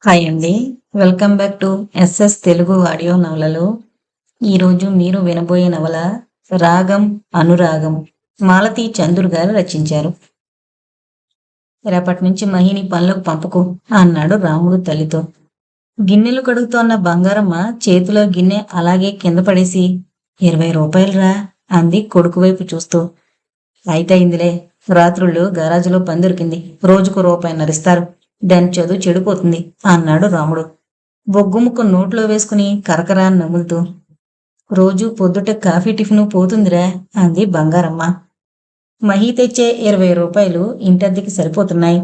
Hi అండి. Welcome back to SS Telugu audio నవలలు. ఈరోజు మీరు వినబోయే నవల 'రాగం అనురాగం' మాలతి చందూర్ గారు రచించారు. రేపటి నుంచి మహిని పనులకు పంపకు అన్నాడు రాముడు తల్లితో. గిన్నెలు కడుగుతోన్న బంగారమ్మ చేతిలో గిన్నె అలాగే కింద పడేసి 20 రూపాయలురా అంది కొడుకు వైపు చూస్తూ. అయితే అయిందిలే, రాత్రుళ్ళు గరాజులో పని దొరికింది, రోజుకు రూపాయిన్నర ఇస్తారు, దాని చదువు చెడిపోతుంది అన్నాడు రాముడు బొగ్గుముక్క నోట్లో వేసుకుని కరకరా నములుతూ. రోజు పొద్దుట కాఫీ టిఫిను పోతుందిరా అంది బంగారమ్మ. మహి తెచ్చే 20 రూపాయలు ఇంటద్దెకి సరిపోతున్నాయి.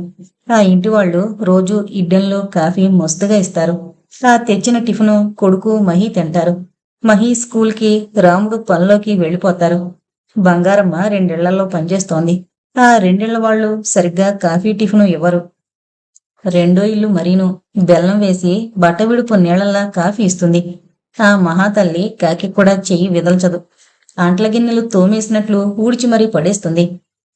ఆ ఇంటి వాళ్ళు రోజు ఇడ్డెంలో కాఫీ మస్తుగా ఇస్తారు. ఆ తెచ్చిన టిఫిను కొడుకు మహి తింటారు. మహి స్కూల్కి, రాముడు పనిలోకి వెళ్ళిపోతారు. బంగారమ్మ 2 ఇళ్లలో పనిచేస్తోంది. ఆ 2 ఇళ్ల వాళ్ళు సరిగ్గా కాఫీ టిఫిను ఇవ్వరు. రెండో ఇల్లు మరీను బెల్లం వేసి బట్టవిడుపు నీళ్లలా కాఫీ ఇస్తుంది. ఆ మహాతల్లి కాకి కూడా చెయ్యి విదల్చదు. అంట్ల గిన్నెలు తోమేసినట్లు ఊడ్చి మరీ పడేస్తుంది.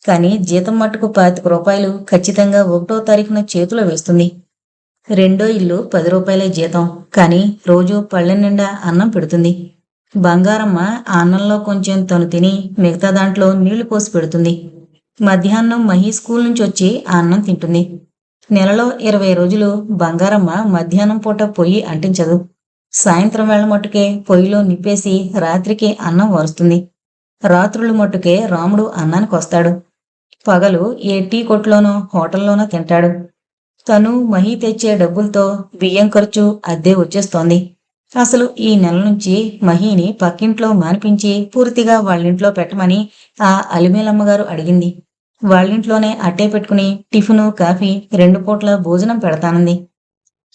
కాని జీతం మట్టుకు 25 రూపాయలు ఖచ్చితంగా 1వ తారీఖున చేతిలో వేస్తుంది. రెండో ఇల్లు 10 రూపాయలే జీతం, కాని రోజు పళ్ళెం నిండా అన్నం పెడుతుంది. బంగారమ్మ ఆ అన్నంలో కొంచెం తను తిని మిగతా దాంట్లో నీళ్లు పోసి పెడుతుంది. మధ్యాహ్నం మహి స్కూల్ నుంచి వచ్చి ఆ అన్నం తింటుంది. నెలలో 20 రోజులు బంగారమ్మ మధ్యాహ్నం పూట పొయ్యి అంటించదు. సాయంత్రం వేళ మట్టుకే పొయ్యిలో నిప్పేసి రాత్రికి అన్నం వరుస్తుంది. రాత్రులు మట్టుకే రాముడు అన్నానికి వస్తాడు. పగలు ఏ టీ కొట్లోనో హోటల్లోనో తింటాడు. తను మహి తెచ్చే డబ్బులతో బియ్యం ఖర్చు, అద్దె వచ్చేస్తోంది. అసలు ఈ నెల నుంచి మహిని పక్కింట్లో మానిపించి పూర్తిగా వాళ్ళింట్లో పెట్టమని ఆ అలిమేలమ్మగారు అడిగింది. వాళ్ళింట్లోనే అట్టే పెట్టుకుని టిఫిను, కాఫీ 2 పూట్ల భోజనం పెడతానంది.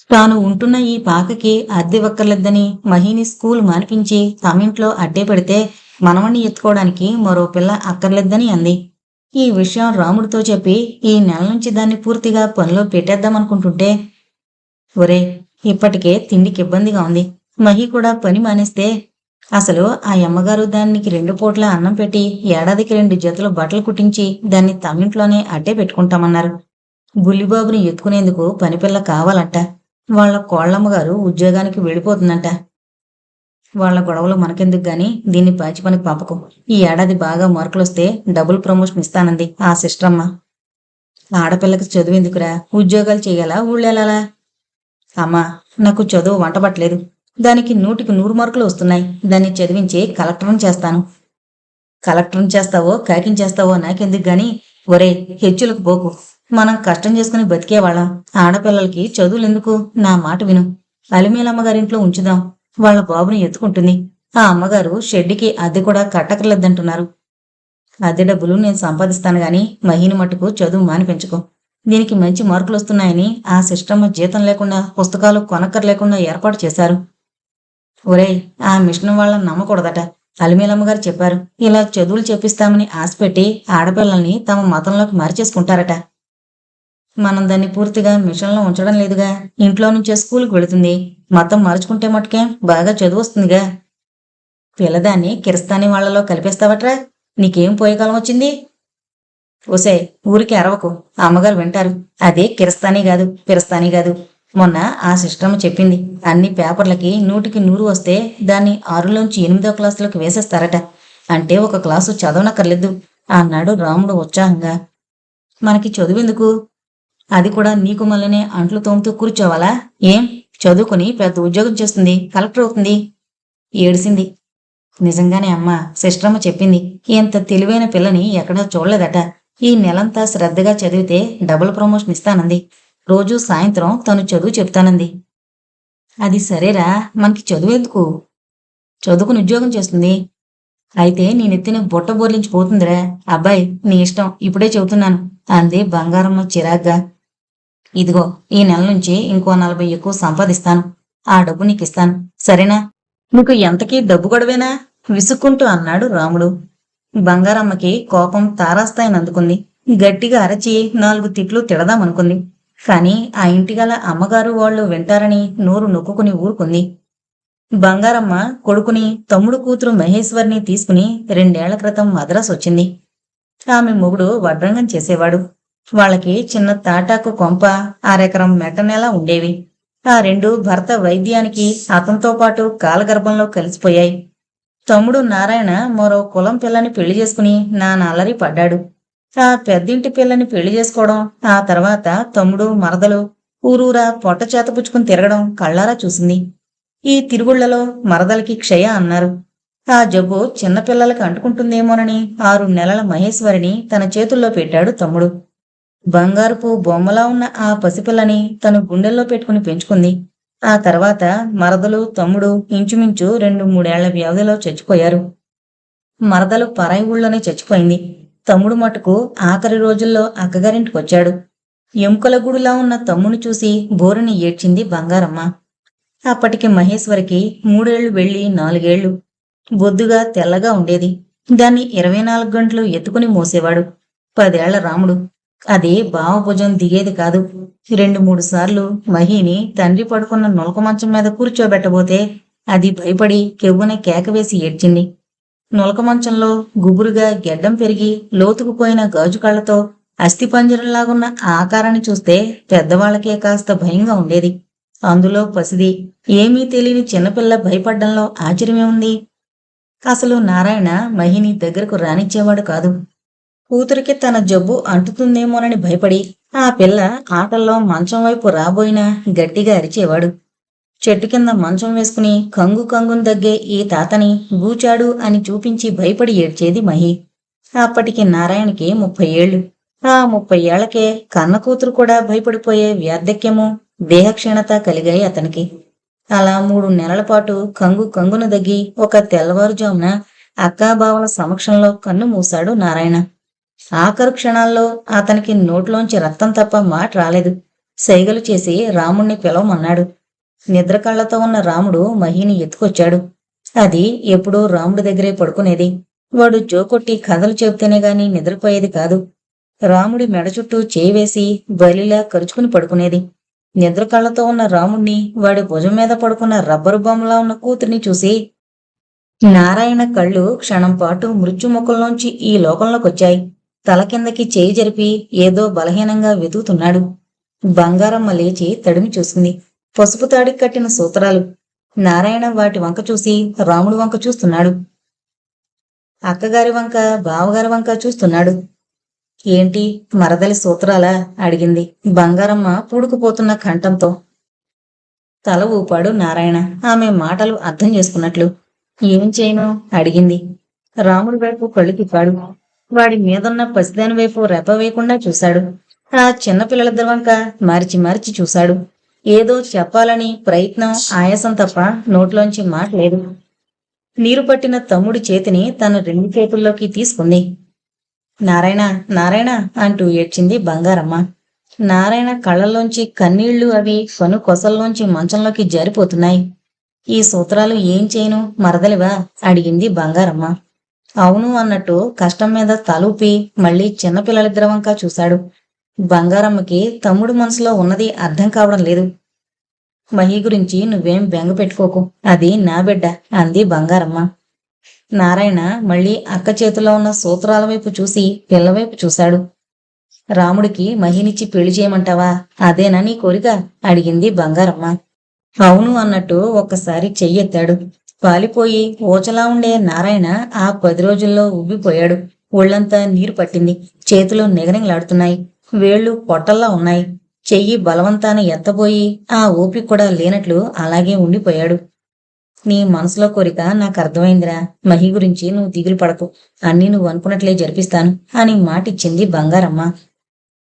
తాను ఉంటున్న ఈ పాకకి అద్దె ఇవ్వక్కర్లేదని మహిని స్కూల్ మానిపించి తమింట్లో అట్టే పెడితే మనవణ్ణి ఎత్తుకోవడానికి మరో పిల్ల అక్కర్లేదని అంది. ఈ విషయం రాముడితో చెప్పి ఈ నెల నుంచి దాన్ని పూర్తిగా పనిలో పెట్టేద్దామనుకుంటుంటే, ఒరే, ఇప్పటికే తిండికి ఇబ్బందిగా ఉంది, మహి కూడా పని మానేస్తే అసలు ఆ అమ్మగారు దానికి 2 పూట్ల అన్నం పెట్టి ఏడాదికి 2 జతలు బట్టలు కుట్టించి దాన్ని తమింట్లోనే అట్టే పెట్టుకుంటామన్నారు. బుల్లిబాబుని ఎత్తుకునేందుకు పనిపిల్ల కావాలంట. వాళ్ళ కోళ్ళమ్మగారు ఉద్యోగానికి వెళ్ళిపోతుందంట. వాళ్ళ గొడవలు మనకెందుకు గాని దీన్ని పాచి పనికి పంపకు. ఈ ఏడాది బాగా మార్కులొస్తే డబుల్ ప్రమోషన్ ఇస్తానంది ఆ సిస్టరమ్మ. ఆడపిల్లకి చదువెందుకురా, ఉద్యోగాలు చెయ్యాలా, ఊళ్ళెళ్ళాలా? అమ్మా, నాకు చదువు వంటబట్టలేదు. దానికి 100కి 100 మార్కులు వస్తున్నాయి. దాన్ని చదివించి కలెక్టర్ని చేస్తాను. కలెక్టర్ని చేస్తావో కాకించేస్తావో నాకెందుకు గాని, ఒరే, హెచ్చులకు పోకు. మనం కష్టం చేసుకుని బతికేవాళ్ళం. ఆడపిల్లలకి చదువులెందుకు? నా మాట విను. అలిమేలమ్మగారింట్లో ఉంచుదాం. వాళ్ళ బాబుని ఎత్తుకుంటుంది. ఆ అమ్మగారు షెడ్డుకి అద్దె కూడా కట్టకర్లేదంటున్నారు. అద్దె డబ్బులు నేను సంపాదిస్తాను గాని మహిని మట్టుకు చదువు మానిపించుకో. దీనికి మంచి మార్కులు వస్తున్నాయని ఆ సిస్టమ్మ జీతం లేకుండా పుస్తకాలు కొనక్కర్లేకుండా ఏర్పాటు చేశారు. ఒరేయ్, ఆ మిషన్ వాళ్ళని నమ్మకూడదట. అలిమేలమ్మగారు చెప్పారు. ఇలా చదువులు చెప్పిస్తామని ఆశపెట్టి ఆడపిల్లల్ని తమ మతంలోకి మార్చేసుకుంటారట. మనం దాన్ని పూర్తిగా మిషన్లో ఉంచడం లేదుగా. ఇంట్లో నుంచే స్కూల్కి వెళుతుంది. మతం మార్చుకుంటే మట్టుకే బాగా చదువు వస్తుందిగా. పిల్లదాన్ని కిరస్తానీ వాళ్లలో కలిపేస్తావట్రా? నీకేం పోయేకాలం వచ్చింది? ఓసే, ఊరికి అరవకు, అమ్మగారు వింటారు. అదే కిరస్తానీ కాదు, పిరస్తానీ కాదు. మొన్న ఆ సిస్టమ్ చెప్పింది, అన్ని పేపర్లకి 100కి 100 వస్తే దాన్ని 6లోంచి 8వ క్లాసులకు వేసేస్తారట. అంటే ఒక క్లాసు చదవనక్కర్లేదు అన్నాడు రాముడు ఉత్సాహంగా. మనకి చదువెందుకు? అది కూడా నీకు మళ్ళనే అంట్లు తోముతూ కూర్చోవాలా? ఏం చదువుకుని పెద్ద ఉద్యోగం చేస్తుంది, కలెక్టర్ అవుతుంది. ఏడిసింది. నిజంగానే అమ్మా, సిస్టరమ్మ చెప్పింది. ఎంత తెలివైన పిల్లని ఎక్కడా చూడలేదట. ఈ నెలంతా శ్రద్ధగా చదివితే డబుల్ ప్రమోషన్ ఇస్తానంది. రోజూ సాయంత్రం తను చదువు చెప్తానంది. అది సరేరా, మనకి చదువెందుకు? చదువుకుని ఉద్యోగం చేస్తుంది. అయితే నీ నెత్తిన బుట్ట బోర్లించి పోతుందిరా. అబ్బాయి, నీ ఇష్టం, ఇప్పుడే చెబుతున్నాను అంది బంగారమ్మ చిరాగ్గా. ఇదిగో, ఈ నెల నుంచి ఇంకో 40 ఎక్కువ సంపాదిస్తాను. ఆ డబ్బు నీకిస్తాను, సరేనా? నీకు ఎంతకీ డబ్బు గొడవేనా? విసుక్కుంటూ అన్నాడు రాముడు. బంగారమ్మకి కోపం తారాస్థాయిని అందుకుంది. గట్టిగా అరచి 4 తిట్లు తిడదామనుకుంది. కాని ఆ ఇంటిగల అమ్మగారు వాళ్ళు వింటారని నోరు నొక్కుకుని ఊరుకుంది. బంగారమ్మ కొడుకుని, తమ్ముడు కూతురు మహేశ్వర్ని తీసుకుని 2 ఏళ్ల క్రితం మద్రాసు వచ్చింది. ఆమె మొగుడు వడ్రంగం చేసేవాడు. వాళ్ళకి చిన్న తాటాకు కొంప, 1/2 ఎకరం మెట్టనేలా ఉండేవి. ఆ రెండు భర్త వైద్యానికి అతనితో పాటు కాలగర్భంలో కలిసిపోయాయి. తమ్ముడు నారాయణ మరో కులం పిల్లని పెళ్లి చేసుకుని అలరి పడ్డాడు. ఆ పెద్దింటి పిల్లని పెళ్లి చేసుకోవడం, ఆ తర్వాత తమ్ముడు మరదలు ఊరూరా పొట్ట చేతపుచ్చుకుని తిరగడం కళ్ళారా చూసింది. ఈ తిరుగుళ్లలో మరదలకి క్షయ అన్నారు. ఆ జబ్బు చిన్నపిల్లలకి అంటుకుంటుందేమోనని 6 నెలల మహేశ్వరిని తన చేతుల్లో పెట్టాడు తమ్ముడు. బంగారుపు బొమ్మలా ఉన్న ఆ పసిపిల్లని తను గుండెల్లో పెట్టుకుని పెంచుకుంది. ఆ తర్వాత మరదలు తమ్ముడు ఇంచుమించు 2-3 ఏళ్ల వ్యవధిలో చచ్చిపోయారు. మరదలు పరాయి ఊళ్ళోనే చచ్చిపోయింది. తమ్ముడు మటుకు ఆఖరి రోజుల్లో అక్కగారింటికొచ్చాడు. ఎముకల గుడిలా ఉన్న తమ్ముని చూసి బోరుని ఏడ్చింది బంగారమ్మ. అప్పటికి మహేశ్వరికి 3 ఏళ్లు వెళ్ళి 4 ఏళ్లు. బొద్దుగా తెల్లగా ఉండేది. దాన్ని 24 గంటలు ఎత్తుకుని మోసేవాడు 10 ఏళ్ల రాముడు. అది బావభుజం దిగేది కాదు. 2-3 సార్లు మహిని తండ్రి పడుకున్న నులక మంచం మీద కూర్చోబెట్టబోతే అది భయపడి కెవ్వున కేకవేసి ఏడ్చింది. నులక మంచంలో గుబురుగా గెడ్డం పెరిగి లోతుకుపోయిన గాజు కళ్లతో అస్థిపంజరంలాగున్న ఆ ఆకారాన్ని చూస్తే పెద్దవాళ్లకే కాస్త భయంగా ఉండేది. అందులో పసిది, ఏమీ తెలియని చిన్నపిల్ల భయపడ్డంలో ఆశ్చర్యమేముంది? అసలు నారాయణ మహిని దగ్గరకు రానిచ్చేవాడు కాదు. కూతురికి తన జబ్బు అంటుతుందేమోనని భయపడి ఆ పిల్ల ఆటల్లో మంచం వైపు రాబోయినా గట్టిగా అరిచేవాడు. చెట్టు కింద మంచం వేసుకుని కంగు కంగును దగ్గే ఈ తాతని గూచాడు అని చూపించి భయపడి ఏడ్చేది మహి. అప్పటికి నారాయణకి 30 ఏళ్లు. ఆ 30 ఏళ్లకే కన్న కూతురు కూడా భయపడిపోయే వ్యార్ధక్యము, దేహక్షీణత కలిగాయి అతనికి. అలా 3 నెలల పాటు కంగు కంగున దగ్గి ఒక తెల్లవారుజామున అక్కాబావల సమక్షంలో కన్ను మూశాడు నారాయణ. ఆఖరు క్షణాల్లో అతనికి నోట్లోంచి రక్తం తప్ప మాట రాలేదు. సైగలు చేసి రాముణ్ణి పిలవమన్నాడు. నిద్ర కళ్లతో ఉన్న రాముడు మహిని ఎత్తుకొచ్చాడు. అది ఎప్పుడూ రాముడి దగ్గరే పడుకునేది. వాడు జోకొట్టి కథలు చెబితేనే గాని నిద్రపోయేది కాదు. రాముడి మెడ చుట్టూ చేయి వేసి బలిలా కరుచుకుని పడుకునేది. నిద్ర కళ్లతో ఉన్న రాముణ్ణి, వాడి భుజం మీద పడుకున్న రబ్బరు బొమ్మలా ఉన్న కూతుర్ని చూసి నారాయణ కళ్ళు క్షణం పాటు మృత్యుముఖంలోంచి ఈ లోకంలోకొచ్చాయి. తల కిందకి చేయి జరిపి ఏదో బలహీనంగా వెతుకుతున్నాడు. బంగారమ్మ లేచి తడిమి చూసింది. పసుపు తాడికి కట్టిన సూత్రాలు. నారాయణ వాటి వంక చూసి రాముడి వంక చూస్తున్నాడు. అక్కగారి వంక, బావగారి వంక చూస్తున్నాడు. ఏంటి మరదలి సూత్రాలా? అడిగింది బంగారమ్మ పూడుకుపోతున్న కంఠంతో. తల ఊపాడు నారాయణ ఆమె మాటలు అర్థం చేసుకున్నట్లు. ఏం చేయను అడిగింది. రాముడి వైపు కళ్ళు తిప్పాడు. వాడి మీదున్న పసిదాని వైపు రెప వేయకుండా చూశాడు. ఆ చిన్నపిల్లలిద్దరి వంక మార్చి మార్చి చూశాడు. ఏదో చెప్పాలని ప్రయత్నం, ఆయాసం తప్ప నోట్లోంచి మాట లేదు. నీరు పట్టిన తమ్ముడి చేతిని తన 2 చేతుల్లోకి తీసుకుంది. నారాయణ నారాయణ అంటూ ఏడ్చింది బంగారమ్మ. నారాయణ కళ్ళల్లోంచి కన్నీళ్లు అవి కను కొసల్లోంచి మంచంలోకి జారిపోతున్నాయి. ఈ సూత్రాలు ఏం చేయను మరదలివా? అడిగింది బంగారమ్మ. అవును అన్నట్టు కష్టం మీద తలూపి మళ్ళీ చిన్నపిల్లలిద్దరి వంక చూశాడు. బంగారమ్మకి తమ్ముడు మనసులో ఉన్నది అర్థం కావడం లేదు. మహి గురించి నువ్వేం బెంగ పెట్టుకోకు, అది నా బిడ్డ అంది బంగారమ్మ. నారాయణ మళ్ళీ అక్క చేతిలో ఉన్న సూత్రాల వైపు చూసి పిల్లవైపు చూశాడు. రాముడికి మహినిచ్చి పెళ్లి చేయమంటావా? అదేనా నీ కోరిక? అడిగింది బంగారమ్మ. అవును అన్నట్టు ఒక్కసారి చెయ్యెత్తాడు. పాలిపోయి ఊచలా ఉండే నారాయణ ఆ 10 రోజుల్లో ఉబ్బిపోయాడు. ఒళ్లంతా నీరు పట్టింది. చేతులు నిగనిగలాడుతున్నాయి. వేళ్లు పొట్టల్లా ఉన్నాయి. చెయ్యి బలవంతాన ఎత్తబోయి ఆ ఓపిక కూడా లేనట్లు అలాగే ఉండిపోయాడు. నీ మనసులో కోరిక నాకు అర్థమైందిరా. మహి గురించి నువ్వు దిగులు పడకు. అన్నీ నువ్వు అనుకున్నట్లే జరిపిస్తాను అని మాటిచ్చింది బంగారమ్మ.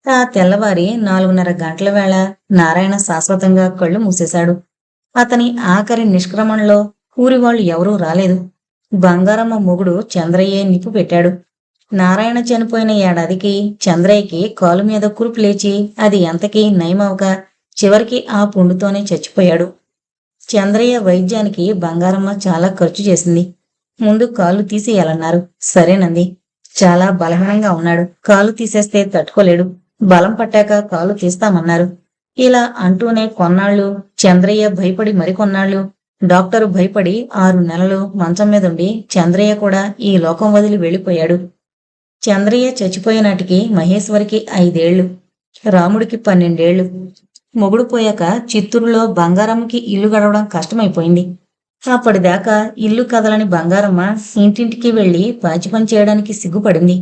ఆ తెల్లవారి 4:30 గంటల వేళ నారాయణ శాశ్వతంగా కళ్ళు మూసేశాడు. అతని ఆఖరి నిష్క్రమణలో ఊరివాళ్లు ఎవరూ రాలేదు. బంగారమ్మ మొగుడు చంద్రయ్యే నిప్పు పెట్టాడు. నారాయణ చనిపోయిన ఏడాదికి చంద్రయ్యకి కాలు మీద కురుపు లేచి అది ఎంతకీ నయమవక చివరికి ఆ పుండుతోనే చచ్చిపోయాడు. చంద్రయ్య వైద్యానికి బంగారమ్మ చాలా ఖర్చు చేసింది. ముందు కాళ్ళు తీసేయాలన్నారు. సరేనంది. చాలా బలహీనంగా ఉన్నాడు. కాలు తీసేస్తే తట్టుకోలేడు. బలం పట్టాక కాలు తీస్తామన్నారు. ఇలా అంటూనే కొన్నాళ్ళు చంద్రయ్య భయపడి మరికొన్నాళ్ళు డాక్టరు భయపడి 6 నెలలు మంచం మీదుండి చంద్రయ్య కూడా ఈ లోకం వదిలి వెళ్ళిపోయాడు. చంద్రయ్య చచ్చిపోయేనాటికి మహేశ్వరికి 5 ఏళ్లు, రాముడికి 12 ఏళ్లు. మొగుడు పోయాక చిత్తూరులో బంగారమ్మకి ఇల్లు గడవడం కష్టమైపోయింది. అప్పటిదాకా ఇల్లు కదలని బంగారమ్మ ఇంటింటికి వెళ్లి పాచి పని చేయడానికి సిగ్గుపడింది.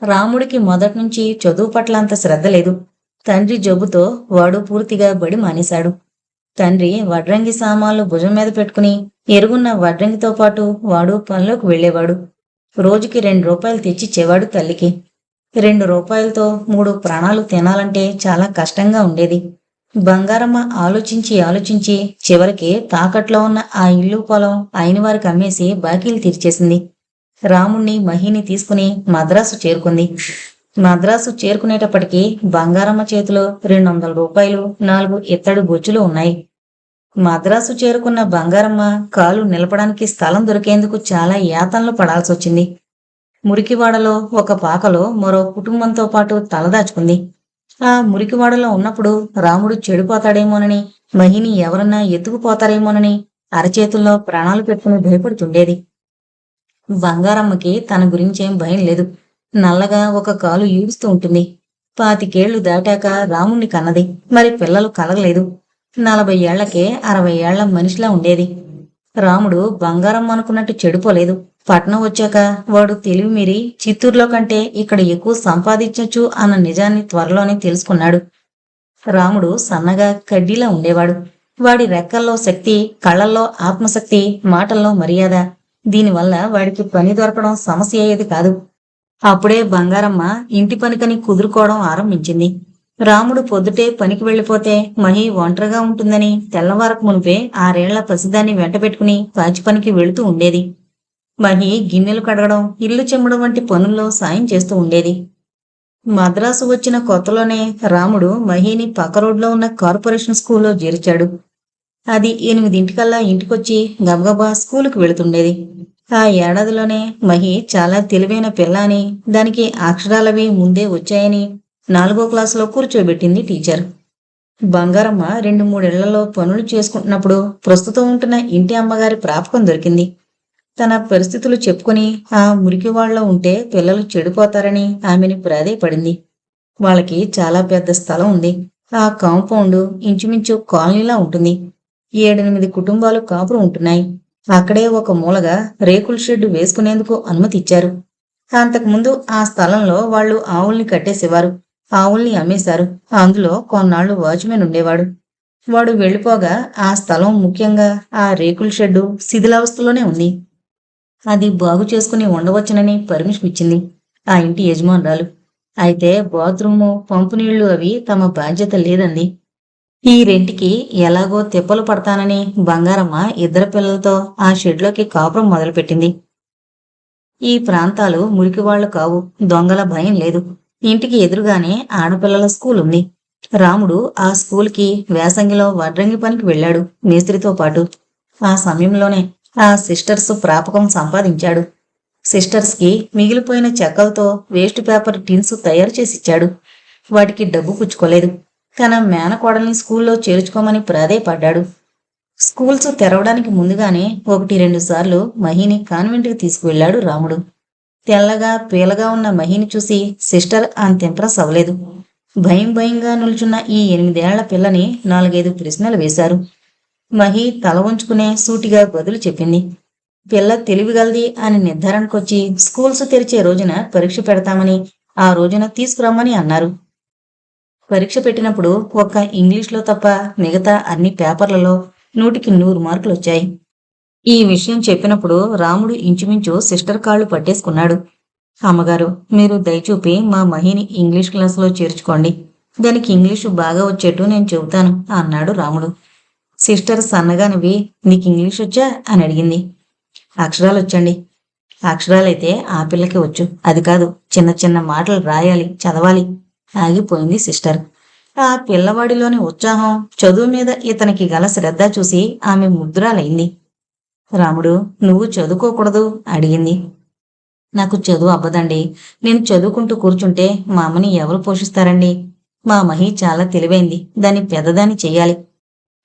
రాముడికి మొదట్నుంచి చదువు పట్ల అంత శ్రద్ధ లేదు. తండ్రి జబ్బుతో వాడు పూర్తిగా బడి మానేశాడు. తండ్రి వడ్రంగి సామాన్లు భుజం మీద పెట్టుకుని ఎరుగున్న వడ్రంగితో పాటు వాడు పనిలోకి వెళ్లేవాడు. రోజుకి 2 రూపాయలు తెచ్చిచ్చేవాడు తల్లికి. 2 రూపాయలతో 3 ప్రాణాలు తినాలంటే చాలా కష్టంగా ఉండేది. బంగారమ్మ ఆలోచించి ఆలోచించి చివరికి తాకట్లో ఉన్న ఆ ఇల్లు పొలం అయిన వారికి అమ్మేసి బాకీలు తీర్చేసింది. రాముణ్ణి మహిని తీసుకుని మద్రాసు చేరుకుంది. మద్రాసు చేరుకునేటప్పటికీ బంగారమ్మ చేతిలో 200 రూపాయలు 4 ఇత్తడి బొచ్చులు ఉన్నాయి. మద్రాసు చేరుకున్న బంగారమ్మ కాలు నిలపడానికి స్థలం దొరికేందుకు చాలా యాతనలు పడాల్సొచ్చింది. మురికివాడలో ఒక పాకలో మరో కుటుంబంతో పాటు తలదాచుకుంది. ఆ మురికివాడలో ఉన్నప్పుడు రాముడు చెడిపోతాడేమోనని, మహిని ఎవరన్నా ఎత్తుకుపోతారేమోనని అరచేతుల్లో ప్రాణాలు పెట్టుకుని భయపడుతుండేది. బంగారమ్మకి తన గురించేం భయం లేదు. నల్లగా ఒక కాలు ఈడుస్తూ ఉంటుంది. 25 దాటాక రాముణ్ణి కన్నది. మరి పిల్లలు కలగలేదు. 40 ఏళ్లకే 60 ఏళ్ల మనిషిలా ఉండేది. రాముడు బంగారమ్మ అనుకున్నట్టు చెడిపోలేదు. పట్నం వచ్చాక వాడు తెలివి మీరి చిత్తూరులో కంటే ఇక్కడ ఎక్కువ సంపాదించొచ్చు అన్న నిజాన్ని త్వరలోనే తెలుసుకున్నాడు. రాముడు సన్నగా కడ్డీలా ఉండేవాడు. వాడి రెక్కల్లో శక్తి, కళ్ళల్లో ఆత్మశక్తి, మాటల్లో మర్యాద. దీనివల్ల వాడికి పని దొరకడం సమస్య అయ్యేది కాదు. అప్పుడే బంగారమ్మ ఇంటి పనికని కుదురుకోవడం ఆరంభించింది. రాముడు పొద్దుటే పనికి వెళ్లిపోతే మహి ఒంటరిగా ఉంటుందని తెల్లవారకు మునిపే 6 ఏళ్ల పసిదాన్ని వెంట పెట్టుకుని పాచి పనికి వెళుతూ ఉండేది. మహి గిన్నెలు కడగడం, ఇల్లు చెమ్మడం వంటి పనుల్లో సాయం చేస్తూ ఉండేది. మద్రాసు వచ్చిన కొత్తలోనే రాముడు మహిని పక్క రోడ్లో ఉన్న కార్పొరేషన్ స్కూల్లో చేర్చాడు. అది 8 ఇంటికొచ్చి గబగబా స్కూలుకు వెళుతుండేది. ఆ ఏడాదిలోనే మహి చాలా తెలివైన పిల్ల అని, దానికి అక్షరాలవి ముందే వచ్చాయని 4వ క్లాసులో కూర్చోబెట్టింది టీచర్. బంగారమ్మ 2-3 ఏళ్లలో పనులు చేసుకుంటున్నప్పుడు ప్రస్తుతం ఉంటున్న ఇంటి అమ్మగారి ప్రాపకం దొరికింది. తన పరిస్థితులు చెప్పుకుని ఆ మురికివాడలో ఉంటే పిల్లలు చెడిపోతారని ఆమెని ప్రాధేయపడింది. వాళ్ళకి చాలా పెద్ద స్థలం ఉంది. ఆ కాంపౌండ్ ఇంచుమించు కాలనీలా ఉంటుంది. 7-8 కుటుంబాలు కాపురం ఉంటున్నాయి. అక్కడే ఒక మూలగా రేకుల షెడ్డు వేసుకునేందుకు అనుమతి ఇచ్చారు. అంతకుముందు ఆ స్థలంలో వాళ్ళు ఆవుల్ని కట్టేసేవారు. ఆవుల్ని అమ్మేశారు. అందులో కొన్నాళ్లు వాచ్మెన్ ఉండేవాడు. వాడు వెళ్లిపోగా ఆ స్థలం, ముఖ్యంగా ఆ రేకుల షెడ్డు శిథిలావస్థలోనే ఉంది. అది బాగు చేసుకుని ఉండవచ్చునని పర్మిషన్ ఇచ్చింది ఆ ఇంటి యజమానురాలు. అయితే బాత్రూము, పంపు నీళ్లు అవి తమ బాధ్యత లేదంది. ఈ రెంటికి ఎలాగో తిప్పలు పడతానని బంగారమ్మ 2 పిల్లలతో ఆ షెడ్లోకి కాపురం మొదలుపెట్టింది. ఈ ప్రాంతాలు మురికివాళ్లు కావు. దొంగల భయం లేదు. ఇంటికి ఎదురుగానే ఆడపిల్లల స్కూల్ ఉంది. రాముడు ఆ స్కూల్కి వేసంగిలో వడ్రంగి పనికి వెళ్లాడు మేస్త్రితో పాటు. ఆ సమయంలోనే ఆ సిస్టర్స్ ప్రాపకం సంపాదించాడు. సిస్టర్స్కి మిగిలిపోయిన చెక్కలతో వేస్ట్ పేపర్ టిన్స్ తయారు చేసిచ్చాడు. వాటికి డబ్బు పుచ్చుకోలేదు. తన మేనకోడల్ని స్కూల్లో చేర్చుకోమని ప్రాధేయపడ్డాడు. స్కూల్స్ తెరవడానికి ముందుగానే 1-2 సార్లు మహిని కాన్వెంట్కి తీసుకువెళ్లాడు రాముడు. తెల్లగా పీలగా ఉన్న మహిని చూసి సిస్టర్ అంత ఇంప్రెస్ అవ్వలేదు. భయంగా నిల్చున్న ఈ 8 ఏళ్ల పిల్లని 4-5 ప్రశ్నలు వేశారు. మహి తల వంచుకునే సూటిగా బదులు చెప్పింది. పిల్ల తెలివిగలది అని నిర్ధారణకొచ్చి స్కూల్స్ తెరిచే రోజున పరీక్ష పెడతామని, ఆ రోజున తీసుకురమ్మని అన్నారు. పరీక్ష పెట్టినప్పుడు ఒక్క ఇంగ్లీష్లో తప్ప మిగతా అన్ని పేపర్లలో 100కి 100 మార్కులు వచ్చాయి. ఈ విషయం చెప్పినప్పుడు రాముడు ఇంచుమించు సిస్టర్ కాళ్ళు పట్టేసుకున్నాడు. అమ్మగారు, మీరు దయచూపి మా మహిని ఇంగ్లీష్ క్లాసులో చేర్చుకోండి. దానికి ఇంగ్లీషు బాగా వచ్చేట్టు నేను చెబుతాను అన్నాడు రాముడు. సిస్టర్ సన్నగా నవ్వి, నీకు ఇంగ్లీష్ వచ్చా అని అడిగింది. అక్షరాలు వచ్చండి. అక్షరాలైతే ఆ పిల్లకి వచ్చు. అది కాదు, చిన్న చిన్న మాటలు రాయాలి, చదవాలి. ఆగిపోయింది సిస్టర్. ఆ పిల్లవాడిలోని ఉత్సాహం, చదువు మీద ఇతనికి గల శ్రద్ధ చూసి ఆమె ముగ్ధురాలైంది. రాముడు, నువ్వు చదువుకోకూడదు అడిగింది. నాకు చదువు అవ్వదండి. నేను చదువుకుంటూ కూర్చుంటే మా అమ్మని ఎవరు పోషిస్తారండి? మా మహి చాలా తెలివైంది. దాన్ని పెద్దదాన్ని చెయ్యాలి.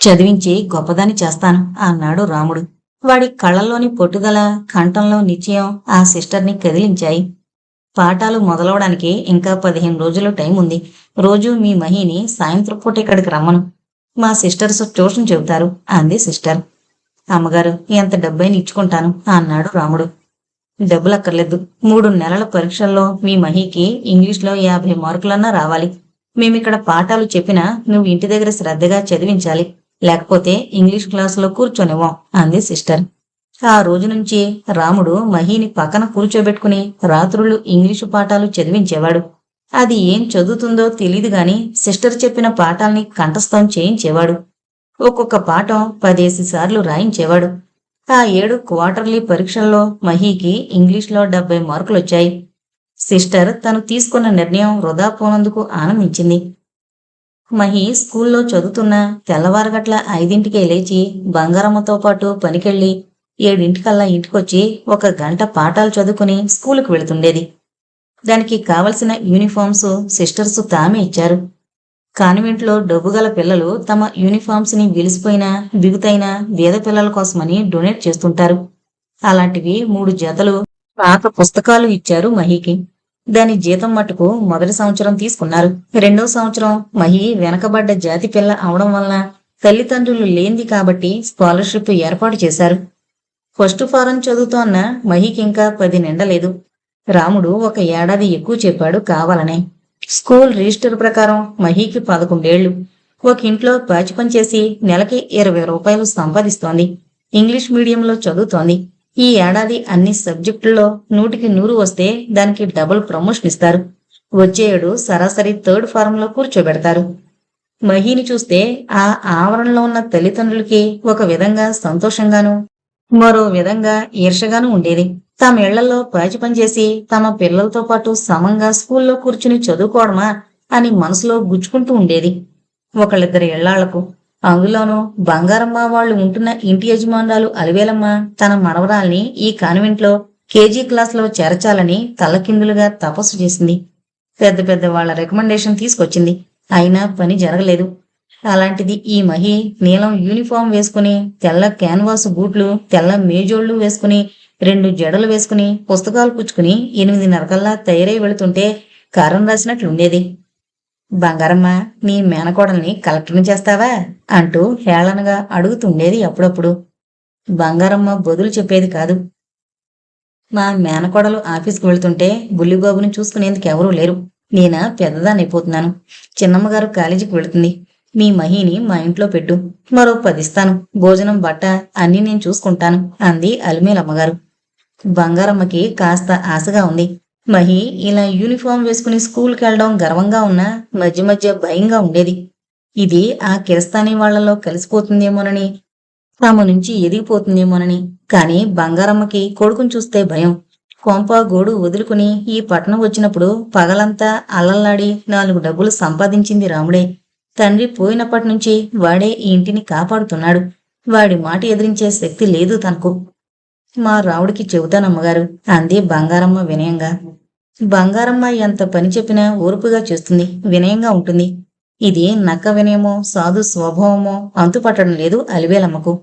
చదివించి గొప్పదాన్ని చేస్తాను అన్నాడు రాముడు. వాడి కళ్ళల్లోని పట్టుదల, కంఠంలో నిశ్చయం ఆ సిస్టర్ని కదిలించాయి. పాఠాలు మొదలవడానికి ఇంకా 15 రోజులు టైం ఉంది. రోజు మీ మహిని సాయంత్రం పూట ఇక్కడికి రమ్మను. మా సిస్టర్స్ ట్యూషన్ చెబుతారు అంది సిస్టర్. అమ్మగారు, ఎంత డబ్బైనా ఇచ్చుకుంటాను అన్నాడు రాముడు. డబ్బులక్కర్లేదు. 3 నెలల పరీక్షల్లో మీ మహికి ఇంగ్లీష్లో 50 మార్కులన్నా రావాలి. మేమిక్కడ పాఠాలు చెప్పినా నువ్వు ఇంటి దగ్గర శ్రద్ధగా చదివించాలి. లేకపోతే ఇంగ్లీష్ క్లాసులో కూర్చొనివ్వం అంది సిస్టర్. ఆ రోజు నుంచి రాముడు మహిని పక్కన కూర్చోబెట్టుకుని రాత్రులు ఇంగ్లీషు పాఠాలు చదివించేవాడు. అది ఏం చదువుతుందో తెలీదు గాని సిస్టర్ చెప్పిన పాఠాల్ని కంఠస్థం చేయించేవాడు. ఒక్కొక్క పాఠం 10 సార్లు రాయించేవాడు. ఆ 7 క్వార్టర్లీ పరీక్షల్లో మహీకి ఇంగ్లీష్లో 70 మార్కులొచ్చాయి. సిస్టర్ తను తీసుకున్న నిర్ణయం వృధా పోనందుకు ఆనందించింది. మహి స్కూల్లో చదువుతున్నా తెల్లవారగట్ల 5ంటికే లేచి బంగారమ్మతో పాటు పనికెళ్ళి 7ంటికల్లా ఇంటికొచ్చి 1 గంట పాఠాలు చదువుకుని స్కూలుకు వెళుతుండేది. దానికి కావలసిన యూనిఫామ్స్ సిస్టర్స్ తామే ఇచ్చారు. కాన్వెంట్లో డబ్బుగల పిల్లలు తమ యూనిఫామ్స్ ని విలిసిపోయిన బిగుతైన బీద పిల్లల కోసమని డొనేట్ చేస్తుంటారు. అలాంటివి 3 జతలు పాత పుస్తకాలు ఇచ్చారు మహికి. దాని జీతం మట్టుకు మొదటి సంవత్సరం తీసుకున్నారు. 2వ సంవత్సరం మహి వెనకబడ్డ జాతి పిల్ల అవడం వలన తల్లిదండ్రులు లేంది కాబట్టి స్కాలర్షిప్ ఏర్పాటు చేశారు. ఫస్ట్ ఫారం చదువుతోన్న మహికి ఇంకా 10 నిండలేదు. రాముడు 1 ఏడాది ఎక్కువ చెప్పాడు కావాలనే. స్కూల్ రిజిస్టర్ ప్రకారం మహికి 11 ఏళ్లు. ఒక ఇంట్లో పాచి పనిచేసి నెలకి 20 రూపాయలు సంపాదిస్తోంది. ఇంగ్లీష్ మీడియంలో చదువుతోంది. ఈ ఏడాది అన్ని సబ్జెక్టుల్లో 100కి 100 వస్తే దానికి డబుల్ ప్రమోషన్ ఇస్తారు. వచ్చే ఏడు సరాసరి 3rd ఫారంలో కూర్చోబెడతారు. మహిని చూస్తే ఆ ఆవరణలో ఉన్న తల్లిదండ్రులకి ఒక విధంగా సంతోషంగాను మరో విధంగా ఈర్షగానూ ఉండేది. తమ ఇళ్లలో పాచి పనిచేసి తమ పిల్లలతో పాటు సమంగా స్కూల్లో కూర్చుని చదువుకోవడమా అని మనసులో గుచ్చుకుంటూ ఉండేది. ఒకళ్ళిద్దరి ఇళ్లాళ్లకు, అందులోనూ బంగారమ్మ వాళ్ళు ఉంటున్న ఇంటి యజమానురాలు అలివేలమ్మ తన మనవరాల్ని ఈ కాన్వెంట్లో కేజీ క్లాసులో చేర్చాలని తల్లకిందులుగా తపస్సు చేసింది. పెద్ద పెద్ద వాళ్ల రికమెండేషన్ తీసుకొచ్చింది. అయినా పని జరగలేదు. అలాంటిది ఈ మహి నీలం యూనిఫామ్ వేసుకుని, తెల్ల క్యాన్వాస్ బూట్లు, తెల్ల మేజోళ్లు వేసుకుని, 2 జడలు వేసుకుని, పుస్తకాలు పుచ్చుకుని 8:30 కల్లా తయారై వెళుతుంటే కారం రాసినట్లుండేది. బంగారమ్మ, నీ మేనకోడల్ని కలెక్టర్ని చేస్తావా అంటూ హేళనగా అడుగుతుండేది అప్పుడప్పుడు. బంగారమ్మ బదులు చెప్పేది కాదు. మా మేనకోడలు ఆఫీస్కి వెళుతుంటే బుల్లిబాబుని చూసుకునేందుకు ఎవరూ లేరు. నేనా పెద్దదాన్నైపోతున్నాను. చిన్నమ్మగారు కాలేజీకి వెళుతుంది. మీ మహిని మా ఇంట్లో పెట్టు. మరో 10 ఇస్తాను. భోజనం బట్ట అన్నీ నేను చూసుకుంటాను అంది అలిమేలమ్మగారు. బంగారమ్మకి కాస్త ఆశగా ఉంది. మహి ఇలా యూనిఫామ్ వేసుకుని స్కూల్కి వెళ్ళడం గర్వంగా ఉన్నా మధ్య మధ్య భయంగా ఉండేది. ఇది ఆ కిరస్తానీ వాళ్లలో కలిసిపోతుందేమోనని, తమ నుంచి ఎదిగిపోతుందేమోనని. కాని బంగారమ్మకి కొడుకుని చూస్తే భయం. కొంప గోడు వదులుకుని ఈ పట్టణం వచ్చినప్పుడు పగలంతా అల్లల్లాడి 4 డబ్బులు సంపాదించింది రాముడే. తండ్రి పోయినప్పటి నుంచి వాడే ఈ ఇంటిని కాపాడుతున్నాడు. వాడి మాట ఎదిరించే శక్తి లేదు తనకు. మా రావుడికి చెబుతానమ్మగారు అంది బంగారమ్మ వినయంగా. బంగారమ్మ ఎంత పని చెప్పినా ఓర్పుగా చేస్తుంది, వినయంగా ఉంటుంది. ఇది నక్క వినయమో సాధు స్వభావమో అంతుపట్టడం లేదు అలివేలమ్మకు.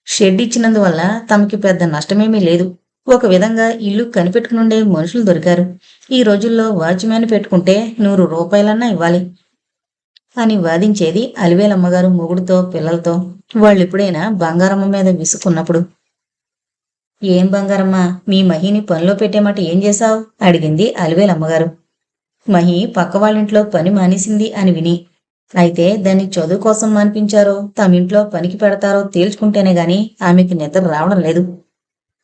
షెడ్ ఇచ్చినందువల్ల తమకి పెద్ద నష్టమేమీ లేదు. ఒక విధంగా ఇల్లు కనిపెట్టుకునుండే మనుషులు దొరికారు. ఈ రోజుల్లో వాచ్మ్యాన్ పెట్టుకుంటే 100 రూపాయలన్నా ఇవ్వాలి అని వాదించేది అలివేలమ్మగారు మొగుడుతో పిల్లలతో. వాళ్ళెప్పుడైనా బంగారమ్మ మీద విసుకున్నప్పుడు. ఏం బంగారమ్మ, మీ మహిని పనిలో పెట్టేమాట ఏం చేశావు అడిగింది అలివేలమ్మగారు. మహి పక్క వాళ్ళింట్లో పని మానేసింది అని విని. అయితే దాన్ని చదువు కోసం మానిపించారో తమింట్లో పనికి పెడతారో తేల్చుకుంటేనే గాని ఆమెకి నిద్ర రావడం లేదు.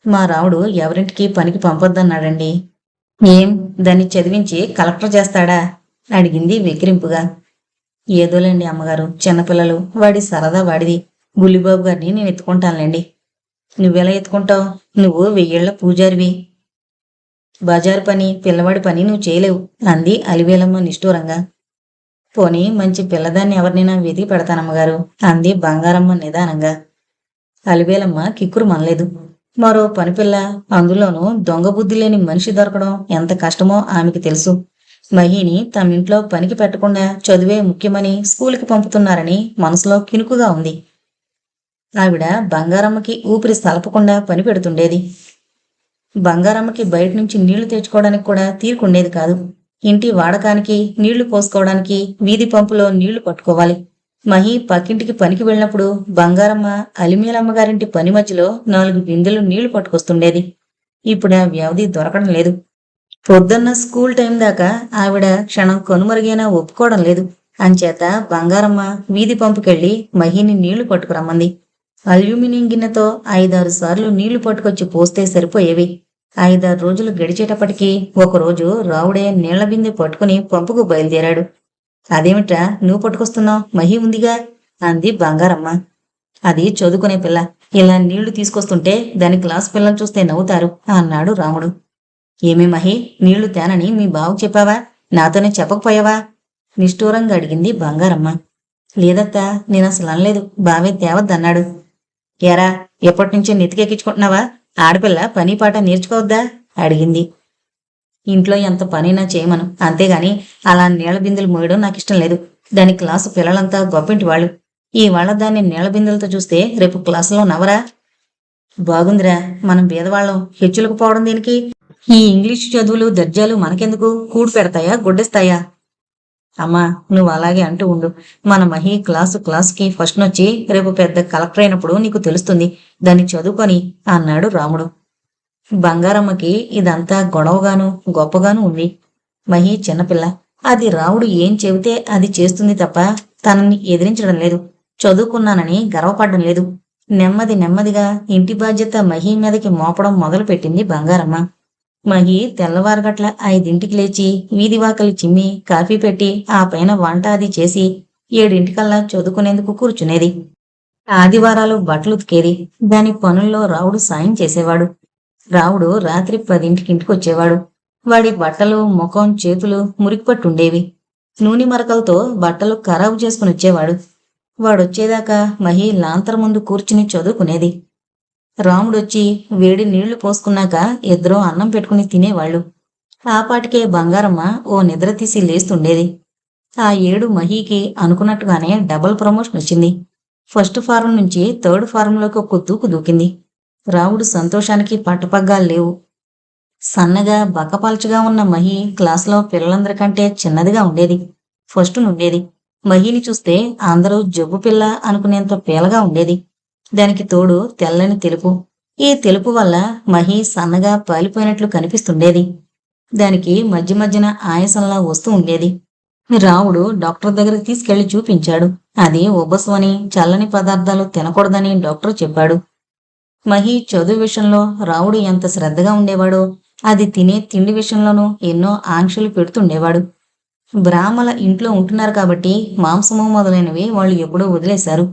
మా రావుడు ఎవరింటికి పనికి పంపొద్దన్నాడండి. ఏం, దాన్ని చదివించి కలెక్టర్ చేస్తాడా అడిగింది వెకిరింపుగా. ఏదోలేండి అమ్మగారు, చిన్నపిల్లలు, వాడి సరదా వాడిది. బుల్లిబాబు గారిని నేను ఎత్తుకుంటానులేండి. నువ్వెలా ఎత్తుకుంటావు? నువ్వు 1000 ఏళ్ల పూజారివి. బజారు పని, పిల్లవాడి పని నువ్వు చేయలేవు అంది అలివేలమ్మ నిష్ఠూరంగా. పోనీ మంచి పిల్లదాన్ని ఎవరినైనా వెతికి పెడతానమ్మగారు అంది బంగారమ్మ నిదానంగా. అలివేలమ్మ కిక్కురు మనలేదు. మరో పనిపిల్ల, అందులోనూ దొంగ బుద్ధి లేని మనిషి దొరకడం ఎంత కష్టమో ఆమెకి తెలుసు. మహిని తమింట్లో పనికి పెట్టకుండా చదువే ముఖ్యమని స్కూల్కి పంపుతున్నారని మనసులో కినుకుగా ఉంది. ఆవిడ బంగారమ్మకి ఊపిరి సలపకుండా పని పెడుతుండేది. బంగారమ్మకి బయట నుంచి నీళ్లు తెచ్చుకోవడానికి కూడా తీరుకుండేది కాదు. ఇంటి వాడకానికి, నీళ్లు పోసుకోవడానికి వీధి పంపులో నీళ్లు పట్టుకోవాలి. మహి పక్కింటికి పనికి వెళ్ళినప్పుడు బంగారమ్మ అలిమేలమ్మగారింటి పని మధ్యలో 4 బిందెలు నీళ్లు పట్టుకొస్తుండేది. ఇప్పుడు ఆ వ్యవధి దొరకడం లేదు. పొద్దున్న స్కూల్ టైం దాకా ఆవిడ క్షణం కనుమరుగైనా ఒప్పుకోవడం లేదు. అంచేత బంగారమ్మ వీధి పంపుకెళ్లి మహిని నీళ్లు పట్టుకురమ్మంది. అల్యూమినియం గిన్నెతో 5-6 సార్లు నీళ్లు పట్టుకొచ్చి పోస్తే సరిపోయేవి. 5-6 రోజులు గడిచేటప్పటికీ ఒకరోజు రావుడే నీళ్ల బిందె పట్టుకుని పంపుకు బయలుదేరాడు. అదేమిట్రా నువ్వు పట్టుకొస్తున్నావు, మహి ఉందిగా అంది బంగారమ్మ. అది చదువుకునే పిల్ల, ఇలా నీళ్లు తీసుకొస్తుంటే దాని క్లాస్ పిల్లలు చూస్తే నవ్వుతారు అన్నాడు రాముడు. ఏమే మహి, నీళ్లు తేనని మీ బావుకు చెప్పావా? నాతోనే చెప్పకపోయావా? నిష్ఠూరంగా అడిగింది బంగారమ్మ. లేదత్తా, నేనసలు అనలేదు, బావే తేవద్దన్నాడు. ఎరా, ఎప్పటినుంచో నెతికెక్కించుకుంటున్నావా? ఆడపిల్ల పని పాట నేర్చుకోవద్దా అడిగింది. ఇంట్లో ఎంత పనైనా చేయమను, అంతేగాని అలా నీళ్ల బిందెలు మోయడం నాకిష్టం లేదు. దాని క్లాసు పిల్లలంతా గొప్పింటి వాళ్ళు. ఇవాళ దాన్ని నీళ్ల బిందెలతో చూస్తే రేపు క్లాసులో నవరా. బాగుందిరా, మనం బీదవాళ్ళం, హెచ్చులకు పోవడం దేనికి? ఈ ఇంగ్లీషు చదువులు దర్జాలు మనకెందుకు? కూడు పెడతాయా, గుడ్డెస్తాయా? అమ్మా, నువ్వు అలాగే అంటూ ఉండు. మన మహి క్లాసుకి ఫస్ట్ నొచ్చి రేపు పెద్ద కలెక్టర్ అయినప్పుడు నీకు తెలుస్తుంది దాన్ని చదువుకొని అన్నాడు రాముడు. బంగారమ్మకి ఇదంతా గొడవగాను గొప్పగాను ఉంది. మహి చిన్నపిల్ల, అది రాముడు ఏం చెబితే అది చేస్తుంది తప్ప తనని ఎదిరించడం లేదు. చదువుకున్నానని గర్వపడడం లేదు. నెమ్మదిగా ఇంటి బాధ్యత మహి మీదకి మోపడం మొదలుపెట్టింది బంగారమ్మ. మహి తెల్లవారగట్ల 5ంటికి లేచి వీధివాకలి చిమ్మి కాఫీ పెట్టి ఆ పైన వంట అది చేసి 7ంటికల్లా చదువుకునేందుకు కూర్చునేది. ఆదివారాలు బట్టలు ఉతికేది. దాని పనుల్లో రావుడు సాయం చేసేవాడు. రావుడు రాత్రి 10ంటికి ఇంటికొచ్చేవాడు. వాడి బట్టలు, ముఖం, చేతులు మురికిపట్టుండేవి. నూనె మరకలతో బట్టలు ఖరాబు చేసుకుని వచ్చేవాడు. వాడొచ్చేదాకా మహి లాంతర్ ముందు కూర్చుని చదువుకునేది. రాముడొచ్చి వేడి నీళ్లు పోసుకున్నాక ఇద్దరూ అన్నం పెట్టుకుని తినేవాళ్లు. ఆపాటికే బంగారమ్మ ఓ నిద్ర తీసి లేస్తుండేది. ఆ ఏడు మహీకి అనుకున్నట్టుగానే డబుల్ ప్రమోషన్ వచ్చింది. ఫస్ట్ ఫారం నుంచి థర్డ్ ఫారంలోకి ఒక దూకు దూకింది. రాముడు సంతోషానికి పట్టపగ్గాలు లేవు. సన్నగా బక్కపల్చగా ఉన్న మహి క్లాసులో పిల్లలందరికంటే చిన్నదిగా ఉండేది. ఫస్ట్ నుండేది. మహిని చూస్తే అందరూ జబ్బు పిల్ల అనుకునేంత పీలగా ఉండేది. దానికి తోడు తెల్లని తెలుపు. ఈ తెలుపు వల్ల మహి సన్నగా పాలిపోయినట్లు కనిపిస్తుండేది. దానికి మధ్యన ఆయాసంలా వస్తూ ఉండేది. రాముడు డాక్టర్ దగ్గరికి తీసుకెళ్లి చూపించాడు. అది ఉబ్బసమని, చల్లని పదార్థాలు తినకూడదని డాక్టర్ చెప్పాడు. మహి చదువు విషయంలో రాముడు ఎంత శ్రద్ధగా ఉండేవాడో అది తినే తిండి విషయంలోనూ ఎన్నో ఆంక్షలు పెడుతుండేవాడు. బ్రాహ్మల ఇంట్లో ఉంటున్నారు కాబట్టి మాంసము మొదలైనవి వాళ్ళు ఎప్పుడూ వదిలేశారు.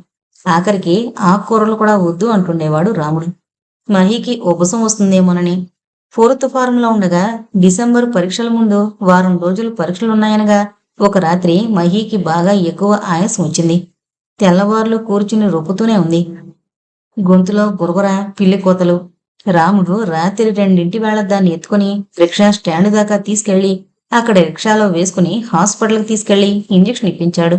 ఆఖరికి ఆకుకూరలు కూడా వద్దు అంటుండేవాడు రాముడు. మహికి ఉబ్బసం వస్తుందేమోనని. 4th ఫారంలో ఉండగా డిసెంబర్ పరీక్షల ముందు వారం రోజులు పరీక్షలున్నాయనగా ఒక రాత్రి మహికి బాగా ఎక్కువ ఆయాసం వచ్చింది. తెల్లవార్లు కూర్చుని రొప్పుతూనే ఉంది. గొంతులో గురగుర, పిల్లి కోతలు. రాముడు రాత్రి 2ంటి వేళ దాన్ని ఎత్తుకుని రిక్షా స్టాండ్ దాకా తీసుకెళ్లి అక్కడ రిక్షాలో వేసుకుని హాస్పిటల్కి తీసుకెళ్లి ఇంజెక్షన్ ఇప్పించాడు.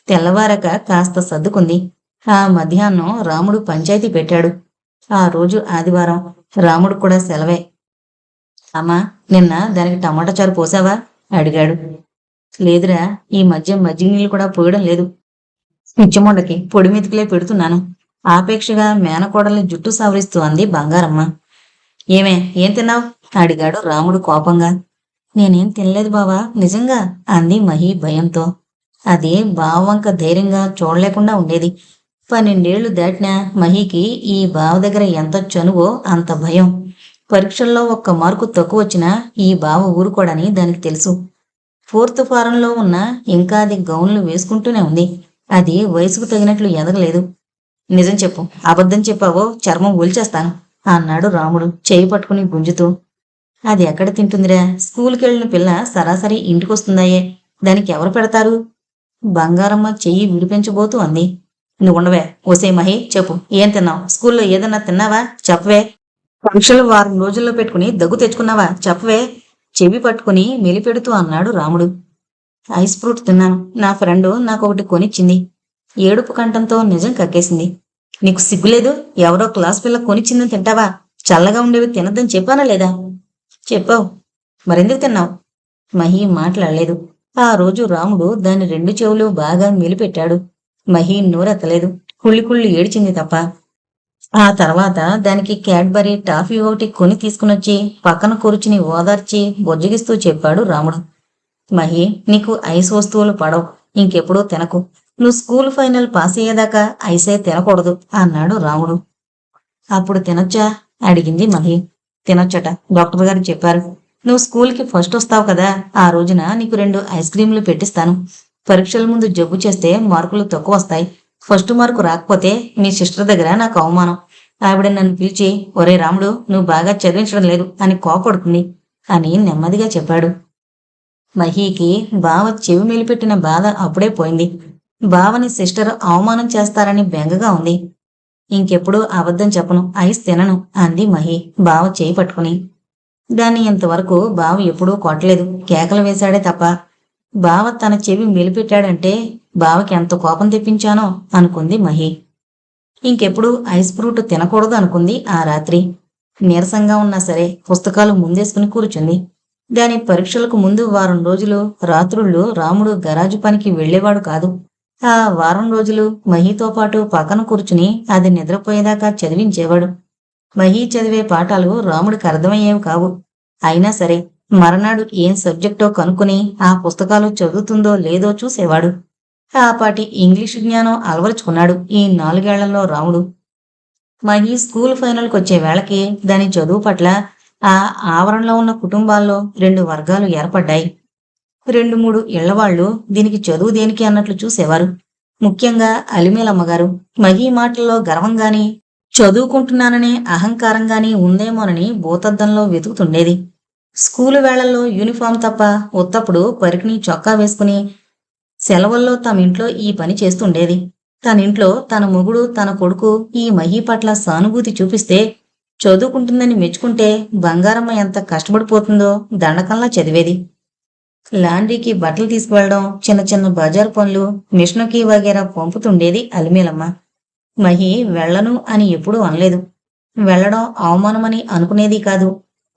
తెల్లవారక కాస్త సర్దుకుంది. ఆ మధ్యాహ్నం రాముడు పంచాయతీ పెట్టాడు. ఆ రోజు ఆదివారం. రాముడు కూడా సెలవే. అమ్మా, నిన్న దానికి టమాటా చారు పోసావా అడిగాడు. లేదురా, ఈ మధ్య మజ్జిగ నీళ్ళు కూడా పోయడం లేదు. పిచ్చిమొండకి పొడి మెతుకులే పెడుతున్నాను. ఆపేక్షగా మేనకోడల్ని జుట్టు సవరిస్తూ అంది బంగారమ్మ. ఏం తిన్నావు అడిగాడు రాముడు కోపంగా. నేనేం తినలేదు బావా, నిజంగా అంది మహి భయంతో. అది బావంక ధైర్యంగా చూడలేకుండా ఉండేది. 12 ఏళ్లు దాటినా మహికి ఈ బావ దగ్గర ఎంత చనువో అంత భయం. పరీక్షల్లో 1 మార్కు తక్కువ వచ్చినా ఈ బావ ఊరుకోడని దానికి తెలుసు. 4th ఫారంలో ఉన్న ఇంకా అది గౌన్లు వేసుకుంటూనే ఉంది. అది వయసుకు తగినట్లు ఎదగలేదు. నిజం చెప్పు, అబద్ధం చెప్పావో చర్మం ఒలిచేస్తాను అన్నాడు రాముడు చేయి పట్టుకుని గుంజుతూ. అది ఎక్కడ తింటుందిరా, స్కూల్కి వెళ్ళిన పిల్ల సరాసరి ఇంటికొస్తుందాయే, దానికి ఎవరు పెడతారు? బంగారమ్మ చెయ్యి విడిపించబోతూ అంది. నువ్వుండవే, ఓసే మహి, చెప్పు, ఏం తిన్నావు? స్కూల్లో ఏదన్నా తిన్నావా? చెప్పవే. పరీక్షలు వారం రోజుల్లో పెట్టుకుని దగ్గు తెచ్చుకున్నావా? చెప్పవే. చెవి పట్టుకుని మెలిపెడుతూ అన్నాడు రాముడు. ఐస్ ఫ్రూట్ తిన్నాను. నా ఫ్రెండు నాకొకటి కొనిచ్చింది. ఏడుపు కంఠంతో నిజం కక్కేసింది. నీకు సిగ్గులేదు? ఎవరో క్లాస్ పిల్ల కొనిచ్చిందని తింటావా? చల్లగా ఉండేవి తినద్దని చెప్పానా లేదా? చెప్పావు. మరెందుకు తిన్నావు? మహి మాట్లాడలేదు. ఆ రోజు రాముడు దాని రెండు చెవులు బాగా మెలిపెట్టాడు. మహి నోరెత్తలేదు. కుళ్ళి కుళ్ళి ఏడ్చింది తప్ప. ఆ తర్వాత దానికి క్యాడ్బరీ టాఫీ ఒకటి కొని తీసుకునొచ్చి పక్కన కూర్చుని ఓదార్చి బొజ్జగిస్తూ చెప్పాడు రాముడు. మహి, నీకు ఐస్ వస్తువులు పడవు. ఇంకెప్పుడూ తినకు. నువ్వు స్కూల్ ఫైనల్ పాస్ అయ్యేదాకా ఐసే తినకూడదు అన్నాడు రాముడు. అప్పుడు తినొచ్చా? అడిగింది మహి. తినొచ్చట, డాక్టర్ గారు చెప్పారు. నువ్వు స్కూల్కి ఫస్ట్ వస్తావు కదా, ఆ రోజున నీకు 2 ఐస్ క్రీంలు పెట్టిస్తాను. పరీక్షల ముందు జబ్బు చేస్తే మార్కులు తక్కువ వస్తాయి. ఫస్ట్ మార్కు రాకపోతే మీ సిస్టర్ దగ్గర నాకు అవమానం. ఆవిడ నన్ను పిలిచి, ఒరే రాముడు, నువ్వు బాగా చదివించడం లేదు అని కోపడుతుంది అని నెమ్మదిగా చెప్పాడు. మహీకి బావ చెవి మెలిపెట్టిన బాధ అప్పుడే పోయింది. బావని సిస్టర్ అవమానం చేస్తారని బెంగగా ఉంది. ఇంకెప్పుడు అబద్ధం చెప్పను, ఐస్ తినను అంది మహి బావ చేయి పట్టుకుని. దాన్ని ఇంతవరకు బావ ఎప్పుడూ కొట్టలేదు, కేకలు వేశాడే తప్ప. బావ తన చెవి మెలిపెట్టాడంటే బావకి ఎంత కోపం తెప్పించానో అనుకుంది మహి. ఇంకెప్పుడు ఐస్ ఫ్రూట్ తినకూడదు అనుకుంది ఆ రాత్రి. నీరసంగా ఉన్నా సరే పుస్తకాలు ముందేసుకుని కూర్చుంది. దాని పరీక్షలకు ముందు వారం రోజులు రాత్రుళ్ళు రాముడు గరాజు పనికి వెళ్లేవాడు కాదు. ఆ వారం రోజులు మహీతో పాటు పక్కన కూర్చుని అది నిద్రపోయేదాకా చదివించేవాడు. మహీ చదివే పాఠాలు రాముడికి అర్థమయ్యేవి కావు. అయినా సరే మరనాడు ఏం సబ్జెక్టో కనుక్కుని ఆ పుస్తకాలు చదువుతుందో లేదో చూసేవాడు. ఆపాటి ఇంగ్లీషు జ్ఞానం అలవరుచుకున్నాడు ఈ 4 ఏళ్లలో రాముడు. మహి స్కూల్ ఫైనల్కి వచ్చే వేళకి దాని చదువు పట్ల ఆ ఆవరణలో ఉన్న కుటుంబాల్లో 2 వర్గాలు ఏర్పడ్డాయి. 2-3 ఇళ్లవాళ్లు దీనికి చదువు దేనికి అన్నట్లు చూసేవారు. ముఖ్యంగా అలిమేలమ్మగారు. మహి మాటల్లో గర్వంగాని చదువుకుంటున్నాననే అహంకారంగాని ఉందేమోనని భూతద్దంలో వెతుకుతుండేది. స్కూలు వేళల్లో యూనిఫామ్ తప్ప ఉత్తప్పుడు పరికిణి చొక్కా వేసుకుని సెలవుల్లో తమింట్లో ఈ పని చేస్తుండేది. తనింట్లో తన మొగుడు తన కొడుకు ఈ మహి పట్ల సానుభూతి చూపిస్తే, చదువుకుంటుందని మెచ్చుకుంటే బంగారమ్మ ఎంత కష్టపడిపోతుందో దండకంలా చదివేది. లాండ్రీకి బట్టలు తీసుకువెళ్ళడం, చిన్న చిన్న బజారు పనులు, మిషనుకి వగేరా పంపుతుండేది అలిమేలమ్మ. మహి వెళ్ళను అని ఎప్పుడూ అనలేదు. వెళ్లడం అవమానమని అనుకునేది కాదు.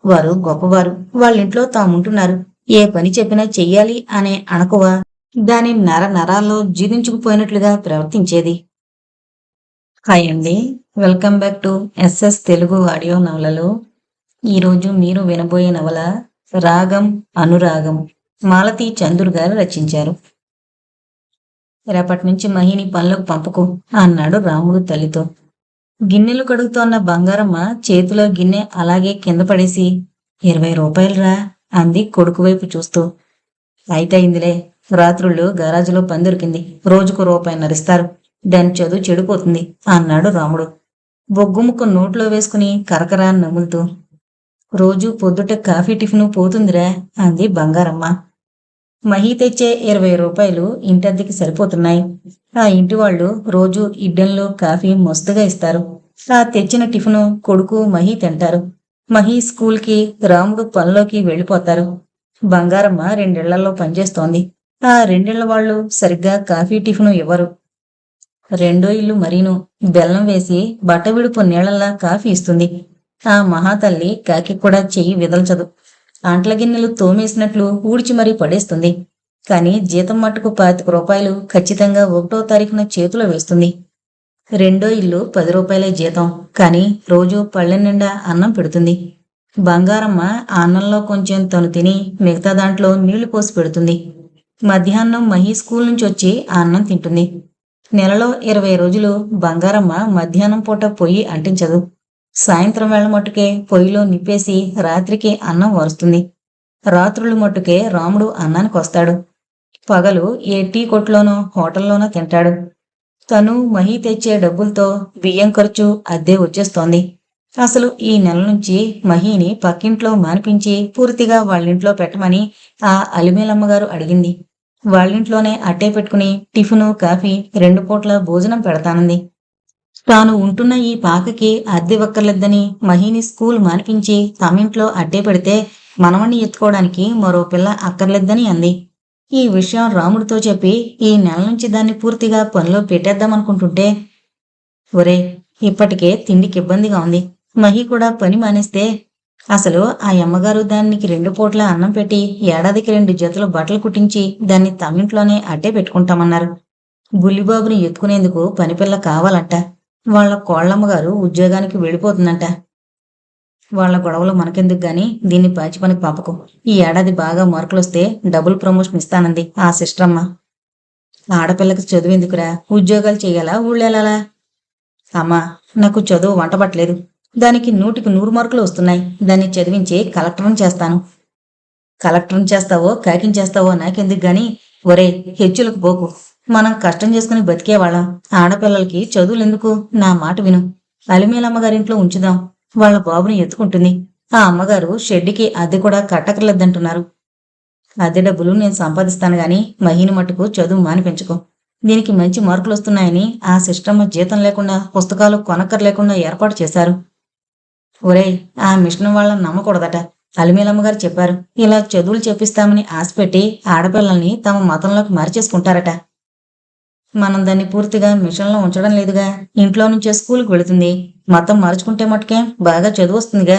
వారు గొప్పవారు, వాళ్ళింట్లో తాముంటున్నారు, ఏ పని చెప్పినా చెయ్యాలి అనే అణకువ దాని నరాల్లో జీర్ణించుకుపోయినట్లుగా ప్రవర్తించేది. హాయ్ అండి, welcome back to SS Telugu audio నవలలు. ఈరోజు మీరు వినబోయే నవల రాగం అనురాగం, మాలతి చందూర్ గారు రచించారు. రేపటి నుంచి మహిని పనులకు పంపకు అన్నాడు రాముడు తల్లితో. గిన్నెలు కడుగుతోన్న బంగారమ్మ చేతిలో గిన్నె అలాగే కింద పడేసి, 20 రూపాయలురా అంది కొడుకు వైపు చూస్తూ. అయితే అయిందిలే, రాత్రుళ్ళు గరాజులో పని దొరికింది, రోజుకు రూపాయిన్నరిస్తారు, దాని చదువు చెడిపోతుంది అన్నాడు రాముడు బొగ్గుముక్క నోట్లో వేసుకుని కరకరా నములుతూ. రోజు పొద్దుట కాఫీ టిఫిను పోతుందిరా అంది బంగారమ్మ. మహి తెచ్చే 20 రూపాయలు ఇంటద్దెకి సరిపోతున్నాయి. ఆ ఇంటి వాళ్ళు రోజు ఇడ్డన్లో కాఫీ మస్తుగా ఇస్తారు. ఆ తెచ్చిన టిఫిను కొడుకు మహి తింటారు. మహి స్కూల్కి, రాముడు పనిలోకి వెళ్ళిపోతారు. బంగారమ్మ 2 ఇళ్లలో పనిచేస్తోంది. ఆ 2 ఇళ్ల వాళ్ళు సరిగ్గా కాఫీ టిఫిను ఇవ్వరు. రెండో ఇల్లు మరీను బెల్లం వేసి బట్టవిడుపు నీళ్లలా కాఫీ ఇస్తుంది. ఆ మహాతల్లి కాకి కూడా చెయ్యి విదల్చదు. ఆంట్ల గిన్నెలు తోమేసినట్లు ఊడ్చి మరీ పడేస్తుంది. కాని జీతం మట్టుకు 25 రూపాయలు ఖచ్చితంగా 1వ తారీఖున చేతిలో వేస్తుంది. రెండో ఇల్లు 10 రూపాయలే జీతం, కాని రోజు పళ్ళె నిండా అన్నం పెడుతుంది. బంగారమ్మ ఆ అన్నంలో కొంచెం తను తిని మిగతా దాంట్లో నీళ్లు పోసి పెడుతుంది. మధ్యాహ్నం మహి స్కూల్ నుంచి వచ్చి ఆ అన్నం తింటుంది. నెలలో 20 రోజులు బంగారమ్మ మధ్యాహ్నం పూట పొయ్యి అంటించదు. సాయంత్రం వేళ మట్టుకే పొయ్యిలో నిప్పేసి రాత్రికి అన్నం వరుస్తుంది. రాత్రులు మట్టుకే రాముడు అన్నానికి వస్తాడు. పగలు ఏ టీ కొట్లోనో హోటల్లోనో తింటాడు. తను మహి తెచ్చే డబ్బులతో బియ్యం ఖర్చు, అద్దె వచ్చేస్తోంది. అసలు ఈ నెల నుంచి మహిని పక్కింట్లో మానిపించి పూర్తిగా వాళ్ళింట్లో పెట్టమని ఆ అలిమేలమ్మగారు అడిగింది. వాళ్ళింట్లోనే అట్టే పెట్టుకుని టిఫిను, కాఫీ 2 పూట్ల భోజనం పెడతానంది. తాను ఉంటున్న ఈ పాకకి అద్దె ఒక్కర్లేద్దని మహిని స్కూల్ మానిపించి తమింట్లో అట్టే పెడితే మనవణ్ణి ఎత్తుకోవడానికి మరో పిల్ల అక్కర్లేద్దని అంది. ఈ విషయం రాముడితో చెప్పి ఈ నెల నుంచి దాన్ని పూర్తిగా పనిలో పెట్టేద్దామనుకుంటుంటే, ఒరే, ఇప్పటికే తిండికి ఇబ్బందిగా ఉంది, మహి కూడా పని మానేస్తే అసలు ఆ అమ్మగారు దానికి 2 పూట్ల అన్నం పెట్టి ఏడాదికి 2 జతలు బట్టలు కుట్టించి దాన్ని తమింట్లోనే అట్టే పెట్టుకుంటామన్నారు. బుల్లిబాబుని ఎత్తుకునేందుకు పనిపిల్ల కావాలంట. వాళ్ళ కోళ్ళమ్మగారు ఉద్యోగానికి వెళ్ళిపోతుందంట. వాళ్ళ గొడవలు మనకెందుకు గాని దీన్ని పాచి పనికి పంపకు. ఈ ఏడాది బాగా మార్కులొస్తే డబుల్ ప్రమోషన్ ఇస్తానంది ఆ సిస్టరమ్మ. ఆడపిల్లకి చదువెందుకురా, ఉద్యోగాలు చెయ్యాలా, ఊళ్ళెళ్ళాలా? అమ్మా, నాకు చదువు వంటబట్టలేదు. దానికి 100కి 100 మార్కులు వస్తున్నాయి. దాన్ని చదివించి కలెక్టర్ని చేస్తాను. కలెక్టర్ని చేస్తావో కాకించేస్తావో నాకెందుకు గాని, ఒరే హెచ్చులకు పోకు. మనం కష్టం చేసుకుని బతికేవాళ్ళం. ఆడపిల్లలకి చదువులెందుకు? నా మాట విను. అలిమేలమ్మగారింట్లో ఉంచుదాం. వాళ్ళ బాబుని ఎత్తుకుంటుంది. ఆ అమ్మగారు షెడ్డుకి అద్దె కూడా కట్టకర్లేదంటున్నారు. అద్దె డబ్బులు నేను సంపాదిస్తాను గాని మహిని మట్టుకు చదువు మానిపించుకో. దీనికి మంచి మార్కులు వస్తున్నాయని ఆ సిస్టమ్మ జీతం లేకుండా పుస్తకాలు కొనక్కర్లేకుండా ఏర్పాటు చేశారు. ఒరేయ్, ఆ మిషన్ వాళ్ళని నమ్మకూడదట. అలిమేలమ్మగారు చెప్పారు. ఇలా చదువులు చెప్పిస్తామని ఆశపెట్టి ఆడపిల్లల్ని తమ మతంలోకి మార్చేసుకుంటారట. మనం దాన్ని పూర్తిగా మిషన్లో ఉంచడం లేదుగా. ఇంట్లో నుంచే స్కూల్కి వెళుతుంది. మతం మార్చుకుంటే మట్టుకే బాగా చదువు వస్తుందిగా.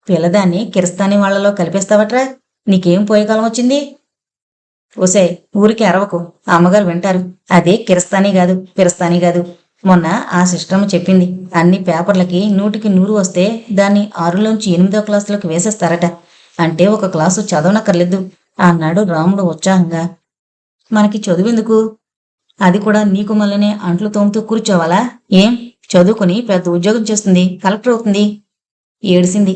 పిల్లదాన్ని కిరస్తానీ వాళ్లలో కలిపేస్తావట్రా? నీకేం పోయేకాలం వచ్చింది? ఓసే, ఊరికి అరవకు. అమ్మగారు వింటారు. అదే కిరస్తానీ కాదు, పిరస్తానీ కాదు. మొన్న ఆ సిస్టమ్ చెప్పింది. అన్ని పేపర్లకి 100కి 100 వస్తే దాన్ని 6లోంచి 8వ క్లాసులోకి వేసేస్తారట. అంటే ఒక క్లాసు చదవనక్కర్లేదు అన్నాడు రాముడు ఉత్సాహంగా. మనకి చదువెందుకు? అది కూడా నీకు మళ్ళనే అంట్లు తోముతూ కూర్చోవాలా? ఏం చదువుకుని పెద్ద ఉద్యోగం చేస్తుంది, కలెక్టర్ అవుతుంది. ఏడిసింది.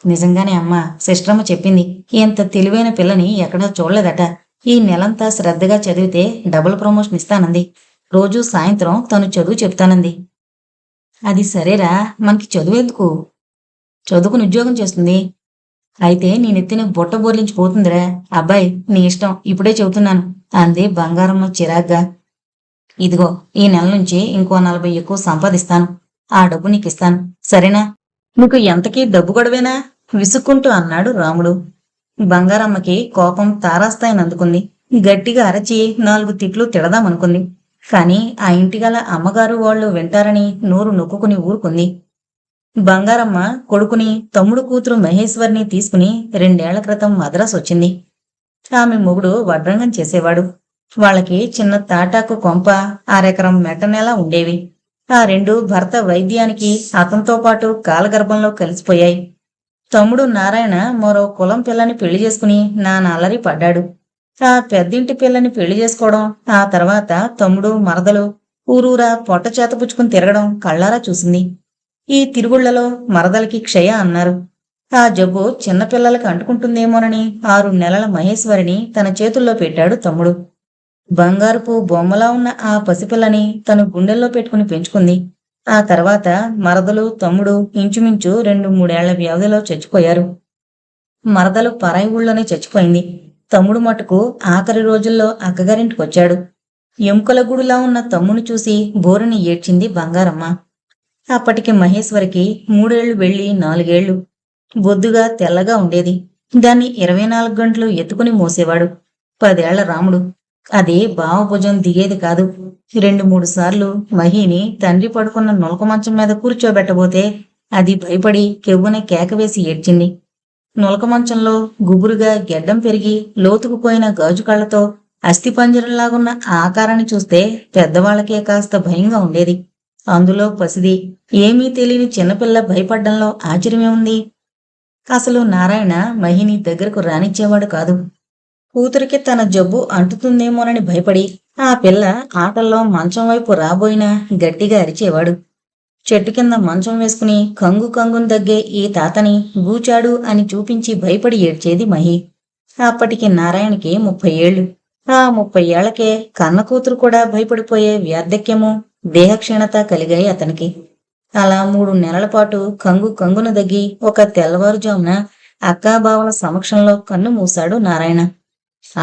నిజంగానే అమ్మా, సిస్టరమ్మ చెప్పింది. ఎంత తెలివైన పిల్లని ఎక్కడా చూడలేదట. ఈ నెలంతా శ్రద్ధగా చదివితే డబుల్ ప్రమోషన్ ఇస్తానంది. రోజూ సాయంత్రం తను చదువు చెప్తానంది. అది సరేరా, మనకి చదువెందుకు? చదువుకుని ఉద్యోగం చేస్తుంది. అయితే నీ నెత్తిన బుట్ట బోర్లించి పోతుందిరా. అబ్బాయి, నీ ఇష్టం, ఇప్పుడే చెబుతున్నాను అంది బంగారమ్మ చిరాగ్గా. ఇదిగో, ఈ నెల నుంచి ఇంకో 40 ఎక్కువ సంపాదిస్తాను. ఆ డబ్బు నీకిస్తాను, సరేనా? నీకు ఎంతకీ డబ్బు గొడవేనా? విసుక్కుంటూ అన్నాడు రాముడు. బంగారమ్మకి కోపం తారాస్థాయిని అందుకుంది. గట్టిగా అరచి 4 తిట్లు తిడదామనుకుంది. కాని ఆ ఇంటిగల అమ్మగారు వాళ్ళు వింటారని నోరు నొక్కుకుని ఊరుకుంది. బంగారమ్మ కొడుకుని, తమ్ముడు కూతురు మహేశ్వర్ని తీసుకుని 2 ఏళ్ల క్రితం మద్రాసు వచ్చింది. ఆమె మొగుడు వడ్రంగం చేసేవాడు. వాళ్ళకి చిన్న తాటాకు కొంప, 6 ఎకరం మెట్టనేలా ఉండేవి. ఆ 2 భర్త వైద్యానికి అతనితో పాటు కాలగర్భంలో కలిసిపోయాయి. తమ్ముడు నారాయణ మరో కులం పిల్లని పెళ్లి చేసుకుని నానా అల్లరి పడ్డాడు. ఆ పెద్దింటి పిల్లని పెళ్లి చేసుకోవడం, ఆ తర్వాత తమ్ముడు మరదలు ఊరూరా పొట్ట చేతపుచ్చుకుని తిరగడం కళ్ళారా చూసింది. ఈ తిరుగుళ్లలో మరదలకి క్షయ అన్నారు. ఆ జబ్బు చిన్నపిల్లలకి అంటుకుంటుందేమోనని 6 నెలల మహేశ్వరిని తన చేతుల్లో పెట్టాడు తమ్ముడు. బంగారుపు బొమ్మలా ఉన్న ఆ పసిపిల్లని తను గుండెల్లో పెట్టుకుని పెంచుకుంది. ఆ తర్వాత మరదలు, తమ్ముడు ఇంచుమించు 2-3 ఏళ్ల వ్యవధిలో చచ్చిపోయారు. మరదలు పరాయి ఊళ్ళోనే చచ్చిపోయింది. తమ్ముడు మటుకు ఆఖరి రోజుల్లో అక్కగారింటికొచ్చాడు. ఎముకల గుడిలా ఉన్న తమ్ముని చూసి బోరుని ఏడ్చింది బంగారమ్మ. అప్పటికి మహేశ్వరికి 3 ఏళ్లు వెళ్ళి 4 ఏళ్లు. బొద్దుగా తెల్లగా ఉండేది. దాన్ని 24 గంటలు ఎత్తుకుని మోసేవాడు 10 ఏళ్ల రాముడు. అది బావభుజం దిగేది కాదు. 2-3 సార్లు మహిని తండ్రి పడుకున్న నులక మంచం మీద కూర్చోబెట్టబోతే అది భయపడి కెవ్వున కేకవేసి ఏడ్చింది. నులక మంచంలో గుబురుగా గెడ్డం పెరిగి లోతుకుపోయిన గాజు కళ్లతో అస్థిపంజరంలాగున్న ఆకారాన్ని చూస్తే పెద్దవాళ్లకే కాస్త భయంగా ఉండేది. అందులో పసిది, ఏమీ తెలియని చిన్నపిల్ల భయపడ్డంలో ఆశ్చర్యమే ఉంది. అసలు నారాయణ మహిని దగ్గరకు రానిచ్చేవాడు కాదు. కూతురికి తన జబ్బు అంటుతుందేమోనని భయపడి ఆ పిల్ల ఆటల్లో మంచం వైపు రాబోయినా గట్టిగా అరిచేవాడు. చెట్టు కింద మంచం వేసుకుని కంగు కంగును దగ్గే ఈ తాతని గూచాడు అని చూపించి భయపడి ఏడ్చేది మహి. అప్పటికి నారాయణకి 30 ఏళ్లు. ఆ 30 ఏళ్లకే కన్న కూతురు కూడా భయపడిపోయే వార్ధక్యము, దేహక్షీణత కలిగాయి అతనికి. అలా 3 నెలల పాటు కంగు కంగున దగ్గి ఒక తెల్లవారుజామున అక్కాబావల సమక్షంలో కన్ను మూశాడు నారాయణ.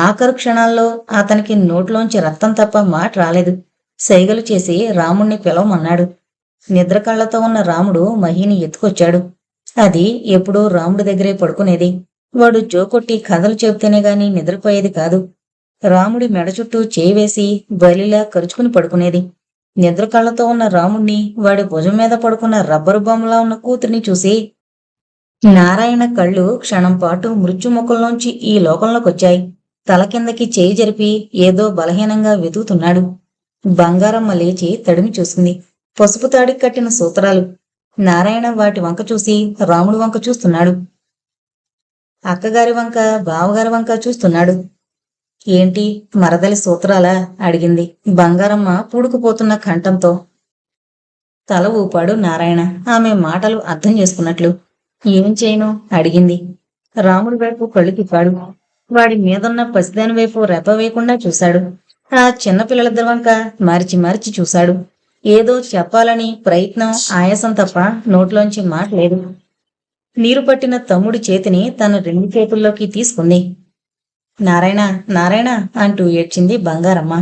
ఆఖరు క్షణాల్లో అతనికి నోట్లోంచి రక్తం తప్ప మాట రాలేదు. సైగలు చేసి రాముణ్ణి పిలవమన్నాడు. నిద్ర కళ్లతో ఉన్న రాముడు మహిని ఎత్తుకొచ్చాడు. అది ఎప్పుడూ రాముడి దగ్గరే పడుకునేది. వాడు జోకొట్టి కథలు చెబితేనే గాని నిద్రపోయేది కాదు. రాముడి మెడ చుట్టూ చేయి వేసి బలిలా కరుచుకుని పడుకునేది. నిద్ర కళ్ళతో ఉన్న రాముణ్ణి, వాడి భుజం మీద పడుకున్న రబ్బరు బొమ్మలా ఉన్న కూతురిని చూసి నారాయణ కళ్ళు క్షణం పాటు మృత్యుముఖంలోంచి ఈ లోకంలోకొచ్చాయి. తల కిందకి చేయి జరిపి ఏదో బలహీనంగా వెతుకుతున్నాడు. బంగారమ్మ లేచి తడిమి చూసింది. పసుపు తాడికి కట్టిన సూత్రాలు. నారాయణ వాటి వంక చూసి రాముడి వంక చూస్తున్నాడు. అక్కగారి వంక, బావగారి వంక చూస్తున్నాడు. ఏంటి, మరదలి సూత్రాలా? అడిగింది బంగారమ్మ పూడుకుపోతున్న కంఠంతో. తల ఊపాడు నారాయణ, ఆమె మాటలు అర్థం చేసుకున్నట్లు. ఏం చేయను అడిగింది. రాముడి వైపు కళ్ళు తిప్పాడు. వాడి మీదున్న పసిదాని వైపు రెప్ప వేయకుండా చూశాడు. ఆ చిన్నపిల్లలిద్దరి వంక మరిచి మరిచి చూశాడు. ఏదో చెప్పాలని ప్రయత్నం, ఆయాసం తప్ప నోట్లోంచి మాట లేదు. నీరు పట్టిన తమ్ముడి చేతిని తన రెండు చేతుల్లోకి తీసుకుంది. నారాయణ, నారాయణ అంటూ ఏడ్చింది బంగారమ్మ.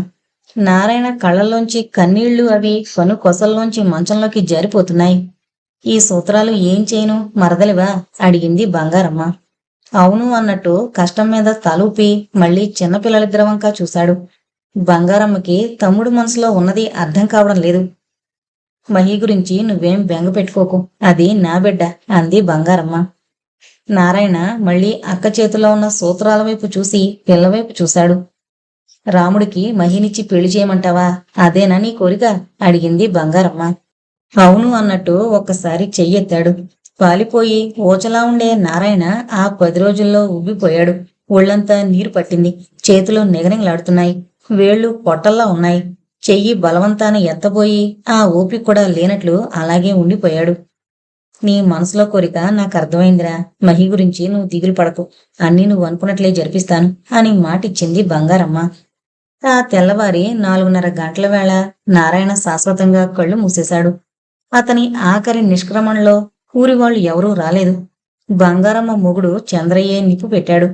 నారాయణ కళ్ళల్లోంచి కన్నీళ్లు అవి కను కొసల్లోంచి మంచంలోకి జారిపోతున్నాయి. ఈ సూత్రాలు ఏం చేయను మరదలివా? అడిగింది బంగారమ్మ. అవును అన్నట్టు కష్టం మీద తలూపి మళ్ళీ చిన్నపిల్లలిద్దరి వంక చూశాడు. బంగారమ్మకి తమ్ముడు మనసులో ఉన్నది అర్థం కావడం లేదు. మహి గురించి నువ్వేం బెంగ పెట్టుకోకు, అది నా బిడ్డ అంది బంగారమ్మ. నారాయణ మళ్ళీ అక్క చేతిలో ఉన్న సూత్రాల వైపు చూసి పిల్లవైపు చూశాడు. రాముడికి మహినిచ్చి పెళ్లి చేయమంటావా? అదేనా నీ కోరిక? అడిగింది బంగారమ్మ. అవును అన్నట్టు ఒక్కసారి చెయ్యెత్తాడు. పాలిపోయి ఊచలా ఉండే నారాయణ ఆ 10 రోజుల్లో ఉబ్బిపోయాడు. ఒళ్లంతా నీరు పట్టింది. చేతులు నిగనిగలాడుతున్నాయి. వేళ్లు పొట్టల్లా ఉన్నాయి. చెయ్యి బలవంతాన ఎత్తబోయి ఆ ఓపిక కూడా లేనట్లు అలాగే ఉండిపోయాడు. నీ మనసులో కోరిక నాకు అర్థమైందిరా. మహి గురించి నువ్వు దిగులు పడకు. అన్నీ నువ్వు అనుకున్నట్లే జరిపిస్తాను అని మాటిచ్చింది బంగారమ్మ. ఆ తెల్లవారి 4:30 గంటల వేళ నారాయణ శాశ్వతంగా కళ్ళు మూసేశాడు. అతని ఆఖరి నిష్క్రమణలో ఊరివాళ్లు ఎవరూ రాలేదు. బంగారమ్మ మొగుడు చంద్రయ్యే నిప్పు పెట్టాడు.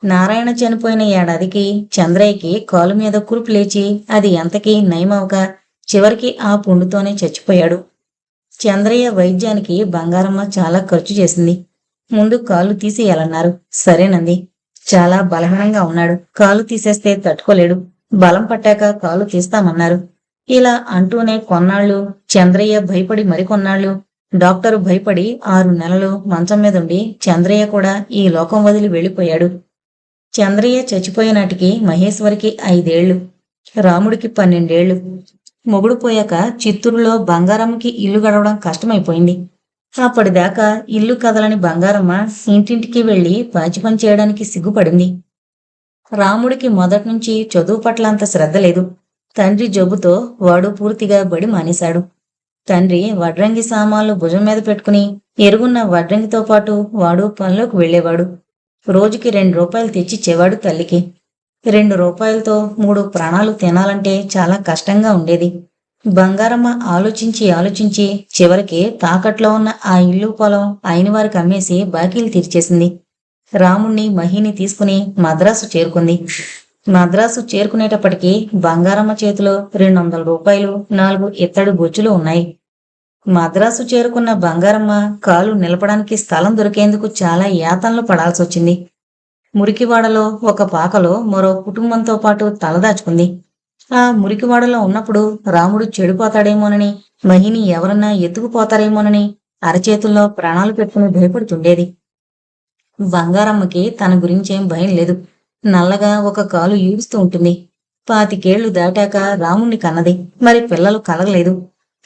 నారాయణ చనిపోయిన ఏడాదికి చంద్రయ్యకి కాలు మీద కురుపు లేచి అది ఎంతకీ నయమవక చివరికి ఆ పుండుతోనే చచ్చిపోయాడు. చంద్రయ్య వైద్యానికి బంగారమ్మ చాలా ఖర్చు చేసింది. ముందు కాలు తీసేయాలన్నారు. సరేనంది. చాలా బలహీనంగా ఉన్నాడు. కాలు తీసేస్తే తట్టుకోలేడు. బలం పట్టాక కాలు తీస్తామన్నారు. ఇలా అంటూనే కొన్నాళ్ళు చంద్రయ్య భయపడి మరికొన్నాళ్ళు డాక్టరు భయపడి 6 నెలలు మంచం మీదుండి చంద్రయ్య కూడా ఈ లోకం వదిలి వెళ్ళిపోయాడు. చంద్రయ్య చచ్చిపోయేనాటికి మహేశ్వరికి 5 ఏళ్లు, రాముడికి 12 ఏళ్లు. మొగుడు పోయాక చిత్తూరులో బంగారమ్మకి ఇల్లు గడవడం కష్టమైపోయింది. అప్పటిదాకా ఇల్లు కదలని బంగారమ్మ ఇంటింటికి వెళ్లి పాచి పని చేయడానికి సిగ్గుపడింది. రాముడికి మొదట్నుంచి చదువు పట్ల అంత శ్రద్ధ లేదు. తండ్రి జబ్బుతో వాడు పూర్తిగా బడి మానేశాడు. తండ్రి వడ్రంగి సామాన్లు భుజం మీద పెట్టుకుని ఎరుగున్న వడ్రంగితో పాటు వాడు పనిలోకి వెళ్లేవాడు. రోజుకి 2 రూపాయలు తెచ్చిచ్చేవాడు తల్లికి. 2 రూపాయలతో 3 ప్రాణాలు తినాలంటే చాలా కష్టంగా ఉండేది. బంగారమ్మ ఆలోచించి ఆలోచించి చివరికి తాకట్లో ఉన్న ఆ ఇల్లు పొలం అయినవారికి అమ్మేసి బాకీలు తీర్చేసింది. రాముణ్ణి మహిని తీసుకుని మద్రాసు చేరుకుంది. మద్రాసు చేరుకునేటప్పటికీ బంగారమ్మ చేతిలో 200 రూపాయలు, 4 ఇత్తడి బొచ్చులు ఉన్నాయి. మద్రాసు చేరుకున్న బంగారమ్మ కాలు నిలపడానికి స్థలం దొరికేందుకు చాలా యాతనలు పడాల్సొచ్చింది. మురికివాడలో ఒక పాకలో మరో కుటుంబంతో పాటు తలదాచుకుంది. ఆ మురికివాడలో ఉన్నప్పుడు రాముడు చెడిపోతాడేమోనని, మహిని ఎవరన్నా ఎత్తుకుపోతారేమోనని అరచేతుల్లో ప్రాణాలు పెట్టుకుని భయపడుతుండేది. బంగారమ్మకి తన గురించేం భయం లేదు. నల్లగా ఒక కాలు ఈడుస్తూ ఉంటుంది. 25 దాటాక రాముణ్ణి కన్నది. మరి పిల్లలు కలగలేదు.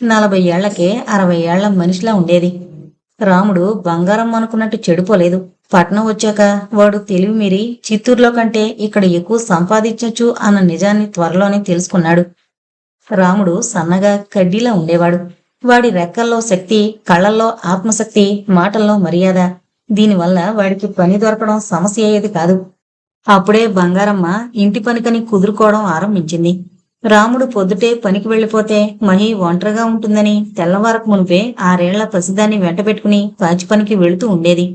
40 ఏళ్లకే 60 ఏళ్ల మనిషిలా ఉండేది. రాముడు బంగారమ్మ అనుకున్నట్టు చెడిపోలేదు. పట్నం వచ్చాక వాడు తెలివి మీరి చిత్తూరులో కంటే ఇక్కడ ఎక్కువ సంపాదించొచ్చు అన్న నిజాన్ని త్వరలోనే తెలుసుకున్నాడు. రాముడు సన్నగా కడ్డీలా ఉండేవాడు. వాడి రెక్కల్లో శక్తి, కళ్ళల్లో ఆత్మశక్తి, మాటల్లో మర్యాద. దీనివల్ల వాడికి పని దొరకడం సమస్య అయ్యేది కాదు. అప్పుడే బంగారమ్మ ఇంటి పనికని కుదురుకోవడం ఆరంభించింది. రాముడు పొద్దుటే పనికి వెళ్లిపోతే మహి ఒంటరిగా ఉంటుందని తెల్లవారకు మునిపే 6 ఏళ్ల పసిదాన్ని వెంటబెట్టుకుని పాచి పనికి వెళుతూ ఉండేది.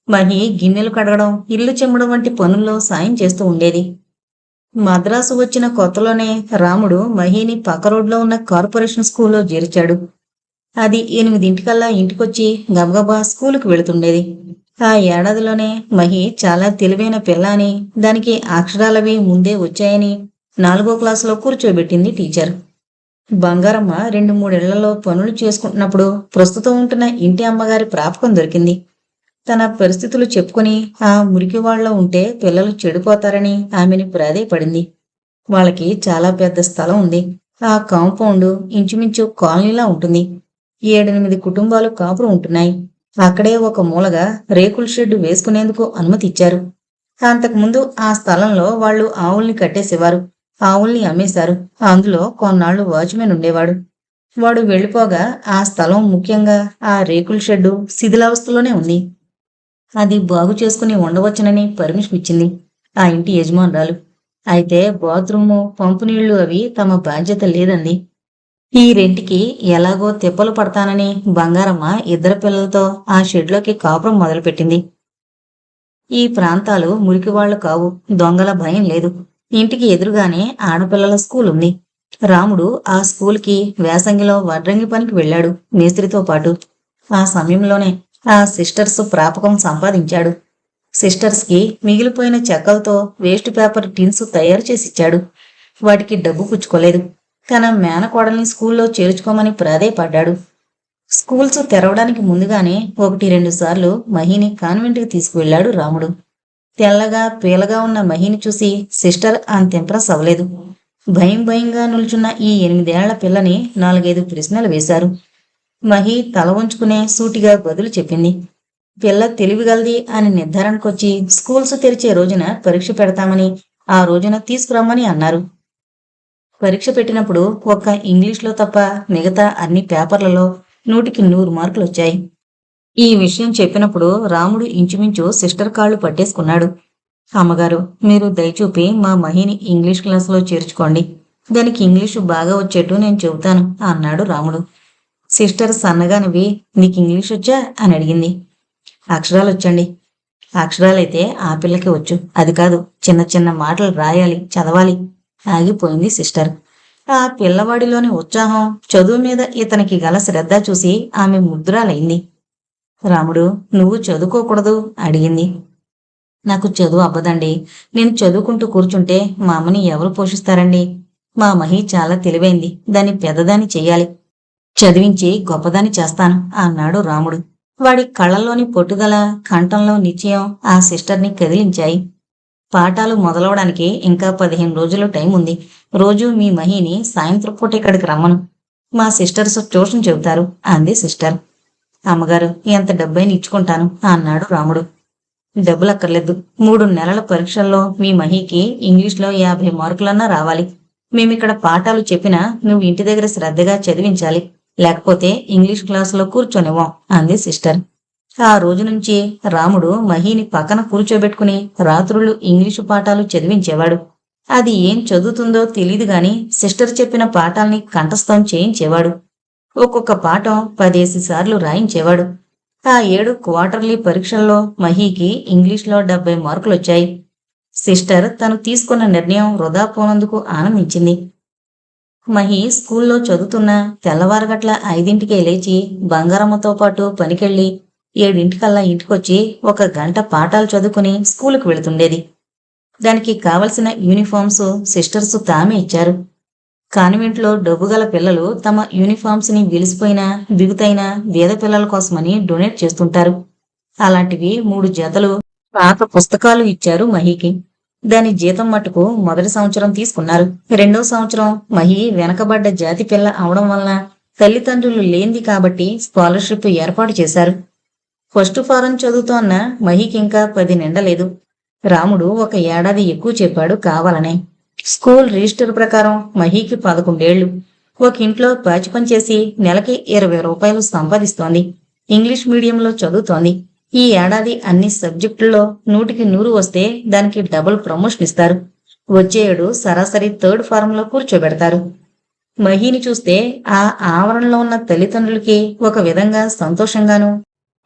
మహి గిన్నెలు కడగడం, ఇల్లు చెమ్మడం వంటి పనుల్లో సాయం చేస్తూ ఉండేది. మద్రాసు వచ్చిన కొత్తలోనే రాముడు మహిని పక్క రోడ్లో ఉన్న కార్పొరేషన్ స్కూల్లో చేర్చాడు. అది 8 ఇంటికొచ్చి గబగబా స్కూలుకు వెళుతుండేది. ఆ ఏడాదిలోనే మహి చాలా తెలివైన పిల్ల అని, దానికి అక్షరాలవి ముందే వచ్చాయని 4వ క్లాసులో కూర్చోబెట్టింది టీచర్. బంగారమ్మ 2-3 ఏళ్లలో పనులు చేసుకుంటున్నప్పుడు ప్రస్తుతం ఉంటున్న ఇంటి అమ్మగారి ప్రాపకం దొరికింది. తన పరిస్థితులు చెప్పుకుని ఆ మురికి వాళ్ళలో ఉంటే పిల్లలు చెడిపోతారని ఆమెని ప్రాధేయపడింది. వాళ్ళకి చాలా పెద్ద స్థలం ఉంది. ఆ కాంపౌండ్ ఇంచుమించు కాలనీలా ఉంటుంది. 7-8 కుటుంబాలు కాపురం ఉంటున్నాయి. అక్కడే ఒక మూలగా రేకుల షెడ్డు వేసుకునేందుకు అనుమతి ఇచ్చారు. అంతకుముందు ఆ స్థలంలో వాళ్ళు ఆవుల్ని కట్టేసేవారు. ఆవుల్ని అమ్మేశారు. అందులో కొన్నాళ్లు వాచ్మెన్ ఉండేవాడు. వాడు వెళ్ళిపోగా ఆ స్థలం, ముఖ్యంగా ఆ రేకుల షెడ్డు శిథిలావస్థలోనే ఉంది. అది బాగు చేసుకుని ఉండవచ్చునని పర్మిషన్ ఇచ్చింది ఆ ఇంటి యజమానురాలు. అయితే బాత్రూము, పంపు నీళ్లు అవి తమ బాధ్యత లేదంది. ఈ రెంటికి ఎలాగో తిప్పలు పడతానని బంగారమ్మ 2 పిల్లలతో ఆ షెడ్లోకి కాపురం మొదలుపెట్టింది. ఈ ప్రాంతాలు మురికివాళ్లు కావు. దొంగల భయం లేదు. ఇంటికి ఎదురుగానే ఆడపిల్లల స్కూల్ ఉంది. రాముడు ఆ స్కూల్కి వేసంగిలో వడ్రంగి పనికి వెళ్ళాడు మేస్త్రితో పాటు. ఆ సమయంలోనే ఆ సిస్టర్స్ ప్రాపకం సంపాదించాడు. సిస్టర్స్ కి మిగిలిపోయిన చెక్కలతో వేస్ట్ పేపర్ టిన్స్ తయారు చేసిచ్చాడు. వాటికి డబ్బు పుచ్చుకోలేదు. తన మేనకోడల్ని స్కూల్లో చేర్చుకోమని ప్రాధేయపడ్డాడు. స్కూల్స్ తెరవడానికి ముందుగానే 1-2 సార్లు మహిని కాన్వెంట్కి తీసుకువెళ్లాడు రాముడు. తెల్లగా పీలగా ఉన్న మహిని చూసి సిస్టర్ అంత ఇంప్రెస్ అవ్వలేదు. భయం భయంగా నిల్చున్న ఈ 8 ఏళ్ల పిల్లని 4-5 ప్రశ్నలు వేశారు. మహి తల వంచుకునే సూటిగా బదులు చెప్పింది. పిల్ల తెలివిగలది అని నిర్ధారణకొచ్చి స్కూల్స్ తెరిచే రోజున పరీక్ష పెడతామని, ఆ రోజున తీసుకురమ్మని అన్నారు. పరీక్ష పెట్టినప్పుడు ఒక్క ఇంగ్లీష్లో తప్ప మిగతా అన్ని పేపర్లలో 100కి 100 మార్కులు వచ్చాయి. ఈ విషయం చెప్పినప్పుడు రాముడు ఇంచుమించు సిస్టర్ కాళ్ళు పట్టేసుకున్నాడు. అమ్మగారు, మీరు దయచూపి మా మహిని ఇంగ్లీష్ క్లాసులో చేర్చుకోండి. దానికి ఇంగ్లీషు బాగా వచ్చేట్టు నేను చెబుతాను అన్నాడు రాముడు. సిస్టర్ సన్నగా నవ్వి, నీకు ఇంగ్లీష్ వచ్చా అని అడిగింది. అక్షరాలు వచ్చండి. అక్షరాలైతే ఆ పిల్లకి వచ్చు. అది కాదు, చిన్న చిన్న మాటలు రాయాలి, చదవాలి. ఆగిపోయింది సిస్టర్. ఆ పిల్లవాడిలోని ఉత్సాహం, చదువు మీద ఇతనికి గల శ్రద్ధ చూసి ఆమె ముగ్ధురాలైంది. రాముడు, నువ్వు చదువుకోకూడదు అడిగింది. నాకు చదువు అవ్వదండి. నేను చదువుకుంటూ కూర్చుంటే మా అమ్మని ఎవరు పోషిస్తారండి? మా మహి చాలా తెలివైంది. దాన్ని పెద్దదాన్ని చెయ్యాలి. చదివించి గొప్పదాన్ని చేస్తాను అన్నాడు రాముడు. వాడి కళ్ళల్లోని పట్టుదల, కంఠంలో నిశ్చయం ఆ సిస్టర్ని కదిలించాయి. పాఠాలు మొదలవడానికి ఇంకా 15 రోజులు టైం ఉంది. రోజు మీ మహిని సాయంత్రం పూట ఇక్కడికి రమ్మను. మా సిస్టర్స్ ట్యూషన్ చెబుతారు అంది సిస్టర్. అమ్మగారు, ఎంత డబ్బైనా ఇచ్చుకుంటాను అన్నాడు రాముడు. డబ్బులక్కర్లేదు. 3 నెలల పరీక్షల్లో మీ మహికి ఇంగ్లీష్లో 50 మార్కులన్నా రావాలి. మేమిక్కడ పాఠాలు చెప్పినా నువ్వు ఇంటి దగ్గర శ్రద్ధగా చదివించాలి. లేకపోతే ఇంగ్లీష్ క్లాసులో కూర్చొనివ్వం అంది సిస్టర్. ఆ రోజు నుంచి రాముడు మహిని పక్కన కూర్చోబెట్టుకుని రాత్రుళ్ళు ఇంగ్లీషు పాఠాలు చదివించేవాడు. అది ఏం చదువుతుందో తెలీదు గాని సిస్టర్ చెప్పిన పాఠాల్ని కంఠస్థం చేయించేవాడు. ఒక్కొక్క పాఠం 10 సార్లు రాయించేవాడు. ఆ 7 క్వార్టర్లీ పరీక్షల్లో మహీకి ఇంగ్లీష్లో 70 మార్కులొచ్చాయి. సిస్టర్ తను తీసుకున్న నిర్ణయం వృధా పోనందుకు ఆనందించింది. మహి స్కూల్లో చదువుతున్న తెల్లవారగట్ల 5ంటికే లేచి బంగారమ్మతో పాటు పనికెళ్ళి 7ంటికల్లా ఇంటికొచ్చి 1 గంట పాఠాలు చదువుకుని స్కూలుకు వెళుతుండేది. దానికి కావలసిన యూనిఫామ్స్ సిస్టర్స్ తామే ఇచ్చారు. కాన్వెంట్లో డబ్బుగల పిల్లలు తమ యూనిఫామ్స్ ని విలిసిపోయినా బిగుతైన బీద పిల్లల కోసమని డొనేట్ చేస్తుంటారు. అలాంటివి 3 జతలు పాత పుస్తకాలు ఇచ్చారు మహికి. దాని జీతం మట్టుకు మొదటి సంవత్సరం తీసుకున్నారు. 2వ సంవత్సరం మహి వెనకబడ్డ జాతి పిల్ల అవడం వలన తల్లిదండ్రులు లేనిది కాబట్టి స్కాలర్షిప్ ఏర్పాటు చేశారు. ఫస్ట్ ఫారం చదువుతోన్న మహికి ఇంకా 10 నిండలేదు. రాముడు 1 ఏడాది ఎక్కువ చెప్పాడు కావాలనే. స్కూల్ రిజిస్టర్ ప్రకారం మహికి 11 ఏళ్లు. ఒక ఇంట్లో పాచి పనిచేసి నెలకి 20 రూపాయలు సంపాదిస్తోంది. ఇంగ్లీష్ మీడియంలో చదువుతోంది. ఈ ఏడాది అన్ని సబ్జెక్టుల్లో 100కి 100 వస్తే దానికి డబుల్ ప్రమోషన్ ఇస్తారు. వచ్చే ఏడు సరాసరి 3rd ఫారంలో కూర్చోబెడతారు. మహిని చూస్తే ఆ ఆవరణలో ఉన్న తల్లిదండ్రులకి ఒక విధంగా సంతోషంగాను,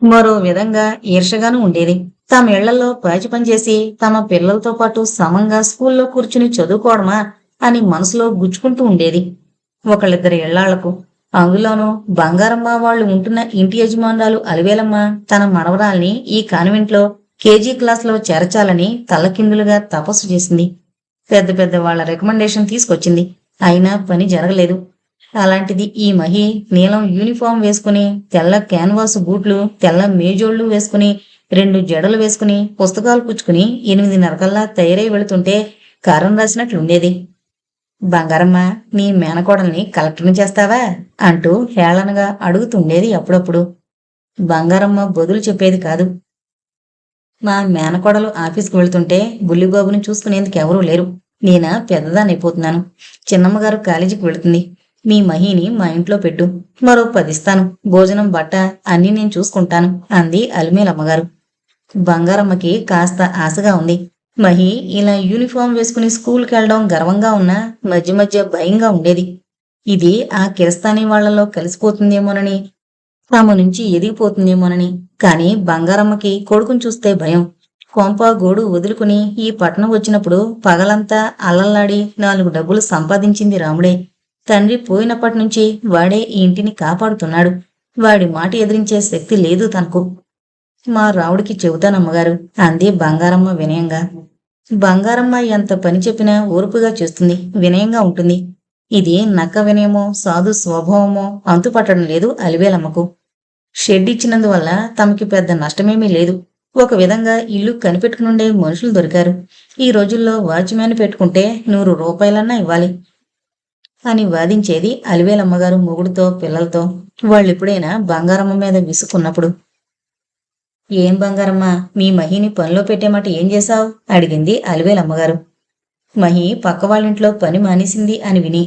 మరో విధంగా ఈర్షగాను ఉండేది. తమ ఇళ్లలో పాచి పనిచేసి తమ పిల్లలతో పాటు సమంగా స్కూల్లో కూర్చుని చదువుకోవడమా అని మనసులో గుచ్చుకుంటూ ఉండేది. 1-2 ఇళ్లాళ్లకు, అందులోనూ బంగారమ్మ వాళ్ళు ఉంటున్న ఇంటి యజమానురాలు అలివేలమ్మ తన మనవరాల్ని ఈ కాన్వెంట్లో కేజీ క్లాస్లో చేర్చాలని తల్లకిందులుగా తపస్సు చేసింది. పెద్ద పెద్ద వాళ్ల రికమెండేషన్ తీసుకొచ్చింది. అయినా పని జరగలేదు. అలాంటిది ఈ మహి నీలం యూనిఫామ్ వేసుకుని, తెల్ల క్యాన్వాస్ బూట్లు, తెల్ల మేజోళ్లు వేసుకుని, 2 జడలు వేసుకుని, పుస్తకాలు పుచ్చుకుని 8:30 కల్లా తయారై వెళుతుంటే కారం రాసినట్లుండేది. బంగారమ్మ, నీ మేనకోడల్ని కలెక్టర్ని చేస్తావా అంటూ హేళనగా అడుగుతుండేది అప్పుడప్పుడు. బంగారమ్మ బదులు చెప్పేది కాదు. మా మేనకోడలు ఆఫీస్కి వెళ్తుంటే బుల్లిబాబుని చూసుకునేందుకు ఎవరూ లేరు. నేనా పెద్దదాన్నైపోతున్నాను. చిన్నమ్మగారు కాలేజీకి వెళుతుంది. మీ మహిని మా ఇంట్లో పెట్టు. మరో 10 ఇస్తాను. భోజనం, బట్ట అన్నీ నేను చూసుకుంటాను అంది అలిమేలమ్మగారు. బంగారమ్మకి కాస్త ఆశగా ఉంది. మహి ఇలా యూనిఫామ్ వేసుకుని స్కూల్కి వెళ్ళడం గర్వంగా ఉన్నా మధ్య మధ్య భయంగా ఉండేది. ఇది ఆ కిరస్తానీ వాళ్లలో కలిసిపోతుందేమోనని, తమ నుంచి ఎదిగిపోతుందేమోనని. కాని బంగారమ్మకి కొడుకుని చూస్తే భయం. కొంప గోడు వదులుకుని ఈ పట్నం వచ్చినప్పుడు పగలంతా అల్లల్లాడి 4 డబ్బులు సంపాదించింది రాముడే. తండ్రి పోయినప్పటి నుంచి వాడే ఈ ఇంటిని కాపాడుతున్నాడు. వాడి మాట ఎదిరించే శక్తి లేదు తనకు. మా రావుడికి చెబుతానమ్మగారు అంది బంగారమ్మ వినయంగా. బంగారమ్మ ఎంత పని చెప్పినా ఓర్పుగా చేస్తుంది, వినయంగా ఉంటుంది. ఇది నక్క వినయమో సాధు స్వభావమో అంతుపట్టడం లేదు అలివేలమ్మకు. షెడ్ ఇచ్చినందువల్ల తమకి పెద్ద నష్టమేమీ లేదు. ఒక విధంగా ఇల్లు కనిపెట్టుకునుండే మనుషులు దొరికారు. ఈ రోజుల్లో వాచ్మ్యాన్ పెట్టుకుంటే 100 రూపాయలన్నా ఇవ్వాలి అని వాదించేది అలివేలమ్మగారు మొగుడుతో, పిల్లలతో. వాళ్ళెప్పుడైనా బంగారమ్మ మీద విసుకున్నప్పుడు. ఏం బంగారమ్మ, మీ మహిని పనిలో పెట్టేమాట ఏం చేశావు అడిగింది అలివేలమ్మగారు. మహి పక్క వాళ్ళింట్లో పని మానేసింది అని విని,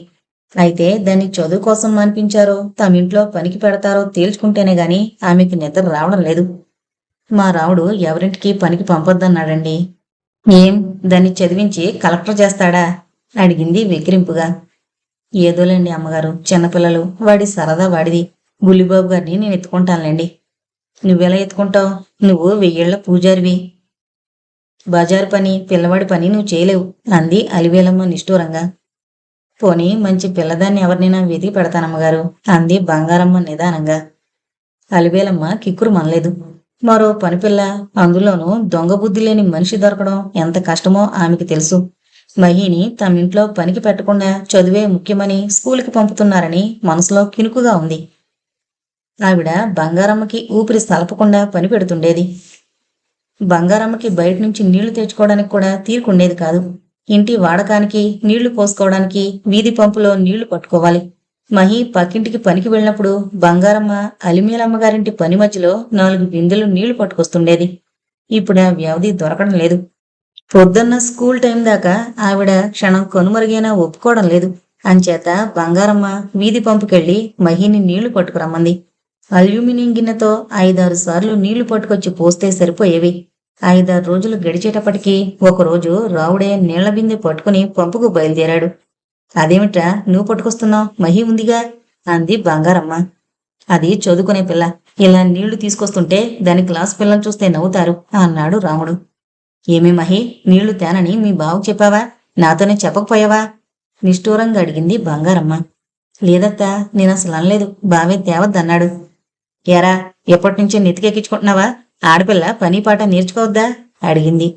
అయితే దాన్ని చదువు కోసం మానిపించారో తమింట్లో పనికి పెడతారో తేల్చుకుంటేనే గాని ఆమెకి నిద్ర రావడం లేదు. మా రావుడు ఎవరింటికి పనికి పంపొద్దన్నాడండి. ఏం, దాన్ని చదివించి కలెక్టర్ చేస్తాడా అడిగింది వెక్కిరింపుగా. ఏదోలేండి అమ్మగారు, చిన్నపిల్లలు, వాడి సరదా వాడిది. బుల్లిబాబు గారిని నేను ఎత్తుకుంటానులేండి. నువ్వెలా ఎత్తుకుంటావు? నువ్వు 1000 ఏళ్ల పూజారివి. బజారు పని, పిల్లవాడి పని నువ్వు చేయలేవు అంది అలివేలమ్మ నిష్ఠూరంగా. పోనీ మంచి పిల్లదాన్ని ఎవరినైనా వెతికి పెడతానమ్మగారు అంది బంగారమ్మ నిదానంగా. అలివేలమ్మ కిక్కురు మనలేదు. మరో పనిపిల్ల, అందులోనూ దొంగ బుద్ధి లేని మనిషి దొరకడం ఎంత కష్టమో ఆమెకి తెలుసు. మహిని తమింట్లో పనికి పెట్టకుండా చదువే ముఖ్యమని స్కూల్కి పంపుతున్నారని మనసులో కినుకుగా ఉంది. ఆవిడ బంగారమ్మకి ఊపిరి సలపకుండా పని పెడుతుండేది. బంగారమ్మకి బయట నుంచి నీళ్లు తెచ్చుకోవడానికి కూడా తీరుకుండేది కాదు. ఇంటి వాడకానికి, నీళ్లు పోసుకోవడానికి వీధి పంపులో నీళ్లు పట్టుకోవాలి. మహి పక్కింటికి పనికి వెళ్ళినప్పుడు బంగారమ్మ అలిమేలమ్మగారింటి పని మధ్యలో 4 బిందెలు నీళ్లు పట్టుకొస్తుండేది. ఇప్పుడు ఆ వ్యవధి దొరకడం లేదు. పొద్దున్న స్కూల్ టైం దాకా ఆవిడ క్షణం కనుమరుగైనా ఒప్పుకోవడం లేదు. అంచేత బంగారమ్మ వీధి పంపుకెళ్లి మహిని నీళ్లు పట్టుకురమ్మంది. అల్యూమినియం గిన్నెతో 5-6 సార్లు నీళ్లు పట్టుకొచ్చి పోస్తే సరిపోయేవి. 5-6 రోజులు గడిచేటప్పటికీ ఒకరోజు రావుడే నీళ్ల బిందె పట్టుకుని పంపుకు బయలుదేరాడు. అదేమిట్రా నువ్వు పట్టుకొస్తున్నావు, మహి ఉందిగా అంది బంగారమ్మ. అది చదువుకునే పిల్ల, ఇలా నీళ్లు తీసుకొస్తుంటే దాని క్లాస్ పిల్లలు చూస్తే నవ్వుతారు అన్నాడు రాముడు. ఏమీ మహి, నీళ్లు తేనని మీ బావుకు చెప్పావా? నాతోనే చెప్పకపోయావా నిష్ఠూరంగా అడిగింది బంగారమ్మ. లేదత్తా, నేనసలు అనలేదు, బావే తేవద్దన్నాడు. ఎరా, ఎప్పటినుంచో నెతికెక్కించుకుంటున్నావా? ఆడపిల్ల పని పాట నేర్చుకోవద్దా అడిగింది.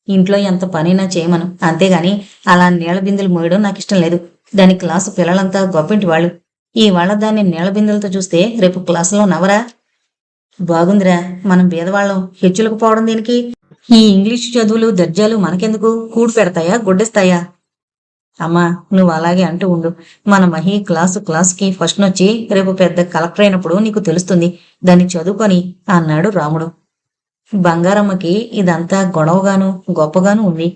ఇంట్లో ఎంత పనైనా చేయమను, అంతేగాని అలా నీళ్ల బిందెలు మోయడం నాకిష్టం లేదు. దాని క్లాసు పిల్లలంతా గొప్పింటి వాళ్ళు. ఇవాళ దాన్ని నీళ్ల బిందెలతో చూస్తే రేపు క్లాసులో నవరా. బాగుందిరా, మనం బీదవాళ్ళం, హెచ్చులకు పోవడం దేనికి? ఈ ఇంగ్లీషు చదువులు దర్జాలు మనకెందుకు? కూడు పెడతాయా, గుడ్డెస్తాయా? అమ్మా, నువ్వు అలాగే అంటూ ఉండు. మన మహి క్లాసుకి ఫస్ట్ నొచ్చి రేపు పెద్ద కలెక్టర్ అయినప్పుడు నీకు తెలుస్తుంది దాన్ని చదువుకొని అన్నాడు రాముడు. బంగారమ్మకి ఇదంతా గొడవగాను గొప్పగాను ఉంది.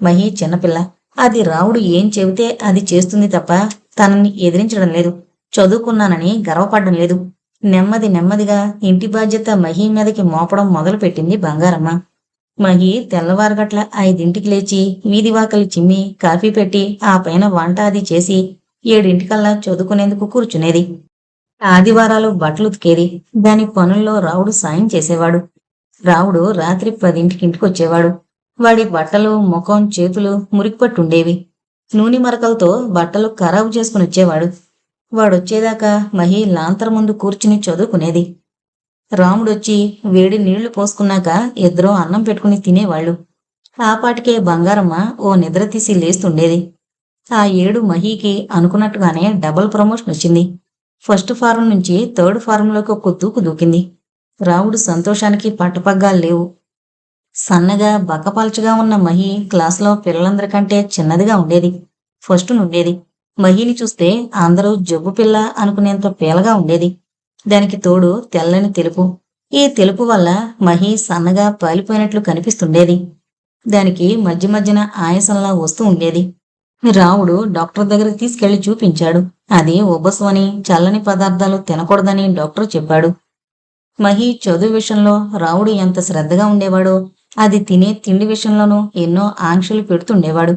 మహి చిన్నపిల్ల, అది రావుడు ఏం చెబితే అది చేస్తుంది తప్ప తనని ఎదిరించడం లేదు. చదువుకున్నానని గర్వపడడం లేదు. నెమ్మదిగా ఇంటి బాధ్యత మహి మీదకి మోపడం మొదలు పెట్టింది బంగారమ్మ. మహి తెల్లవారగట్ల 5ంటికి లేచి వీధివాకలి చిమ్మి కాఫీ పెట్టి ఆ పైన వంట అది చేసి 7ంటికల్లా చదువుకునేందుకు కూర్చునేది. ఆదివారాలు బట్టలు ఉతికేది. దాని పనుల్లో రావుడు సాయం చేసేవాడు. రావుడు రాత్రి 10ంటికి ఇంటికొచ్చేవాడు. వాడి బట్టలు, ముఖం, చేతులు మురికిపట్టుండేవి. నూనె మరకలతో బట్టలు ఖరాబు చేసుకుని వచ్చేవాడు. వాడొచ్చేదాకా మహి లాంతర్ ముందు కూర్చుని చదువుకునేది. రాముడొచ్చి వేడి నీళ్లు పోసుకున్నాక ఇద్దరూ అన్నం పెట్టుకుని తినేవాళ్లు. ఆపాటికే బంగారమ్మ ఓ నిద్ర తీసి లేస్తుండేది. ఆ ఏడు మహీకి అనుకున్నట్టుగానే డబుల్ ప్రమోషన్ వచ్చింది. ఫస్ట్ ఫారం నుంచి థర్డ్ ఫారంలోకి ఒక దూకు దూకింది. రాముడు సంతోషానికి పట్టపగ్గాలు లేవు. సన్నగా బక్కపల్చగా ఉన్న మహి క్లాసులో పిల్లలందరికంటే చిన్నదిగా ఉండేది. ఫస్ట్ నుండేది. మహిని చూస్తే అందరూ జబ్బు పిల్ల అనుకునేంత పీలగా ఉండేది. దానికి తోడు తెల్లని తెలుపు. ఈ తెలుపు వల్ల మహి సన్నగా పాలిపోయినట్లు కనిపిస్తుండేది. దానికి మధ్య మధ్యన ఆయాసంలా వస్తూ ఉండేది. రాముడు డాక్టర్ దగ్గరికి తీసుకెళ్లి చూపించాడు. అది ఉబ్బసం అని, చల్లని పదార్థాలు తినకూడదని డాక్టర్ చెప్పాడు. మహి చదువు విషయంలో రాముడు ఎంత శ్రద్ధగా ఉండేవాడో, అది తినే తిండి విషయంలోనూ ఎన్నో ఆంక్షలు పెడుతుండేవాడు.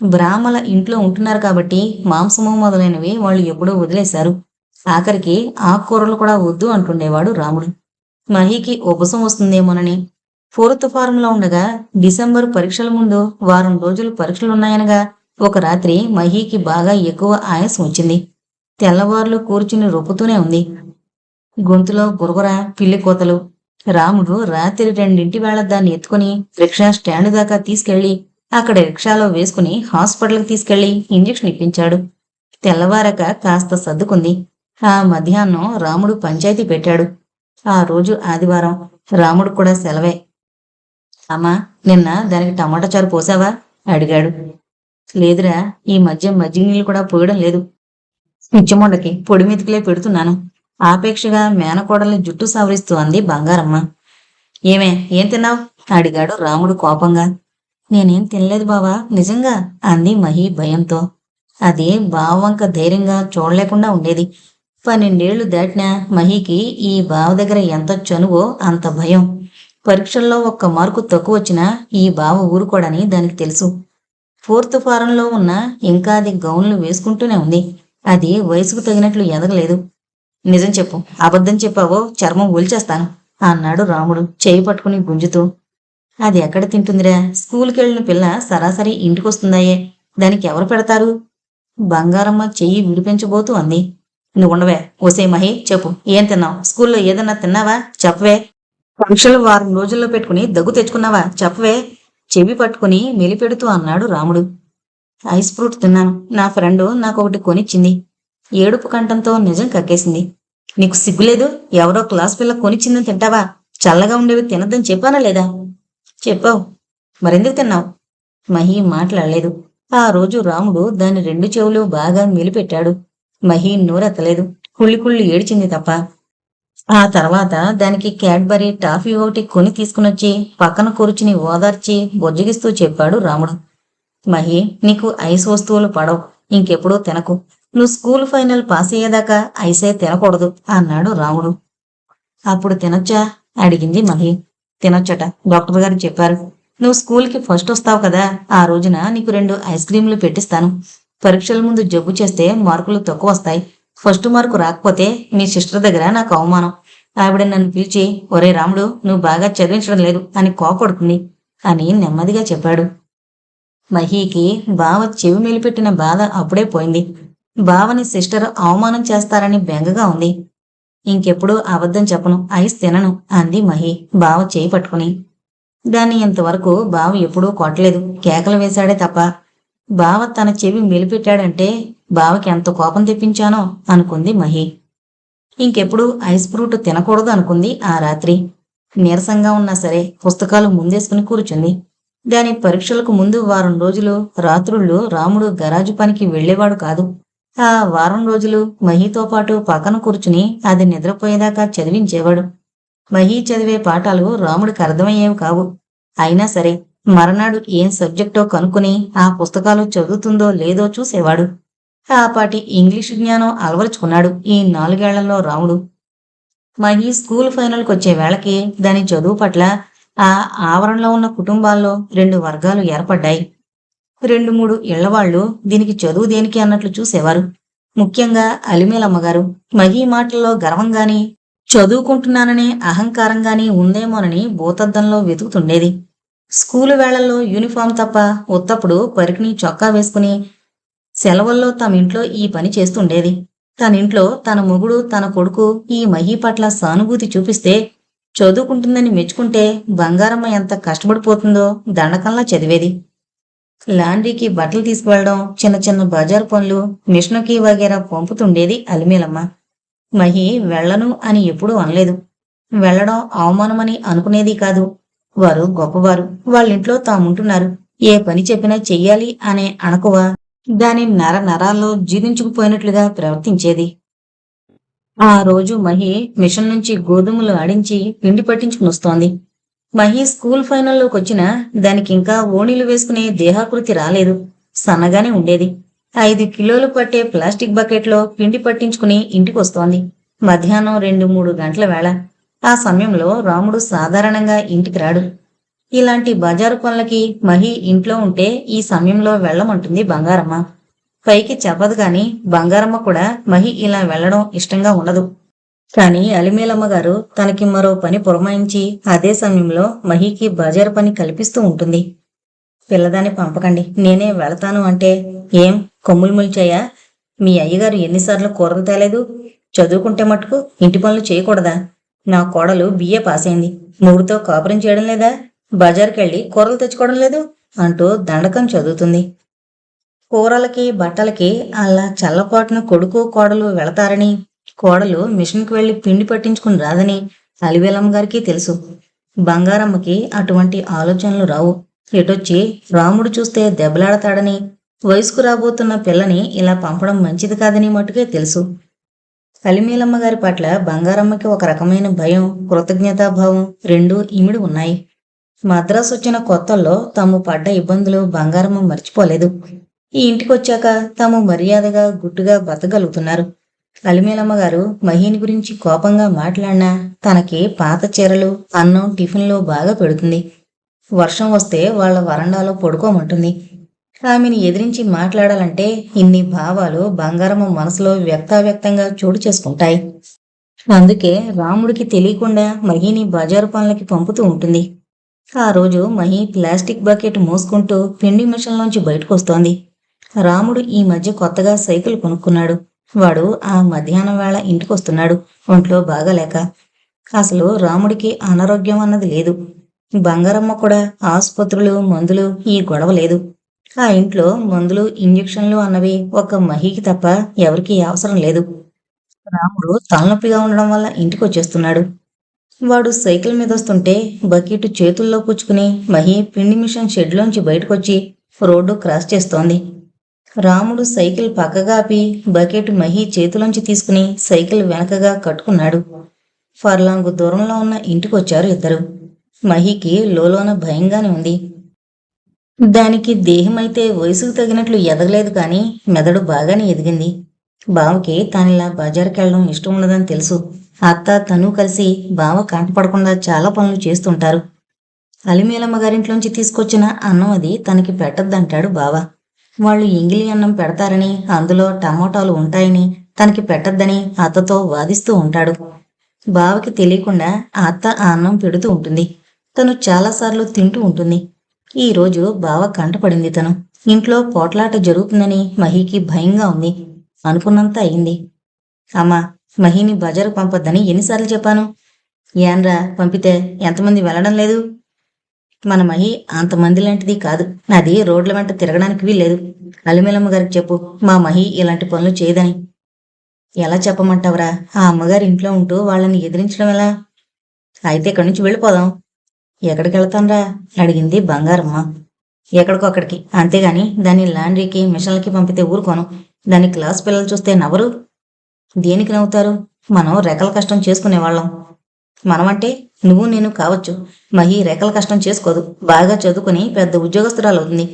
బ్రాహ్మల ఇంట్లో ఉంటున్నారు కాబట్టి మాంసము మొదలైనవి వాళ్ళు ఎప్పుడూ వదిలేశారు. ఆఖరికి ఆకుకూరలు కూడా వద్దు అంటుండేవాడు రాముడు. మహికి ఉబ్బసం వస్తుందేమోనని. ఫోర్త్ ఫారంలో ఉండగా డిసెంబర్ పరీక్షల ముందు వారం రోజులు పరీక్షలున్నాయనగా ఒక రాత్రి మహీకి బాగా ఎక్కువ ఆయాసం వచ్చింది. తెల్లవార్లు కూర్చుని రొప్పుతూనే ఉంది. గొంతులో గురగుర, పిల్లి కోతలు. రాముడు రాత్రి 2 వేళ దాన్ని ఎత్తుకుని రిక్షా స్టాండ్ దాకా తీసుకెళ్లి అక్కడ రిక్షాలో వేసుకుని హాస్పిటల్కి తీసుకెళ్లి ఇంజెక్షన్ ఇప్పించాడు. తెల్లవారక కాస్త సర్దుకుంది. ఆ మధ్యాహ్నం రాముడు పంచాయతీ పెట్టాడు. ఆ రోజు ఆదివారం. రాముడు కూడా సెలవే. అమ్మా, నిన్న దానికి టమాటా చారు పోసావా అడిగాడు. లేదురా, ఈ మధ్య మజ్జిగ నీళ్ళు కూడా పోయడం లేదు. పిచ్చిమొండకి పొడి మెతుకులే పెడుతున్నాను. ఆపేక్షగా మేనకోడల్ని జుట్టు సవరిస్తూ అంది బంగారమ్మ. ఏమే, ఏం తిన్నావు అడిగాడు రాముడు కోపంగా. నేనేం తినలేదు బావా, నిజంగా అంది మహి భయంతో. అది బావంక ధైర్యంగా చూడలేకుండా ఉండేది. 12 ఏళ్లు దాటినా మహికి ఈ బావ దగ్గర ఎంత చనువో అంత భయం. పరీక్షల్లో 1 మార్కు తక్కువ వచ్చినా ఈ బావ ఊరుకోడని దానికి తెలుసు. ఫోర్త్ ఫారంలో ఉన్న ఇంకా అది గౌన్లు వేసుకుంటూనే ఉంది. అది వయసుకు తగినట్లు ఎదగలేదు. నిజం చెప్పు, అబద్ధం చెప్పావో చర్మం ఒలిచేస్తాను అన్నాడు రాముడు చేయి పట్టుకుని గుంజుతూ. అది ఎక్కడ తింటుందిరా, స్కూల్కెళ్ళిన పిల్ల సరాసరి ఇంటికొస్తుందాయే, దానికి ఎవరు పెడతారు? బంగారమ్మ చెయ్యి విడిపించబోతూ అంది. నువ్వుండవే, ఓసే మహి, చెప్పు, ఏం తిన్నావు? స్కూల్లో ఏదన్నా తిన్నావా? చెప్పవే. పరీక్షలు వారం రోజుల్లో పెట్టుకుని దగ్గు తెచ్చుకున్నావా? చెప్పవే. చెవి పట్టుకుని మెలిపెడుతూ అన్నాడు రాముడు. ఐస్ ఫ్రూట్ తిన్నాను. నా ఫ్రెండు నాకొకటి కొనిచ్చింది. ఏడుపు కంఠంతో నిజం కక్కేసింది. నీకు సిగ్గులేదు? ఎవరో క్లాస్ పిల్ల కొనిచ్చిందని తింటావా? చల్లగా ఉండేవి తినద్దని చెప్పానా లేదా? చెప్పావు. మరెందుకు తిన్నావు? మహి మాట్లాడలేదు. ఆ రోజు రాముడు దాని 2 చెవులు బాగా మెలిపెట్టాడు. మహి నోరెత్తలేదు. కుళ్ళి కుళ్ళి ఏడ్చింది తప్ప. ఆ తర్వాత దానికి క్యాడ్బరీ టాఫీ ఒకటి కొని తీసుకునొచ్చి పక్కన కూర్చుని ఓదార్చి బొజ్జగిస్తూ చెప్పాడు రాముడు. మహి, నీకు ఐస్ వస్తువులు పడవు. ఇంకెప్పుడూ తినకు. నువ్వు స్కూల్ ఫైనల్ పాస్ అయ్యేదాకా ఐసే తినకూడదు అన్నాడు రాముడు. అప్పుడు తినొచ్చా అడిగింది మహి. తినొచ్చట, డాక్టర్ గారు చెప్పారు. నువ్వు స్కూల్కి ఫస్ట్ వస్తావు కదా, ఆ రోజున నీకు 2 ఐస్ క్రీంలు పెట్టిస్తాను. పరీక్షల ముందు జబ్బు చేస్తే మార్కులు తక్కువ వస్తాయి. ఫస్ట్ మార్కు రాకపోతే మీ సిస్టర్ దగ్గర నాకు అవమానం. ఆవిడ నన్ను పిలిచి, ఒరే రాముడు, నువ్వు బాగా చదివించడం లేదు అని కోపడుతుంది అని నెమ్మదిగా చెప్పాడు. మహీకి బావ చెవి మెలిపెట్టిన బాధ అప్పుడే పోయింది. బావని సిస్టర్ అవమానం చేస్తారని బెంగగా ఉంది. ఇంకెప్పుడు అబద్ధం చెప్పను, ఐస్ తినను అంది మహి బావ చేయి పట్టుకుని. దాన్ని ఇంతవరకు బావ ఎప్పుడూ కొట్టలేదు, కేకలు వేశాడే తప్ప. బావ తన చెవి మెలిపెట్టాడంటే బావకి ఎంత కోపం తెప్పించానో అనుకుంది మహి. ఇంకెప్పుడు ఐస్ ఫ్రూట్ తినకూడదు అనుకుంది ఆ రాత్రి. నీరసంగా ఉన్నా సరే పుస్తకాలు ముందేసుకుని కూర్చుంది. దాని పరీక్షలకు ముందు వారం రోజులు రాత్రుళ్ళు రాముడు గరాజు పనికి వెళ్లేవాడు కాదు. ఆ వారం రోజులు మహితో పాటు పక్కన కూర్చుని అది నిద్రపోయేదాకా చదివించేవాడు. మహి చదివే పాఠాలు రాముడికి అర్థమయ్యేవి కావు. అయినా సరే మరనాడు ఏం సబ్జెక్టో కనుక్కుని ఆ పుస్తకాలు చదువుతుందో లేదో చూసేవాడు. ఆ పాటి ఇంగ్లీషు జ్ఞానం అలవరుచుకున్నాడు ఈ 4 ఏళ్లలో రాముడు. మహి స్కూల్ ఫైనల్కి వచ్చే వేళకి దాని చదువు పట్ల ఆ ఆవరణలో ఉన్న కుటుంబాల్లో 2 వర్గాలు ఏర్పడ్డాయి. 2-3 ఇళ్లవాళ్లు దీనికి చదువు దేనికి అన్నట్లు చూసేవారు. ముఖ్యంగా అలిమేలమ్మగారు. మహి మాటల్లో గర్వంగాని, చదువుకుంటున్నాననే అహంకారంగాని ఉందేమోనని భూతద్దంలో వెతుకుతుండేది. స్కూలు వేళల్లో యూనిఫామ్ తప్ప ఉత్తప్పుడు పరికిణి చొక్కా వేసుకుని సెలవుల్లో తమింట్లో ఈ పని చేస్తుండేది. తనింట్లో తన మొగుడు, తన కొడుకు ఈ మహి పట్ల సానుభూతి చూపిస్తే, చదువుకుంటుందని మెచ్చుకుంటే బంగారమ్మ ఎంత కష్టపడిపోతుందో దండకంలా చదివేది. లాండ్రీకి బట్టలు తీసుకువెళ్ళడం, చిన్న చిన్న బజారు పనులు, మిషనుకి వగేరా పంపుతుండేది అలిమేలమ్మ. మహి వెళ్ళను అని ఎప్పుడూ అనలేదు. వెళ్ళడం అవమానమని అనుకునేది కాదు. వారు గొప్పవారు. వాళ్ళింట్లో తాముంటున్నారు. ఏ పని చెప్పినా చెయ్యాలి అనే అణకువ దాని నర నరాల్లో జీర్ణించుకుపోయినట్లుగా ప్రవర్తించేది. ఆ రోజు మహి మిషన్ నుంచి గోధుమలు ఆడించి పిండి పట్టించుకునొస్తోంది. మహి స్కూల్ ఫైనల్లోకొచ్చినా దానికింకా ఓణీలు వేసుకునే దేహాకృతి రాలేదు. సన్నగానే ఉండేది. 5 కిలోలు పట్టే ప్లాస్టిక్ బకెట్లో పిండి పట్టించుకుని ఇంటికొస్తోంది. మధ్యాహ్నం 2-3 గంటల వేళ. ఆ సమయంలో రాముడు సాధారణంగా ఇంటికి రాడు. ఇలాంటి బజారు పనులకి మహి ఇంట్లో ఉంటే ఈ సమయంలో వెళ్ళమంటుంది బంగారమ్మ. పైకి చెప్పదు కాని బంగారమ్మ కూడా మహి ఇలా వెళ్లడం ఇష్టంగా ఉండదు. కాని అలిమేలమ్మ గారు తనకి మరో పని పురమాయించి అదే సమయంలో మహికి బజారు పని కల్పిస్తూ ఉంటుంది. పిల్లదాన్ని పంపకండి, నేనే వెళతాను అంటే, ఏం కొమ్ములు ముల్చాయా? మీ అయ్యగారు ఎన్నిసార్లు కూరలు తేలేదు? చదువుకుంటే మటుకు ఇంటి పనులు చేయకూడదా? నా కోడలు బిఏ పాస్ అయింది. మూడుతో కాపురం చేయడం లేదా? బజారుకెళ్ళి కూరలు తెచ్చుకోవడం లేదు అంటూ దండకం చదువుతుంది. కూరలకి బట్టలకి అలా చల్లపాటున కొడుకు కోడలు వెళతారని, కోడలు మిషన్కి వెళ్లి పిండి పట్టించుకుని రాదని అలివేలమ్మ గారికి తెలుసు. బంగారమ్మకి అటువంటి ఆలోచనలు రావు. ఎటొచ్చి రాముడు చూస్తే దెబ్బలాడతాడని, వయసుకు రాబోతున్న పిల్లని ఇలా పంపడం మంచిది కాదని మటుకే తెలుసు. అలిమేలమ్మ గారి పట్ల బంగారమ్మకి ఒక రకమైన భయం, కృతజ్ఞతాభావం రెండూ ఇమిడి ఉన్నాయి. మద్రాసు వచ్చిన కొత్తల్లో తాము పడ్డ ఇబ్బందులు బంగారమ్మ మర్చిపోలేదు. ఈ ఇంటికొచ్చాక తాము మర్యాదగా గుట్టుగా బతకగలుగుతున్నారు. అలిమేలమ్మ గారు మహీని గురించి కోపంగా మాట్లాడినా తనకి పాత చీరలు, అన్నం, టిఫిన్లు బాగా పెడుతుంది. వర్షం వస్తే వాళ్ల వరండాలో పడుకోమంటుంది. ఆమెని ఎదిరించి మాట్లాడాలంటే ఇన్ని భావాలు బంగారమ్మ మనసులో వ్యక్తావ్యక్తంగా చోటు చేసుకుంటాయి. అందుకే రాముడికి తెలియకుండా మహీని బజారు పనులకి పంపుతూ ఉంటుంది. ఆ రోజు మహి ప్లాస్టిక్ బకెట్ మోసుకుంటూ పిండి మిషన్లోంచి బయటకొస్తోంది. రాముడు ఈ మధ్య కొత్తగా సైకిల్ కొనుక్కున్నాడు. వాడు ఆ మధ్యాహ్నం వేళ ఇంటికొస్తున్నాడు, ఒంట్లో బాగాలేక. అసలు రాముడికి అనారోగ్యం అన్నది లేదు. బంగారమ్మ కూడా ఆసుపత్రులు, మందులు ఈ గొడవ లేదు. ఆ ఇంట్లో మందులు, ఇంజెక్షన్లు అన్నవి ఒక్క మహికి తప్ప ఎవరికీ అవసరం లేదు. రాముడు తలనొప్పిగా ఉండడం వల్ల ఇంటికొచ్చేస్తున్నాడు. వాడు సైకిల్ మీద వస్తుంటే బకెట్ చేతుల్లో పుచ్చుకుని మహి పిండి మిషన్ షెడ్లోంచి బయటకొచ్చి రోడ్డు క్రాస్ చేస్తోంది. రాముడు సైకిల్ పక్కగా ఆపి బకెట్ మహి చేతిలోంచి తీసుకుని సైకిల్ వెనకగా కట్టుకున్నాడు. ఫర్లాంగు దూరంలో ఉన్న ఇంటికొచ్చారు ఇద్దరు. మహికి లోలోన భయంగానే ఉంది. దానికి దేహమైతే వయసుకు తగినట్లు ఎదగలేదు కాని మెదడు బాగానే ఎదిగింది. బావకి తానిలా బజారుకెళ్ళడం ఇష్టం ఉండదని తెలుసు. అత్త తను కలిసి బావ కంటపడకుండా చాలా పనులు చేస్తుంటారు. అలిమేలమ్మ గారింట్లోంచి తీసుకొచ్చిన అన్నం అది తనకి పెట్టద్దంటాడు బావ. వాళ్ళు ఎంగిలి అన్నం పెడతారని, అందులో టమోటాలు ఉంటాయని తనకి పెట్టద్దని అత్తతో వాదిస్తూ ఉంటాడు. బావకి తెలియకుండా అత్త ఆ అన్నం పెడుతూ ఉంటుంది. తను చాలాసార్లు తింటూ ఉంటుంది. ఈరోజు బావ కంటపడింది తను. ఇంట్లో పోట్లాట జరుగుతుందని మహికి భయంగా ఉంది. అనుకున్నంత అయింది. అమ్మా, మహిని బజారు పంపొద్దని ఎన్నిసార్లు చెప్పాను? ఏన్రా, పంపితే ఎంతమంది వెళ్ళడం లేదు? మన మహి అంతమంది లాంటిది కాదు. అది రోడ్ల వెంట తిరగడానికి వీల్లేదు. అలిమేలమ్మ గారికి చెప్పు, మా మహి ఇలాంటి పనులు చేయదని. ఎలా చెప్పమంటావురా? ఆ అమ్మగారి ఇంట్లో ఉంటూ వాళ్ళని ఎదిరించడం ఎలా? అయితే ఇక్కడి నుంచి వెళ్ళిపోదాం. ఎక్కడికి వెళతాన్రా? అడిగింది బంగారమ్మ. ఎక్కడికో అక్కడికి, అంతేగాని దాన్ని లాండ్రీకి, మిషన్లకి పంపితే ఊరుకోను. దాని క్లాస్ పిల్లలు చూస్తే నవ్వరు. దేనికి నవ్వుతారు? మనం రెక్కల కష్టం చేసుకునేవాళ్ళం. మనమంటే నువ్వు నేను కావచ్చు. మహి రెక్కల కష్టం చేసుకోదు. బాగా చదువుకుని పెద్ద ఉద్యోగస్తురాలు అవుతుంది.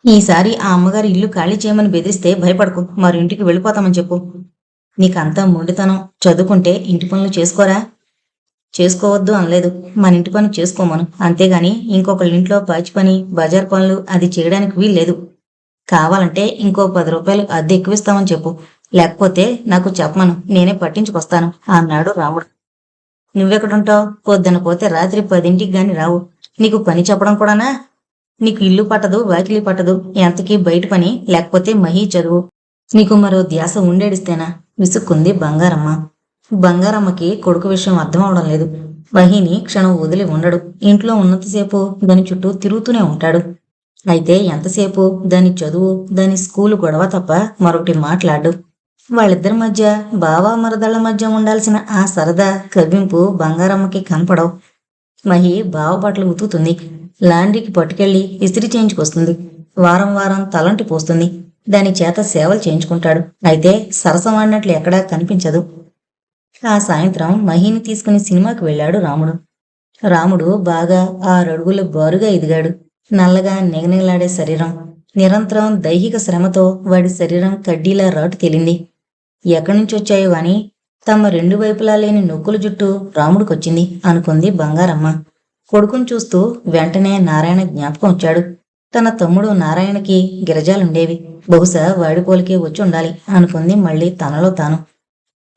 ఈసారి ఆ అమ్మగారి ఇల్లు ఖాళీ చేయమని బెదిరిస్తే భయపడకు, మరో ఇంటికి వెళ్ళిపోతామని చెప్పు. నీకంతా మొండితనం. చదువుకుంటే ఇంటి పనులు చేసుకోరా? చేసుకోవద్దు అనలేదు. మన ఇంటి పని చేసుకోమను, అంతేగాని ఇంకొకళ్ళింట్లో పాచి పని, బజార్ పనులు అది చేయడానికి వీల్లేదు. కావాలంటే ఇంకో 10 రూపాయలు అద్దె ఎక్కువిస్తామని చెప్పు. లేకపోతే నాకు చెప్పమను, నేనే పట్టించుకొస్తాను అన్నాడు రాముడు. నువ్వెక్కడుంటావు? పొద్దున పోతే రాత్రి 10ంటికి గాని రావు. నీకు పని చెప్పడం కూడానా? నీకు ఇల్లు పట్టదు, వాకిలి పట్టదు. ఎంతకీ బయట పని, లేకపోతే మహి చదువు. నీకు మరో ధ్యాస ఉండేడిస్తేనా? విసుక్కుంది బంగారమ్మ. బంగారమ్మకి కొడుకు విషయం అర్థం అవడం లేదు. మహిని క్షణం వదిలి ఉండడు. ఇంట్లో ఉన్నంతసేపు దాని చుట్టూ తిరుగుతూనే ఉంటాడు. అయితే ఎంతసేపు దాని చదువు, దాని స్కూలు గొడవ తప్ప మరొకటి మాట్లాడు. వాళ్ళిద్దరి మధ్య బావా మరదళ్ళ మధ్య ఉండాల్సిన ఆ సరదా కవ్వింపు బంగారమ్మకి కనపడవు. మహి బావ బట్టలు ఉతుకుతుంది. లాండ్రీకి పట్టుకెళ్లి ఇస్త్రీ చేయించుకొస్తుంది. వారం వారం తలంటి పోస్తుంది. దాని చేత సేవలు చేయించుకుంటాడు. అయితే సరసమాడినట్లు ఎక్కడా కనిపించదు. ఆ సాయంత్రం మహిని తీసుకుని సినిమాకి వెళ్ళాడు రాముడు. రాముడు బాగా 6 అడుగుల బారుగా ఎదిగాడు. నల్లగా నిగనిగలాడే శరీరం. నిరంతరం దైహిక శ్రమతో వాడి శరీరం కడ్డీలా రాటు తేలింది. ఎక్కడి నుంచి వచ్చాయో గాని తమ 2 వైపులా లేని నొక్కుల జుట్టు రాముడికొచ్చింది అనుకుంది బంగారమ్మ. కొడుకుని చూస్తూ వెంటనే నారాయణ జ్ఞాపకం వచ్చాడు. తన తమ్ముడు నారాయణకి గిరజాలుండేవి. బహుశా వాడి పోలికే వచ్చి ఉండాలి అనుకుంది మళ్ళీ తనలో తాను.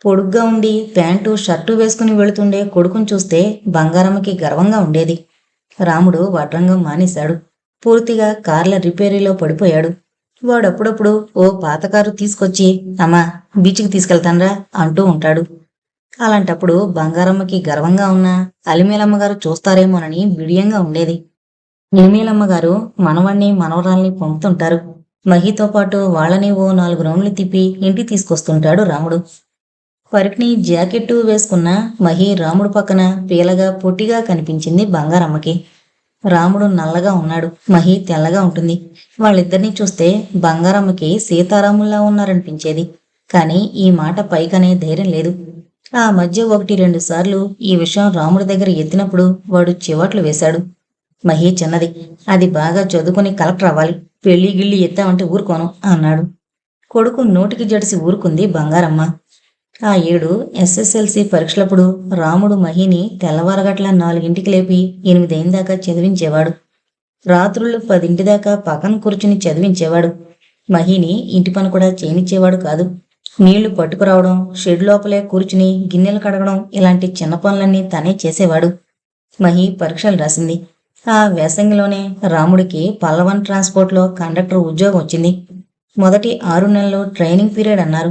పొడుగ్గా ఉండి ప్యాంటు షర్టు వేసుకుని వెళుతుండే కొడుకుని చూస్తే బంగారమ్మకి గర్వంగా ఉండేది. రాముడు వడ్రంగం మానేశాడు. పూర్తిగా కార్ల రిపేరీలో పడిపోయాడు. వాడప్పుడప్పుడు ఓ పాత కారు తీసుకొచ్చి అమ్మా బీచ్కి తీసుకెళ్తాన్రా అంటూ ఉంటాడు. అలాంటప్పుడు బంగారమ్మకి గర్వంగా ఉన్న అలిమేలమ్మగారు చూస్తారేమోనని బిడియంగా ఉండేది. అలిమేలమ్మగారు మనవణ్ణి మనవరాల్ని పంపుతుంటారు. మహితో పాటు వాళ్ళని ఓ 4 రౌండ్లు తిప్పి ఇంటికి తీసుకొస్తుంటాడు రాముడు. పరికిణి జాకెట్టు వేసుకున్న మహి రాముడు పక్కన పీలగా పొట్టిగా కనిపించింది బంగారమ్మకి. రాముడు నల్లగా ఉన్నాడు. మహి తెల్లగా ఉంటుంది. వాళ్ళిద్దరినీ చూస్తే బంగారమ్మకి సీతారాముల్లా ఉన్నారనిపించేది. కాని ఈ మాట పైకనే ధైర్యం లేదు. ఆ మధ్య 1-2 సార్లు ఈ విషయం రాముడి దగ్గర ఎత్తినప్పుడు వాడు చివాట్లు వేశాడు. మహి చిన్నది, అది బాగా చదువుకుని కలెక్టర్ అవ్వాలి. పెళ్లి గిళ్ళి ఎత్తామంటే ఊరుకోను అన్నాడు. కొడుకు నోటికి జడిసి ఊరుకుంది బంగారమ్మ. ఆ ఏడు ఎస్ఎస్ఎల్సి పరీక్షలప్పుడు రాముడు మహిని తెల్లవారగట్ల 4ంటికి లేపి 8 దాకా చదివించేవాడు. రాత్రుళ్ళు 10 దాకా పక్కన కూర్చుని చదివించేవాడు. మహిని ఇంటి పని కూడా చేయనిచ్చేవాడు కాదు. నీళ్లు పట్టుకురావడం, షెడ్ లోపలే కూర్చుని గిన్నెలు కడగడం ఇలాంటి చిన్న పనులన్నీ తనే చేసేవాడు. మహి పరీక్షలు రాసింది. ఆ వేసంగిలోనే రాముడికి పల్లవన్ ట్రాన్స్పోర్ట్లో కండక్టర్ ఉద్యోగం వచ్చింది. మొదటి 6 నెలలు ట్రైనింగ్ పీరియడ్ అన్నారు.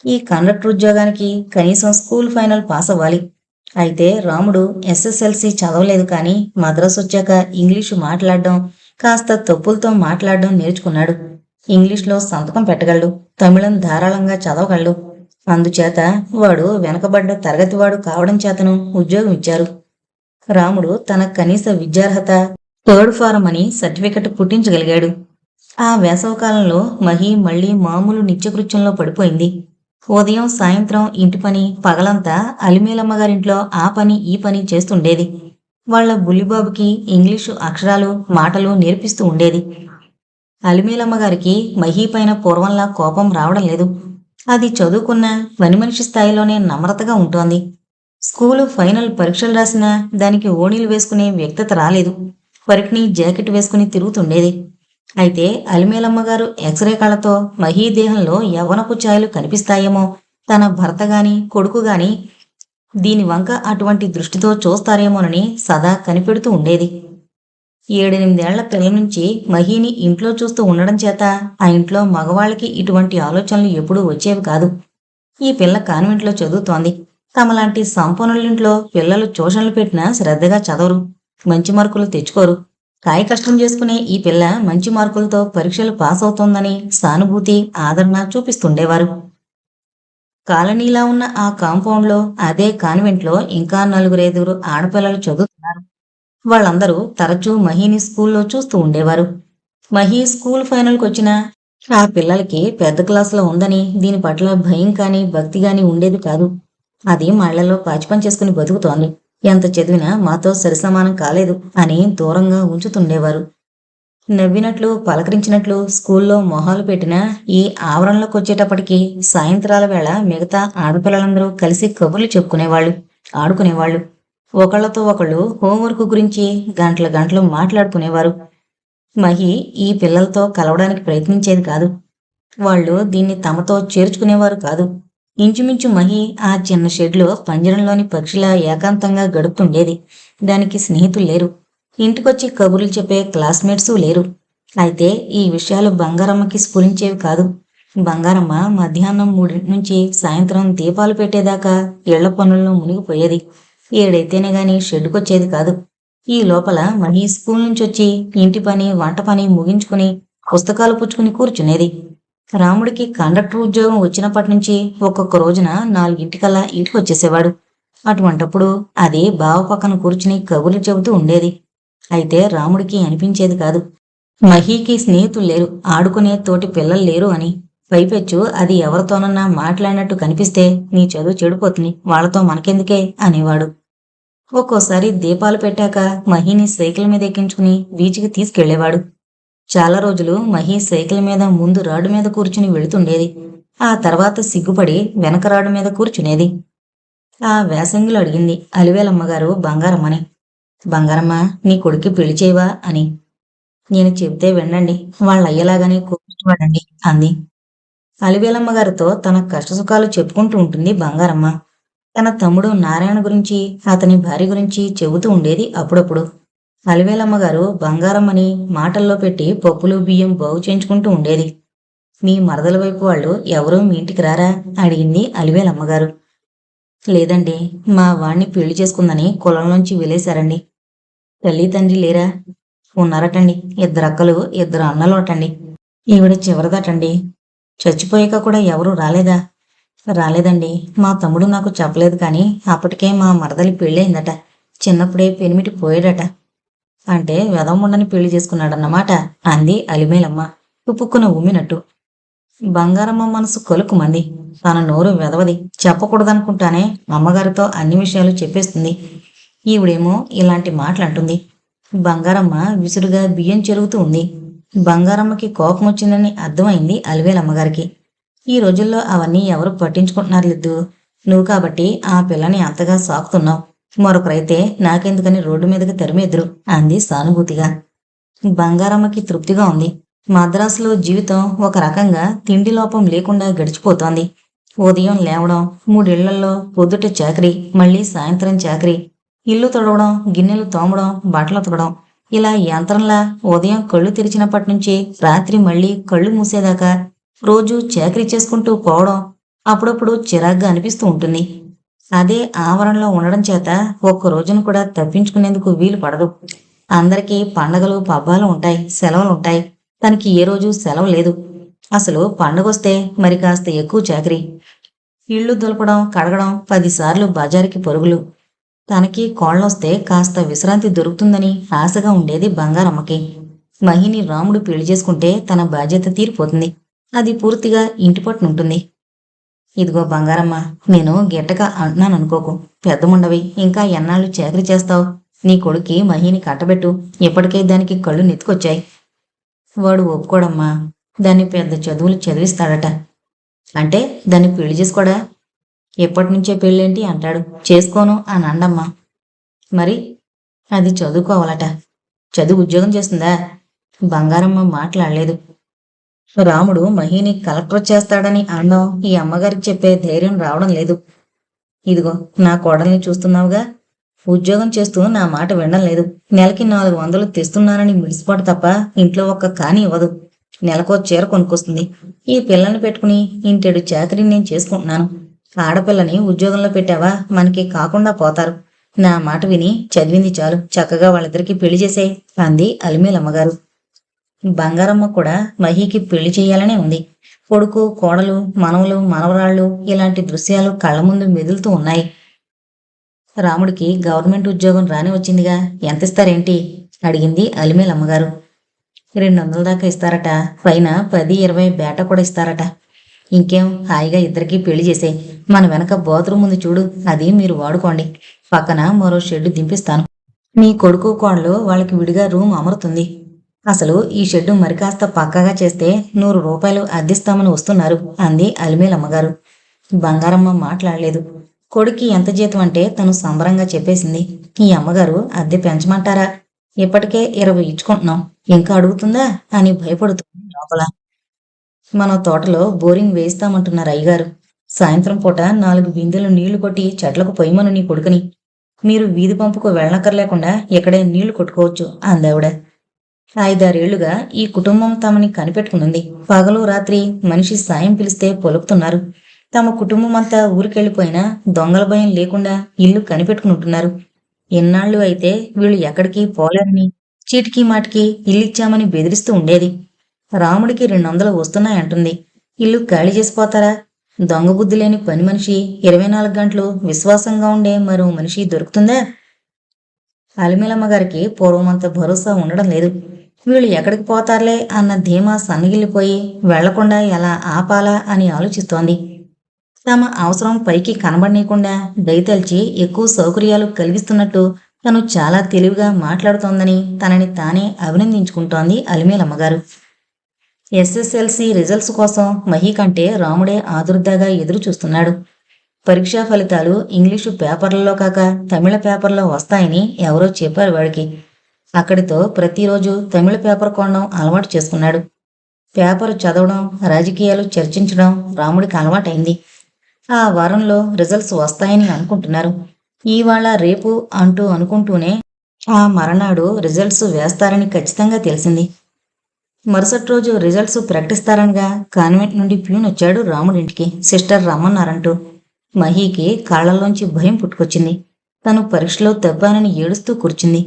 ఈ కండక్టర్ ఉద్యోగానికి కనీసం స్కూల్ ఫైనల్ పాస్ అవ్వాలి. అయితే రాముడు ఎస్ఎస్ఎల్సి చదవలేదు కానీ మద్రాసు వచ్చాక ఇంగ్లీషు మాట్లాడడం, కాస్త తప్పులతో మాట్లాడడం నేర్చుకున్నాడు. ఇంగ్లీష్లో సంతకం పెట్టగలడు. తమిళం ధారాళంగా చదవగలడు. అందుచేత వాడు వెనకబడ్డ తరగతివాడు కావడం చేతను ఉద్యోగం ఇచ్చారు. రాముడు తన కనీస విద్యార్హత 3rd ఫారం అని సర్టిఫికెట్ పుట్టించగలిగాడు. ఆ వేసవకాలంలో మహి మళ్లీ మామూలు నిత్యకృత్యంలో పడిపోయింది. ఉదయం సాయంత్రం ఇంటి పని, పగలంతా అలిమేలమ్మగారింట్లో ఆ పని ఈ పని చేస్తుండేది. వాళ్ల బుల్లిబాబుకి ఇంగ్లీషు అక్షరాలు మాటలు నేర్పిస్తూ ఉండేది. అలిమేలమ్మగారికి మహి పైన పూర్వంలా కోపం రావడం లేదు. అది చదువుకున్న పని మనిషి స్థాయిలోనే నమ్రతగా ఉంటోంది. స్కూలు ఫైనల్ పరీక్షలు రాసినా దానికి ఓణీలు వేసుకునే వ్యక్తత రాలేదు. పరికిణి జాకెట్ వేసుకుని తిరుగుతుండేది. అయితే అలిమేలమ్మగారు ఎక్స్రే కళ్ళతో మహీ దేహంలో యవ్వనపు ఛాయలు కనిపిస్తాయేమో, తన భర్త గాని కొడుకు గాని దీని వంక అటువంటి దృష్టితో చూస్తారేమోనని సదా కనిపెడుతూ ఉండేది. 7-8 పిల్లల నుంచి మహీని ఇంట్లో చూస్తూ ఉండడం చేత ఆ ఇంట్లో మగవాళ్ళకి ఇటువంటి ఆలోచనలు ఎప్పుడూ వచ్చేవి కాదు. ఈ పిల్ల కాన్వెంట్లో చదువుతోంది. తమలాంటి సంపన్నులింట్లో పిల్లలు ట్యూషన్లు పెట్టినా శ్రద్ధగా చదవరు, మంచి మార్కులు తెచ్చుకోరు. కాయ కష్టం చేసుకునే ఈ పిల్ల మంచి మార్కులతో పరీక్షలు పాస్ అవుతోందని సానుభూతి, ఆదరణ చూపిస్తుండేవారు. కాలనీలా ఉన్న ఆ కాంపౌండ్లో, అదే కాన్వెంట్లో ఇంకా 4-5 ఆడపిల్లలు చదువుతున్నారు. వాళ్ళందరూ తరచూ మహీని స్కూల్లో చూస్తూ ఉండేవారు. మహీ స్కూల్ ఫైనల్కి వచ్చినా ఆ పిల్లలకి పెద్ద క్లాసులో ఉందని దీని పట్ల భయం కానీ భక్తి కానీ ఉండేది కాదు. అది మళ్లలో పాచిపని చేసుకుని బతుకుతోంది. ఎంత చదివినా మాతో సరిసమానం కాలేదు అని దూరంగా ఉంచుతుండేవారు. నవ్వినట్లు పలకరించినట్లు స్కూల్లో మొహాలు పెట్టినా ఈ ఆవరణలోకి వచ్చేటప్పటికి సాయంత్రాల వేళ మిగతా ఆడపిల్లలందరూ కలిసి కబుర్లు చెప్పుకునేవాళ్ళు, ఆడుకునేవాళ్ళు. ఒకళ్లతో ఒకళ్ళు హోంవర్క్ గురించి గంటలు మాట్లాడుకునేవారు. మహి ఈ పిల్లలతో కలవడానికి ప్రయత్నించేది కాదు. వాళ్ళు దీన్ని తమతో చేర్చుకునేవారు కాదు. ఇంచుమించు మహి ఆ చిన్న షెడ్లో పంజరంలోని పక్షిలా ఏకాంతంగా గడుపుతుండేది. దానికి స్నేహితులు లేరు. ఇంటికొచ్చి కబుర్లు చెప్పే క్లాస్మేట్సు లేరు. అయితే ఈ విషయాలు బంగారమ్మకి స్ఫురించేవి కాదు. బంగారమ్మ మధ్యాహ్నం 3 నుంచి సాయంత్రం దీపాలు పెట్టేదాకా ఇళ్ల పనుల్లో మునిగిపోయేది. 7 అయితేనే గాని షెడ్డుకొచ్చేది కాదు. ఈ లోపల మహి స్కూల్ నుంచి వచ్చి ఇంటి పని వంట పని ముగించుకుని పుస్తకాలు పుచ్చుకుని కూర్చునేది. రాముడికి కండక్టర్ ఉద్యోగం వచ్చినప్పటి నుంచి ఒక్కొక్క రోజున 4 ఇంటికి వచ్చేసేవాడు. అటువంటప్పుడు అది బావ పక్కన కూర్చుని కబుర్లు చెబుతూ ఉండేది. అయితే రాముడికి అనిపించేది కాదు, మహీకి స్నేహితులు లేరు, ఆడుకునే తోటి పిల్లలు లేరు అని. పైపెచ్చు అది ఎవరితోనన్నా మాట్లాడినట్టు కనిపిస్తే నీ చదువు చెడిపోతుంది, వాళ్లతో మనకెందుకే అనేవాడు. ఒక్కోసారి దీపాలు పెట్టాక మహిని సైకిల్ మీద ఎక్కించుకుని బీచ్కి తీసుకెళ్లేవాడు. చాలా రోజులు మహి సైకిల్ మీద ముందు రాడు మీద కూర్చుని వెళుతుండేది. ఆ తర్వాత సిగ్గుపడి వెనక రాడు మీద కూర్చునేది. ఆ వేసంగిలో అడిగింది అలివేలమ్మగారు బంగారమ్మని. బంగారమ్మ, నీ కొడుక్కి పెళ్లి చేయవా అని. నేను చెబితే వినండి, వాళ్ళ అయ్యలాగానే కోపించబడండి అంది. అలివేలమ్మగారితో తన కష్టసుఖాలు చెప్పుకుంటూ ఉంటుంది బంగారమ్మ. తన తమ్ముడు నారాయణ గురించి, అతని భార్య గురించి చెబుతూ ఉండేది అప్పుడప్పుడు. అలివేలమ్మగారు బంగారమ్మని మాటల్లో పెట్టి పప్పులు బియ్యం బాగు చేయించుకుంటూ ఉండేది. మీ మరదల వైపు వాళ్ళు ఎవరూ మీ ఇంటికి రారా అడిగింది అలివేలమ్మగారు. లేదండి, మా వాణ్ణి పెళ్లి చేసుకుందని కులంలోంచి వెలేశారండి. తల్లి తండ్రి లేరా? ఉన్నారటండి, 2 అక్కలు 2 అన్నలు అటండి. ఈవిడ చివరిదటండి. చచ్చిపోయాక కూడా ఎవరూ రాలేదా? రాలేదండి, మా తమ్ముడు నాకు చెప్పలేదు, కానీ అప్పటికే మా మరదలి పెళ్ళయిందట. చిన్నప్పుడే పెనిమిటి పోయాడట. అంటే వెదముండని పెళ్లి చేసుకున్నాడన్నమాట అంది అలిమేలమ్మ ఉప్పుక్కున ఉమ్మినట్టు. బంగారమ్మ మనసు కొలుకుమంది. తన నోరు వెదవది, చెప్పకూడదనుకుంటానే అమ్మగారితో అన్ని విషయాలు చెప్పేస్తుంది. ఈవిడేమో ఇలాంటి మాటలంటుంది. బంగారమ్మ విసురుగా బియ్యం చెరుగుతూ ఉంది. బంగారమ్మకి కోపం వచ్చిందని అర్థమైంది అలివేలమ్మగారికి. ఈ రోజుల్లో అవన్నీ ఎవరు పట్టించుకుంటున్నారు లేదు, నువ్వు కాబట్టి ఆ పిల్లని అంతగా సాకుతున్నావు. మరొకరైతే నాకెందుకని రోడ్డు మీదకి తరిమేద్దురు అంది సానుభూతిగా. బంగారమ్మకి తృప్తిగా ఉంది. మద్రాసులో జీవితం ఒక రకంగా తిండి లోపం లేకుండా గడిచిపోతోంది. ఉదయం లేవడం, 3 ఇళ్లల్లో పొద్దుట చాకరీ, మళ్ళీ సాయంత్రం చాకరీ, ఇల్లు తొడవడం, గిన్నెలు తోమడం, బట్టలు ఉతకడం, ఇలా యంత్రంలా ఉదయం కళ్ళు తెరిచినప్పటి నుంచి రాత్రి మళ్ళీ కళ్ళు మూసేదాకా రోజు చాకరీ చేసుకుంటూ పోవడం అప్పుడప్పుడు చిరాగ్గా అనిపిస్తూ ఉంటుంది. అదే ఆవరణలో ఉండడం చేత ఒక్క రోజును కూడా తప్పించుకునేందుకు వీలు పడదు. అందరికీ పండగలు పబ్బాలు ఉంటాయి, సెలవులు ఉంటాయి. తనకి ఏ రోజు సెలవు లేదు. అసలు పండగొస్తే మరి కాస్త ఎక్కువ చాకరీ. ఇళ్ళు దులపడం, కడగడం, 10 సార్లు బజారుకి పరుగులు. తనకి కోళ్ళొస్తే కాస్త విశ్రాంతి దొరుకుతుందని ఆశగా ఉండేది బంగారమ్మకి. మహిని రాముడు పెళ్లి చేసుకుంటే తన బాధ్యత తీరిపోతుంది. అది పూర్తిగా ఇంటి పట్టునుంటుంది. ఇదిగో బంగారమ్మ, నేను గిట్టక అంటున్నాననుకోకు. పెద్దముండవి, ఇంకా ఎన్నాళ్ళు చాకరీ చేస్తావు? నీ కొడుక్కి మహిని కట్టబెట్టు. ఇప్పటికే దానికి కళ్ళు నెత్తుకొచ్చాయి. వాడు ఒప్పుకోడమ్మా. దాన్ని పెద్ద చదువులు చదివిస్తాడట. అంటే దాన్ని పెళ్లి చేసుకోడా? ఎప్పటినుంచే పెళ్ళేంటి అంటాడు. చేసుకోను అని అండమ్మా. మరి అది చదువుకోవాలట. చదువు ఉద్యోగం చేస్తుందా? బంగారమ్మ మాట్లాడలేదు. రాముడు మహిని కలెక్టర్ చేస్తాడని అనడం ఈ అమ్మగారికి చెప్పే ధైర్యం రావడం లేదు. ఇదిగో నా కోడల్ని చూస్తున్నావుగా, ఉద్యోగం చేస్తూ నా మాట వినడం లేదు. నెలకి 400 తెస్తున్నానని మిడిసిపాటు తప్ప ఇంట్లో ఒక్క కాని ఇవ్వదు. నెలకో చీర కొనుక్కొస్తుంది. ఈ పిల్లల్ని పెట్టుకుని ఇంటెడు చాకరీ నేను చేసుకుంటున్నాను. ఆడపిల్లని ఉద్యోగంలో పెట్టావా మనకి కాకుండా పోతారు. నా మాట విని చదివింది చాలు, చక్కగా వాళ్ళిద్దరికి పెళ్లి చేసేయ్ అంది అలిమేలమ్మగారు. బంగారమ్మ కూడా మహికి పెళ్లి చేయాలనే ఉంది. కొడుకు, కోడలు, మనవలు, మనవరాళ్ళు ఇలాంటి దృశ్యాలు కళ్ళ ముందు మెదులుతూ ఉన్నాయి. రాముడికి గవర్నమెంట్ ఉద్యోగం రాని వచ్చిందిగా, ఎంత ఇస్తారేంటి అడిగింది అలిమేలమ్మగారు. 200 దాకా ఇస్తారట. పైన 10-20 బేట కూడా ఇస్తారట. ఇంకేం, హాయిగా ఇద్దరికి పెళ్లి చేసే. మన వెనక బాత్రూమ్ ఉంది చూడు, అది మీరు వాడుకోండి. పక్కన మరో షెడ్డు దింపిస్తాను. మీ కొడుకు కోడలు వాళ్ళకి విడిగా రూమ్ అమరుతుంది. అసలు ఈ షెడ్డు మరి కాస్త పక్కాగా చేస్తే 100 రూపాయలు అద్దిస్తామని వస్తున్నారు అంది అలిమేలమ్మగారు. బంగారమ్మ మాట్లాడలేదు. కొడుక్కి ఎంత జీతం అంటే తను సంబరంగా చెప్పేసింది. ఈ అమ్మగారు అద్దె పెంచమంటారా? ఇప్పటికే 20 ఇచ్చుకుంటున్నాం, ఇంకా అడుగుతుందా అని భయపడుతుంది లోపల. మన తోటలో బోరింగ్ వేయిస్తామంటున్నారు అయ్యగారు. సాయంత్రం పూట 4 బిందెలు నీళ్లు కొట్టి చెట్లకు పొయ్యమను నీ కొడుకుని. మీరు వీధి పంపుకు వెళ్ళనక్కర్లేకుండా ఇక్కడే నీళ్లు కొట్టుకోవచ్చు అందావిడ. 5-6 ఏళ్లుగా ఈ కుటుంబం తమని కనిపెట్టుకునుంది. పగలు రాత్రి మనిషి సాయం పిలిస్తే పొలుపుతున్నారు. తమ కుటుంబం అంతా ఊరికెళ్లిపోయినా దొంగల భయం లేకుండా ఇల్లు కనిపెట్టుకుని ఉంటున్నారు. ఎన్నాళ్ళు అయితే వీళ్ళు ఎక్కడికి పోలేరని చీటికి మాటికి ఇల్లిచ్చామని బెదిరిస్తూ ఉండేది. రాముడికి 200 వస్తున్నాయంటుంది. ఇల్లు ఖాళీ చేసిపోతారా? దొంగ బుద్ధి లేని పని మనిషి 24 గంటలు విశ్వాసంగా ఉండే మరో మనిషి దొరుకుతుందా? అలిమేలమ్మ గారికి పూర్వమంత భరోసా ఉండడం లేదు. వీళ్ళు ఎక్కడికి పోతారులే అన్న ధీమా సన్నగిల్లిపోయి వెళ్లకుండా ఎలా ఆపాలా అని ఆలోచిస్తోంది. తమ అవసరం పైకి కనబడనీయకుండా దయతలిచి ఎక్కువ సౌకర్యాలు కలిగిస్తున్నట్టు తను చాలా తెలివిగా మాట్లాడుతోందని తనని తానే అభినందించుకుంటోంది అలిమేలమ్మగారు. ఎస్ఎస్ఎల్సి రిజల్ట్స్ కోసం మహి కంటే రాముడే ఆదుర్దాగా ఎదురు చూస్తున్నాడు. పరీక్షా ఫలితాలు ఇంగ్లీషు పేపర్లలో కాక తమిళ పేపర్లో వస్తాయని ఎవరో చెప్పారు వాడికి. అక్కడితో ప్రతిరోజు తమిళ పేపర్ కొనడం అలవాటు చేసుకున్నాడు. పేపర్ చదవడం, రాజకీయాలు చర్చించడం రాముడికి అలవాటైంది. ఆ వారంలో రిజల్ట్స్ వస్తాయని అనుకుంటున్నారు. ఇవాళ రేపు అంటూ అనుకుంటూనే ఆ మరనాడు రిజల్ట్స్ వేస్తారని ఖచ్చితంగా తెలిసింది. మరుసటి రోజు రిజల్ట్స్ ప్రకటిస్తారనగా కాన్వెంట్ నుండి ప్యూన్ వచ్చాడు రాముడింటికి సిస్టర్ రమ్మన్నారంటూ. మహీకి కాళ్లలోంచి భయం పుట్టుకొచ్చింది. తను పరీక్షలో తప్పానని ఏడుస్తూ కూర్చుంది.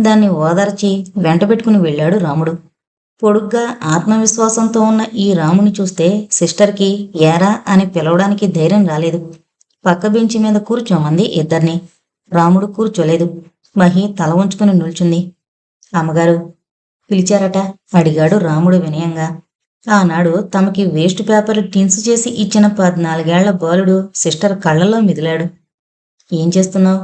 దాన్ని ఓదార్చి వెంటబెట్టుకుని వెళ్ళాడు రాముడు. పొడుగ్గా ఆత్మవిశ్వాసంతో ఉన్న ఈ రాముని చూస్తే సిస్టర్కి ఏరా అని పిలవడానికి ధైర్యం రాలేదు. పక్క బెంచి మీద కూర్చోమంది ఇద్దరిని. రాముడు కూర్చోలేదు. మహి తల ఉంచుకుని నిల్చుంది. అమ్మగారు పిలిచారట అడిగాడు రాముడు వినయంగా. ఆనాడు తమకి వేస్ట్ పేపర్ టిన్స్ చేసి ఇచ్చిన 14 ఏళ్ల బాలుడు సిస్టర్ కళ్ళల్లో మిదిలాడు. ఏం చేస్తున్నావు?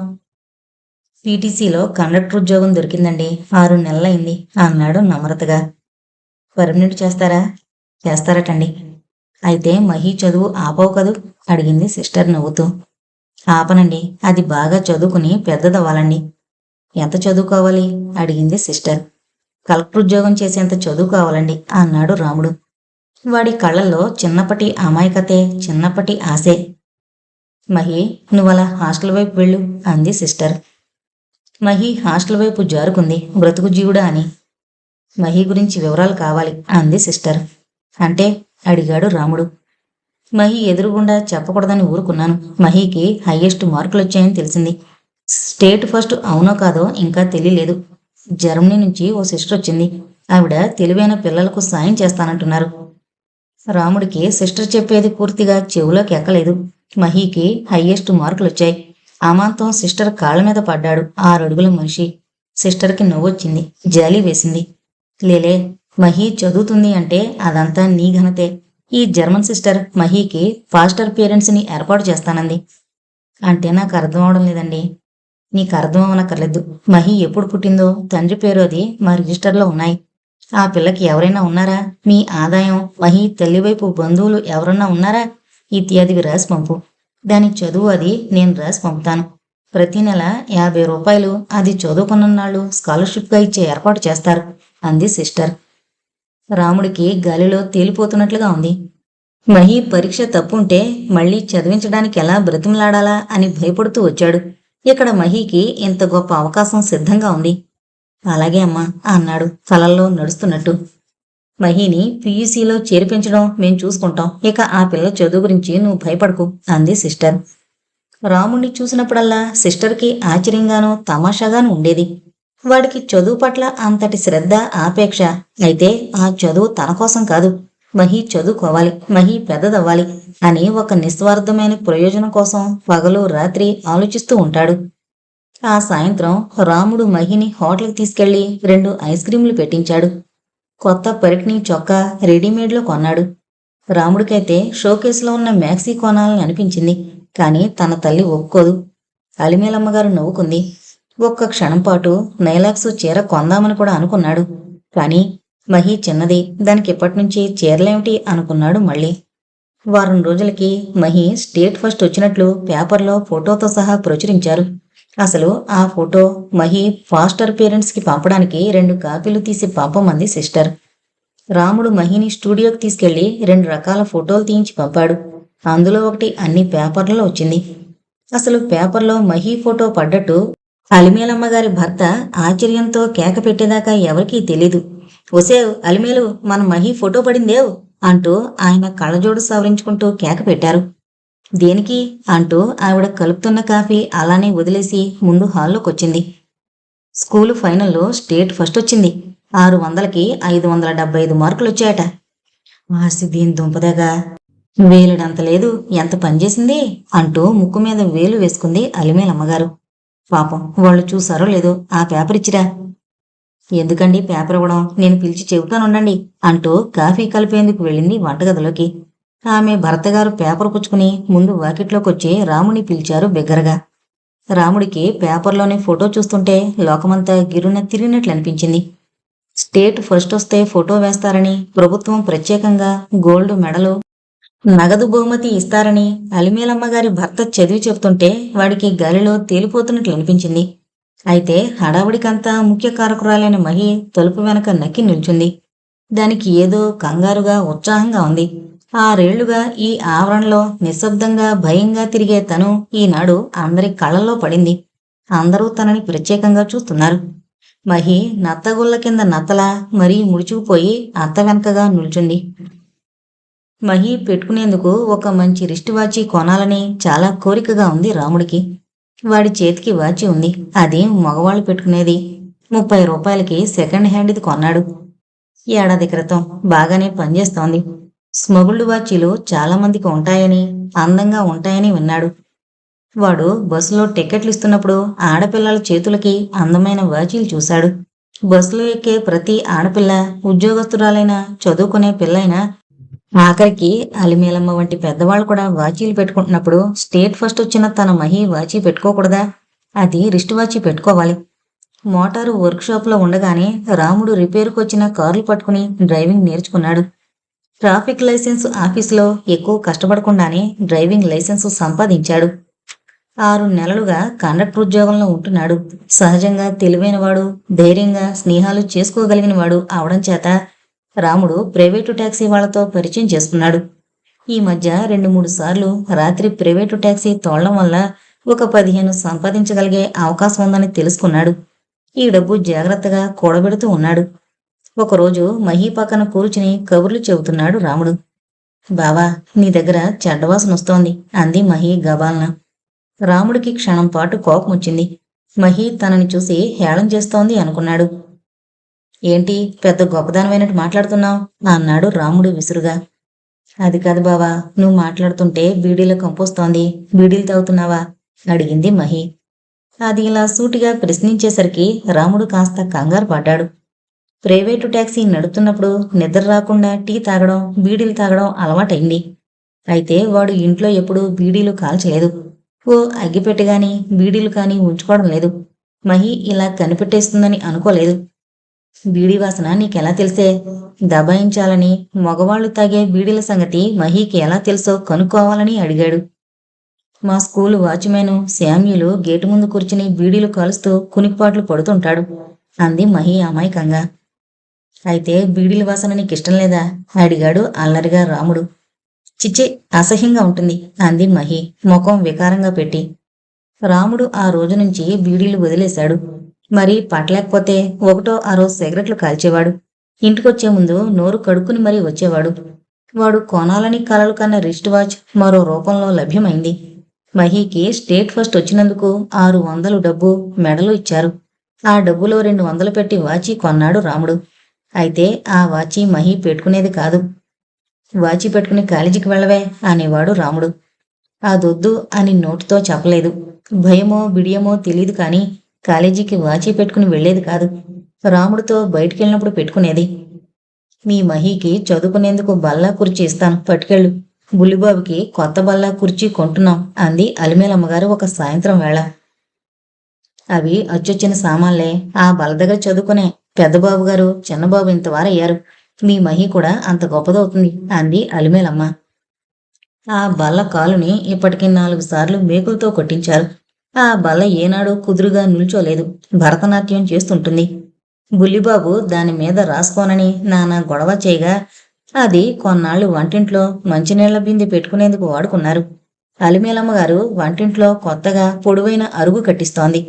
పీటీసీలో కండక్టర్ ఉద్యోగం దొరికిందండి, 6 నెలలైంది అన్నాడు నమ్రతగా. పర్మనెంట్ చేస్తారా? చేస్తారటండి. అయితే మహి చదువు ఆపవు కదూ అడిగింది సిస్టర్ నవ్వుతూ. ఆపనండి, అది బాగా చదువుకుని పెద్దదవ్వాలండి. ఎంత చదువుకోవాలి అడిగింది సిస్టర్. కలెక్టర్ ఉద్యోగం చేసేంత చదువు కావాలండి అన్నాడు రాముడు. వాడి కళ్ళల్లో చిన్నప్పటి అమాయకతే, చిన్నప్పటి ఆశే. మహి నువ్వలా హాస్టల్ వైపు వెళ్ళు అంది సిస్టర్. మహి హాస్టల్ వైపు జారుకుంది బ్రతుకు జీవుడా అని. మహి గురించి వివరాలు కావాలి అంది సిస్టర్. అంటే అడిగాడు రాముడు. మహి ఎదురుగుండా చెప్పకూడదని ఊరుకున్నాను. మహికి హయ్యెస్ట్ మార్కులు వచ్చాయని తెలిసింది. స్టేట్ ఫస్ట్ అవునో కాదో ఇంకా తెలియలేదు. జర్మనీ నుంచి ఓ సిస్టర్ వచ్చింది. ఆవిడ తెలివైన పిల్లలకు సాయం చేస్తానంటున్నారు. రాముడికి సిస్టర్ చెప్పేది పూర్తిగా చెవులోకి ఎక్కలేదు. మహీకి హయ్యెస్ట్ మార్కులు వచ్చాయి. అమాంతం సిస్టర్ కాళ్ళ మీద పడ్డాడు 6 అడుగుల మనిషి. సిస్టర్కి నవ్వొచ్చింది, జాలి వేసింది. లేలే, మహీ చదువుతుంది అంటే అదంతా నీ ఘనతే. ఈ జర్మన్ సిస్టర్ మహీకి ఫాస్టర్ పేరెంట్స్ని ఏర్పాటు చేస్తానంది. అంటే నాకు అర్థం అవడం లేదండి. నీకు అర్థం అవనక్కర్లేదు. మహి ఎప్పుడు పుట్టిందో తండ్రి పేరు అది మా రిజిస్టర్లో ఉన్నాయి. ఆ పిల్లకి ఎవరైనా ఉన్నారా? మీ ఆదాయం, మహి తల్లివైపు బంధువులు ఎవరన్నా ఉన్నారా? ఇత్యాదివి రాసి పంపు. దాని చదువు అది నేను రాసి పంపుతాను. ప్రతి నెల 50 రూపాయలు అది చదువుకున్ననాళ్ళు స్కాలర్షిప్గా ఇచ్చే ఏర్పాటు చేస్తారు అంది సిస్టర్. రాముడికి గాలిలో తేలిపోతున్నట్లుగా ఉంది. మహి పరీక్ష తప్పుంటే మళ్ళీ చదివించడానికి ఎలా బ్రతిమలాడాలా అని భయపడుతూ వచ్చాడు. ఇక్కడ మహీకి ఇంత గొప్ప అవకాశం సిద్ధంగా ఉంది. అలాగే అమ్మా అన్నాడు కలల్లో నడుస్తున్నట్టు. మహీని పీయూసీలో చేర్పించడం మేం చూసుకుంటాం. ఇక ఆ పిల్ల చదువు గురించి నువ్వు భయపడకు అంది సిస్టర్. రాముణ్ణి చూసినప్పుడల్లా సిస్టర్కి ఆశ్చర్యంగానూ తమాషాగానూ ఉండేది. వాడికి చదువు పట్ల అంతటి శ్రద్ధ, ఆపేక్ష. అయితే ఆ చదువు తన కోసం కాదు, మహి చదువుకోవాలి, మహి పెద్దదవ్వాలి అని ఒక నిస్వార్థమైన ప్రయోజనం కోసం పగలు రాత్రి ఆలోచిస్తూ ఉంటాడు. ఆ సాయంత్రం రాముడు మహిని హోటల్కి తీసుకెళ్లి 2 ఐస్ క్రీంలు పెట్టించాడు. కొత్త పరికిణి చొక్కా రెడీమేడ్లో కొన్నాడు. రాముడికైతే షోకేస్లో ఉన్న మ్యాక్సీ కొనాలని అనిపించింది. కానీ తన తల్లి ఒప్పుకోదు. అలిమేలమ్మగారు నవ్వుకుంది. ఒక్క క్షణం పాటు నైలాక్సు చీర కొందామని కూడా అనుకున్నాడు. కానీ మహి చిన్నది, దానికి ఇప్పటినుంచి చీరలేమిటి అనుకున్నాడు మళ్ళీ. వారం రోజులకి మహి స్టేట్ ఫస్ట్ వచ్చినట్లు పేపర్లో ఫోటోతో సహా ప్రచురించారు. అసలు ఆ ఫోటో మహి ఫాస్టర్ పేరెంట్స్కి పంపడానికి 2 కాపీలు తీసి పంపమంది సిస్టర్. రాముడు మహిని స్టూడియోకి తీసుకెళ్లి 2 రకాల ఫోటోలు తీయించి పంపాడు. అందులో ఒకటి అన్ని పేపర్లలో వచ్చింది. అసలు పేపర్లో మహి ఫోటో పడ్డట్టు అలిమేలమ్మగారి భర్త ఆశ్చర్యంతో కేక పెట్టేదాకా ఎవరికీ తెలీదు. ఒసేవ్ అలిమేలు, మన మహి ఫోటో పడిందేవ్ అంటూ ఆయన కళ్ళజోడు సవరించుకుంటూ కేక పెట్టారు. దేనికి అంటూ ఆవిడ కలుపుతున్న కాఫీ అలానే వదిలేసి ముందు హాల్లోకొచ్చింది. స్కూలు ఫైనల్లో స్టేట్ ఫస్ట్ వచ్చింది. 600కి 575 మార్కులొచ్చాయట. ఆసి దీని దుంపదగా, వేలుడంత లేదు, ఎంత పనిచేసింది అంటూ ముక్కు మీద వేలు వేసుకుంది అలిమేలమ్మగారు. పాపం వాళ్ళు చూసారో లేదో, ఆ పేపర్ ఇచ్చిరా. ఎందుకండి పేపర్ ఇవ్వడం, నేను పిలిచి చెబుతానుండండి అంటూ కాఫీ కలిపేందుకు వెళ్ళింది వంటగదిలోకి. ఆమె భర్తగారు పేపర్ పుచ్చుకుని ముందు వాకిట్లోకొచ్చి రాముని పిలిచారు బిగ్గరగా. రాముడికి పేపర్లోని ఫోటో చూస్తుంటే లోకమంతా గిరున తిరిగినట్లు అనిపించింది. స్టేట్ ఫస్ట్ వస్తే ఫోటో వేస్తారని, ప్రభుత్వం ప్రత్యేకంగా గోల్డ్ మెడలు, నగదు బహుమతి ఇస్తారని అలిమేలమ్మగారి భర్త చదివి చెప్తుంటే వాడికి గాలిలో తేలిపోతున్నట్లు అనిపించింది. అయితే హడావుడికంతా ముఖ్య కారకురాలైన మహి తలుపు వెనక నక్కి నిల్చుంది. దానికి ఏదో కంగారుగా, ఉత్సాహంగా ఉంది. 6 ఏళ్లుగా ఈ ఆవరణలో నిశ్శబ్దంగా, భయంగా తిరిగే తను ఈనాడు అందరి కళ్ళల్లో పడింది. అందరూ తనని ప్రత్యేకంగా చూస్తున్నారు. మహి నత్తగుల్ల కింద నత్తలా మరీ ముడుచుకుపోయి అత్త వెనకగా నిల్చుంది. మహి పెట్టుకునేందుకు ఒక మంచి రిస్ట్ వాచి కొనాలని చాలా కోరికగా ఉంది రాముడికి. వాడి చేతికి వాచి ఉంది. అది మగవాళ్ళు పెట్టుకునేది. 30 రూపాయలకి సెకండ్ హ్యాండ్ది కొన్నాడు. ఏడాది క్రితం. బాగానే పనిచేస్తోంది. స్మగుల్డ్ వాచీలు చాలా మందికి ఉంటాయని, అందంగా ఉంటాయని విన్నాడు. వాడు బస్సులో టికెట్లు ఇస్తున్నప్పుడు ఆడపిల్లల చేతులకి అందమైన వాచీలు చూశాడు. బస్సులో ఎక్కే ప్రతి ఆడపిల్ల, ఉద్యోగస్తురాలైనా, చదువుకునే పిల్లైనా, ఆఖరికి అలిమేలమ్మ వంటి పెద్దవాళ్ళు కూడా వాచీలు పెట్టుకుంటున్నప్పుడు స్టేట్ ఫస్ట్ వచ్చిన తన మహి వాచీ పెట్టుకోకూడదా? అది రిస్ట్ వాచీ పెట్టుకోవాలి. మోటారు వర్క్షాప్లో ఉండగానే రాముడు రిపేరుకు వచ్చిన కార్లు పట్టుకుని డ్రైవింగ్ నేర్చుకున్నాడు. ట్రాఫిక్ లైసెన్స్ ఆఫీసులో ఎక్కువ కష్టపడకుండానే డ్రైవింగ్ లైసెన్సు సంపాదించాడు. 6 నెలలుగా కండక్టర్ ఉద్యోగంలో ఉంటున్నాడు. సహజంగా తెలివైనవాడు, ధైర్యంగా స్నేహాలు చేసుకోగలిగినవాడు అవడం చేత రాముడు ప్రైవేటు ట్యాక్సీ వాళ్లతో పరిచయం చేసుకున్నాడు. ఈ మధ్య 2-3 సార్లు రాత్రి ప్రైవేటు ట్యాక్సీ తోలడం వల్ల ఒక 15 సంపాదించగలిగే అవకాశం ఉందని తెలుసుకున్నాడు. ఈ డబ్బు జాగ్రత్తగా కూడబెడుతూ ఉన్నాడు. ఒకరోజు మహి పక్కన కూర్చుని కబుర్లు చెబుతున్నాడు రాముడు. బావా, నీ దగ్గర చెడ్డవాసన వస్తోంది అంది మహి గబాల్న. రాముడికి క్షణం పాటు కోపం వచ్చింది. మహి తనని చూసి హేళన చేస్తోంది అనుకున్నాడు. ఏంటి పెద్ద గొప్పదానమైనట్టు మాట్లాడుతున్నావు అన్నాడు రాముడు విసురుగా. అది కాదు బావా, నువ్వు మాట్లాడుతుంటే బీడీలో కంపొస్తోంది. బీడీలు తాగుతున్నావా అడిగింది మహి. అది ఇలా సూటిగా ప్రశ్నించేసరికి రాముడు కాస్త కంగారు పడ్డాడు. ప్రైవేటు ట్యాక్సీ నడుపుతున్నప్పుడు నిద్ర రాకుండా టీ తాగడం, బీడీలు తాగడం అలవాటైంది. అయితే వాడు ఇంట్లో ఎప్పుడూ బీడీలు కాల్చలేదు. ఓ అగ్గిపెట్టి గాని, బీడీలు కానీ ఉంచుకోవడం లేదు. మహి ఇలా కనిపెట్టేస్తుందని అనుకోలేదు. బీడీ వాసన నీకెలా తెలిసే? దబాయించాలని, మగవాళ్లు తాగే బీడీల సంగతి మహికి ఎలా తెలుసో కనుక్కోవాలని అడిగాడు. మా స్కూలు వాచ్మెను శామ్యులు గేటు ముందు కూర్చుని బీడీలు కాలుస్తూ కునికిపాట్లు పడుతుంటాడు అంది మహి అమాయకంగా. అయితే బీడీల వాసన నీకిష్టం లేదా అడిగాడు అల్లరిగా రాముడు. చిచ్చే, అసహ్యంగా ఉంటుంది అంది మహి ముఖం వికారంగా పెట్టి. రాముడు ఆ రోజు నుంచి బీడీలు వదిలేశాడు. మరి పట్టలేకపోతే 1-6 సిగరెట్లు కాల్చేవాడు. ఇంటికొచ్చే ముందు నోరు కడుక్కుని మరీ వచ్చేవాడు. వాడు కొనాలని కలలు కన్న రిస్ట్ వాచ్ మరో రూపంలో లభ్యమైంది. మహికి స్టేట్ ఫస్ట్ వచ్చినందుకు 600 డబ్బు, మెడలు ఇచ్చారు. ఆ డబ్బులో 200 పెట్టి వాచి కొన్నాడు రాముడు. అయితే ఆ వాచి మహి పెట్టుకునేది కాదు. వాచి పెట్టుకుని కాలేజీకి వెళ్ళవే అనేవాడు రాముడు. అదొద్దు అని నోటితో చెప్పలేదు. భయమో బిడియమో తెలీదు కానీ కాలేజీకి వాచి పెట్టుకుని వెళ్లేది కాదు. రాముడితో బయటికెళ్ళినప్పుడు పెట్టుకునేది. మీ మహికి చదువుకునేందుకు బల్లా కుర్చీ ఇస్తాను, పట్టుకెళ్ళు. బుల్లిబాబుకి కొత్త బల్లా కుర్చీ కొంటున్నాం అంది అలిమేలమ్మగారు ఒక సాయంత్రం వేళ. అవి అచ్చొచ్చిన సామాన్లే. ఆ బల్ల దగ్గర చదువుకునే పెద్దబాబు గారు, చిన్నబాబు ఇంతవారయ్యారు. మీ మహి కూడా అంత గొప్పదవుతుంది అంది అలిమేలమ్మ. ఆ బల్ల కాలుని ఇప్పటికి 4 సార్లు మేకులతో కొట్టించారు. ఆ బల్ల ఏనాడు కుదురుగా నిల్చోలేదు. భరతనాట్యం చేస్తుంటుంది. బుల్లిబాబు దాని మీద రాసుకోనని నానా గొడవ చేయగా అది కొన్నాళ్లు వంటింట్లో మంచినీళ్ల బిందె పెట్టుకునేందుకు వాడుకున్నారు. అలిమేలమ్మగారు వంటింట్లో కొత్తగా పొడవైన అరుగు కట్టిస్తోంది.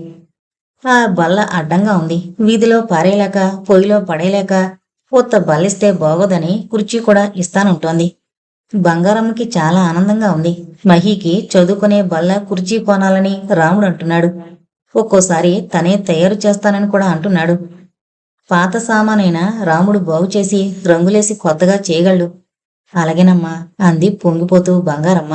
ఆ బల్ల అడ్డంగా ఉంది. వీధిలో పారేయలేక, పొయ్యిలో పడేయలేక ఉత్త బల్లిస్తే బాగోదని కుర్చీ కూడా ఇస్తానంటోంది. బంగారమ్మకి చాలా ఆనందంగా ఉంది. మహీకి చదువుకునే బల్ల కుర్చీ కొనాలని రాముడు అంటున్నాడు. ఒక్కోసారి తనే తయారు చేస్తానని కూడా అంటున్నాడు. పాత సామానైనా రాముడు బాగుచేసి రంగులేసి కొత్తగా చేయగలడు. అలాగేనమ్మా అంది పొంగిపోతూ బంగారమ్మ.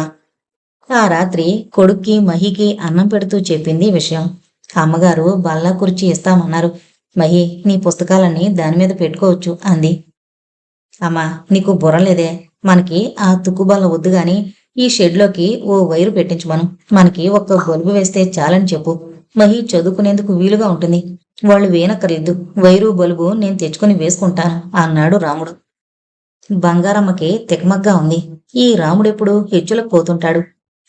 ఆ రాత్రి కొడుక్కి మహికి అన్నం పెడుతూ చెప్పింది ఈ విషయం. అమ్మగారు బల్ల కుర్చీ ఇస్తామన్నారు. మహి, నీ పుస్తకాలన్నీ దానిమీద పెట్టుకోవచ్చు అంది. అమ్మా, నీకు బుర్రలేదే? మనకి ఆ తుక్కుబల్ల వద్దు గాని ఈ షెడ్లోకి ఓ వైరు పెట్టించమను. మనకి ఒక్క బల్బు వేస్తే చాలని చెప్పు. మహి చదువుకునేందుకు వీలుగా ఉంటుంది. వాళ్ళు వేనక్కర్లేదు. వైరు బల్బు నేను తెచ్చుకుని వేసుకుంటాను అన్నాడు రాముడు. బంగారమ్మకి తికమగ్గా ఉంది. ఈ రాముడెప్పుడు హెచ్చులకు పోతుంటాడు.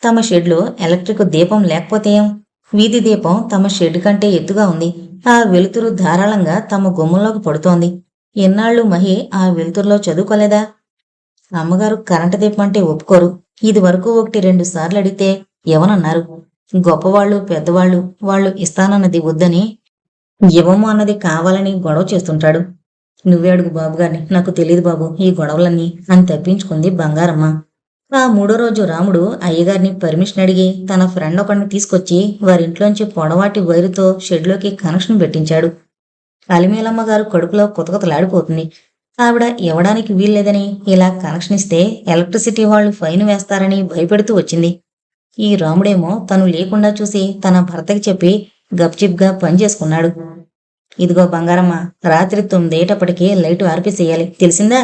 తమ షెడ్లో ఎలక్ట్రిక్ దీపం లేకపోతే ఏం? వీధి దీపం తమ షెడ్ కంటే ఎత్తుగా ఉంది. ఆ వెలుతురు ధారాళంగా తమ గుమ్మంలోకి పడుతోంది. ఎన్నాళ్ళు మహి ఆ వెలుతురులో చదువుకోలేదా? అమ్మగారు కరెంటు దీపం అంటే ఒప్పుకోరు. ఇది వరకు 1-2 సార్లు అడిగితే ఎవనన్నారు? గొప్పవాళ్ళు పెద్దవాళ్ళు వాళ్ళు ఇస్తానన్నది వద్దని, ఇవ్వము అన్నది కావాలని గొడవ చేస్తుంటాడు. నువ్వే అడుగు బాబుగారిని, నాకు తెలియదు బాబు ఈ గొడవలన్నీ అని తప్పించుకుంది బంగారమ్మ. ఆ 3వ రోజు రాముడు అయ్యగారిని పర్మిషన్ అడిగి తన ఫ్రెండ్ ఒకడిని తీసుకొచ్చి వారింట్లోంచి పొడవాటి వైరుతో షెడ్లోకి కనెక్షన్ పెట్టించాడు. అలిమేలమ్మ గారు కడుపులో కుతకుతలాడిపోతుంది. ఆవిడ ఇవ్వడానికి వీల్లేదని ఇలా కనెక్షన్ ఇస్తే ఎలక్ట్రిసిటీ వాళ్ళు ఫైన్ వేస్తారని భయపెడుతూ వచ్చింది. ఈ రాముడేమో తను లేకుండా చూసి తన భర్తకి చెప్పి గప్చిప్గా పని చేసుకున్నాడు. ఇదిగో బంగారమ్మ, రాత్రి 9 లైటు ఆర్పేసేయాలి, తెలిసిందా?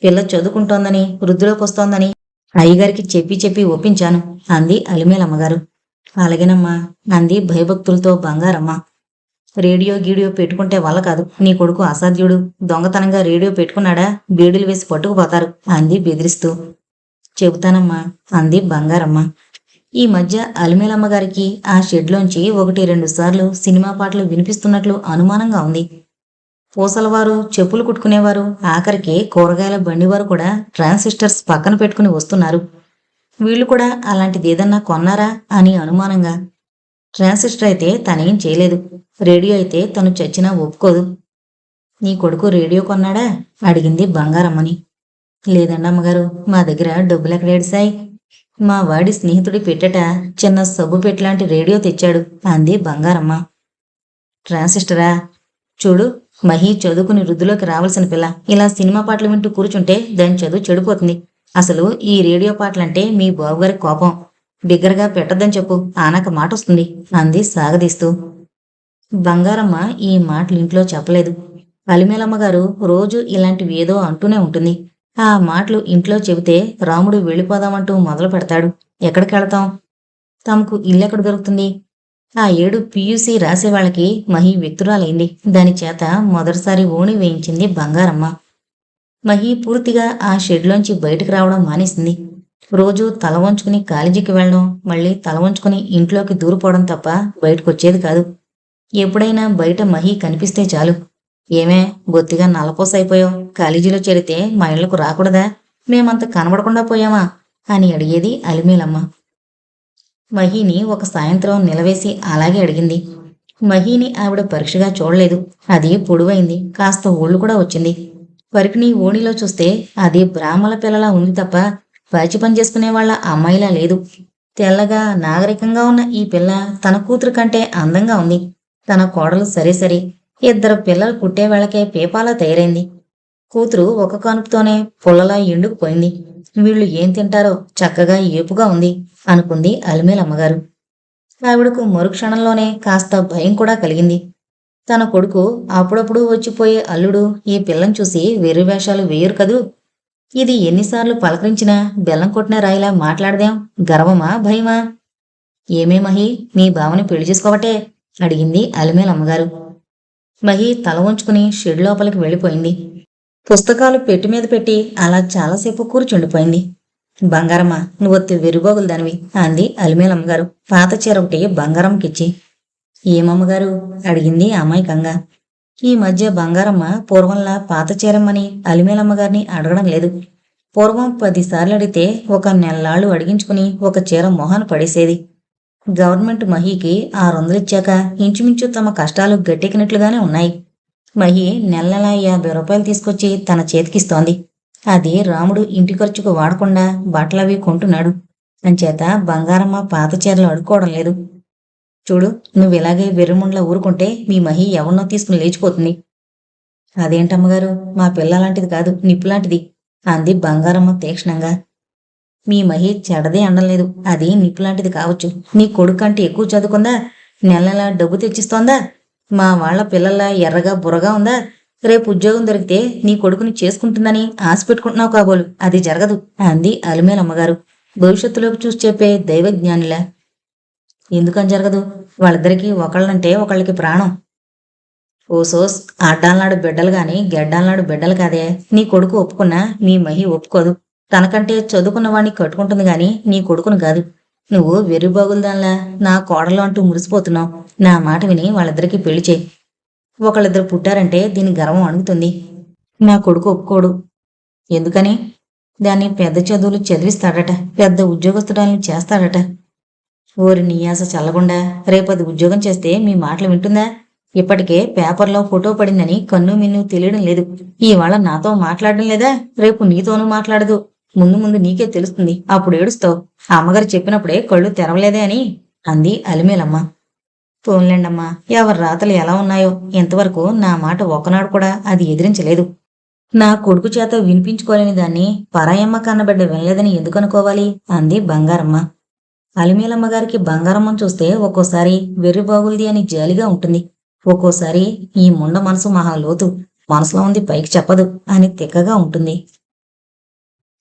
పిల్ల చదువుకుంటోందని, వృద్ధిలోకి వస్తోందని అయ్యగారికి చెప్పి ఒప్పించాను అంది అలిమేలమ్మగారు. అలాగేనమ్మా అంది భయభక్తులతో బంగారమ్మ. రేడియో గీడియో పెట్టుకుంటే వల్ల కాదు. నీ కొడుకు అసాధ్యుడు. దొంగతనంగా రేడియో పెట్టుకున్నాడా బీడులు వేసి పట్టుకుపోతారు అంది బెదిరిస్తూ. చెబుతానమ్మా అంది బంగారమ్మ. ఈ మధ్య అలిమేలమ్మ గారికి ఆ షెడ్లోంచి 1-2 సార్లు సినిమా పాటలు వినిపిస్తున్నట్లు అనుమానంగా ఉంది. పూసలవారు, చెప్పులు కుట్టుకునేవారు, ఆఖరికి కూరగాయల బండివారు కూడా ట్రాన్సిస్టర్స్ పక్కన పెట్టుకుని వస్తున్నారు. వీళ్ళు కూడా అలాంటిదేదన్నా కొన్నారా అని అనుమానంగా. ట్రాన్సిస్టర్ అయితే తనేం చేయలేదు. రేడియో అయితే తను చచ్చినా ఒప్పుకోదు. నీ కొడుకు రేడియో కొన్నాడా అడిగింది బంగారమ్మని. లేదండి అమ్మగారు, మా దగ్గర డబ్బులెక్కడేడిసాయి. మా వాడి స్నేహితుడి పెట్టట చిన్న సబ్బు పెట్టలాంటి రేడియో తెచ్చాడు అంది బంగారమ్మ. ట్రాన్సిస్టరా? చూడు, మహి చదువుకుని వృద్ధిలోకి రావాల్సిన పిల్ల ఇలా సినిమా పాటలు వింటూ కూర్చుంటే దాని చదువు చెడిపోతుంది. అసలు ఈ రేడియో పాటలంటే మీ బాబుగారి కోపం. బిగ్గరగా పెట్టద్దని చెప్పు, ఆనక మాట వస్తుంది అంది సాగదీస్తూ. బంగారమ్మ ఈ మాటలు ఇంట్లో చెప్పలేదు. అలిమేలమ్మగారు రోజు ఇలాంటివి ఏదో అంటూనే ఉంటుంది. ఆ మాటలు ఇంట్లో చెబితే రాముడు వెళ్ళిపోదామంటూ మొదలు పెడతాడు. ఎక్కడికెళతాం? తమకు ఇల్లెక్కడ దొరుకుతుంది? ఆ ఏడు పియూసీ రాసేవాళ్ళకి మహి వ్యక్తురాలైంది. దాని చేత మొదటిసారి ఓణి వేయించింది బంగారమ్మ. మహి పూర్తిగా ఆ షెడ్లోంచి బయటకు రావడం మానేసింది. రోజు తల వంచుకుని కాలేజీకి వెళ్ళడం, మళ్ళీ తల వంచుకుని ఇంట్లోకి దూరిపోవడం తప్ప బయటకొచ్చేది కాదు. ఎప్పుడైనా బయట మహి కనిపిస్తే చాలు, ఏమే బొత్తిగా నల్లపోసైపోయావు, కాలేజీలో చేరితే మా ఇళ్లకు రాకూడదా? మేమంత కనబడకుండా పోయామా అని అడిగేది అలిమేలమ్మ. మహిని ఒక సాయంత్రం నిలవేసి అలాగే అడిగింది. మహిని ఆవిడ పరీక్షగా చూడలేదు. అది పొడువైంది, కాస్త ఒళ్ళు కూడా వచ్చింది. వరకుని ఓణిలో చూస్తే అది బ్రాహ్మల పిల్లలా ఉంది తప్ప పాచి పని చేసుకునే వాళ్ళ అమ్మాయిలా లేదు. తెల్లగా నాగరికంగా ఉన్న ఈ పిల్ల తన కూతురు కంటే అందంగా ఉంది. తన కోడలు సరే 2 పిల్లలు పుట్టేవేళకే పేపాలా తయారైంది. కూతురు ఒక కానుపుతోనే పుల్లలా ఎండుకుపోయింది. వీళ్ళు ఏం తింటారో చక్కగా ఏపుగా ఉంది అనుకుంది అలిమేలమ్మగారు. ఆవిడకు మరుక్షణంలోనే కాస్త భయం కూడా కలిగింది. తన కొడుకు అప్పుడప్పుడు వచ్చిపోయే అల్లుడు ఈ పిల్లని చూసి వెర్రి వేషాలు వేయరు కదూ. ఇది ఎన్నిసార్లు పలకరించినా బెల్లం కొట్టిన రాయిలా మాట్లాడదేం? గర్వమా భయమా? ఏమే మహి, నీ బావని పెళ్లి చేసుకోవటే అడిగింది అలిమేలమ్మగారు. మహి తల వంచుకుని షెడ్ లోపలికి వెళ్ళిపోయింది. పుస్తకాలు పెట్టి మీద పెట్టి అలా చాలాసేపు కూర్చుండిపోయింది. బంగారమ్మ, నువ్వొత్తి వెరుగోగులు దానివి అంది అలిమేలమ్మగారు పాత చీర ఒకటి బంగారంకిచ్చి. ఏమమ్మగారు అడిగింది అమాయకంగా. ఈ మధ్య బంగారమ్మ పూర్వంలా పాత చీరమ్మని అలిమేలమ్మగారిని అడగడం లేదు. పూర్వం 10 సార్లు అడిగితే 1 నెల్లాళ్ళు అడిగించుకుని ఒక చీర మొహాన పడేసేది. గవర్నమెంట్ మహికి 600 ఇచ్చాక ఇంచుమించు తమ కష్టాలు గట్టెక్కినట్లుగానే ఉన్నాయి. మహి నెల నెలా 50 రూపాయలు తీసుకొచ్చి తన చేతికిస్తోంది. అది రాముడు ఇంటి ఖర్చుకు వాడకుండా బట్టలవి కొంటున్నాడు. అంచేత బంగారమ్మ పాత చీరలు అడుక్కోవడం లేదు. చూడు, నువ్వు ఇలాగే వెర్రిముండ్లా ఊరుకుంటే మీ మహి ఎవరినో తీసుకుని లేచిపోతుంది. అదేంటమ్మగారు, మా పిల్ల లాంటిది కాదు, నిప్పులాంటిది అంది బంగారమ్మ తీక్షణంగా. మీ మహి చెడదే అనలేదు, అది నిప్పులాంటిది కావచ్చు. నీ కొడుకంటే ఎక్కువ చదువుకుందా? నెల నెల డబ్బు తెచ్చిస్తోందా? మా వాళ్ల పిల్లల్లా ఎర్రగా బుర్రగా ఉందా? రేపు ఉద్యోగం దొరికితే నీ కొడుకుని చేసుకుంటుందని ఆశ పెట్టుకుంటున్నావు కాబోలు, అది జరగదు అంది అలిమేలమ్మగారు భవిష్యత్తులోకి చూసి చెప్పే దైవజ్ఞానిలా. ఎందుకని జరగదు? వాళ్ళిద్దరికీ ఒకళ్ళంటే ఒకళ్ళకి ప్రాణం. ఓసోస్, ఆడ్డాలనాడు బిడ్డలు గాని గెడ్డాలనాడు బిడ్డలు కాదే. నీ కొడుకు ఒప్పుకున్నా మీ మహి ఒప్పుకోదు. తనకంటే చదువుకున్న వాణ్ణి కట్టుకుంటుంది గాని నీ కొడుకును కాదు. నువ్వు వెర్రిబాగులదాన్లా నా కోడలు అంటూ మురిసిపోతున్నావు. నా మాట విని వాళ్ళిద్దరికీ పెళ్లి చేయి. ఒకళ్ళిద్దరు పుట్టారంటే దీని గర్వం అణుగుతుంది. నా కొడుకు ఒప్పుకోడు. ఎందుకని? దాన్ని పెద్ద చదువులు చదివిస్తాడట, పెద్ద ఉద్యోగస్తురాలను చేస్తాడట. ఓరి నీయాస చల్లకుండా, రేపది ఉద్యోగం చేస్తే మీ మాటలు వింటుందా? ఇప్పటికే పేపర్లో ఫోటో పడిందని కన్ను మిన్ను తెలియడం లేదు. ఇవాళ నాతో మాట్లాడడం లేదా? రేపు నీతోనూ మాట్లాడదు. ముందు ముందు నీకే తెలుస్తుంది, అప్పుడు ఏడుస్తావు. అమ్మగారు చెప్పినప్పుడే కళ్ళు తెరవలేదే అని అంది అలిమేలమ్మ. పోన్లేండమ్మా, ఎవరి రాతలు ఎలా ఉన్నాయో, ఇంతవరకు నా మాట ఒక్కనాడు కూడా అది ఎదిరించలేదు. నా కొడుకు చేత వినిపించుకోలేని దాన్ని పరాయమ్మ కన్నబిడ్డ వినలేదని ఎందుకనుకోవాలి అంది బంగారమ్మ. అలిమేలమ్మగారికి బంగారమ్మను చూస్తే ఒక్కోసారి వెర్రిబాగుల్ది అని జాలిగా ఉంటుంది. ఒక్కోసారి ఈ ముండ మనసు మహాలోతు, మనసులో ఉంది పైకి చెప్పదు అని తిక్కగా ఉంటుంది.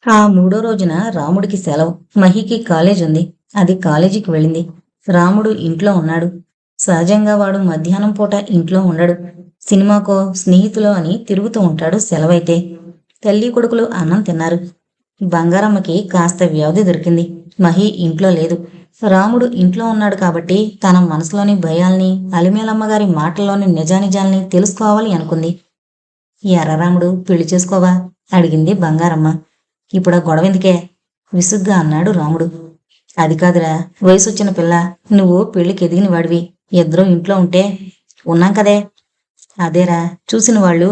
ఆ 3వ రోజున రాముడికి సెలవు. మహికి కాలేజ్ ఉంది. అది కాలేజీకి వెళ్ళింది. రాముడు ఇంట్లో ఉన్నాడు. సహజంగా వాడు మధ్యాహ్నం పూట ఇంట్లో ఉండడు. సినిమాకో స్నేహితులో అని తిరుగుతూ ఉంటాడు సెలవైతే. తల్లి కొడుకులు అన్నం తిన్నారు. బంగారమ్మకి కాస్త వ్యవధి దొరికింది. మహి ఇంట్లో లేదు. రాముడు ఇంట్లో ఉన్నాడు కాబట్టి తన మనసులోని భయాల్ని, అలిమేలమ్మగారి మాటల్లోని నిజానిజాల్ని తెలుసుకోవాలి అనుకుంది. ఎర్రరాముడు పెళ్లి చేసుకోవా అడిగింది బంగారమ్మ. ఇప్పుడా గొడవెందుకే విసుగ్గా అన్నాడు రాముడు. అది కాదురా, వయసొచ్చిన పిల్ల, నువ్వు పెళ్లికి ఎదిగిన వాడివి. ఇద్దరం ఇంట్లో ఉంటే ఉన్నాం కదే. అదేరా, చూసిన వాళ్ళు.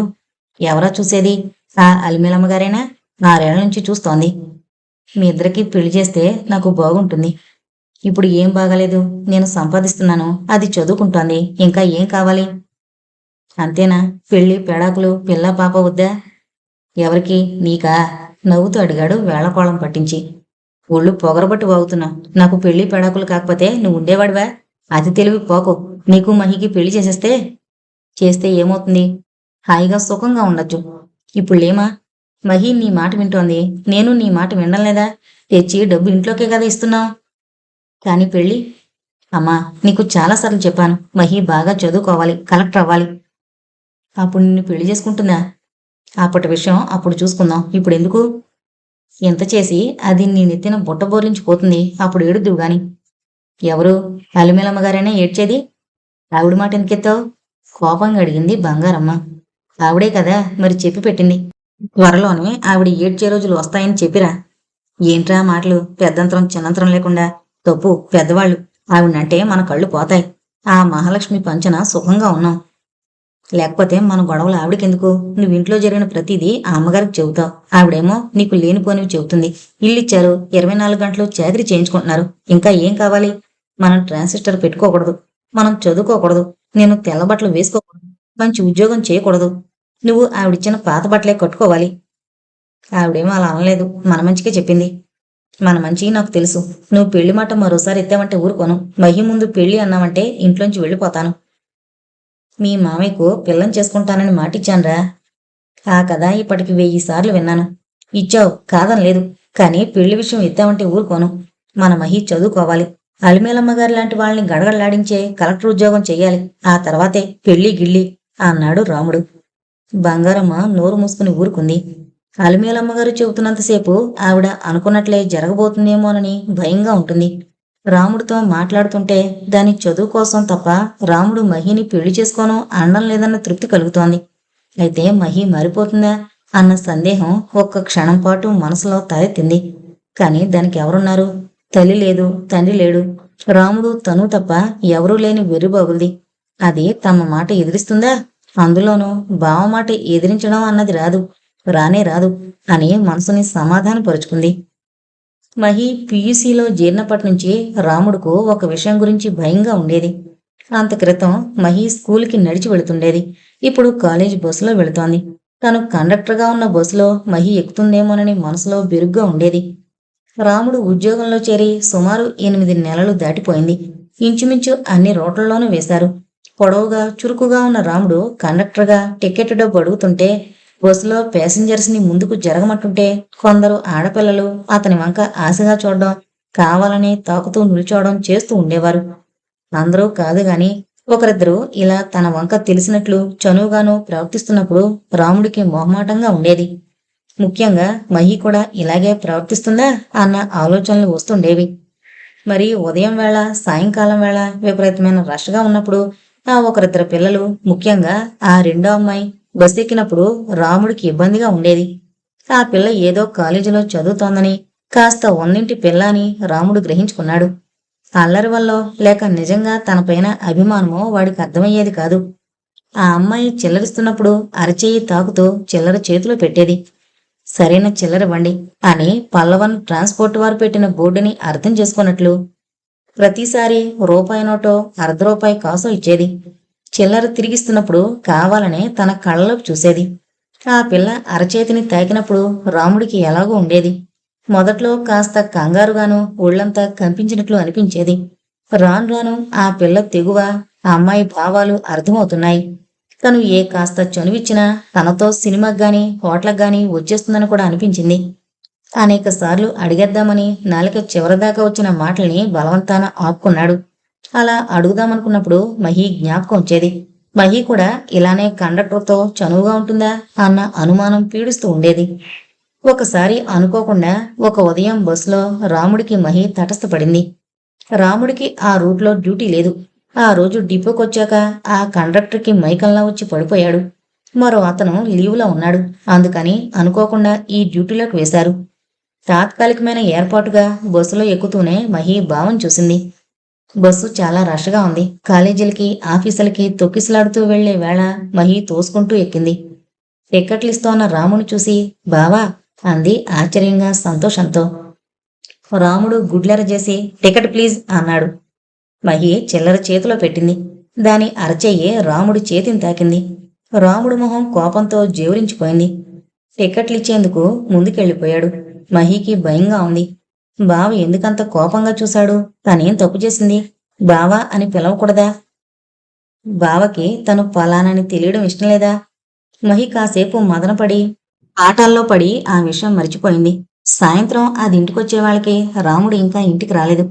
ఎవరా చూసేది? ఆ అలిమేలమ్మగారేనా? 6 ఏళ్ల నుంచి చూస్తోంది. మీ ఇద్దరికి పెళ్లి చేస్తే నాకు బాగుంటుంది. ఇప్పుడు ఏం బాగాలేదు. నేను సంపాదిస్తున్నాను, అది చదువుకుంటోంది. ఇంకా ఏం కావాలి? అంతేనా? పెళ్లి పెడాకులు పిల్ల పాప వద్దా? ఎవరికి? నీకా? నవ్వుతూ అడిగాడు వేళకోళం పట్టించి. ఒళ్ళు పొగరబట్టి వాగుతున్నా. నాకు పెళ్లి పెడాకులు కాకపోతే నువ్వు ఉండేవాడివా? అతి తెలివి పోకు. నీకు మహికి పెళ్లి చేస్తే ఏమవుతుంది? హాయిగా సుఖంగా ఉండొచ్చు. ఇప్పుడులేమా? మహి నీ మాట వింటోంది, నేను నీ మాట వినడం లేదా? తెచ్చి డబ్బు ఇంట్లోకే కదా ఇస్తున్నావు. కాని పెళ్ళి? అమ్మా, నీకు చాలాసార్లు చెప్పాను, మహి బాగా చదువుకోవాలి, కలెక్టర్ అవ్వాలి. అప్పుడు నిన్ను పెళ్లి చేసుకుంటుందా? అప్పటి విషయం అప్పుడు చూసుకుందాం. ఇప్పుడు ఎందుకు? ఎంత చేసి అది నీ నెత్తిన బుట్ట బోర్లించిపోతుంది. అప్పుడు ఏడుద్దువు గాని. ఎవరు? అలిమేలమ్మగారైనా ఏడ్చేది? ఆవిడ మాట ఎందుకెత్తావు? కోపంగా అడిగింది బంగారమ్మ. ఆవిడే కదా మరి చెప్పి పెట్టింది. త్వరలోనే ఆవిడ ఏడ్చే రోజులు వస్తాయని చెప్పిరా. ఏంట్రా మాటలు? పెద్దంతరం చిన్నంతరం లేకుండా. తప్పు పెద్దవాళ్ళు. ఆవిడంటే మన కళ్ళు పోతాయి. ఆ మహాలక్ష్మి పంచన సుఖంగా ఉన్నాం. లేకపోతే మన గొడవలు ఆవిడకెందుకు? నువ్వింట్లో జరిగిన ప్రతిదీ ఆ అమ్మగారికి చెబుతావు. ఆవిడేమో నీకు లేనిపోనివి చెబుతుంది. ఇల్లిచ్చారు, 24 గంటలు చాకరీ చేయించుకుంటున్నారు. ఇంకా ఏం కావాలి? మనం ట్రాన్సిస్టర్ పెట్టుకోకూడదు, మనం చదువుకోకూడదు, నేను తెల్ల బట్టలు వేసుకోకూడదు, మంచి ఉద్యోగం చేయకూడదు. నువ్వు ఆవిడిచ్చిన పాత బట్టలే కట్టుకోవాలి. ఆవిడేమో అలా అనలేదు, మన మంచికే చెప్పింది. మన మంచి నాకు తెలుసు. నువ్వు పెళ్లి మాట మరోసారి ఎత్తావంటే ఊరుకోను. మహి ముందు పెళ్లి అన్నావంటే ఇంట్లోంచి వెళ్ళిపోతాను. మీ మామయ్యకు పిల్లని చేసుకుంటానని మాటిచ్చానురా. ఆ కథ ఇప్పటికి 1000 సార్లు విన్నాను. ఇచ్చావు, కాదనలేదు. కానీ పెళ్లి విషయం ఎత్తావంటే ఊరుకోను. మన మహి చదువుకోవాలి. అలిమేలమ్మగారి లాంటి వాళ్ళని గడగడలాడించే కలెక్టర్ ఉద్యోగం చెయ్యాలి. ఆ తర్వాతే పెళ్లి గిళ్ళి అన్నాడు రాముడు. బంగారమ్మ నోరు మూసుకుని ఊరుకుంది. అలిమేలమ్మగారు చెబుతున్నంతసేపు ఆవిడ అనుకున్నట్లే జరగబోతుందేమోనని భయంగా ఉంటుంది. రాముడితో మాట్లాడుతుంటే దాని చదువు కోసం తప్ప రాముడు మహిని పెళ్లి చేసుకోను అనడం లేదన్న తృప్తి కలుగుతోంది. అయితే మహి మారిపోతుందా అన్న సందేహం ఒక్క క్షణం పాటు మనసులో తలెత్తింది. కాని దానికి ఎవరున్నారు? తల్లి లేదు, తండ్రి లేడు. రాముడు తను తప్ప ఎవరూ లేని వెర్రిబాగుల్ది. అది తమ మాట ఎదిరిస్తుందా? అందులోనూ బావ మాట ఎదిరించడం అన్నది రాదు. రానే రాదు అని మనసుని సమాధానపరుచుకుంది. మహి పియూసీలో చేరినప్పటి నుంచి రాముడుకు ఒక విషయం గురించి భయంగా ఉండేది. అంత క్రితం మహి స్కూల్కి నడిచి వెళుతుండేది. ఇప్పుడు కాలేజీ బస్సులో వెళుతోంది. తను కండక్టర్గా ఉన్న బస్సులో మహి ఎక్కుతుందేమోనని మనసులో బెరుగ్గా ఉండేది. రాముడు ఉద్యోగంలో చేరి సుమారు 8 నెలలు దాటిపోయింది. ఇంచుమించు అన్ని రోడ్లలోనూ వేశారు. పొడవుగా చురుకుగా ఉన్న రాముడు కండక్టర్గా టికెట్ డబ్బు అడుగుతుంటే, బస్సులో ప్యాసింజర్స్ ని ముందుకు జరగమంటుంటే కొందరు ఆడపిల్లలు అతని వంక ఆశగా చూడడం, కావాలని తాకుతూ నిల్చోవడం చేస్తూ ఉండేవారు. అందరూ కాదు గాని ఒకరిద్దరు ఇలా తన వంక తెలిసినట్లు చనువుగాను ప్రవర్తిస్తున్నప్పుడు రాముడికి మొహమాటంగా ఉండేది. ముఖ్యంగా మహి కూడా ఇలాగే ప్రవర్తిస్తుందా అన్న ఆలోచనలు వస్తుండేవి. మరి ఉదయం వేళ సాయంకాలం వేళ విపరీతమైన రష్గా ఉన్నప్పుడు ఆ ఒకరిద్దరు పిల్లలు, ముఖ్యంగా ఆ రెండో అమ్మాయి బస్ ఎక్కినప్పుడు రాముడికి ఇబ్బందిగా ఉండేది. ఆ పిల్ల ఏదో కాలేజీలో చదువుతోందని, కాస్త ఉన్నింటి పిల్ల అని రాముడు గ్రహించుకున్నాడు. అల్లరి వల్లో లేక నిజంగా తనపైన అభిమానమో వాడికి అర్థమయ్యేది కాదు. ఆ అమ్మాయి చిల్లరిస్తున్నప్పుడు అరచేయి తాకుతూ చిల్లర చేతిలో పెట్టేది. సరైన చిల్లరివ్వండి అని పల్లవన్ ట్రాన్స్పోర్ట్ వారు పెట్టిన బోర్డుని అర్థం చేసుకున్నట్లు ప్రతిసారి రూపాయి నోటో ₹1/2 కాసో ఇచ్చేది. చిల్లర తిరిగిస్తున్నప్పుడు కావాలనే తన కళ్ళలోకి చూసేది. ఆ పిల్ల అరచేతిని తాకినప్పుడు రాముడికి ఎలాగో ఉండేది. మొదట్లో కాస్త కంగారుగాను ఒళ్లంతా కంపించినట్లు అనిపించేది. రాను రాను ఆ పిల్ల తెగువ, ఆ అమ్మాయి భావాలు అర్థమవుతున్నాయి. తను ఏ కాస్త చనువిచ్చినా తనతో సినిమాకి గాని హోటల్కి గాని వచ్చేస్తుందని కూడా అనిపించింది. అనేక సార్లు అడిగేద్దామని నాలుక చివరిదాకా వచ్చిన మాటల్ని బలవంతాన ఆపుకున్నాడు. అలా అడుగుదామనుకున్నప్పుడు మహి జ్ఞాపకం వచ్చేది. మహి కూడా ఇలానే కండక్టర్తో చనువుగా ఉంటుందా అన్న అనుమానం పీడిస్తూ ఉండేది. ఒకసారి అనుకోకుండా ఒక ఉదయం బస్సులో రాముడికి మహి తటస్థపడింది. రాముడికి ఆ రూట్లో డ్యూటీ లేదు. ఆ రోజు డిపోకొచ్చాక ఆ కండక్టర్కి మైకంలా వచ్చి పడిపోయాడు. మరో అతను లీవులో ఉన్నాడు. అందుకని అనుకోకుండా ఈ డ్యూటీలోకి వేశారు. తాత్కాలికమైన ఏర్పాటుగా బస్సులో ఎక్కుతూనే మహి భావం చూసింది. బస్సు చాలా రష్గా ఉంది. కాలేజీలకి ఆఫీసులకి తొక్కిసలాడుతూ వెళ్లే వేళ మహి తోసుకుంటూ ఎక్కింది. టిక్కెట్లు ఇస్తోన్న రాముని చూసి బావా అంది ఆశ్చర్యంగా సంతోషంతో. రాముడు గుడ్లెరజేసి టికెట్ ప్లీజ్ అన్నాడు. మహి చిల్లర చేతిలో పెట్టింది. దాని అరచెయ్యి రాముడి చేతిని తాకింది. రాముడు మొహం కోపంతో జేవురించిపోయింది. టిక్కెట్లిచ్చేందుకు ముందుకెళ్ళిపోయాడు. మహికి భయంగా ఉంది. బావ ఎందుకంత కోపంగా చూశాడు? తనేం తప్పు చేసింది? బావా అని పిలవకూడదా? బావకి తను పలానని తెలియడం ఇష్టం లేదా? మహి కాసేపు మదనపడి ఆటల్లో పడి ఆ విషయం మర్చిపోయింది. సాయంత్రం అది ఇంటికొచ్చే వాళ్ళకి రాముడు ఇంకా ఇంటికి రాలేదు.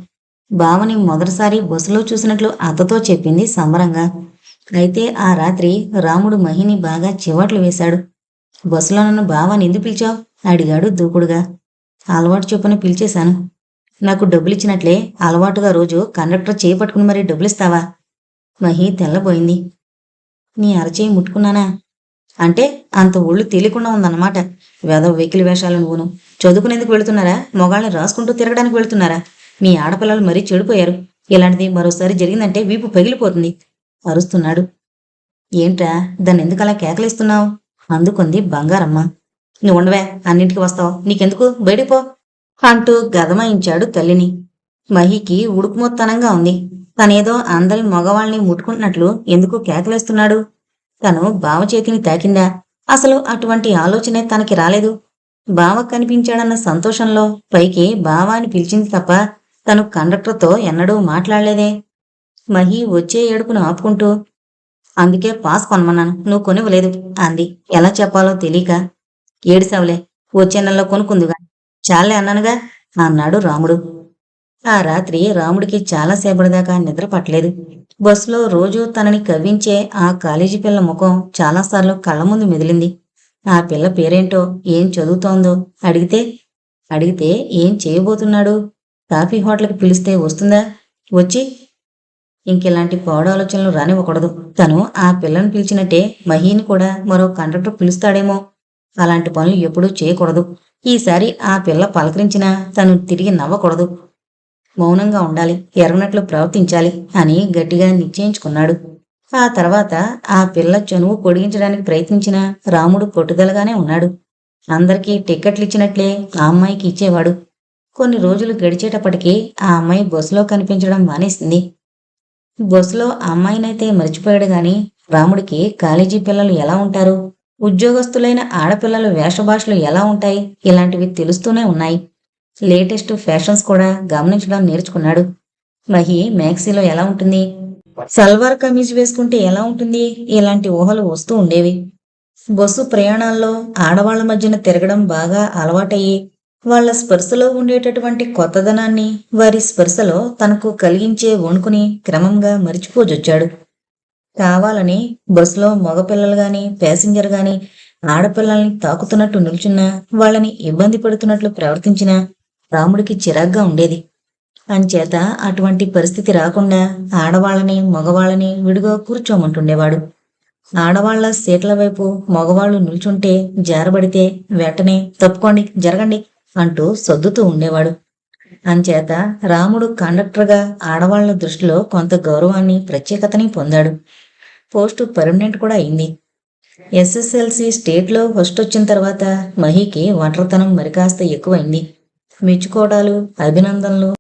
బావని మొదటిసారి బస్సులో చూసినట్లు అత్తతో చెప్పింది సంబరంగా. అయితే ఆ రాత్రి రాముడు మహిని బాగా చివాట్లు వేశాడు. బస్సులో నన్ను బావని ఎందుకు పిలిచావు? అడిగాడు దూకుడుగా. అలవాటు చొప్పున పిలిచేశాను. నాకు డబ్బులిచ్చినట్లే అలవాటుగా రోజు కండక్టర్ చేయి పట్టుకుని మరీ డబ్బులిస్తావా? మహి తెల్లబోయింది. నీ అరచేయి ముట్టుకున్నానా? అంటే అంత ఒళ్ళు తేలికుండా ఉందన్నమాట. వెధవ వెకిలి వేషాలు నువ్వును. చదువుకునేందుకు వెళుతున్నారా? మొగాళ్ళని రాసుకుంటూ తిరగడానికి వెళుతున్నారా? మీ ఆడపిల్లలు మరీ చెడిపోయారు. ఇలాంటిది మరోసారి జరిగిందంటే వీపు పగిలిపోతుంది అరుస్తున్నాడు. ఏంట్రా దాన్ని ఎందుకలా కేకలేస్తున్నావు? అందుకుంది బంగారమ్మ. నువ్వు ఉండవే, అన్నింటికి వస్తావు, నీకెందుకు, బయటికి పో అంటూ గదమాయించాడు తల్లిని. మహికి ఉడుకుమొత్తనంగా ఉంది. తనేదో అందరి మగవాళ్ళని ముట్టుకుంటున్నట్లు ఎందుకు కేకలేస్తున్నాడు? తను బావ చేతిని తాకిందా? అసలు అటువంటి ఆలోచనే తనకి రాలేదు. బావ కనిపించాడన్న సంతోషంలో పైకి బావా అని పిలిచింది తప్ప తను కండక్టర్తో ఎన్నడూ మాట్లాడలేదే. మహి వచ్చే ఏడుపును ఆపుకుంటూ, అందుకే పాస్ కొనమన్నాను, నువ్వు కొనివ్వలేదు అంది ఎలా చెప్పాలో తెలియక. ఏడిసావులే, వచ్చే నెలలో కొనుక్కుందుగా. చాలే అన్నానుగా అన్నాడు రాముడు. ఆ రాత్రి రాముడికి చాలాసేపటిదాకా నిద్ర పట్టలేదు. బస్సులో రోజూ తనని కవ్వించే ఆ కాలేజీ పిల్ల ముఖం చాలాసార్లు కళ్ళ ముందు మెదిలింది. ఆ పిల్ల పేరేంటో, ఏం చదువుతోందో అడిగితే ఏం చేయబోతున్నాడు? కాఫీ హోటల్కి పిలిస్తే వస్తుందా? వచ్చి ఇంకెలాంటి పాడాలోచనలు రానివ్వకూడదు. తను ఆ పిల్లను పిలిచినట్టే మహీని కూడా మరో కండక్టర్ పిలుస్తాడేమో. అలాంటి పనులు ఎప్పుడూ చేయకూడదు. ఈసారి ఆ పిల్ల పలకరించినా తను తిరిగి నవ్వకూడదు. మౌనంగా ఉండాలి, ఎరగనట్లు ప్రవర్తించాలి అని గట్టిగా నిశ్చయించుకున్నాడు. ఆ తర్వాత ఆ పిల్ల చనువు పొడిగించడానికి ప్రయత్నించిన రాముడు పట్టుదలగానే ఉన్నాడు. అందరికీ టిక్కెట్లు ఇచ్చినట్లే ఆ అమ్మాయికి ఇచ్చేవాడు. కొన్ని రోజులు గడిచేటప్పటికీ ఆ అమ్మాయి బస్సులో కనిపించడం మానేసింది. బస్సులో ఆ అమ్మాయినైతే మర్చిపోయాడు గాని రాముడికి కాలేజీ పిల్లలు ఎలా ఉంటారు, ఉద్యోగస్తులైన ఆడపిల్లల వేషభాషలు ఎలా ఉంటాయి, ఇలాంటివి తెలుస్తూనే ఉన్నాయి. లేటెస్ట్ ఫ్యాషన్స్ కూడా గమనించడం నేర్చుకున్నాడు. మహి మ్యాక్సీలో ఎలా ఉంటుంది, సల్వార్ కమీజ్ వేసుకుంటే ఎలా ఉంటుంది, ఇలాంటి ఊహలు వస్తూ ఉండేవి. బస్సు ప్రయాణాల్లో ఆడవాళ్ల మధ్యన తిరగడం బాగా అలవాటయ్యి వాళ్ళ స్పర్శలో ఉండేటటువంటి కొత్తదనాన్ని, వారి స్పర్శలో తనకు కలిగించే వణుకుని క్రమంగా మరిచిపోజొచ్చాడు. కావాలని బస్సులో మగపిల్లలు గాని ప్యాసింజర్ గాని ఆడపిల్లల్ని తాకుతున్నట్టు నిల్చున్నా, వాళ్ళని ఇబ్బంది పెడుతున్నట్లు ప్రవర్తించినా రాముడికి చిరాగ్గా ఉండేది. అంచేత అటువంటి పరిస్థితి రాకుండా ఆడవాళ్ళని మగవాళ్ళని విడిగా కూర్చోమంటుండేవాడు. ఆడవాళ్ల సీట్ల వైపు మగవాళ్లు నిల్చుంటే జారబడితే వెంటనే తప్పుకోండి, జరగండి అంటూ సర్దుతూ ఉండేవాడు. అంచేత రాముడు కండక్టర్గా ఆడవాళ్ల దృష్టిలో కొంత గౌరవాన్ని ప్రత్యేకతని పొందాడు. పోస్టు పర్మనెంట్ కూడా అయింది. ఎస్ఎస్ఎల్సి స్టేట్లో ఫస్ట్ వచ్చిన తర్వాత మహికి ఒంటరితనం మరికాస్త ఎక్కువైంది. మెచ్చుకోవడాలు, అభినందనలు,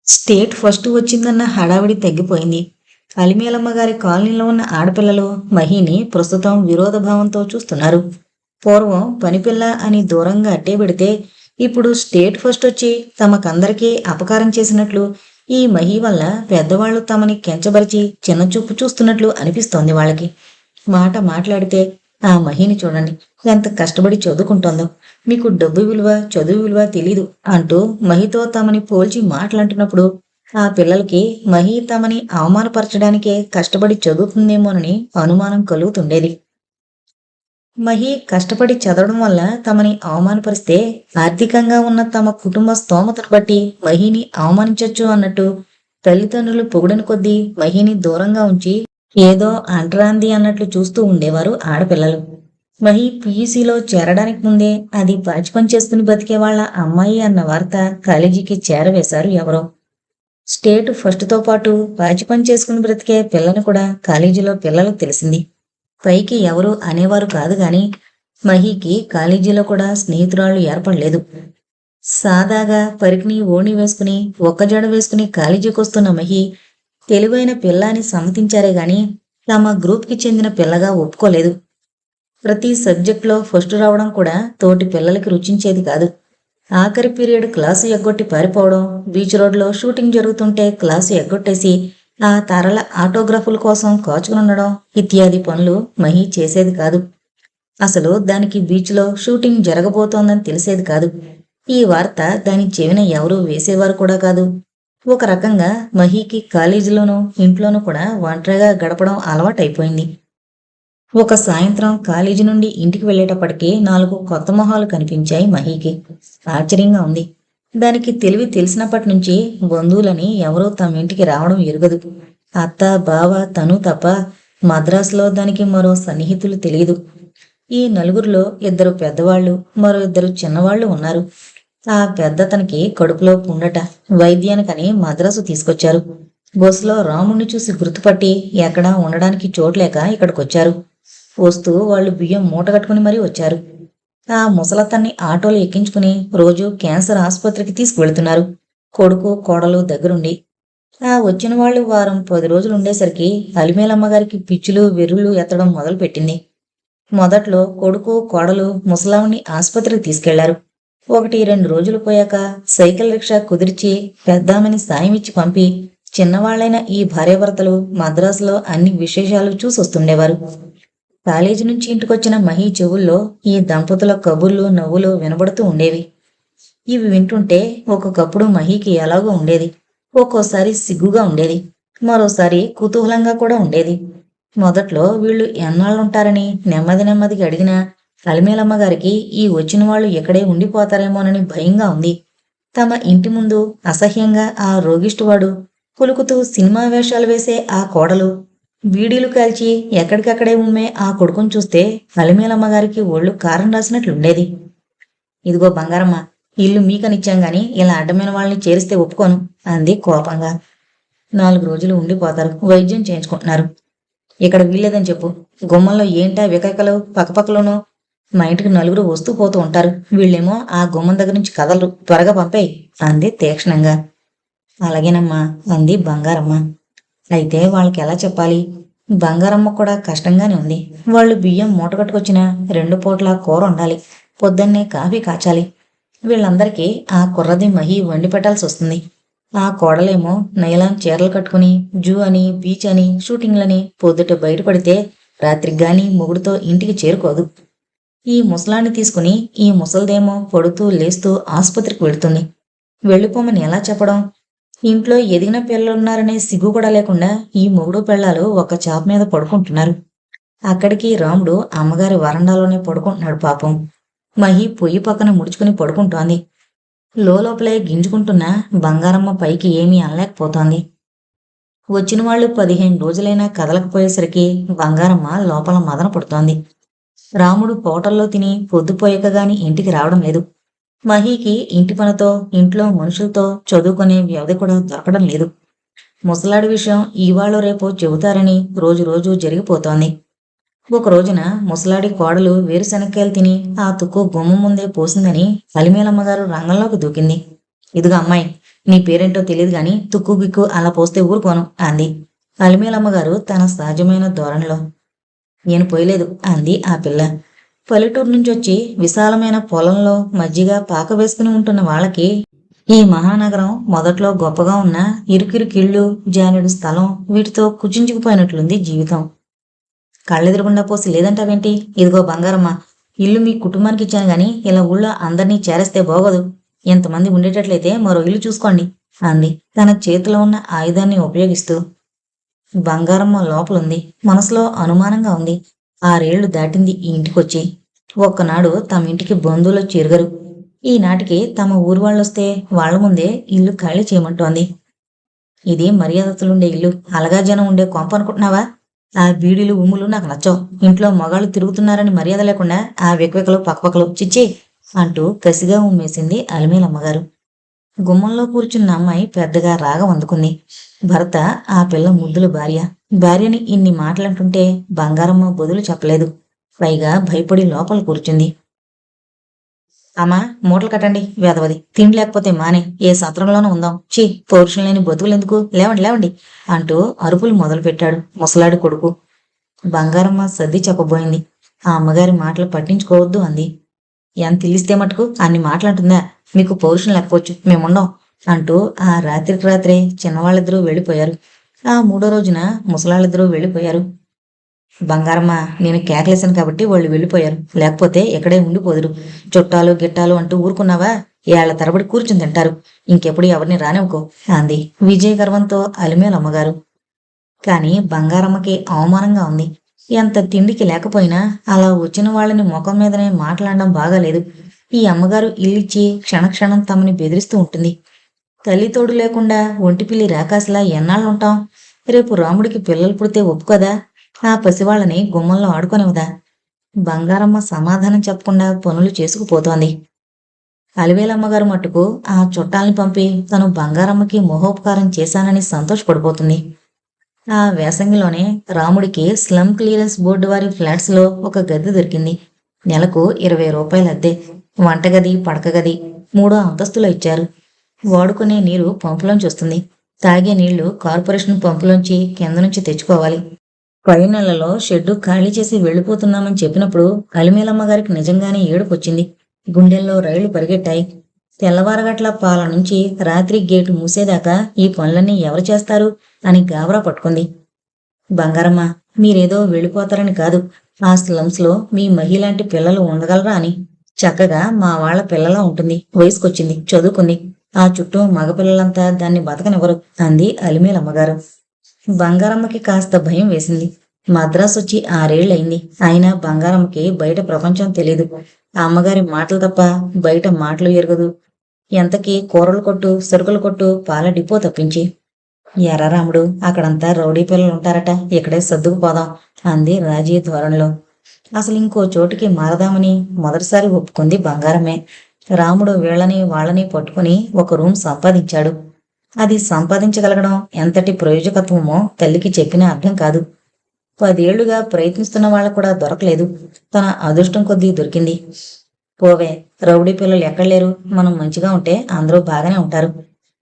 స్టేట్ ఫస్ట్ వచ్చిందన్న హడావిడి తగ్గిపోయింది. అలిమేలమ్మ గారి కాలనీలో ఉన్న ఆడపిల్లలు మహిని ప్రస్తుతం విరోధభావంతో చూస్తున్నారు. పూర్వం పనిపిల్ల అని దూరంగా అట్టే పెడితే ఇప్పుడు స్టేట్ ఫస్ట్ వచ్చి తమకందరికీ అపకారం చేసినట్లు, ఈ మహి వల్ల పెద్దవాళ్లు తమని కెంచబరిచి చిన్నచూపు చూస్తున్నట్లు అనిపిస్తోంది వాళ్ళకి. మాట మాట్లాడితే ఆ మహిని చూడండి ఎంత కష్టపడి చదువుకుంటోందో, మీకు డబ్బు విలువ చదువు విలువ తెలీదు అంటూ మహితో తమని పోల్చి మాట్లాడుతున్నప్పుడు ఆ పిల్లలకి మహి తమని అవమానపరచడానికే కష్టపడి చదువుతుందేమోనని అనుమానం కలుగుతుండేది. మహి కష్టపడి చదవడం వల్ల తమని అవమానపరిస్తే ఆర్థికంగా ఉన్న తమ కుటుంబ స్తోమతను బట్టి మహిని అవమానించొచ్చు అన్నట్టు తల్లిదండ్రులు పొగిడిన కొద్దీ మహిని దూరంగా ఉంచి ఏదో అంటరాంది అన్నట్లు చూస్తూ ఉండేవారు ఆడపిల్లలు. మహి పీయూసీలో చేరడానికి ముందే అది పాచి పని చేసుకుని బతికే వాళ్ళ అమ్మాయి అన్న వార్త కాలేజీకి చేరవేశారు ఎవరో. స్టేట్ ఫస్ట్తో పాటు పాచి పని చేసుకుని బ్రతికే పిల్లని కూడా కాలేజీలో పిల్లలకు తెలిసింది. పైకి ఎవరు అనేవారు కాదు గాని మహికి కాలేజీలో కూడా స్నేహితురాళ్లు ఏర్పడలేదు. సాదాగా పరికిని ఓణి వేసుకుని ఒక్కజడ వేసుకుని కాలేజీకి వస్తున్న మహి తెలివైన పిల్ల అని సమ్మతించారే గాని తమ గ్రూప్కి చెందిన పిల్లగా ఒప్పుకోలేదు. ప్రతి సబ్జెక్ట్లో ఫస్ట్ రావడం కూడా తోటి పిల్లలకి రుచించేది కాదు. ఆఖరి పీరియడ్ క్లాసు ఎగ్గొట్టి పారిపోవడం, బీచ్ రోడ్లో షూటింగ్ జరుగుతుంటే క్లాసు ఎగ్గొట్టేసి ఆ తారల ఆటోగ్రాఫుల కోసం కాచుకునుండడం ఇత్యాది పనులు మహి చేసేది కాదు. అసలు దానికి బీచ్లో షూటింగ్ జరగబోతోందని తెలిసేది కాదు. ఈ వార్త దాని చెవిన ఎవరూ వేసేవారు కూడా కాదు. ఒక రకంగా మహికి కాలేజీలోనూ ఇంట్లోనూ కూడా ఒంటరిగా గడపడం అలవాటైపోయింది. ఒక సాయంత్రం కాలేజీ నుండి ఇంటికి వెళ్ళేటప్పటికీ 4 కొత్త మొహాలు కనిపించాయి మహికి. ఆశ్చర్యంగా ఉంది. దానికి తెలివి తెలిసినప్పటి నుంచి బంధువులని ఎవరూ తమ ఇంటికి రావడం ఎరుగదు. అత్త బావ తను తప్ప మద్రాసులో దానికి మరో సన్నిహితులు తెలియదు. ఈ నలుగురిలో 2 పెద్దవాళ్లు, మరో 2 చిన్నవాళ్లు ఉన్నారు. ఆ పెద్దతనికి కడుపులో పుండట, వైద్యానికని మద్రాసు తీసుకొచ్చారు. బస్సులో రాముణ్ణి చూసి గుర్తుపట్టి ఎక్కడా ఉండడానికి చోట్లేక ఇక్కడికొచ్చారు. వస్తూ వాళ్ళు బియ్యం మూట కట్టుకుని మరీ వచ్చారు. ఆ ముసలతన్ని ఆటోలు ఎక్కించుకుని రోజు క్యాన్సర్ ఆసుపత్రికి తీసుకువెళ్తున్నారు, కొడుకు కోడలు దగ్గరుండి. ఆ వచ్చిన వాళ్ళు వారం 10 రోజులు ఉండేసరికి అలిమేలమ్మగారికి పిచ్చులు వెర్రులు ఎత్తడం మొదలుపెట్టింది. మొదట్లో కొడుకు కోడలు ముసలావుని ఆసుపత్రికి తీసుకెళ్లారు. 1-2 రోజులు పోయాక సైకిల్ రిక్షా కుదిర్చి పెద్దామని సాయం ఇచ్చి పంపి చిన్నవాళ్లైన ఈ భార్యాభర్తలు మద్రాసులో అన్ని విశేషాలు చూసొస్తుండేవారు. కాలేజీ నుంచి ఇంటికొచ్చిన మహి చెవుల్లో ఈ దంపతుల కబుర్లు నవ్వులు వినబడుతూ ఉండేవి. ఇవి వింటుంటే ఒక్కొక్కప్పుడు మహికి ఎలాగో ఉండేది. ఒక్కోసారి సిగ్గుగా ఉండేది, మరోసారి కుతూహలంగా కూడా ఉండేది. మొదట్లో వీళ్ళు ఎన్నాళ్ళుంటారని నెమ్మదిగా అడిగినా అలిమేలమ్మ గారికి ఈ వచ్చిన వాళ్ళు ఎక్కడే ఉండిపోతారేమోనని భయంగా ఉంది. తమ ఇంటి ముందు అసహ్యంగా ఆ రోగిష్టివాడు, కులుకుతూ సినిమా వేషాలు వేసే ఆ కోడలు, బీడీలు కాల్చి ఎక్కడికక్కడే ఉమ్మే ఆ కొడుకుని చూస్తే అలిమేలమ్మ గారికి ఒళ్ళు కారం రాసినట్లుండేది. ఇదిగో బంగారమ్మ, ఇల్లు మీకనిచ్చాం గాని ఇలా అడ్డమైన వాళ్ళని చేరిస్తే ఒప్పుకోను అంది కోపంగా. 4 రోజులు ఉండిపోతారు, వైద్యం చేయించుకుంటున్నారు. ఇక్కడ వీల్లేదని చెప్పు. గుమ్మంలో ఏంటా వికైకలు పక్కపక్కలోనూ మా ఇంటికి నలుగురు వస్తూ పోతూ ఉంటారు. వీళ్ళేమో ఆ గుమ్మం దగ్గర నుంచి కదలరు. త్వరగా పంపేయ్ అంది తీక్షణంగా. అలాగేనమ్మా అంది బంగారమ్మ. అయితే వాళ్ళకి ఎలా చెప్పాలి? బంగారమ్మ కూడా కష్టంగానే ఉంది. వాళ్ళు బియ్యం మూటగట్టుకొచ్చిన 2 పూట్ల కూర ఉండాలి. పొద్దున్నే కాఫీ కాచాలి. వీళ్ళందరికీ ఆ కుర్రది మహి వండి పెట్టాల్సి వస్తుంది. ఆ కోడలేమో నైలాన్ చీరలు కట్టుకుని జూ అని బీచ్ అని షూటింగ్లని పొద్దుట బయటపడితే రాత్రికి గాని మొగుడుతో ఇంటికి చేరుకోదు. ఈ ముసలాన్ని తీసుకుని ఈ ముసల్దేమో పడుతూ లేస్తూ ఆసుపత్రికి వెళుతుంది. వెళ్ళిపోమని ఎలా చెప్పడం? ఇంట్లో ఎదిగిన పిల్లలున్నారనే సిగ్గు కూడా లేకుండా ఈ మొగుడు పెళ్ళాలు ఒక చాప మీద పడుకుంటున్నారు. అక్కడికి రాముడు అమ్మగారి వరండాలోనే పడుకుంటున్నాడు పాపం. మహి పొయ్యి పక్కన ముడుచుకుని పడుకుంటోంది. లోపలే గింజుకుంటున్న బంగారమ్మ పైకి ఏమీ అనలేకపోతోంది. వచ్చిన వాళ్ళు 15 రోజులైనా కదలకపోయేసరికి బంగారమ్మ లోపల మదన పడుతోంది. రాముడు హోటల్లో తిని పొద్దుపోయాక గాని ఇంటికి రావడం లేదు. మహీకి ఇంటి పనితో ఇంట్లో మనుషులతో చదువుకునే వ్యవధి కూడా దొరకడం లేదు. ముసలాడి విషయం ఇవాళ రేపో చెబుతారని రోజు రోజు జరిగిపోతోంది. ఒక రోజున ముసలాడి కోడలు వేరుశనక్కాయలు తిని ఆ తుక్కు గుమ్మం ముందే పోసిందని అలిమేలమ్మగారు రంగంలోకి దూకింది. ఇదిగో అమ్మాయి, నీ పేరేంటో తెలియదు గాని తుక్కు గిక్కు అలా పోస్తే ఊరుకోను అంది అలిమేలమ్మగారు తన సహజమైన ధోరణిలో. నేను పోయలేదు అంది ఆ పిల్ల. పల్లెటూరు నుంచి వచ్చి విశాలమైన పొలంలో మజ్జిగ పాక వేసుకుని ఉంటున్న వాళ్ళకి ఈ మహానగరం మొదట్లో గొప్పగా ఉన్న ఇరుకిరుకిళ్ళు జానెడు స్థలం వీటితో కుచించుకుపోయినట్లుంది జీవితం. కళ్ళెదురుగుండా పోసి లేదంటావేంటి? ఇదిగో బంగారమ్మ, ఇల్లు మీ కుటుంబానికి ఇచ్చాను గాని ఇలా ఊళ్ళో అందరినీ చేరేస్తే బాగోదు. ఎంతమంది ఉండేటట్లయితే మరో ఇల్లు చూసుకోండి అంది తన చేతిలో ఉన్న ఆయుధాన్ని ఉపయోగిస్తూ. బంగారమ్మ లోపలుంది. మనసులో అనుమానంగా ఉంది. 6 ఏళ్లు దాటింది ఈ ఇంటికొచ్చి. ఒక్కనాడు తమ ఇంటికి బంధువులు చేరుగరు. ఈనాటికి తమ ఊరు వాళ్ళొస్తే వాళ్ల ముందే ఇల్లు ఖాళీ చేయమంటోంది. ఇది మర్యాదతులుండే ఇల్లు, అలగా జనం ఉండే కొంప అనుకుంటున్నావా? ఆ బీడీలు ఉమ్ములు నాకు నచ్చవు. ఇంట్లో మగాళ్ళు తిరుగుతున్నారని మర్యాద లేకుండా ఆ వెక్వెకలు పక్కపక్కలు చిచ్చి అంటూ కసిగా ఉమ్మేసింది అలిమేలమ్మగారు. గుమ్మంలో కూర్చున్న అమ్మాయి పెద్దగా రాగం అందుకుంది. భర్త ఆ పిల్ల ముద్దుల భార్య. భార్యని ఇన్ని మాటలంటుంటే బంగారమ్మ బదులు చెప్పలేదు. పైగా భయపడి లోపల కూర్చుంది. అమ్మా, మూటలు కట్టండి, వేదవది. తిండి లేకపోతే మానే, ఏ సత్రంలోనూ ఉందాం. చీ, పౌరుషం లేని బతుకులెందుకు, లేవండి లేవండి అంటూ అరుపులు మొదలుపెట్టాడు ముసలాడి కొడుకు. బంగారమ్మ సర్ది చెప్పబోయింది. ఆ అమ్మగారి మాటలు పట్టించుకోవద్దు అంది. ఎంత ఇల్లిస్తే మటుకు అన్ని మాటలంటుందా? మీకు పౌరుషం లేకపోవచ్చు, మేముండం అంటూ ఆ రాత్రికి రాత్రే చిన్నవాళ్ళిద్దరూ వెళ్ళిపోయారు. ఆ 3వ రోజున ముసలాళ్ళిద్దరూ వెళ్ళిపోయారు. బంగారమ్మ, నేను కేకలేశాను కాబట్టి వాళ్ళు వెళ్ళిపోయారు, లేకపోతే ఇక్కడే ఉండిపోదురు. చుట్టాలు గిట్టాలు అంటూ ఊరుకున్నావా? ఏళ్ల తరబడి కూర్చుని తింటారు. ఇంకెప్పుడు ఎవరిని రానివ్వకో అంది విజయ గర్వంతో అలిమేలమ్మగారు. కాని బంగారమ్మకి అవమానంగా ఉంది. ఎంత తిండికి లేకపోయినా అలా వచ్చిన వాళ్ళని ముఖం మీదనే మాట్లాడడం బాగాలేదు. ఈ అమ్మగారు ఇల్లిచ్చి క్షణక్షణం తమని బెదిరిస్తూ ఉంటుంది. తల్లి తోడు లేకుండా ఒంటిపిల్లి రాకాసిలా ఎన్నాళ్ళుంటాం? రేపు రాముడికి పిల్లలు పుడితే ఒప్పుకోదా? ఆ పసివాళ్ళని గుమ్మంలో ఆడుకొనివదా? బంగారమ్మ సమాధానం చెప్పకుండా పనులు చేసుకుపోతోంది. అలివేలమ్మగారు మట్టుకు ఆ చుట్టాల్ని పంపి తను బంగారమ్మకి మహోపకారం చేశానని సంతోషపడిపోతుంది. ఆ వేసంగిలోనే రాముడికి స్లమ్ క్లియరెన్స్ బోర్డు వారి ఫ్లాట్స్ లో ఒక గది దొరికింది. నెలకు 20 రూపాయల అద్దె. వంటగది, పడకగది 3వ అంతస్తులో ఇచ్చారు. వాడుకునే నీరు పంపులోంచి వస్తుంది. తాగే నీళ్లు కార్పొరేషన్ పంపులోంచి కింద నుంచి తెచ్చుకోవాలి. పై నెలలో షెడ్డు ఖాళీ చేసి వెళ్ళిపోతున్నామని చెప్పినప్పుడు అలిమేలమ్మ గారికి నిజంగానే ఏడుపొచ్చింది. గుండెల్లో రైళ్లు పరిగెట్టాయి. తెల్లవారగట్ల పాల నుంచి రాత్రి గేటు మూసేదాకా ఈ పనులన్నీ ఎవరు చేస్తారు అని గాబరా పట్టుకుంది. బంగారమ్మ, మీరేదో వెళ్ళిపోతారని కాదు, ఆ స్లమ్స్ లో మీ మహిలాంటి పిల్లలు ఉండగలరా అని. చక్కగా మా వాళ్ల పిల్లలా ఉంటుంది. వయసుకొచ్చింది, చదువుకుంది. ఆ చుట్టూ మగపిల్లలంతా దాన్ని బతకనివ్వరు అంది అలిమేలమ్మగారు. బంగారమ్మకి కాస్త భయం వేసింది. మద్రాసు వచ్చి 6 ఏళ్లయింది. అయినా బంగారమ్మకి బయట ప్రపంచం తెలీదు. ఆ అమ్మగారి మాటలు తప్ప బయట మాటలు ఎరగదు. ఎంతకీ కూరలు కొట్టు, సరుకులు కొట్టు, పాల డిపో తప్పించి. ఎర్ర రాముడు, అక్కడంతా రౌడీ పిల్లలు ఉంటారట, ఇక్కడే సర్దుకుపోదాం అంది రాజీ ధోరణిలో. అసలు ఇంకో చోటికి మారదామని మొదటిసారి ఒప్పుకుంది బంగారమే. రాముడు వీళ్ళని వాళ్ళని పట్టుకుని ఒక రూమ్ సంపాదించాడు. అది సంపాదించగలగడం ఎంతటి ప్రయోజకత్వమో తల్లికి చెప్పినా అర్థం కాదు. 10 ఏళ్లుగా ప్రయత్నిస్తున్న వాళ్ళకు కూడా దొరకలేదు. తన అదృష్టం కొద్దీ దొరికింది. పోవే, రౌడీ పిల్లలు ఎక్కడలేరు. మనం మంచిగా ఉంటే అందరూ బాగానే ఉంటారు.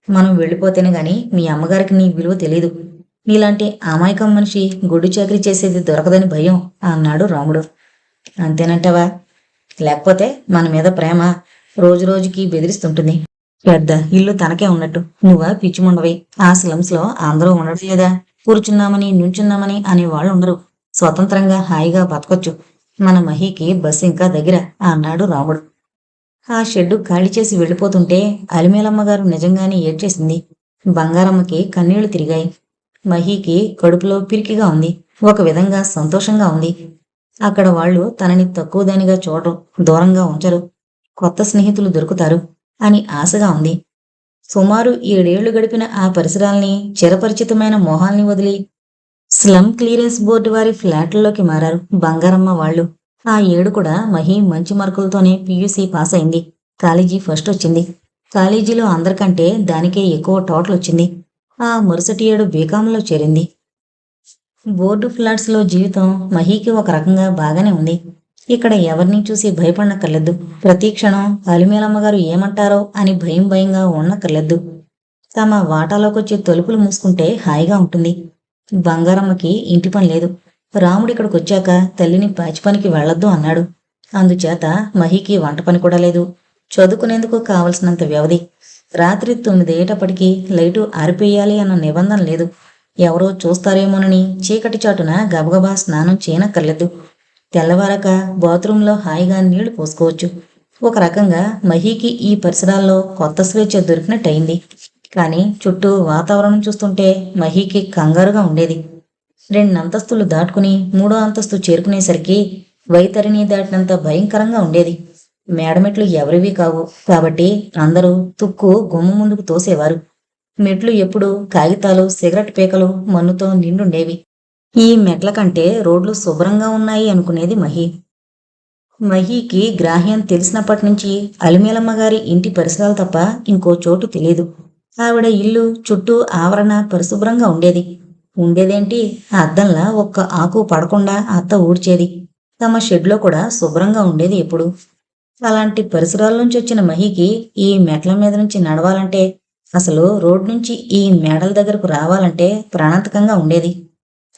మనం వెళ్ళిపోతేనే గాని మీ అమ్మగారికి నీ విలువ తెలీదు. నీలాంటి అమాయకం మనిషి గొడ్డు చాకరీ చేసేది దొరకదని భయం అన్నాడు రాముడు. అంతేనంటావా? లేకపోతే మన మీద ప్రేమ రోజు రోజుకి బెదిరిస్తుంటుంది. పెద్ద ఇల్లు తనకే ఉన్నట్టు నువ్వా పిచ్చిముండవి? ఆ స్లమ్స్ లో అందరూ ఉండడం లేదా? కూర్చున్నామని నుంచున్నామని అనేవాళ్ళు ఉండరు. స్వతంత్రంగా హాయిగా బతకొచ్చు. మన మహీకి బస్సు ఇంకా దగ్గర అన్నాడు రాముడు. ఆ షెడ్డు ఖాళీ చేసి వెళ్ళిపోతుంటే అలిమేలమ్మగారు నిజంగానే ఏడ్చేసింది. బంగారమ్మకి కన్నీళ్లు తిరిగాయి. మహీకి కడుపులో పిరికిగా ఉంది. ఒక విధంగా సంతోషంగా ఉంది. అక్కడ వాళ్ళు తనని తక్కువదానిగా చూడరు, దూరంగా ఉంచరు. కొత్త స్నేహితులు దొరుకుతారు అని ఆశగా ఉంది. సుమారు 7 ఏళ్లు గడిపిన ఆ పరిసరాల్ని, చిరపరిచితమైన మొహాల్ని వదిలి స్లమ్ క్లియరెన్స్ బోర్డు వారి ఫ్లాట్లలోకి మారారు బంగారమ్మ వాళ్ళు. ఆ ఏడు కూడా మహి మంచి మార్కులతోనే పీయూసీ పాస్ అయింది. కాలేజీ ఫస్ట్ వచ్చింది. కాలేజీలో అందరికంటే దానికే ఎక్కువ టోటల్ వచ్చింది. ఆ మరుసటి ఏడు బీకాంలో చేరింది. బోర్డు ఫ్లాట్స్ లో జీవితం మహీకి ఒక రకంగా బాగానే ఉంది. ఇక్కడ ఎవరిని చూసి భయపడనక్కర్లేదు. ప్రతి క్షణం అలిమేలమ్మగారు ఏమంటారో అని భయం భయంగా ఉండక్కర్లేదు. తమ వాటాలోకొచ్చి తలుపులు మూసుకుంటే హాయిగా ఉంటుంది. బంగారమ్మకి ఇంటి పని లేదు. రాముడు ఇక్కడికొచ్చాక తల్లిని పాచి పనికి వెళ్లొద్దు అన్నాడు. అందుచేత మహికి వంట పని కూడా లేదు. చదువుకునేందుకు కావలసినంత వ్యవధి. రాత్రి 9 అయ్యేటప్పటికీ లైటు ఆరిపోయాలి అన్న నిబంధన లేదు. ఎవరో చూస్తారేమోనని చీకటి చాటున గబగబా స్నానం చేయనక్కర్లేదు. తెల్లవారక బాత్రూంలో హాయిగా నీళ్లు పోసుకోవచ్చు. ఒక రకంగా మహీకి ఈ పరిసరాల్లో కొత్త స్వేచ్ఛ దొరికినట్టయింది. కానీ చుట్టూ వాతావరణం చూస్తుంటే మహీకి కంగారుగా ఉండేది. 2 అంతస్తులు దాటుకుని 3వ అంతస్తు చేరుకునేసరికి వైతరిని దాటినంత భయంకరంగా ఉండేది. మేడమెట్లు ఎవరివి కావు కాబట్టి అందరూ తుక్కు గుమ్మ ముందుకు తోసేవారు. మెట్లు ఎప్పుడూ కాగితాలు, సిగరెట్ పీకలు, మన్నుతో నిండుండేవి. ఈ మెట్ల కంటే రోడ్లు శుభ్రంగా ఉన్నాయి అనుకునేది మహి. మహీకి గ్రాహ్యం తెలిసినప్పటినుంచి అలిమేలమ్మగారి ఇంటి పరిసరాలు తప్ప ఇంకో చోటు తెలీదు. ఆవిడ ఇల్లు చుట్టూ ఆవరణ పరిశుభ్రంగా ఉండేది. ఉండేదేంటి, అద్దంలా ఒక్క ఆకు పడకుండా అత్త ఊడ్చేది. తమ షెడ్లో కూడా శుభ్రంగా ఉండేది ఎప్పుడు. అలాంటి పరిసరాల నుంచి వచ్చిన మహికి ఈ మెట్ల మీద నుంచి నడవాలంటే, అసలు రోడ్ నుంచి ఈ మేడల దగ్గరకు రావాలంటే ప్రాణాంతకంగా ఉండేది.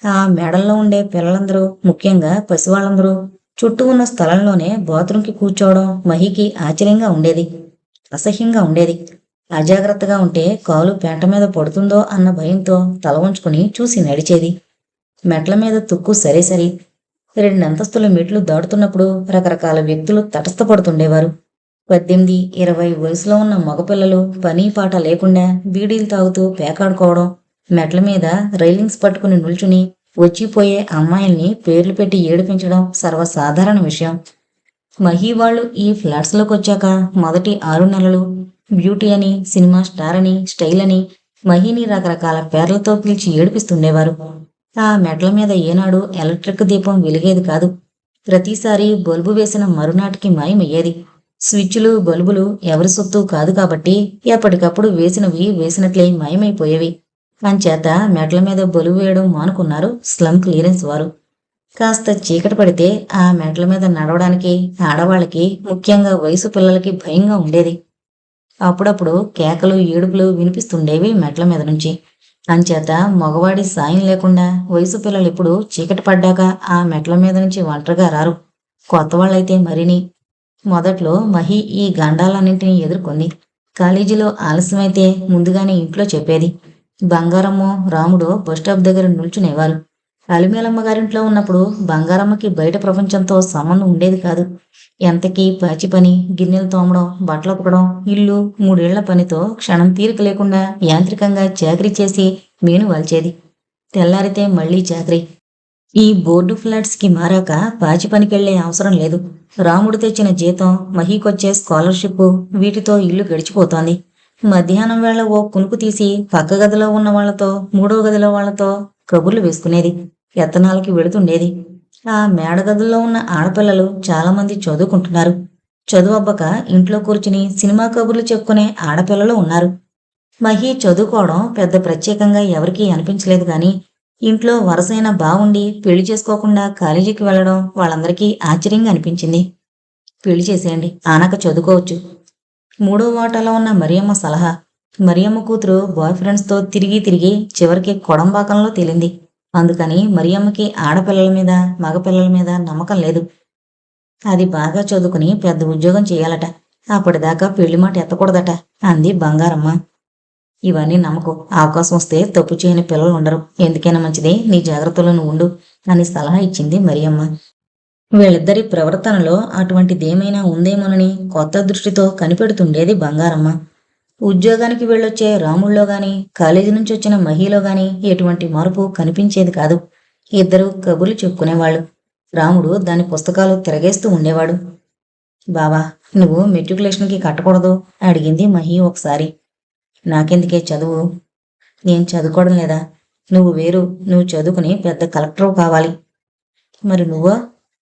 ఆ మేడల్లో ఉండే పిల్లలందరూ, ముఖ్యంగా పసివాళ్ళందరూ చుట్టూ ఉన్న స్థలంలోనే బాత్రూంకి కూర్చోవడం మహికి ఆశ్చర్యంగా ఉండేది. అసహ్యంగా ఉండేది. అజాగ్రత్తగా ఉంటే కాలు పేంట మీద పడుతుందో అన్న భయంతో తల ఉంచుకుని చూసి నడిచేది. మెట్ల మీద తుక్కు సరే సరి. 2 అంతస్తుల మెట్లు దాటుతున్నప్పుడు రకరకాల వ్యక్తులు తటస్థపడుతుండేవారు. 18, 20 వయసులో ఉన్న మగపిల్లలు పని పాట లేకుండా బీడీలు తాగుతూ పేకాడుకోవడం, మెట్ల మీద రైలింగ్స్ పట్టుకుని నిల్చుని వచ్చిపోయే అమ్మాయిల్ని పేర్లు పెట్టి ఏడిపించడం సర్వసాధారణ విషయం. మహీ వాళ్ళు ఈ ఫ్లాట్స్లోకి వచ్చాక మొదటి 6 నెలలు బ్యూటీ అని, సినిమా స్టార్ అని, స్టైల్ అని మహీని రకరకాల పేర్లతో పిలిచి ఏడిపిస్తుండేవారు. ఆ మెట్ల మీద ఏనాడు ఎలక్ట్రిక్ దీపం వెలిగేది కాదు. ప్రతిసారి బల్బు వేసిన మరునాటికి మాయమయ్యేది. స్విచ్లు, బల్బులు ఎవరి సొత్తు కాదు కాబట్టి ఎప్పటికప్పుడు వేసినవి వేసినట్లే మాయమైపోయేవి. అంచేత మెట్ల మీద బలువు వేయడం మానుకున్నారు స్లమ్ క్లియరెన్స్ వారు. కాస్త చీకటి పడితే ఆ మెట్ల మీద నడవడానికి ఆడవాళ్ళకి, ముఖ్యంగా వయసు పిల్లలకి భయంగా ఉండేది. అప్పుడప్పుడు కేకలు, ఏడుపులు వినిపిస్తుండేవి మెట్ల మీద నుంచి. అంచేత మగవాడి సాయం లేకుండా వయసు పిల్లలు ఎప్పుడు చీకటి పడ్డాక ఆ మెట్ల మీద నుంచి ఒంటరిగా రారు. కొత్త వాళ్ళైతే మరిని. మొదట్లో మహి ఈ గండాలన్నింటినీ ఎదుర్కొంది. కాలేజీలో ఆలస్యమైతే ముందుగానే ఇంట్లో చెప్పేది. బంగారమ్మో, రాముడో బస్టాప్ దగ్గర నిల్చునేవారు. అలిమేలమ్మ గారింట్లో ఉన్నప్పుడు బంగారమ్మకి బయట ప్రపంచంతో సంబంధం ఉండేది కాదు. ఎంతకీ పాచి పని, గిన్నెలు తోమడం, బట్టలు ఉతకడం, ఇల్లు 3 ఏళ్ల పనితో క్షణం తీరిక లేకుండా యాంత్రికంగా చాకరీ చేసి మేను వాల్చేది. తెల్లారితే మళ్లీ చాకరీ. ఈ బోర్డు ఫ్లాట్స్ కి మారాక పాచి పనికెళ్లే అవసరం లేదు. రాముడు తెచ్చిన జీతం, మహీకొచ్చే స్కాలర్షిప్, వీటితో ఇల్లు గడిచిపోతోంది. మధ్యాహ్నం వేళ ఓ కునుకు తీసి పక్క గదిలో ఉన్న వాళ్లతో, 3వ గదిలో వాళ్లతో కబుర్లు వేసుకునేది. ఎత్తనాలకి వెళుతుండేది. ఆ మేడగదుల్లో ఉన్న ఆడపిల్లలు చాలా మంది చదువుకుంటున్నారు. చదువబ్బక ఇంట్లో కూర్చుని సినిమా కబుర్లు చెప్పుకునే ఆడపిల్లలు ఉన్నారు. మహి చదువుకోవడం పెద్ద ప్రత్యేకంగా ఎవరికీ అనిపించలేదు గాని ఇంట్లో వరసైన బావుండి పెళ్లి చేసుకోకుండా కాలేజీకి వెళ్లడం వాళ్ళందరికీ ఆశ్చర్యంగా అనిపించింది. పెళ్లి చేసేయండి, ఆనక చదువుకోవచ్చు. మూడో వాటాలో ఉన్న మరియమ్మ సలహా. మరియమ్మ కూతురు బాయ్ ఫ్రెండ్స్తో తిరిగి తిరిగి చివరికి కొడంబాకంలో తేలింది. అందుకని మరియమ్మకి ఆడపిల్లల మీద మగపిల్లల మీద నమ్మకం లేదు. అది బాగా చదువుకుని పెద్ద ఉద్యోగం చేయాలట. అప్పటిదాకా పెళ్లి మాట ఎత్తకూడదట అంది బంగారమ్మ. ఇవన్నీ నమ్మకు. అవకాశం వస్తే తప్పు చేయని పిల్లలు ఉండరు. ఎందుకైనా మంచిది నీ జాగ్రత్తలో నువ్వు ఉండు అని సలహా ఇచ్చింది మరియమ్మ. వీళ్ళిద్దరి ప్రవర్తనలో అటువంటిదేమైనా ఉందేమోనని కొత్త దృష్టితో కనిపెడుతుండేది బంగారమ్మ. ఉద్యోగానికి వెళ్ళొచ్చే రాముల్లో గాని కాలేజీ నుంచి వచ్చిన మహిలో గాని ఎటువంటి మార్పు కనిపించేది కాదు. ఇద్దరూ కబుర్లు చెప్పుకునేవాళ్ళు. రాముడు దాని పుస్తకాలు తిరగేస్తూ ఉండేవాడు. బావా, నువ్వు మెట్రికులేషన్కి కట్టకూడదు అడిగింది మహి ఒకసారి. నాకెందుకే చదువు? నేను చదువుకోవడం లేదా? నువ్వు వేరు. నువ్వు చదువుకుని పెద్ద కలెక్టర్ కావాలి. మరి నువ్వో?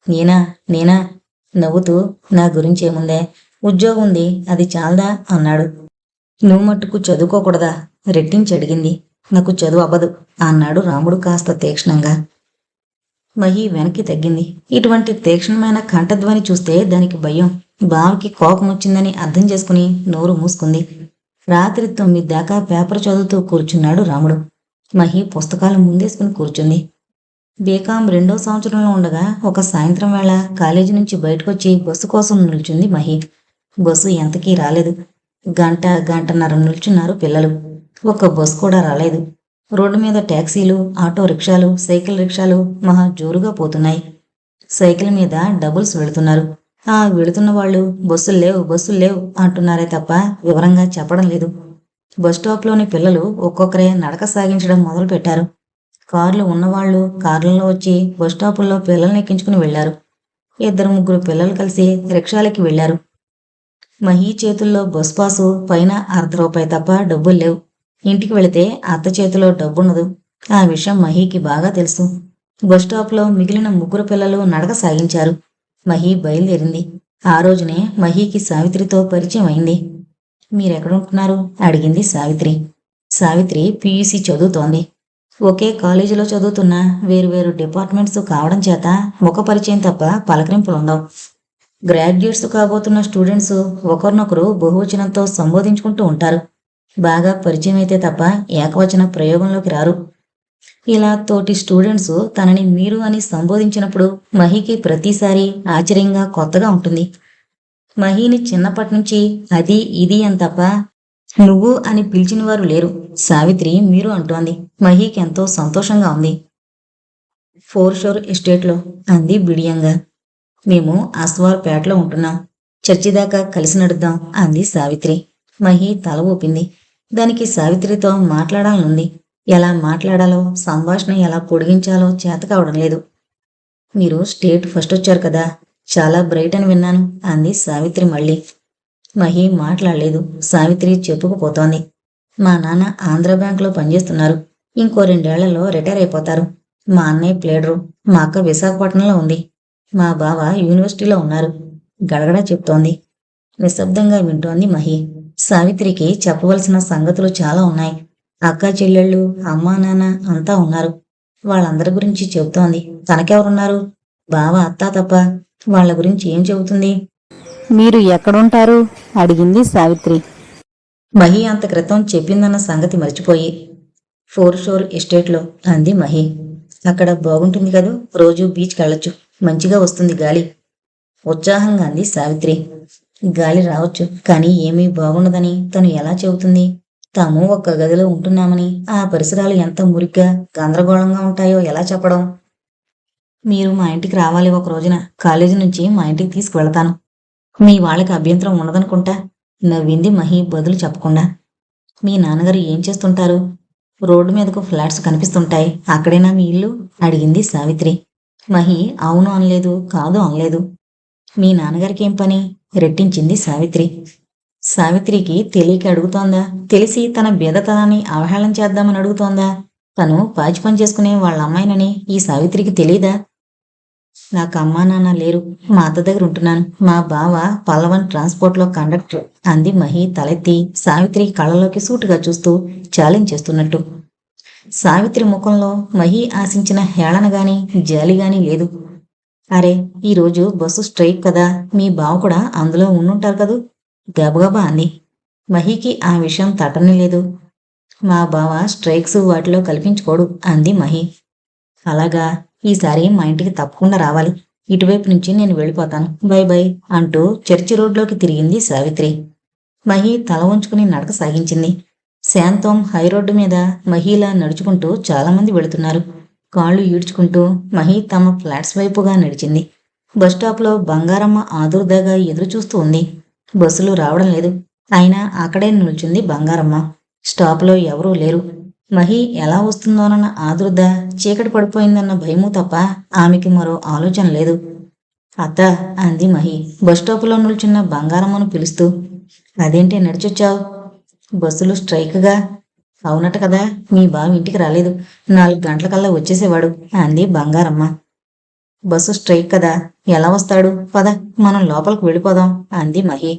నేనా నవ్వుతూ నా గురించి ఏముందే, ఉద్యోగం ఉంది, అది చాలదా అన్నాడు. నువ్వు మట్టుకు చదువుకోకూడదా? రెట్టించి అడిగింది. నాకు చదువు అవ్వదు అన్నాడు రాముడు కాస్త తీక్షణంగా. మహి వెనక్కి తగ్గింది. ఇటువంటి తీక్షణమైన కంఠధ్వని చూస్తే దానికి భయం. బావకి కోపం వచ్చిందని అర్థం చేసుకుని నోరు మూసుకుంది. రాత్రి 9 దాకా పేపర్ చదువుతూ కూర్చున్నాడు రాముడు. మహి పుస్తకాలు ముందేసుకుని కూర్చుంది. బీకాం 2వ సంవత్సరంలో ఉండగా ఒక సాయంత్రం వేళ కాలేజీ నుంచి బయటకొచ్చి బస్సు కోసం నిల్చుంది మహి. బస్సు ఎంతకీ రాలేదు. గంటన్నర నిల్చున్నారు పిల్లలు. ఒక్క బస్సు కూడా రాలేదు. రోడ్డు మీద టాక్సీలు, ఆటో రిక్షాలు, సైకిల్ రిక్షాలు మహా జోరుగా పోతున్నాయి. సైకిల్ మీద డబుల్స్ వెళుతున్నారు. వెళుతున్న వాళ్ళు బస్సులు లేవు అంటున్నారే తప్ప వివరంగా చెప్పడం లేదు. బస్టాప్లోని పిల్లలు ఒక్కొక్కరే నడక సాగించడం మొదలు పెట్టారు. కార్లు ఉన్నవాళ్లు కార్లలో వచ్చి బస్టాపుల్లో పిల్లల్ని ఎక్కించుకుని వెళ్లారు. 2-3 పిల్లలు కలిసి రిక్షాలకి వెళ్లారు. మహి చేతుల్లో బస్ పాసు, పైన ₹1/2 తప్ప డబ్బులు లేవు. ఇంటికి వెళితే అత్త చేతిలో డబ్బున్నదు. ఆ విషయం మహికి బాగా తెలుసు. బస్టాప్లో మిగిలిన 3 పిల్లలు నడక సాగించారు. మహి బయలుదేరింది. ఆ రోజునే మహికి సావిత్రితో పరిచయం అయింది. మీరెక్కడుంటున్నారు అడిగింది సావిత్రి. సావిత్రి PUC చదువుతోంది. ఒకే కాలేజీలో చదువుతున్న వేరువేరు డిపార్ట్మెంట్స్ కావడం చేత ముఖ పరిచయం తప్ప పలకరింపులుండవు. గ్రాడ్యుయేట్స్ కాబోతున్న స్టూడెంట్స్ ఒకరినొకరు బహువచనంతో సంబోధించుకుంటూ ఉంటారు. బాగా పరిచయం అయితే తప్ప ఏకవచన ప్రయోగంలోకి రారు. ఇలా తోటి స్టూడెంట్స్ తనని మీరు అని సంబోధించినప్పుడు మహికి ప్రతిసారి ఆశ్చర్యంగా కొత్తగా ఉంటుంది. మహిని చిన్నప్పటి నుంచి అది ఇది అని తప్ప నువ్వు అని పిలిచిన వారు లేరు. సావిత్రి మీరు అంటోంది. మహికి ఎంతో సంతోషంగా ఉంది. ఫోర్షోర్ ఎస్టేట్లో అంది బిడియంగా. మేము ఆస్వాల్పేటలో ఉంటున్నాం. చర్చి దాకా కలిసి నడుద్దాం అంది సావిత్రి. మహి తల ఊపింది. దానికి సావిత్రితో మాట్లాడాలనుంది. ఎలా మాట్లాడాలో, సంభాషణ ఎలా పొడిగించాలో చేత కావడం లేదు. మీరు స్టేట్ ఫస్ట్ వచ్చారు కదా, చాలా బ్రైట్ అని విన్నాను అంది సావిత్రి మళ్ళీ. మహి మాట్లాడలేదు. సావిత్రి చెప్పుకుపోతోంది. మా నాన్న ఆంధ్ర బ్యాంకులో పనిచేస్తున్నారు. ఇంకో 2 ఏళ్లలో రిటైర్ అయిపోతారు. మా అన్నయ్య ప్లేడరు. మా అక్క విశాఖపట్నంలో ఉంది. మా బావ యూనివర్సిటీలో ఉన్నారు. గడగడా చెప్తోంది. నిశ్శబ్దంగా వింటోంది మహి. సావిత్రికి చెప్పవలసిన సంగతులు చాలా ఉన్నాయి. అక్క చెల్లెళ్ళు, అమ్మా నాన్న అంతా ఉన్నారు. వాళ్ళందరి గురించి చెబుతోంది. తనకెవరున్నారు? బావ అత్త తప్ప. వాళ్ళ గురించి ఏం చెబుతుంది? మీరు ఎక్కడుంటారు అడిగింది సావిత్రి. మహి అంత క్రితం చెప్పిందన్న సంగతి మర్చిపోయి. ఫోర్షోర్ ఎస్టేట్లో అంది మహి. అక్కడ బాగుంటుంది కదూ, రోజు బీచ్కి వెళ్ళొచ్చు. మంచిగా వస్తుంది గాలి. ఉత్సాహంగా అంది సావిత్రి. గాలి రావచ్చు, కానీ ఏమీ బాగుండదని తను ఎలా చెబుతుంది? తాము ఒక్క గదిలో ఉంటున్నామని ఆ పరిసరాలు ఎంత మురిగ్గా గందరగోళంగా ఉంటాయో ఎలా చెప్పడం? మీరు మా ఇంటికి రావాలి ఒక రోజున. కాలేజీ నుంచి మా ఇంటికి తీసుకువెళతాను. మీ వాళ్ళకి అభ్యంతరం ఉండదనుకుంటా నవ్వింది మహి బదులు చెప్పకుండా. మీ నాన్నగారు ఏం చేస్తుంటారు? రోడ్డు మీదకు ఫ్లాట్స్ కనిపిస్తుంటాయి. అక్కడేనా మీ ఇల్లు అడిగింది సావిత్రి. మహి అవును అనలేదు, కాదు అనలేదు. మీ నాన్నగారికి ఏం పని? రెట్టించింది సావిత్రి. సావిత్రికి తెలియక అడుగుతోందా? తెలిసి తన బీదతనాన్ని అవహేళన చేద్దామని అడుగుతోందా? తను పాచి పని చేసుకునే వాళ్ళ అమ్మాయినని ఈ సావిత్రికి తెలీదా? నాకు అమ్మా నాన్న లేరు. మా అత్త దగ్గర ఉంటున్నాను. మా బావ పల్లవన్ ట్రాన్స్పోర్ట్లో కండక్టర్ అంది మహి తలెత్తి సావిత్రి కళ్ళలోకి సూటుగా చూస్తూ ఛాలెంజ్ చేస్తున్నట్టు. సావిత్రి ముఖంలో మహి ఆశించిన హేళన గాని జాలి గాని లేదు. అరే, ఈరోజు బస్సు స్ట్రైక్ కదా, మీ బావ కూడా అందులో ఉండుంటారు కదూ, గబగబా అంది. మహికి ఆ విషయం తట్టని లేదు. మా బావ స్ట్రైక్స్ వాటిలో కల్పించుకోడు అంది మహి. అలాగా, ఈసారి మా ఇంటికి తప్పకుండా రావాలి. ఇటువైపు నుంచి నేను వెళ్ళిపోతాను, బై బై అంటూ చర్చి రోడ్లోకి తిరిగింది సావిత్రి. మహి తల వంచుకుని నడక సాగించింది. శాంతం హైరోడ్డు మీద మహిలా నడుచుకుంటూ చాలామంది వెళుతున్నారు. కాళ్ళు ఈడ్చుకుంటూ మహి తమ ఫ్లాట్స్ వైపుగా నడిచింది. బస్టాప్లో బంగారమ్మ ఆదుర్దాగా ఎదురుచూస్తూ ఉంది. బస్సులు రావడం లేదు. అయినా అక్కడే నిల్చుంది బంగారమ్మ. స్టాప్లో ఎవరూ లేరు. మహి ఎలా వస్తుందోనన్న ఆదుర్ద, చీకటి పడిపోయిందన్న భయము తప్ప ఆమెకి మరో ఆలోచన లేదు. అత్త అంది మహి బస్టాపులో నిల్చున్న బంగారమ్మను పిలుస్తూ. అదేంటి నడిచొచ్చావు? బస్సులు స్ట్రైక్గా. అవునట కదా, మీ బావ ఇంటికి రాలేదు. 4 గంటలకల్లా వచ్చేసేవాడు అంది బంగారమ్మ. బస్సు స్ట్రైక్ కదా, ఎలా వస్తాడు? పద, మనం లోపలికి వెళ్ళిపోదాం అంది మహి.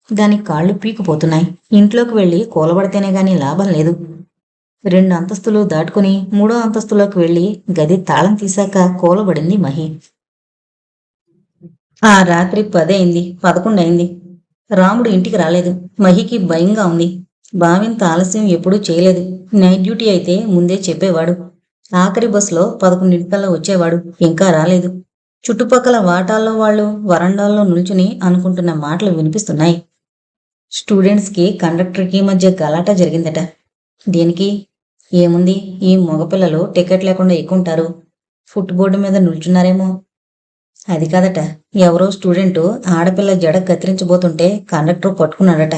దాని కాళ్ళు పీకుపోతున్నాయి. ఇంట్లోకి వెళ్ళి కూలబడితేనే గాని లాభం లేదు. 2 అంతస్తులు దాటుకుని 3వ అంతస్తులోకి వెళ్ళి గది తాళం తీశాక కూలబడింది మహి. ఆ రాత్రి 10 అయింది, 11 అయింది. రాముడు ఇంటికి రాలేదు. మహికి భయంగా ఉంది. బావింత ఆలస్యం ఎప్పుడూ చేయలేదు. నైట్ డ్యూటీ అయితే ముందే చెప్పేవాడు. ఆఖరి బస్సులో 11 వచ్చేవాడు. ఇంకా రాలేదు. చుట్టుపక్కల వాటాల్లో వాళ్ళు వరండాల్లో నిల్చుని అనుకుంటున్న మాటలు వినిపిస్తున్నాయి. స్టూడెంట్స్కి కండక్టర్కి మధ్య గలాట జరిగిందట. దేనికి? ఏముంది, ఈ మగపిల్లలు టికెట్ లేకుండా ఎక్కుంటారు. ఫుట్బోర్డు మీద నిల్చున్నారేమో. అది కాదట, ఎవరో స్టూడెంటు ఆడపిల్ల జడ కత్తిరించబోతుంటే కండక్టర్ పట్టుకున్నాడట.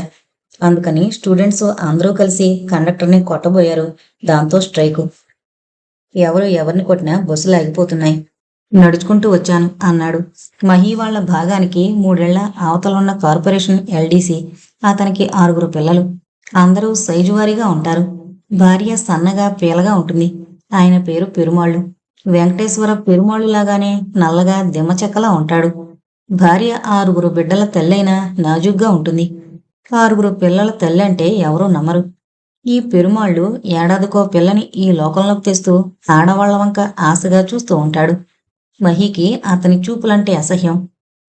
అందుకని స్టూడెంట్స్ అందరూ కలిసి కండక్టర్ని కొట్టబోయారు. దాంతో స్ట్రైకు. ఎవరు ఎవరిని కొట్టినా బస్సులు ఆగిపోతున్నాయి. నడుచుకుంటూ వచ్చాను అన్నాడు. మహి వాళ్ల భాగానికి 3 ఏళ్ల అవతలున్న కార్పొరేషన్ ఎల్డీసీ. అతనికి 6 పిల్లలు. అందరూ సైజువారీగా ఉంటారు. భార్య సన్నగా పీలగా ఉంటుంది. ఆయన పేరు పెరుమాళ్ళు. వెంకటేశ్వర పెరుమాళ్ళు లాగానే నల్లగా దిమ్మచెక్కలా ఉంటాడు. భార్య 6 బిడ్డల తల్లైనా నాజుగ్గా ఉంటుంది. 6 పిల్లల తల్లంటే ఎవరూ నమ్మరు. ఈ పెరుమాళ్ళు ఏడాదికో పిల్లని ఈ లోకంలోకి తెస్తూ ఆడవాళ్ల వంక ఆశగా చూస్తూ ఉంటాడు. మహికి అతని చూపులంటే అసహ్యం.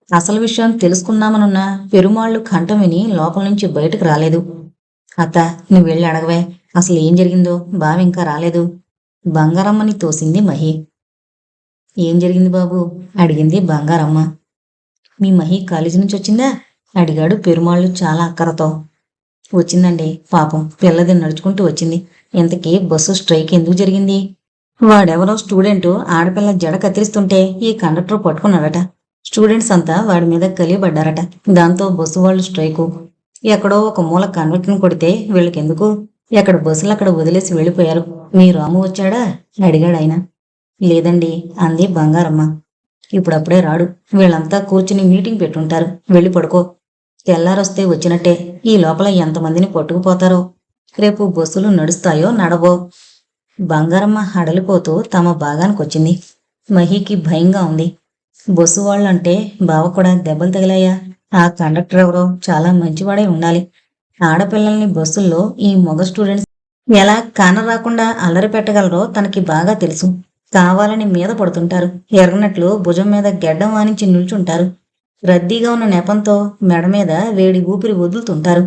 అసలు విషయం తెలుసుకుందామనున్న పెరుమాళ్ళు కంఠం విని లోపల నుంచి బయటకు రాలేదు. అత్త, నువ్వు వెళ్ళి అడగవే, అసలు ఏం జరిగిందో, బావింకా రాలేదు. బంగారమ్మని తోసింది మహి. ఏం జరిగింది బాబు అడిగింది బంగారమ్మ. మీ మహి కాలేజీ నుంచి వచ్చిందా అడిగాడు పెరుమాళ్ళు చాలా అక్కరతో. వచ్చిందండి, పాపం పిల్లది నడుచుకుంటూ వచ్చింది. ఇంతకీ బస్సు స్ట్రైక్ ఎందుకు జరిగింది? వాడెవరో స్టూడెంటు ఆడపిల్ల జడ కత్తిరిస్తుంటే ఈ కండక్టర్ పట్టుకున్నాడట. స్టూడెంట్స్ అంతా వాడి మీద కలియబడ్డారట. దాంతో బస్సు వాళ్ళు స్ట్రైకు. ఎక్కడో ఒక మూల కండక్టర్ని కొడితే వీళ్ళకెందుకు, ఎక్కడ బస్సులు అక్కడ వదిలేసి వెళ్ళిపోయారు. మీ రాము వచ్చాడా అడిగాడు ఆయన. లేదండి అంది బంగారమ్మ. ఇప్పుడప్పుడే రాడు. వీళ్ళంతా కూర్చుని మీటింగ్ పెట్టుంటారు. వెళ్ళి పడుకో. తెల్లారొస్తే వచ్చినట్టే. ఈ లోపల ఎంతమందిని పట్టుకుపోతారో. రేపు బస్సులు నడుస్తాయో నడవో. బంగారమ్మ హడలిపోతూ తమ భాగానికొచ్చింది. మహికి భయంగా ఉంది. బస్సు వాళ్ళంటే బావ కూడా దెబ్బలు తగిలాయా? ఆ కండక్టర్ ఎవరో చాలా మంచివాడే ఉండాలి. ఆడపిల్లల్ని బస్సుల్లో ఈ మగ స్టూడెంట్స్ ఎలా కానరాకుండా అల్లరి పెట్టగలరో తనకి బాగా తెలుసు. కావాలని మీద పడుతుంటారు. ఎర్రనట్లు భుజం మీద గెడ్డం వానించి నిల్చుంటారు. రద్దీగా ఉన్న నెపంతో మెడ మీద వేడి ఊపిరి వదులుతుంటారు.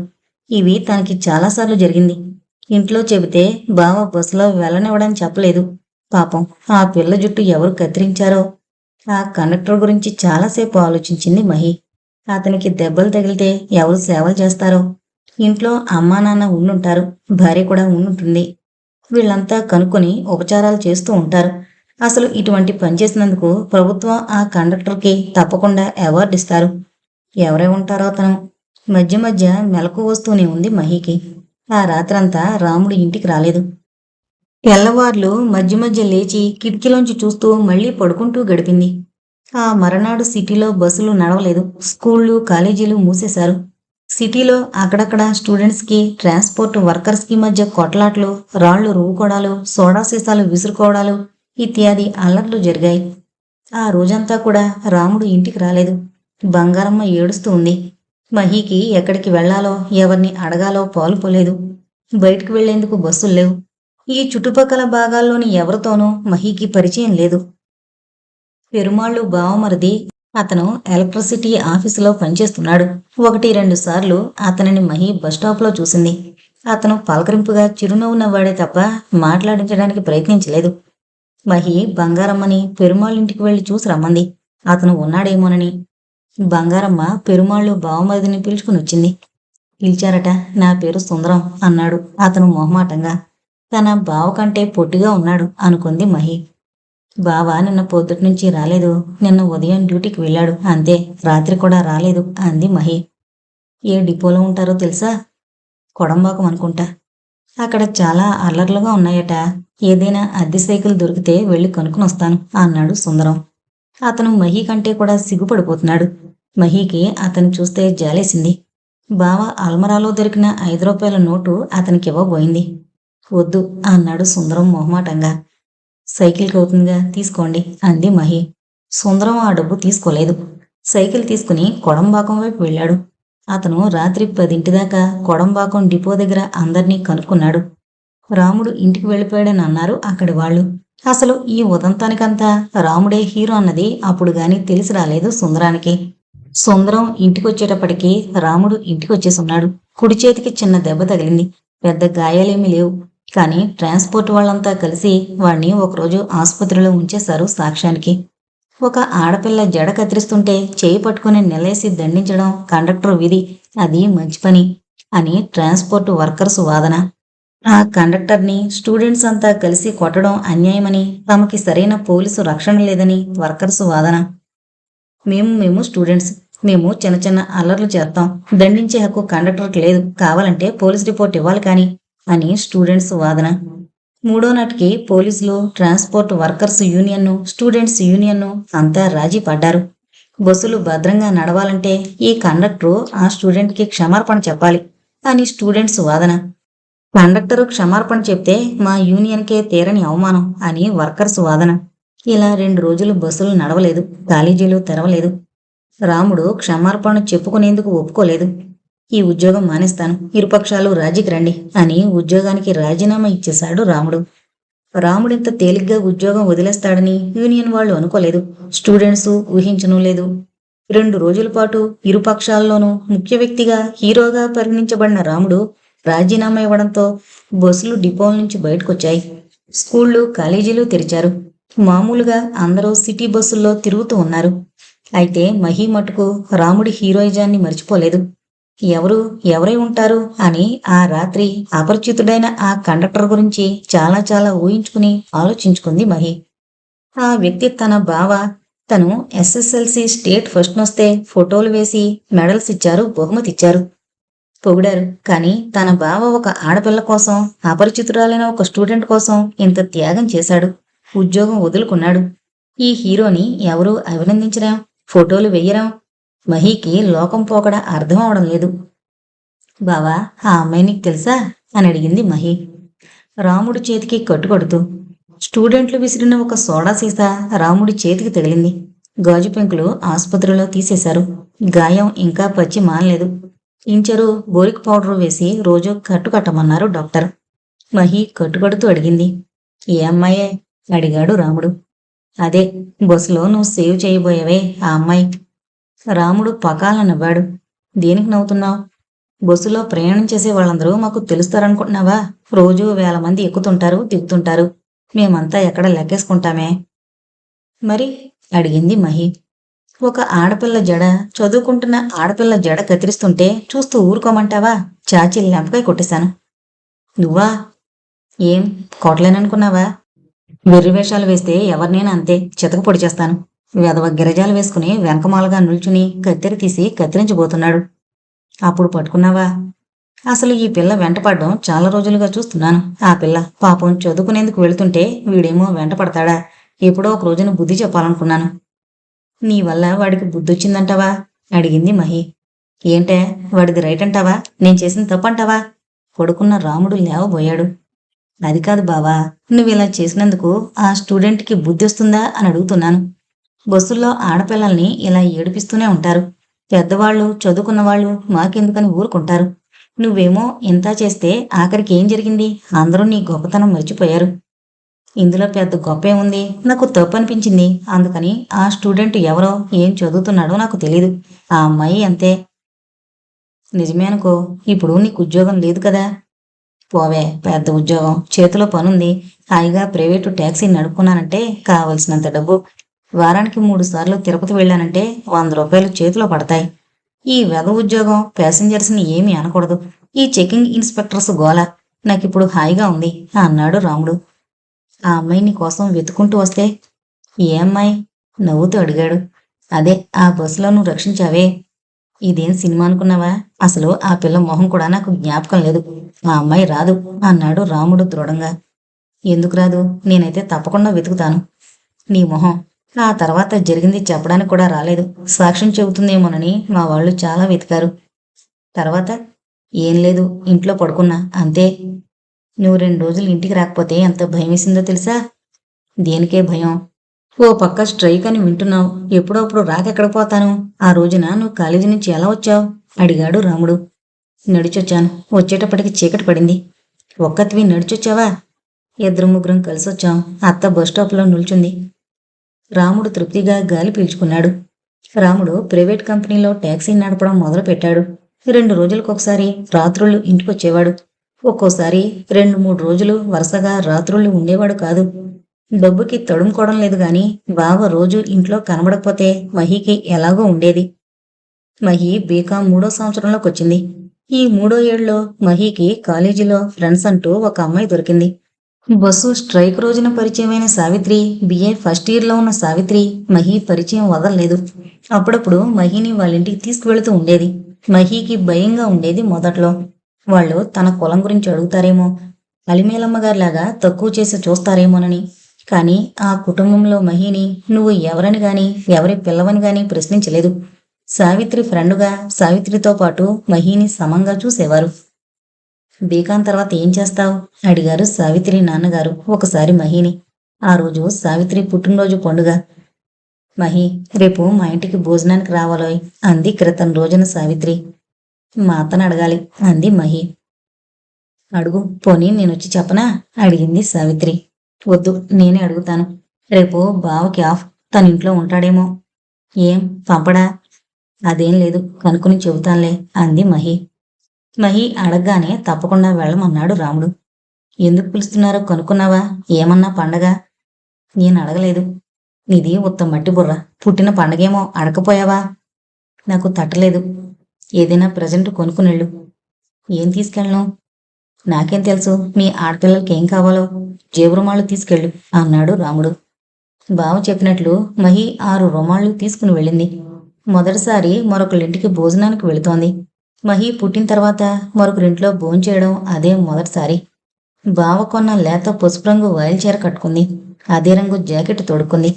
ఇవి తనకి చాలాసార్లు జరిగింది. ఇంట్లో చెబితే బావ బస్సులో వెళ్ళనివ్వడం చెప్పలేదు. పాపం ఆ పిల్ల జుట్టు ఎవరు కత్తిరించారో. ఆ కండక్టర్ గురించి చాలాసేపు ఆలోచించింది మహి. అతనికి దెబ్బలు తగిలితే ఎవరు సేవలు చేస్తారో. ఇంట్లో అమ్మా నాన్న ఉండుంటారు. భార్య కూడా ఉండుంటుంది. వీళ్ళంతా కనుక్కొని ఉపచారాలు చేస్తూ ఉంటారు. అసలు ఇటువంటి పని చేసినందుకు ప్రభుత్వం ఆ కండక్టర్కి తప్పకుండా అవార్డు ఇస్తారు. ఎవరై ఉంటారో తను. మధ్య మధ్య మెలకు వస్తూనే ఉంది మహికి. ఆ రాత్రంతా రాముడు ఇంటికి రాలేదు. తెల్లవార్లు మధ్య మధ్య లేచి కిటికీలోంచి చూస్తూ మళ్లీ పడుకుంటూ గడిపింది. ఆ మరనాడు సిటీలో బస్సులు నడవలేదు. స్కూళ్ళు కాలేజీలు మూసేశారు. సిటీలో అక్కడక్కడ స్టూడెంట్స్కి ట్రాన్స్పోర్ట్ వర్కర్స్కి మధ్య కొట్లాట్లు, రాళ్లు రువ్వుకోవడాలు, సోడా సీసాలు విసురుకోవడాలు ఇత్యాది అల్లర్లు జరిగాయి. ఆ రోజంతా కూడా రాముడు ఇంటికి రాలేదు. బంగారమ్మ ఏడుస్తూ ఉంది. మహికి ఎక్కడికి వెళ్లాలో ఎవరిని అడగాలో పాలుపోలేదు. బయటకు వెళ్లేందుకు బస్సులు లేవు. ఈ చుట్టుపక్కల భాగాల్లోని ఎవరితోనూ మహీకి పరిచయం లేదు. పెరుమాళ్ళు బావమరిది అతను ఎలక్ట్రిసిటీ ఆఫీసులో పనిచేస్తున్నాడు. 1-2 సార్లు అతనిని మహి బస్టాప్లో చూసింది. అతను పలకరింపుగా చిరునవ్వు నవ్వాడే తప్ప మాట్లాడించడానికి ప్రయత్నించలేదు. మహి బంగారమ్మని పెరుమాళ్ళింటికి వెళ్లి చూసి రమ్మంది. అతను ఉన్నాడేమోనని. బంగారమ్మ పెరుమాళ్ళు బావమరిదిని పిలుచుకునొచ్చింది. పిలిచారట. నా పేరు సుందరం అన్నాడు అతను మొహమాటంగా. తన బావ కంటే పొట్టిగా ఉన్నాడు అనుకుంది మహి. బావ నిన్న పొద్దుట్నుంచి రాలేదు. నిన్న ఉదయం డ్యూటీకి వెళ్ళాడు అంతే, రాత్రి కూడా రాలేదు అంది మహి. ఏ డిపోలో ఉంటారో తెలుసా? కొడంబాకం అనుకుంటా. అక్కడ చాలా అల్లర్లుగా ఉన్నాయట. ఏదైనా అద్దె సైకిల్ దొరికితే వెళ్ళి కనుక్కుని వస్తాను అన్నాడు సుందరం. అతను మహి కంటే కూడా సిగ్గుపడిపోతున్నాడు. మహికి అతను చూస్తే జాలేసింది. బావ అల్మరాలో దొరికిన 5 రూపాయల నోటు అతనికివ్వబోయింది. వద్దు అన్నాడు సుందరం మొహమాటంగా. సైకిల్కి అవుతుందిగా, తీసుకోండి అంది మహి. సుందరం ఆ డబ్బు తీసుకోలేదు. సైకిల్ తీసుకుని కొడంబాకం వైపు వెళ్ళాడు. అతను రాత్రి 10 దాకా కొడంబాకం డిపో దగ్గర అందర్నీ కనుక్కున్నాడు. రాముడు ఇంటికి వెళ్ళిపోయాడని అన్నారు అక్కడి వాళ్ళు. అసలు ఈ ఉదంతానికంతా రాముడే హీరో అన్నది అప్పుడు గాని తెలిసి రాలేదు సుందరానికి. సుందరం ఇంటికొచ్చేటప్పటికి రాముడు ఇంటికొచ్చేసున్నాడు. కుడి చేతికి చిన్న దెబ్బ తగిలింది. పెద్ద గాయాలేమీ లేవు. కానీ ట్రాన్స్పోర్ట్ వాళ్ళంతా కలిసి వాణ్ణి ఒకరోజు ఆసుపత్రిలో ఉంచేశారు సాక్ష్యానికి. ఒక ఆడపిల్ల జడ కత్తిరిస్తుంటే చేయి పట్టుకుని నిలేసి దండించడం కండక్టర్ విధి, అది మంచి పని అని ట్రాన్స్పోర్ట్ వర్కర్స్ వాదన. ఆ కండక్టర్ని స్టూడెంట్స్ అంతా కలిసి కొట్టడం అన్యాయమని, తమకి సరైన పోలీసు రక్షణ లేదని వర్కర్స్ వాదన. మేము స్టూడెంట్స్, మేము చిన్న చిన్న అల్లర్లు చేస్తాం, దండించే హక్కు కండక్టర్కి లేదు, కావాలంటే పోలీస్ రిపోర్ట్ ఇవ్వాలి కానీ అని స్టూడెంట్స్ వాదన. 3వ నాటికి పోలీసులు, ట్రాన్స్పోర్ట్ వర్కర్స్ యూనియన్ను, స్టూడెంట్స్ యూనియన్ను అంతా రాజీ పడ్డారు. బస్సులు భద్రంగా నడవాలంటే ఈ కండక్టరు ఆ స్టూడెంట్కి క్షమార్పణ చెప్పాలి అని స్టూడెంట్స్ వాదన. కండక్టరు క్షమార్పణ చెప్తే మా యూనియన్కే తీరని అవమానం అని వర్కర్స్ వాదన. ఇలా 2 రోజులు బస్సులు నడవలేదు, కాలేజీలు తెరవలేదు. రాముడు క్షమార్పణ చెప్పుకునేందుకు ఒప్పుకోలేదు. ఈ ఉద్యోగం మానేస్తాను, ఇరుపక్షాలు రాజీకి రండి అని ఉద్యోగానికి రాజీనామా ఇచ్చేశాడు రాముడు. రాముడింత తేలిగ్గా ఉద్యోగం వదిలేస్తాడని యూనియన్ వాళ్ళు అనుకోలేదు. స్టూడెంట్స్ ఊహించను లేదు. 2 రోజుల పాటు ఇరుపక్షాల్లోనూ ముఖ్య వ్యక్తిగా, హీరోగా పరిగణించబడిన రాముడు రాజీనామా ఇవ్వడంతో బస్సులు డిపోల నుంచి బయటకొచ్చాయి. స్కూళ్ళు, కాలేజీలు తెరిచారు. మామూలుగా అందరూ సిటీ బస్సుల్లో తిరుగుతూ ఉన్నారు. అయితే మహి మటుకు రాముడి హీరోయిజాన్ని మర్చిపోలేదు. ఎవరై ఉంటారు అని ఆ రాత్రి అపరిచితుడైన ఆ కండక్టర్ గురించి చాలా చాలా ఊహించుకుని ఆలోచించుకుంది మహి. ఆ వ్యక్తి తన బావ. తను SSLC స్టేట్ ఫస్ట్ వస్తే ఫోటోలు వేసి మెడల్స్ ఇచ్చారు, బహుమతి ఇచ్చారు, పొగిడారు. కానీ తన బావ ఒక ఆడపిల్ల కోసం, అపరిచితురాలైన ఒక స్టూడెంట్ కోసం ఇంత త్యాగం చేశాడు. ఉద్యోగం వదులుకున్నాడు. ఈ హీరోని ఎవరూ అభినందించరాం, ఫోటోలు వెయ్యరాం. మహీకి లోకం పోకడ అర్థం అవడం లేదు. బావా, ఆ అమ్మాయి నీకు తెలుసా అని అడిగింది మహి రాముడి చేతికి కట్టుకొడుతూ. స్టూడెంట్లు విసిరిన ఒక సోడా సీసా రాముడి చేతికి తగిలింది. గాజు పెంకులు ఆసుపత్రిలో తీసేశారు. గాయం ఇంకా పచ్చి మానలేదు. ఇంచరు బోరిక్ పౌడర్ వేసి రోజు కట్టుకట్టమన్నారు డాక్టర్. మహి కట్టుకడుతూ అడిగింది. ఏ అమ్మాయే అడిగాడు రాముడు. అదే బస్సులో నువ్వు సేవ్ చేయబోయేవే ఆ అమ్మాయి. రాముడు పకాలను నవ్వాడు. దేనికి నవ్వుతున్నావు? బస్సులో ప్రయాణం చేసే వాళ్ళందరూ మాకు తెలుస్తారనుకుంటున్నావా? రోజు 1000 మంది ఎక్కుతుంటారు, దిగుతుంటారు. మేమంతా ఎక్కడ లెక్కేసుకుంటామే. మరి అడిగింది మహి. ఒక ఆడపిల్ల జడ, చదువుకుంటున్న ఆడపిల్ల జడ కత్తిరిస్తుంటే చూస్తూ ఊరుకోమంటావా? చాచి లెంపకాయ కొట్టేశాను. నువ్వా? ఏం కొట్టలేననుకున్నావా? వెర్రి వేషాలు వేస్తే ఎవరినైనా అంతే చితక పొడి చేస్తాను. వెధవ గిరజాలు వేసుకుని వెనకమాలగా నిల్చుని కత్తెర తీసి కత్తిరించబోతున్నాడు. అప్పుడు పట్టుకున్నావా? అసలు ఈ పిల్ల వెంటపడడం చాలా రోజులుగా చూస్తున్నాను. ఆ పిల్ల పాపం చదువుకునేందుకు వెళుతుంటే వీడేమో వెంటపడతాడా? ఎప్పుడో ఒక రోజున బుద్ధి చెప్పాలనుకున్నాను. నీ వల్ల వాడికి బుద్ధొచ్చిందంటావా? అడిగింది మహి. ఏంటే, వాడిది రైట్ అంటావా? నేను చేసిన తప్పంటావా? కొడుకున్న రాముడు లేవబోయాడు. అది కాదు బావా, నువ్విలా చేసినందుకు ఆ స్టూడెంట్కి బుద్ధి వస్తుందా అని అడుగుతున్నాను. బస్సుల్లో ఆడపిల్లల్ని ఇలా ఏడిపిస్తూనే ఉంటారు. పెద్దవాళ్ళు, చదువుకున్న వాళ్ళు మాకెందుకని ఊరుకుంటారు. నువ్వేమో ఇంత చేస్తే ఆఖరికి ఏం జరిగింది? అందరూ నీ గొప్పతనం మర్చిపోయారు. ఇందులో పెద్ద గొప్పే ఉంది. నాకు తప్పు అనిపించింది. అందుకని ఆ స్టూడెంట్ ఎవరో ఏం చదువుతున్నాడో నాకు తెలీదు. ఆ అమ్మాయి అంతే. నిజమే అనుకో. ఇప్పుడు నీకు ఉద్యోగం లేదు కదా. పోవే, పెద్ద ఉద్యోగం, చేతిలో పనుంది. హాయిగా ప్రైవేటు ట్యాక్సీ నడుపుకున్నానంటే కావలసినంత డబ్బు. వారానికి 3 సార్లు తిరుపతి వెళ్ళానంటే 100 రూపాయలు చేతిలో పడతాయి. ఈ వెధ ఉద్యోగం ప్యాసింజర్స్ని ఏమీ అనకూడదు. ఈ చెకింగ్ ఇన్స్పెక్టర్స్ గోల. నాకిప్పుడు హాయిగా ఉంది అన్నాడు రాముడు. ఆ అమ్మాయి నీ కోసం వెతుకుంటూ వస్తే? ఏ అమ్మాయి? నవ్వుతూ అడిగాడు. అదే ఆ బస్సులో నువ్వు రక్షించావే. ఇదేం సినిమా అనుకున్నావా? అసలు ఆ పిల్ల మొహం కూడా నాకు జ్ఞాపకం లేదు. ఆ అమ్మాయి రాదు అన్నాడు రాముడు దృఢంగా. ఎందుకు రాదు? నేనైతే తప్పకుండా వెతుకుతాను. నీ మొహం. ఆ తర్వాత జరిగింది చెప్పడానికి కూడా రాలేదు. సాక్ష్యం చెబుతుందేమోనని మా వాళ్ళు చాలా వెతికారు. తర్వాత ఏం లేదు, ఇంట్లో పడుకున్నా అంతే. నువ్వు 2 రోజులు ఇంటికి రాకపోతే ఎంత భయమేసిందో తెలుసా? దేనికే భయం? ఓ పక్క స్ట్రైక్ అని వింటున్నావు. ఎప్పుడప్పుడు రాకెక్కడ పోతాను? ఆ రోజున నువ్వు కాలేజీ నుంచి ఎలా వచ్చావు? అడిగాడు రాముడు. నడిచొచ్చాను. వచ్చేటప్పటికి చీకటి పడింది. ఒక్కతివి నడిచొచ్చావా? 2-3 కలిసొచ్చాం. అత్త బస్టాప్లో నిల్చుంది. రాముడు తృప్తిగా గాలి పీల్చుకున్నాడు. రాముడు ప్రైవేట్ కంపెనీలో ట్యాక్సీ నడపడం మొదలుపెట్టాడు. 2 రోజులకొకసారి రాత్రుళ్ళు ఇంటికొచ్చేవాడు. ఒక్కోసారి 2-3 రోజులు వరుసగా రాత్రుళ్ళు ఉండేవాడు కాదు. డబ్బుకి తడుముకోవడం లేదు గాని బావ రోజు ఇంట్లో కనబడకపోతే మహీకి ఎలాగో ఉండేది. మహి బీకాం 3వ సంవత్సరంలోకొచ్చింది. ఈ 3వ ఏళ్లో మహీకి కాలేజీలో ఫ్రెండ్స్ అంటూ ఒక అమ్మాయి దొరికింది. బస్సు స్ట్రైక్ రోజున పరిచయమైన సావిత్రి, బిఏ ఫస్ట్ ఇయర్లో ఉన్న సావిత్రి మహి పరిచయం వదలలేదు. అప్పుడప్పుడు మహిని వాళ్ళింటికి తీసుకువెళుతూ ఉండేది. మహీకి భయంగా ఉండేది మొదట్లో. వాళ్ళు తన కులం గురించి అడుగుతారేమో, అలిమేలమ్మగారిలాగా తక్కువ చేసి చూస్తారేమోనని. కానీ ఆ కుటుంబంలో మహిని నువ్వు ఎవరని గాని ఎవరి పిల్లవని గాని ప్రశ్నించలేదు. సావిత్రి ఫ్రెండుగా సావిత్రితో పాటు మహిని సమంగా చూసేవారు. బీకాం తర్వాత ఏం చేస్తావు? అడిగారు సావిత్రి నాన్నగారు ఒకసారి మహిని. ఆ రోజు సావిత్రి పుట్టినరోజు పండుగ. మహి, రేపు మా ఇంటికి భోజనానికి రావాలోయ్ అంది క్రితం రోజున సావిత్రి. మా అత్తను అడగాలి అంది మహి. అడుగు, పోనీ నేనొచ్చి చెప్పనా? అడిగింది సావిత్రి. వద్దు, నేనే అడుగుతాను. రేపు బావకి ఆఫ్, తన ఇంట్లో ఉంటాడేమో. ఏం పంపడా? అదేం లేదు, కనుక్కుని చెబుతానులే అంది మహి. మహి అడగగానే తప్పకుండా వెళ్ళమన్నాడు రాముడు. ఎందుకు పిలుస్తున్నారో కనుక్కున్నావా? ఏమన్నా పండగ? నేను అడగలేదు. నీది ఉత్త మట్టి బుర్ర. పుట్టిన పండగేమో అడకపోయావా? నాకు తట్టలేదు. ఏదైనా ప్రజెంట్ కొనుక్కునెళ్ళు. ఏం తీసుకెళ్ళను? నాకేం తెలుసు మీ ఆడపిల్లలకి ఏం కావాలో. జేబురుమాళ్ళు తీసుకెళ్ళు అన్నాడు రాముడు. బావ చెప్పినట్లు మహి 6 రుమాళ్ళు తీసుకుని వెళ్ళింది. మొదటిసారి మరొకళ్ళింటికి భోజనానికి వెళుతోంది. మహి పుట్టిన తర్వాత మరొకరింట్లో భోంచేయడం అదే మొదటిసారి. బావ కొన్న లేత పసుపు రంగు వాయిల్చీర కట్టుకుంది. అదే రంగు జాకెట్ తొడుక్కుంది.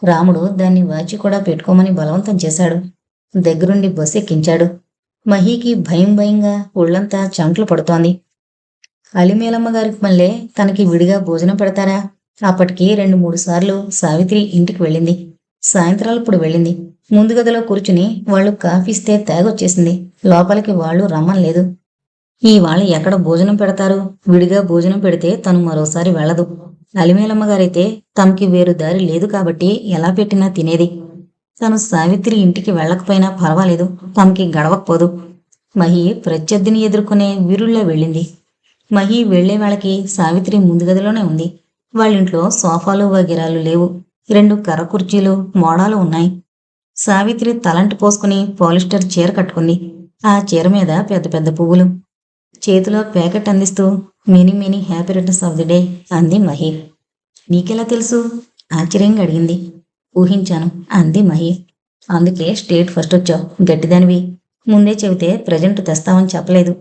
రాముడు దాన్ని వాచి కూడా పెట్టుకోమని బలవంతం చేశాడు. దగ్గరుండి బస్సు ఎక్కించాడు. మహీకి భయం భయంగా ఒళ్ళంతా చెమటలు పడుతోంది. అలిమేలమ్మ గారికి మళ్ళీ తనకి విడిగా భోజనం పెడతారా? అప్పటికి 2-3 సార్లు సావిత్రి ఇంటికి వెళ్ళింది. సాయంత్రాలప్పుడు వెళ్ళింది. ముందు గదిలో కూర్చుని వాళ్ళు కాఫీ ఇస్తే తాగొచ్చేసింది. లోపలికి వాళ్ళు రమ్మనలేదు. ఇవాళ ఎక్కడ భోజనం పెడతారు? విడిగా భోజనం పెడితే తను మరోసారి వెళ్ళదు. అలిమేలమ్మ గారైతే తమకి వేరు దారి లేదు కాబట్టి ఎలా పెట్టినా తినేది. తను సావిత్రి ఇంటికి వెళ్ళకపోయినా పర్వాలేదు, తమకి గడవకపోదు. మహి ప్రత్యర్థిని ఎదుర్కొనే వీరుల్లో వెళ్ళింది. మహి వెళ్లే వాళ్ళకి సావిత్రి ముందు గదిలోనే ఉంది. వాళ్ళింట్లో సోఫాలు వగేరాలు లేవు. 2 కర్ర కుర్చీలు, మోడాలు ఉన్నాయి. సావిత్రి తలంటి పోసుకుని పాలిస్టర్ చీర కట్టుకుంది. ఆ చీర మీద పెద్ద పెద్ద పువ్వులు. చేతిలో ప్యాకెట్ అందిస్తూ many many happy returns of the day అంది మహి. నీకెలా తెలుసు? ఆశ్చర్యంగా అడిగింది. ఊహించాను అంది మహి. అందుకే స్టేట్ ఫస్ట్ వచ్చావు, గట్టిదానివి. ముందే చెబితే ప్రజెంట్ తెస్తావని చెప్పలేదు.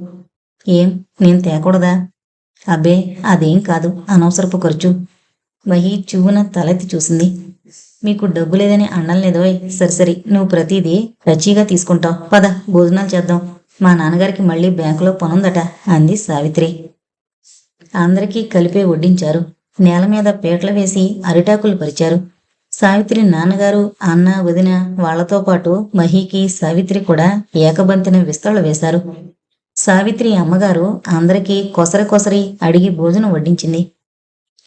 ఏం, నేను తేకూడదా? అబ్బే, అదేం కాదు, అనవసరపు ఖర్చు. మహి చువ్వున తలెత్తి చూసింది. మీకు డబ్బు లేదని అనడం లేదోయ్. సరిసరి, నువ్వు ప్రతిదీ రచీగా తీసుకుంటావు. పద, భోజనాలు చేద్దాం. మా నాన్నగారికి మళ్ళీ బ్యాంకులో పనుందట అంది సావిత్రి. అందరికీ కలిపే వడ్డించారు. నేల మీద పీటలు వేసి అరిటాకులు పరిచారు. సావిత్రి నాన్నగారు, అన్న, వదిన వాళ్లతో పాటు మహీకి సావిత్రి కూడా ఏకబంతిన విస్తళ్ళు వేశారు. సావిత్రి అమ్మగారు అందరికీ కొసరి కొసరి అడిగి భోజనం వడ్డించింది.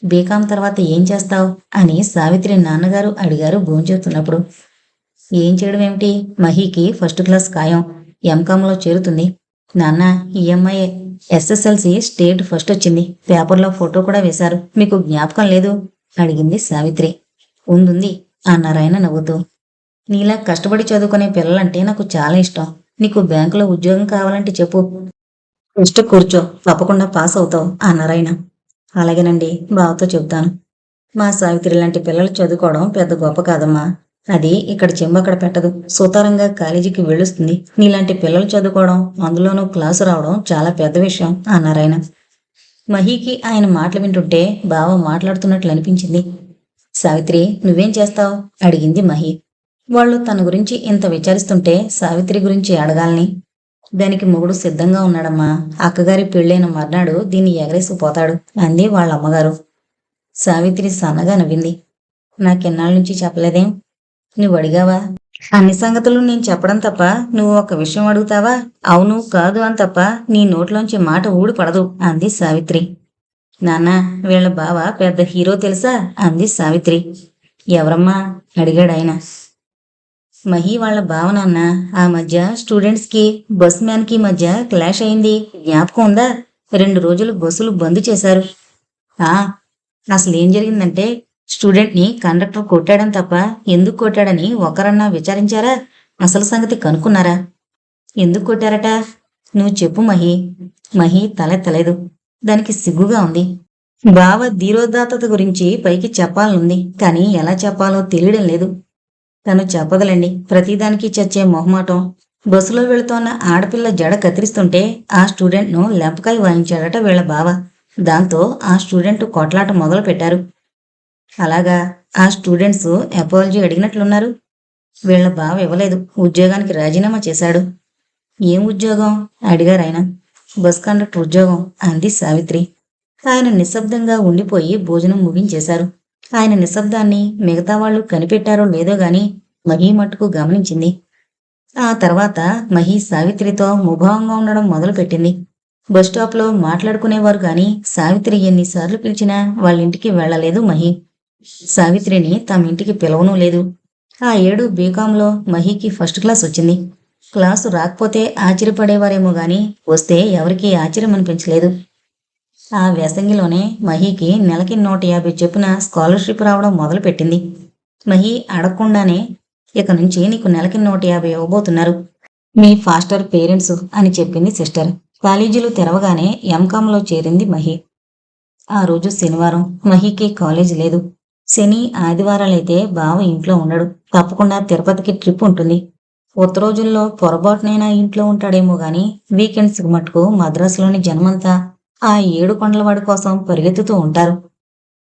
బీకాం తర్వాత ఏం చేస్తావు అని సావిత్రి నాన్నగారు అడిగారు భోంచేస్తున్నప్పుడు. ఏం చేయడం ఏమిటి, మహీకి ఫస్ట్ క్లాస్ ఖాయం, ఎంకాంలో చేరుతుంది. నాన్న, ఈ అమ్మాయే ఎస్ఎస్ఎల్సి స్టేట్ ఫస్ట్ వచ్చింది, పేపర్లో ఫోటో కూడా వేశారు, మీకు జ్ఞాపకం లేదు అడిగింది సావిత్రి. ఉంది అన్నారాయన నవ్వుతూ. నీలా కష్టపడి చదువుకునే పిల్లలంటే నాకు చాలా ఇష్టం. నీకు బ్యాంకులో ఉద్యోగం కావాలంటే చెప్పు, ఫస్ట్ కూర్చో, తప్పకుండా పాస్ అవుతావు అన్నారాయన. అలాగేనండి, బావతో చెబుతాను. మా సావిత్రి లాంటి పిల్లలు చదువుకోవడం పెద్ద గొప్ప కాదమ్మా. అది ఇక్కడ చెంబక్కడ పెట్టదు, సుతారంగా కాలేజీకి వెళ్ళొస్తుంది. నీలాంటి పిల్లలు చదువుకోవడం, అందులోనూ క్లాసు రావడం చాలా పెద్ద విషయం అన్నారాయన. మహీకి ఆయన మాటలు వింటుంటే బావ మాట్లాడుతున్నట్లు అనిపించింది. సావిత్రి, నువ్వేం చేస్తావు అడిగింది మహి. వాళ్ళు తన గురించి ఇంత విచారిస్తుంటే సావిత్రి గురించి అడగాలని. దానికి మొగుడు సిద్ధంగా ఉన్నాడమ్మా. అక్కగారి పెళ్ళైన మర్నాడు దీన్ని ఎగరేసిపోతాడు అంది వాళ్ళ అమ్మగారు. సావిత్రి సన్నగా నవ్వింది. నాకెన్నాళ్ళ నుంచి చెప్పలేదేం? నువ్వు అడిగావా? అన్ని సంగతులు నేను చెప్పడం తప్ప నువ్వు ఒక విషయం అడుగుతావా? అవును కాదు అని తప్ప నీ నోట్లోంచి మాట ఊడిపడదు అంది సావిత్రి. నాన్న, వీళ్ళ బావ పెద్ద హీరో తెలుసా అంది సావిత్రి. ఎవరమ్మా అడిగాడు ఆయన. మహి వాళ్ళ బావ నాన్న. ఆ మధ్య స్టూడెంట్స్ కి బస్ మ్యాన్ కి మధ్య క్లాష్ అయింది, జ్ఞాపకం ఉందా? 2 రోజులు బస్సులు బంద్ చేశారు. అసలేం జరిగిందంటే, స్టూడెంట్ ని కండక్టర్ కొట్టాడని తప్ప ఎందుకు కొట్టాడని ఒకరన్నా విచారించారా? అసలు సంగతి కనుక్కున్నారా? ఎందుకు కొట్టారట? నువ్వు చెప్పు మహి. మహి తలెత్తలేదు. దానికి సిగ్గుగా ఉంది. బావ ధీరోదాత్తత గురించి పైకి చెప్పాలనుంది, కానీ ఎలా చెప్పాలో తెలియడం లేదు. తను చెప్పదలండి, ప్రతిదానికి చచ్చే మొహమాటం. బస్సులో వెళుతోన్న ఆడపిల్ల జడ కత్తిరిస్తుంటే ఆ స్టూడెంట్ను లెంపకాయ వాయించాడట వీళ్ళ బావ. దాంతో ఆ స్టూడెంట్ కొట్లాట మొదలు పెట్టారు. అలాగా? ఆ స్టూడెంట్స్ అపాలజీ అడిగినట్లున్నారు. వీళ్ళ బావ ఇవ్వలేదు, ఉద్యోగానికి రాజీనామా చేశాడు. ఏం ఉద్యోగం అడిగారు ఆయన. బస్ కండక్టర్ ఉద్యోగం అంది సావిత్రి. ఆయన నిశ్శబ్దంగా ఉండిపోయి భోజనం ముగించేశారు. ఆయన నిశ్శబ్దాన్ని మిగతా వాళ్ళు కనిపెట్టారో లేదో గాని మహి మట్టుకు గమనించింది. ఆ తర్వాత మహి సావిత్రితో ముభావంగా ఉండడం మొదలుపెట్టింది. బస్టాప్లో మాట్లాడుకునేవారు గాని సావిత్రి ఎన్నిసార్లు పిలిచినా వాళ్ళింటికి వెళ్లలేదు మహి. సావిత్రిని తమ ఇంటికి పిలవనూ లేదు. ఆ ఏడు బీకాంలో మహికి ఫస్ట్ క్లాస్ వచ్చింది. క్లాసు రాకపోతే ఆశ్చర్యపడేవారేమో గాని వస్తే ఎవరికీ ఆశ్చర్యం అనిపించలేదు. ఆ వ్యాసంగిలోనే మహికి నెలకి 150 చొప్పున స్కాలర్షిప్ రావడం మొదలుపెట్టింది. మహి అడగకుండానే, ఇక నుంచి నీకు నెలకి 150 ఇవ్వబోతున్నారు, మీ ఫాస్టర్ పేరెంట్స్ అని చెప్పింది సిస్టర్. కాలేజీలు తెరవగానే ఎంకాంలో చేరింది మహి. ఆ రోజు శనివారం. మహికి కాలేజీ లేదు. శని ఆదివారాలైతే బావ ఇంట్లో ఉండడు, తప్పకుండా తిరుపతికి ట్రిప్ ఉంటుంది. కొత్త రోజుల్లో పొరపాటునైనా ఇంట్లో ఉంటాడేమో గాని వీకెండ్స్ మటుకు మద్రాసులోని జనమంతా ఆ 7 కొండలవాడి కోసం పరిగెత్తుతూ ఉంటారు.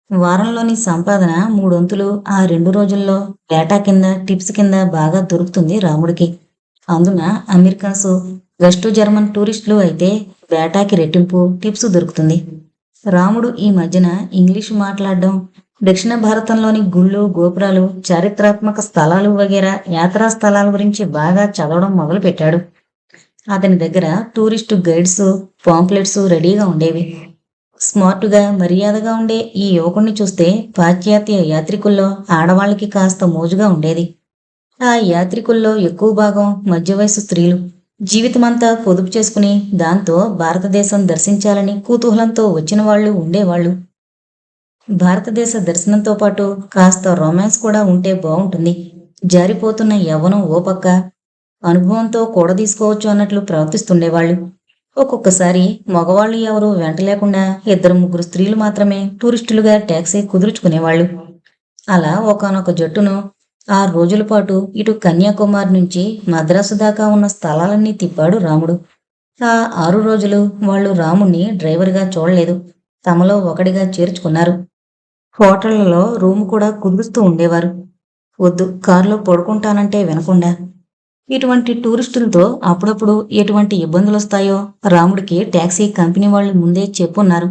వారంలోని సంపాదన 3 వంతులు ఆ 2 రోజుల్లో డేటా కింద టిప్స్ కింద బాగా దొరుకుతుంది రాముడికి. అందున అమెరికన్స్, వెస్ట్ జర్మన్ టూరిస్టులు అయితే డేటాకి రెట్టింపు టిప్స్ దొరుకుతుంది. రాముడు ఈ మధ్యన ఇంగ్లీషు మాట్లాడడం, దక్షిణ భారతంలోని గుళ్ళు, గోపురాలు, చారిత్రాత్మక స్థలాలు వగేరా యాత్రా స్థలాల గురించి బాగా చదవడం మొదలుపెట్టాడు. అతని దగ్గర టూరిస్టు గైడ్స్, పాంప్లెట్స్ రెడీగా ఉండేవి. స్మార్ట్గా, మర్యాదగా ఉండే ఈ యువకుణ్ణి చూస్తే పాశ్చాత్య యాత్రికుల్లో ఆడవాళ్ళకి కాస్త మోజుగా ఉండేది. ఆ యాత్రికుల్లో ఎక్కువ భాగం మధ్య వయసు స్త్రీలు. జీవితమంతా పొదుపు చేసుకుని దాంతో భారతదేశం దర్శించాలని కుతూహలంతో వచ్చిన వాళ్ళు ఉండేవాళ్ళు. భారతదేశ దర్శనంతో పాటు కాస్త రొమాన్స్ కూడా ఉంటే బాగుంటుంది. జారిపోతున్న యవ్వనం ఓ పక్క, అనుభవంతో కూడదీసుకోవచ్చు అన్నట్లు ప్రవర్తిస్తుండేవాళ్ళు. ఒక్కొక్కసారి మగవాళ్ళు ఎవరూ వెంట లేకుండా 2-3 స్త్రీలు మాత్రమే టూరిస్టులుగా ట్యాక్సీ కుదుర్చుకునేవాళ్ళు. అలా ఒకానొక జట్టును 6 రోజుల పాటు ఇటు కన్యాకుమారి నుంచి మద్రాసు దాకా ఉన్న స్థలాలన్నీ తిప్పాడు రాముడు. ఆ 6 రోజులు వాళ్ళు రాముణ్ణి డ్రైవర్గా చూడలేదు, తమలో ఒకడిగా చేర్చుకున్నారు. హోటళ్లలో రూము కూడా కుదురుస్తూ ఉండేవారు. వద్దు, కారులో పడుకుంటానంటే వినకుండా. ఇటువంటి టూరిస్టులతో అప్పుడప్పుడు ఎటువంటి ఇబ్బందులొస్తాయో రాముడికి ట్యాక్సీ కంపెనీ వాళ్ళు ముందే చెప్పున్నారు.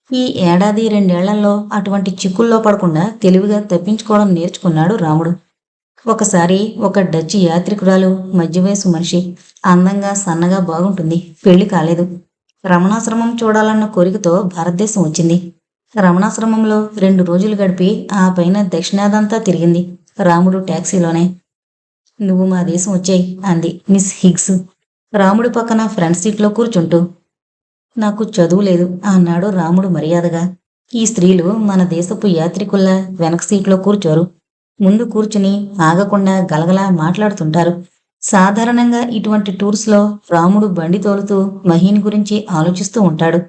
ఈ 1-2 ఏళ్లలో అటువంటి చిక్కుల్లో పడకుండా తెలివిగా తప్పించుకోవడం నేర్చుకున్నాడు రాముడు. ఒకసారి ఒక డచ్ యాత్రికురాలు, మధ్యవయసు మనిషి, అందంగా సన్నగా బాగుంటుంది, పెళ్లి కాలేదు. రమణాశ్రమం చూడాలన్న కోరికతో భారతదేశం వచ్చింది. రమణాశ్రమంలో 2 రోజులు గడిపి ఆ పైన దక్షిణాదంతా తిరిగింది, రాముడు టాక్సీలోనే. నువ్వు మా దేశం వచ్చాయి అంది మిస్ హిగ్స్, రాముడి పక్కన ఫ్రంట్ సీట్లో కూర్చుంటూ. నాకు చదువు లేదు అన్నాడు రాముడు మర్యాదగా. ఈ స్త్రీలు మన దేశపు యాత్రికుల్లా వెనక సీట్లో కూర్చోరు, ముందు కూర్చుని ఆగకుండా గలగలా మాట్లాడుతుంటారు. సాధారణంగా ఇటువంటి టూర్స్లో రాముడు బండి తోలుతూ మహీని గురించి ఆలోచిస్తూ ఉంటాడు.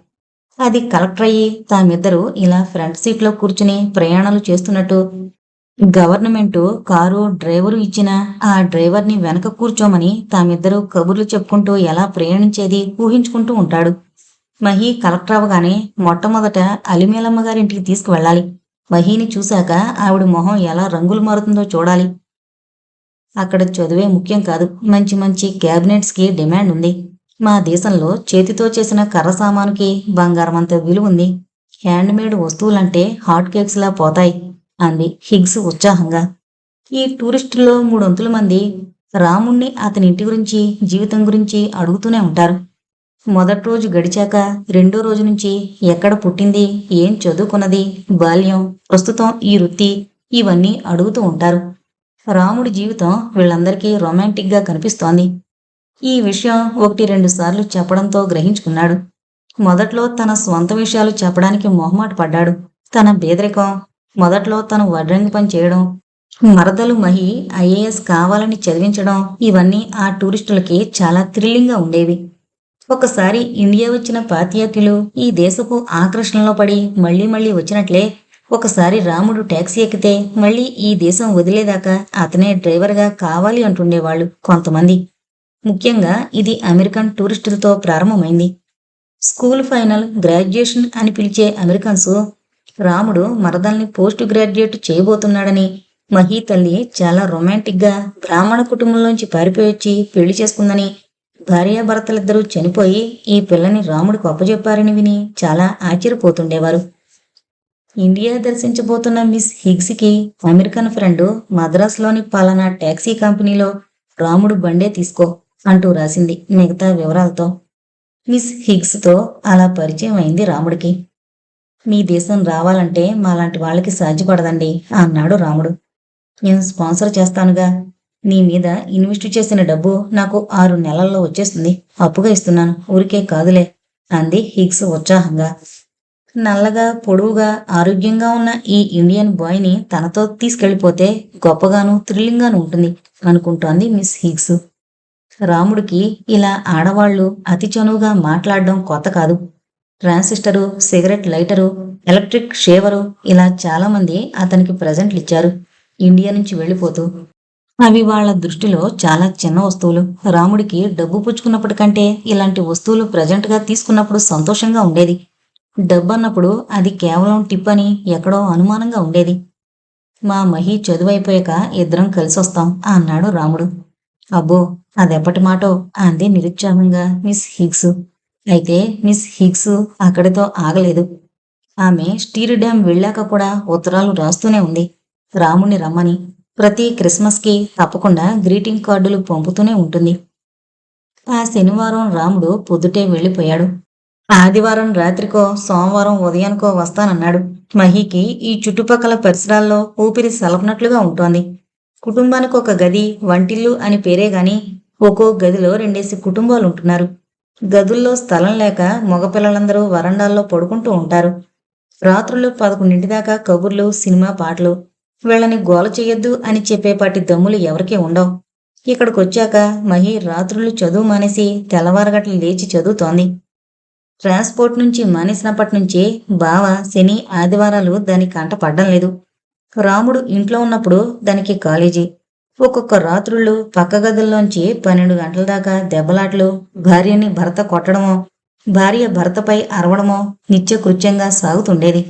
అది కలెక్టర్ అయ్యి తామిద్దరూ ఇలా ఫ్రంట్ సీట్లో కూర్చుని ప్రయాణాలు చేస్తున్నట్టు గవర్నమెంటు కారు డ్రైవరు ఇచ్చిన ఆ డ్రైవర్ని వెనక కూర్చోమని తామిద్దరూ కబుర్లు చెప్పుకుంటూ ఎలా ప్రయాణించేది ఊహించుకుంటూ ఉంటాడు. మహి కలెక్టర్ అవగానే మొట్టమొదట అలిమేలమ్మ గారింటికి తీసుకువెళ్ళాలి. మహీని చూశాక ఆవిడ మొహం ఎలా రంగులు మారుతుందో చూడాలి. అక్కడ చదువే ముఖ్యం కాదు, మంచి మంచి క్యాబినెట్స్కి డిమాండ్ ఉంది. మా దేశంలో చేతితో చేసిన కర్ర సామానుకి బంగారమంత విలువ ఉంది. హ్యాండ్మేడ్ వస్తువులంటే హాట్ కేక్స్లా పోతాయి అంది హిగ్స్ ఉత్సాహంగా. ఈ టూరిస్టుల్లో 3 వంతుల మంది రాముణ్ణి అతని ఇంటి గురించి, జీవితం గురించి అడుగుతూనే ఉంటారు. మొదటి రోజు గడిచాక 2వ రోజు నుంచి ఎక్కడ పుట్టింది, ఏం చదువుకున్నది, బాల్యం, ప్రస్తుతం ఈ వృత్తి, ఇవన్నీ అడుగుతూ ఉంటారు. రాముడి జీవితం వీళ్ళందరికీ రొమాంటిక్గా కనిపిస్తోంది. ఈ విషయం 1-2 సార్లు చెప్పడంతో గ్రహించుకున్నాడు. మొదట్లో తన స్వంత విషయాలు చెప్పడానికి మొహమాట పడ్డాడు. తన పేదరికం, మొదట్లో తను వడ్రంగి పని చేయడం, మరదలు మహి ఐఏఎస్ కావాలని చదివించడం, ఇవన్నీ ఆ టూరిస్టులకి చాలా థ్రిల్లింగ్గా ఉండేవి. ఒకసారి ఇండియా వచ్చిన పాశ్చాత్యులు ఈ దేశపు ఆకర్షణలో పడి మళ్లీ మళ్లీ వచ్చినట్లే ఒకసారి రాముడు టాక్సీ ఎక్కితే మళ్లీ ఈ దేశం వదిలేదాకా అతనే డ్రైవర్గా కావాలి అంటుండేవాళ్లు కొంతమంది. ముఖ్యంగా ఇది అమెరికన్ టూరిస్టులతో ప్రారంభమైంది. స్కూల్ ఫైనల్, గ్రాడ్యుయేషన్ అని పిలిచే అమెరికన్స్ రాముడు మరదల్ని పోస్ట్ గ్రాడ్యుయేట్ చేయబోతున్నాడని, మహీ తల్లి చాలా రొమాంటిక్గా బ్రాహ్మణ కుటుంబంలోంచి పారిపోయొచ్చి పెళ్లి చేసుకుందని, భార్యాభర్తలిద్దరూ చనిపోయి ఈ పిల్లని రాముడికి అప్పజెప్పారని విని చాలా ఆశ్చర్యపోతుండేవారు. ఇండియా దర్శించబోతున్న మిస్ హిగ్స్కి అమెరికన్ ఫ్రెండ్ మద్రాసులోని పలానా టాక్సీ కంపెనీలో రాముడు బండే తీసుకో అంటూ రాసింది మిగతా వివరాలతో. మిస్ హిగ్స్తో అలా పరిచయం అయింది రాముడికి. మీ దేశం రావాలంటే మాలాంటి వాళ్ళకి సాధ్యపడదండి అన్నాడు రాముడు. నేను స్పాన్సర్ చేస్తానుగా. నీ మీద ఇన్వెస్ట్ చేసిన డబ్బు నాకు 6 నెలల్లో వచ్చేస్తుంది. అప్పుగా ఇస్తున్నాను, ఊరికే కాదులే అంది హిగ్స్ ఉత్సాహంగా. నల్లగా, పొడవుగా, ఆరోగ్యంగా ఉన్న ఈ ఇండియన్ బాయ్ని తనతో తీసుకెళ్లిపోతే గొప్పగాను థ్రిల్లింగ్గాను ఉంటుంది అనుకుంటోంది మిస్ హిగ్స్. రాముడికి ఇలా ఆడవాళ్లు అతి చనువుగా మాట్లాడడం కొత్త కాదు. ట్రాన్సిస్టరు, సిగరెట్ లైటరు, ఎలక్ట్రిక్ షేవరు, ఇలా చాలామంది అతనికి ప్రజెంట్లు ఇచ్చారు ఇండియా నుంచి వెళ్ళిపోతూ. అవి వాళ్ల దృష్టిలో చాలా చిన్న వస్తువులు. రాముడికి డబ్బు పుచ్చుకున్నప్పటికంటే ఇలాంటి వస్తువులు ప్రజెంట్గా తీసుకున్నప్పుడు సంతోషంగా ఉండేది. డబ్బన్నప్పుడు అది కేవలం టిప్ అని ఎక్కడో అనుమానంగా ఉండేది. మా మహి చదువైపోయాక ఇద్దరం కలిసొస్తాం అన్నాడు రాముడు. అబ్బో, అదెప్పటి మాటో అంది నిరుత్సాహంగా మిస్ హిగ్స్. అయితే మిస్ హిగ్స్ అక్కడితో ఆగలేదు. ఆమె స్టీర్ డ్యాం వెళ్ళాక కూడా ఉత్తరాలు రాస్తూనే ఉంది రాముణ్ణి రమ్మని. ప్రతి క్రిస్మస్కి తప్పకుండా గ్రీటింగ్ కార్డులు పంపుతూనే ఉంటుంది. ఆ శనివారం రాముడు పొద్దుటే వెళ్ళిపోయాడు. ఆదివారం రాత్రికో సోమవారం ఉదయానికో వస్తానన్నాడు. మహికి ఈ చుట్టుపక్కల పరిసరాల్లో ఊపిరి సలపనట్లుగా ఉంటోంది. కుటుంబానికి ఒక గది, వంటిల్లు అని పేరే గాని ఒక్కో గదిలో 2 కుటుంబాలు ఉంటున్నారు. గదుల్లో స్థలం లేక మగపిల్లలందరూ వరండాల్లో పడుకుంటూ ఉంటారు. రాత్రులు 11 దాకా కబుర్లు, సినిమా పాటలు. వీళ్ళని గోల చెయ్యొద్దు అని చెప్పేపాటి దమ్ములు ఎవరికీ ఉండవు. ఇక్కడికొచ్చాక మహి రాత్రులు చదువు మానేసి తెల్లవారగట్లు లేచి చదువుతోంది. ట్రాన్స్పోర్ట్ నుంచి మానేసినప్పటి నుంచి బావ శని, ఆదివారాలు దాని కంట పడ్డం లేదు. రాముడు ఇంట్లో ఉన్నప్పుడు దానికి కాలేజీ. ఒక్కొక్క రాత్రుళ్ళు పక్క గదుల్లోంచి 12 గంటల దాకా దెబ్బలాట్లు, భార్యని భర్త కొట్టడమో, భార్య భర్తపై అరవడమో నిత్యకృత్యంగా సాగుతుండేది.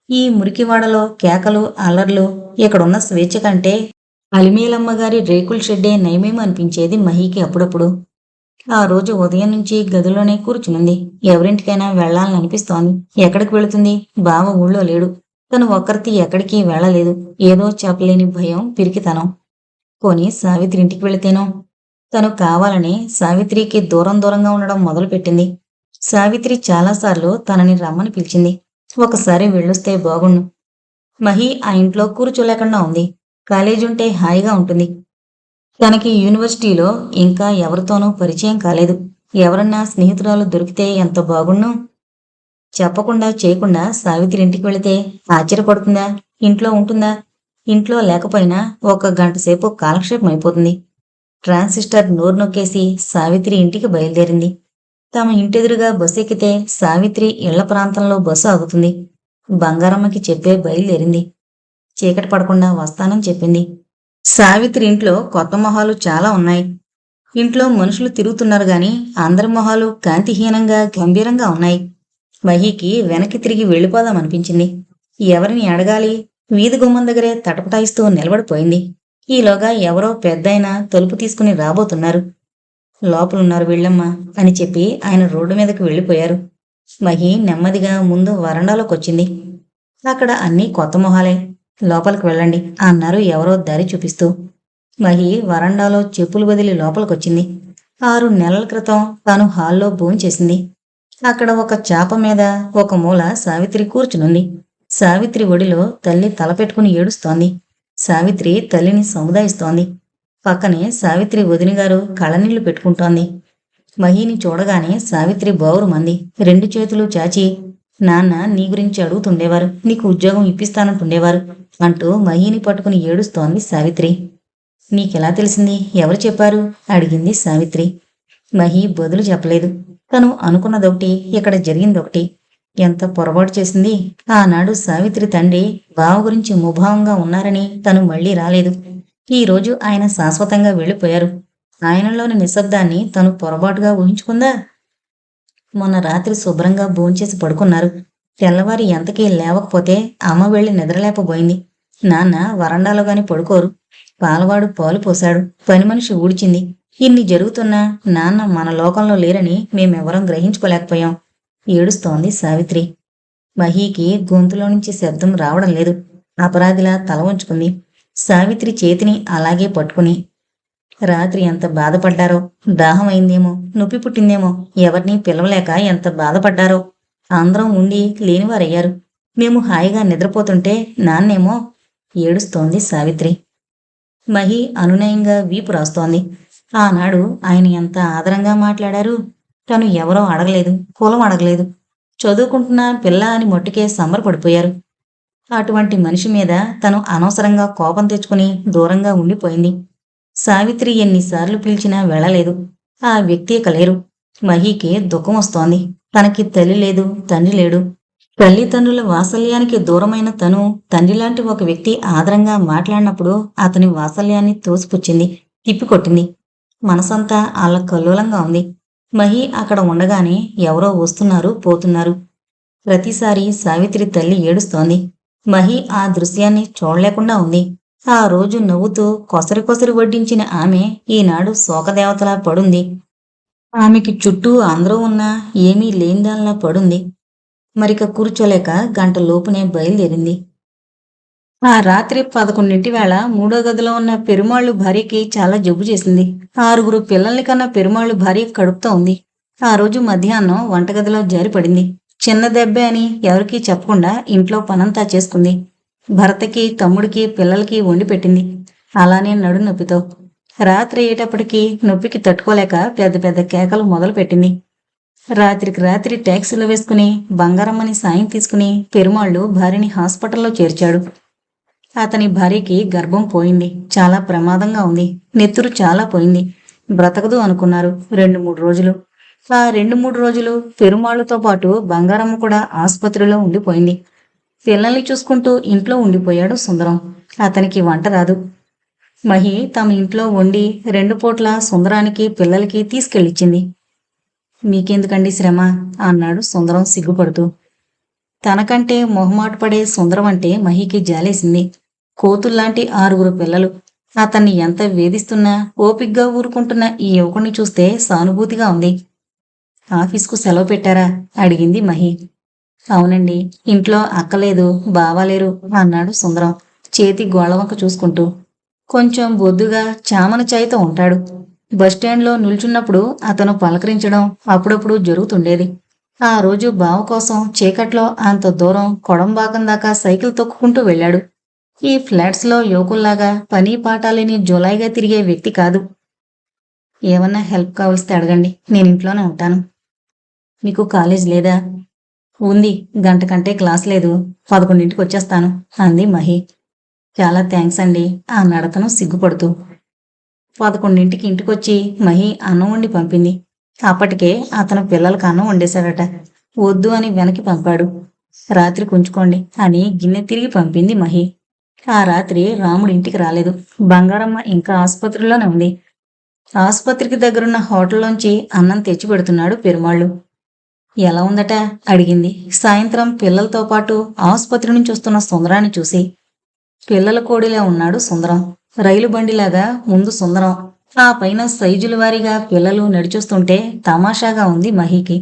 ఈ మురికివాడలో కేకలు, అల్లర్లు, ఇక్కడున్న స్వేచ్ఛ కంటే అలిమేలమ్మగారి రేకుల షెడ్డే నయమేమో అనిపించేది మహికి అప్పుడప్పుడు. ఆ రోజు ఉదయం నుంచి గదిలోనే కూర్చునుంది. ఎవరింటికైనా వెళ్లాలని అనిపిస్తోంది. ఎక్కడికి వెళుతుంది? బావ ఊళ్ళో లేడు. తను ఒక్కరితి ఎక్కడికి వెళ్ళలేదు. ఏదో చెప్పలేని భయం, పిరికితనం. పోనీ సావిత్రి ఇంటికి వెళితేనో? తను కావాలని సావిత్రికి దూరం దూరంగా ఉండడం మొదలుపెట్టింది. సావిత్రి చాలాసార్లు తనని రమ్మని పిలిచింది. ఒకసారి వెళ్ళొస్తే బాగుండు. మహి ఆ ఇంట్లో కూర్చోలేకుండా ఉంది. కాలేజీ ఉంటే హాయిగా ఉంటుంది. తనకి యూనివర్సిటీలో ఇంకా ఎవరితోనూ పరిచయం కాలేదు. ఎవరన్నా స్నేహితురాలు దొరికితే ఎంత బాగుండు. చెప్పకుండా చేయకుండా సావిత్రి ఇంటికి వెళితే ఆశ్చర్యపడుతుందా? ఇంట్లో ఉంటుందా? ఇంట్లో లేకపోయినా ఒక గంట సేపు కాలక్షేపం అయిపోతుంది. ట్రాన్సిస్టర్ నోరు నొక్కేసి సావిత్రి ఇంటికి బయలుదేరింది. తమ ఇంటెదురుగా బస్సు ఎక్కితే సావిత్రి ఇళ్ల ప్రాంతంలో బస్సు ఆగుతుంది. బంగారమ్మకి చెప్పే బయలుదేరింది. చీకటి పడకుండా వస్తానని చెప్పింది. సావిత్రి ఇంట్లో కొత్త మొహాలు చాలా ఉన్నాయి. ఇంట్లో మనుషులు తిరుగుతున్నారు గాని అందరి మొహాలు కాంతిహీనంగా గంభీరంగా ఉన్నాయి. మహీకి వెనక్కి తిరిగి వెళ్ళిపోదామనిపించింది. ఎవరిని అడగాలి? వీధి గుమ్మం దగ్గరే తటపటాయిస్తూ నిలబడిపోయింది. ఈలోగా ఎవరో పెద్దాయన తలుపు తీసుకుని రాబోతున్నారు. లోపలున్నారు వెళ్ళమ్మా అని చెప్పి ఆయన రోడ్డు మీదకి వెళ్ళిపోయారు. మహి నెమ్మదిగా ముందు వరండాలోకొచ్చింది. అక్కడ అన్నీ కొత్త మొహాలే. లోపలికి వెళ్ళండి అన్నారు ఎవరో దారి చూపిస్తూ. మహి వరండాలో చెప్పులు వదిలి లోపలికొచ్చింది. 6 నెలల క్రితం తాను హాల్లో భోంచేసింది. అక్కడ ఒక చాప మీద ఒక మూల సావిత్రి కూర్చునుంది. సావిత్రి ఒడిలో తల్లి తలపెట్టుకుని ఏడుస్తోంది. సావిత్రి తల్లిని సముదాయిస్తోంది. పక్కనే సావిత్రి వదినగారు కళ్ళనీళ్లు పెట్టుకుంటోంది. మహిని చూడగానే సావిత్రి బావురుమంది. 2 చేతులు చాచి, నాన్న నీ గురించి అడుగుతుండేవారు, నీకు ఉద్యోగం ఇప్పిస్తానంటుండేవారు అంటూ మహిని పట్టుకుని ఏడుస్తోంది సావిత్రి. నీకెలా తెలిసింది? ఎవరు చెప్పారు? అడిగింది సావిత్రి. మహి బదులు చెప్పలేదు. తను అనుకున్నదొకటి, ఇక్కడ జరిగిందొకటి. ఎంత పొరపాటు చేసింది. ఆనాడు సావిత్రి తండ్రి బావ గురించి ముభావంగా ఉన్నారని తను మళ్లీ రాలేదు. ఈ రోజు ఆయన శాశ్వతంగా వెళ్ళిపోయారు. ఆయనలోని నిశ్శబ్దాన్ని తను పొరపాటుగా ఊహించుకుందా? మొన్న రాత్రి శుభ్రంగా భోంచేసి పడుకున్నారు. తెల్లవారి ఎంతకీ లేవకపోతే అమ్మ వెళ్లి నిద్రలేపబోయింది. నాన్న వరండాలో గాని పడుకోరు. పాలవాడు పాలు పోశాడు. పని మనిషి ఊడ్చింది. ఇన్ని జరుగుతున్నా నాన్న మన లోకంలో లేరని మేమెవరం గ్రహించుకోలేకపోయాం. ఏడుస్తోంది సావిత్రి. మహీకి గొంతులో నుంచి శబ్దం రావడం లేదు. అపరాధిలా తల వంచుకుంది. సావిత్రి చేతిని అలాగే పట్టుకుని. రాత్రి ఎంత బాధపడ్డారో. దాహం అయిందేమో, నొప్పి పుట్టిందేమో, ఎవరినీ పిలవలేక ఎంత బాధపడ్డారో. అందరం ఉండి లేనివారయ్యారు. మేము హాయిగా నిద్రపోతుంటే నాన్నేమో. ఏడుస్తోంది సావిత్రి. మహి అనునయంగా వీపు రాస్తోంది. ఆనాడు ఆయన ఎంత ఆదరంగా మాట్లాడారు. తను ఎవరో అడగలేదు, కులం అడగలేదు. చదువుకుంటున్న పిల్ల అని మొట్టుకే సంబరపడిపోయారు. అటువంటి మనిషి మీద తను అనవసరంగా కోపం తెచ్చుకుని దూరంగా ఉండిపోయింది. సావిత్రి ఎన్నిసార్లు పిలిచినా వెళ్ళలేదు. ఆ వ్యక్తి ఇక లేరు. మహీకి దుఃఖం వస్తోంది. తనకి తల్లి లేదు, తండ్రి లేడు. తల్లిదండ్రుల వాత్సల్యానికి దూరమైన తను తండ్రిలాంటి ఒక వ్యక్తి ఆదరంగా మాట్లాడినప్పుడు అతని వాత్సల్యాన్ని తోసిపుచ్చింది, తిప్పికొట్టింది. మనసంతా అల్లకల్లోలంగా ఉంది. మహి అక్కడ ఉండగానే ఎవరో వస్తున్నారు, పోతున్నారు. ప్రతిసారి సావిత్రి తల్లి ఏడుస్తోంది. మహి ఆ దృశ్యాన్ని చూడలేకుండా ఉంది. ఆ రోజు నవ్వుతూ కొసరి కొసరి వడ్డించిన ఆమె ఈనాడు శోకదేవతలా పడుంది. ఆమెకి చుట్టూ అందరూ ఉన్నా ఏమీ లేనిదానిలా పడుంది. మరిక కూర్చోలేక గంట లోపునే బయలుదేరింది. ఆ రాత్రి 11 వేళ 3వ గదిలో ఉన్న పెరుమాళ్ళు భార్యకి చాలా జబ్బు చేసింది. 6 పిల్లల్ని కన్నా పెరుమాళ్ళు భార్య కడుపుతో ఉంది. ఆ రోజు మధ్యాహ్నం వంటగదిలో జారిపడింది. చిన్న దెబ్బే అని ఎవరికీ చెప్పకుండా ఇంట్లో పనంతా చేసుకుంది. భర్తకి, తమ్ముడికి, పిల్లలకి వండి పెట్టింది. అలానే నడు నొప్పితో. రాత్రి అయ్యేటప్పటికీ నొప్పికి తట్టుకోలేక పెద్ద పెద్ద కేకలు మొదలుపెట్టింది. రాత్రికి రాత్రి ట్యాక్సీలో వేసుకుని బంగారమ్మని సాయం తీసుకుని పెరుమాళ్ళు భార్యని హాస్పిటల్లో చేర్చాడు. అతని భార్యకి గర్భం పోయింది. చాలా ప్రమాదంగా ఉంది. నెత్తురు చాలా పోయింది. బ్రతకదు అనుకున్నారు 2-3 రోజులు. ఆ 2-3 రోజులు పెరుమాళ్ళతో పాటు బంగారమ్మ కూడా ఆసుపత్రిలో ఉండిపోయింది. పిల్లల్ని చూసుకుంటూ ఇంట్లో ఉండిపోయాడు సుందరం. అతనికి వంట రాదు. మహి తమ ఇంట్లో వండి 2 పూట్ల సుందరానికి, పిల్లలకి తీసుకెళ్ళిచ్చింది. మీకెందుకండి శ్రమ అన్నాడు సుందరం సిగ్గుపడుతూ. తనకంటే మొహమాట పడే సుందరం అంటే మహికి జాలేసింది. కోతుల్లాంటి 6 పిల్లలు. అతన్ని ఎంత వేధిస్తున్నా ఓపిగ్గా ఊరుకుంటున్న ఈ యువకుణ్ణి చూస్తే సానుభూతిగా ఉంది. ఆఫీస్కు సెలవు పెట్టారా అడిగింది మహి. అవునండి, ఇంట్లో అక్కలేదు, బావాలేరు అన్నాడు సుందరం చేతి గోళ్లవంక చూసుకుంటూ. కొంచెం బొద్దుగా చామన చాయ్తో ఉంటాడు. బస్టాండ్లో నిల్చున్నప్పుడు అతను పలకరించడం అప్పుడప్పుడు జరుగుతుండేది. ఆ రోజు బావ కోసం చీకట్లో అంత దూరం కొడంబాకం దాకా సైకిల్ తొక్కుకుంటూ వెళ్ళాడు. ఈ ఫ్లాట్స్లో యువకుల్లాగా పని పాటాలేని జులాయిగా తిరిగే వ్యక్తి కాదు. ఏమన్నా హెల్ప్ కావలిస్తే అడగండి, నేను ఇంట్లోనే ఉంటాను. మీకు కాలేజ్ లేదా? ఉంది, గంట కంటే క్లాస్ లేదు. 11ంటికి వచ్చేస్తాను అంది మహి. చాలా థ్యాంక్స్ అండి అన్నాడు అతను సిగ్గుపడుతూ. 11ంటికి ఇంటికొచ్చి మహి అన్నం వండి పంపింది. అప్పటికే అతను పిల్లలకు అన్నం వండేశాడట. వద్దు అని వెనక్కి పంపాడు. రాత్రి కుంచుకోండి అని గిన్నె తిరిగి పంపింది మహి. ఆ రాత్రి రాముడు ఇంటికి రాలేదు. బంగారమ్మ ఇంకా ఆసుపత్రిలోనే ఉంది. ఆసుపత్రికి దగ్గరున్న హోటల్లోంచి అన్నం తెచ్చి పెడుతున్నాడు పెరుమాళ్ళు. ఎలా ఉందట అడిగింది సాయంత్రం పిల్లలతో పాటు ఆసుపత్రి నుంచి వస్తున్న సుందరాన్ని చూసి. పిల్లల కోడిలా ఉన్నాడు సుందరం. రైలు బండిలాగా ముందు సుందరం, ఆ పైన సైజుల వారీగా పిల్లలు నడిచొస్తుంటే తమాషాగా ఉంది మహికి.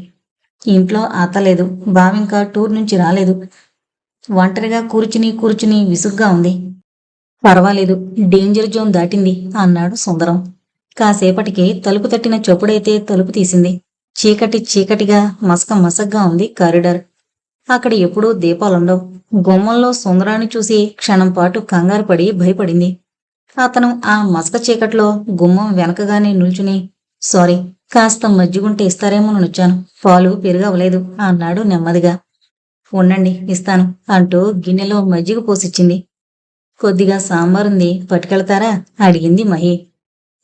ఇంట్లో అత్తలేదు, బావింకా టూర్ నుంచి రాలేదు. ఒంటరిగా కూర్చుని విసుగ్గా ఉంది. పర్వాలేదు, డేంజర్ జోన్ దాటింది అన్నాడు సుందరం. కాసేపటికి తలుపు తట్టిన చప్పుడైతే తలుపు తీసింది. చీకటిగా మసగ్గా ఉంది కారిడార్. అక్కడ ఎప్పుడూ దీపాలుండవు. గుమ్మంలో సుందరాన్ని చూసి క్షణం పాటు కంగారు పడి భయపడింది. అతను ఆ మసక చీకట్లో గుమ్మం వెనకగానే నిల్చుని, సారీ, కాస్త మజ్జిగుంటే ఇస్తారేమోనొచ్చాను, పాలు పెరుగవలేదు అన్నాడు నెమ్మదిగా. ఉండండి ఇస్తాను అంటూ గిన్నెలో మజ్జిగ పోసిచ్చింది. కొద్దిగా సాంబారుంది, పట్టుకెళ్తారా అడిగింది మహి.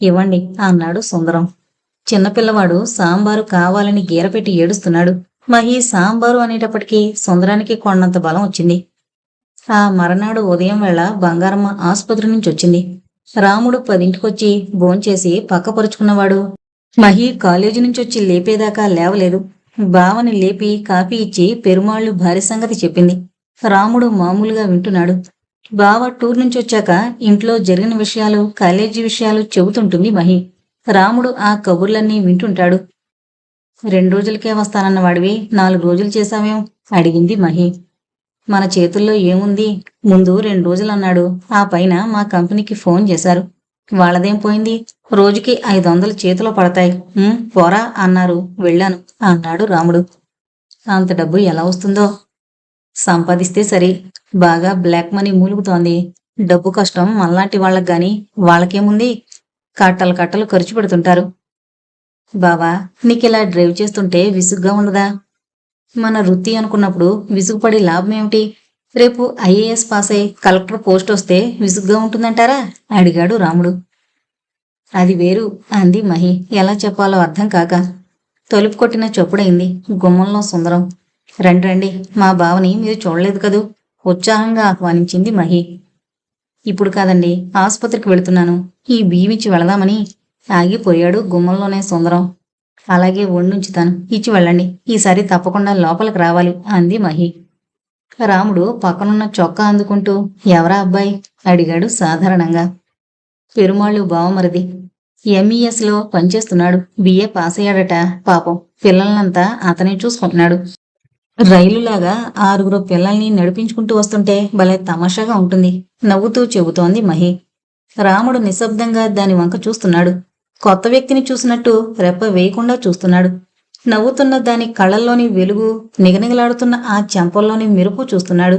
ఇవ్వండి అన్నాడు సుందరం. చిన్నపిల్లవాడు సాంబారు కావాలని గీరపెట్టి ఏడుస్తున్నాడు. మహి సాంబారు అనేటప్పటికీ సుందరానికి కొండంత బలం వచ్చింది. ఆ మరనాడు ఉదయం వేళ బంగారమ్మ ఆసుపత్రి నుంచి వచ్చింది. రాముడు 10ంటికొచ్చి భోంచేసి పక్కపరుచుకున్నవాడు మహి కాలేజీ నుంచొచ్చి లేపేదాకా లేవలేదు. బావని లేపి కాఫీ ఇచ్చి పెరుమాళ్ళు భార్య సంగతి చెప్పింది. రాముడు మామూలుగా వింటున్నాడు. బావ టూర్ నుంచి వచ్చాక ఇంట్లో జరిగిన విషయాలు, కాలేజీ విషయాలు చెబుతుంటుంది మహి. రాముడు ఆ కబుర్లన్నీ వింటుంటాడు. 2 రోజులకే వస్తానన్న వాడివి 4 రోజులు చేశావేం అడిగింది మహి. మన చేతుల్లో ఏముంది, ముందు 2 రోజులన్నాడు. ఆ పైన మా కంపెనీకి ఫోన్ చేశారు. వాళ్ళదేం పోయింది, రోజుకి 500 చేతిలో పడతాయి. పోరా అన్నారు, వెళ్ళాను అన్నాడు రాముడు. అంత డబ్బు ఎలా వస్తుందో? సంపాదిస్తే సరి. బాగా బ్లాక్ మనీ మూలుగుతోంది. డబ్బు కష్టం మనలాంటి వాళ్ళకి గాని, వాళ్ళకేముంది, కట్టలు ఖర్చు పెడుతుంటారు. బావా, నీకిలా డ్రైవ్ చేస్తుంటే విసుగ్గా ఉండదా? మన వృత్తి అనుకున్నప్పుడు విసుగుపడి లాభమేమిటి? రేపు ఐఏఎస్ పాస్ అయి కలెక్టర్ పోస్ట్ వస్తే విసుగ్గా ఉంటుందంటారా అడిగాడు రాముడు. అది వేరు అంది మహి ఎలా చెప్పాలో అర్థం కాక. తలుపు కొట్టిన చొప్పుడైంది. గుమ్మంలో సుందరం. రండి, మా బావని మీరు చూడలేదు కదూ ఉత్సాహంగా ఆహ్వానించింది మహి. ఇప్పుడు కాదండి, ఆసుపత్రికి వెళుతున్నాను, ఈ బియ్యమిచ్చి వెళదామని. ఆగిపోయాడు గుమ్మంలోనే సుందరం. అలాగే వండుంచుతాను, ఇచ్చి వెళ్ళండి, ఈసారి తప్పకుండా లోపలికి రావాలి అంది మహి. రాముడు పక్కనున్న చొక్కా అందుకుంటూ ఎవరా అబ్బాయి అడిగాడు సాధారణంగా. పెరుమాళ్ళు బావమరిది. ఎంఈఎస్లో పనిచేస్తున్నాడు. బిఏ పాస్ అయ్యాడట. పాపం పిల్లలనంతా అతనే చూసుకుంటున్నాడు. రైలులాగా 6 పిల్లల్ని నడిపించుకుంటూ వస్తుంటే భలే తమాషాగా ఉంటుంది నవ్వుతూ చెబుతోంది మహి. రాముడు నిశ్శబ్దంగా దాని వంక చూస్తున్నాడు. కొత్త వ్యక్తిని చూసినట్టు రెప్ప వేయకుండా చూస్తున్నాడు. నవ్వుతున్న దాని కళ్ళల్లోని వెలుగు, నిగనిగలాడుతున్న ఆ చెంపల్లోని మెరుపు చూస్తున్నాడు.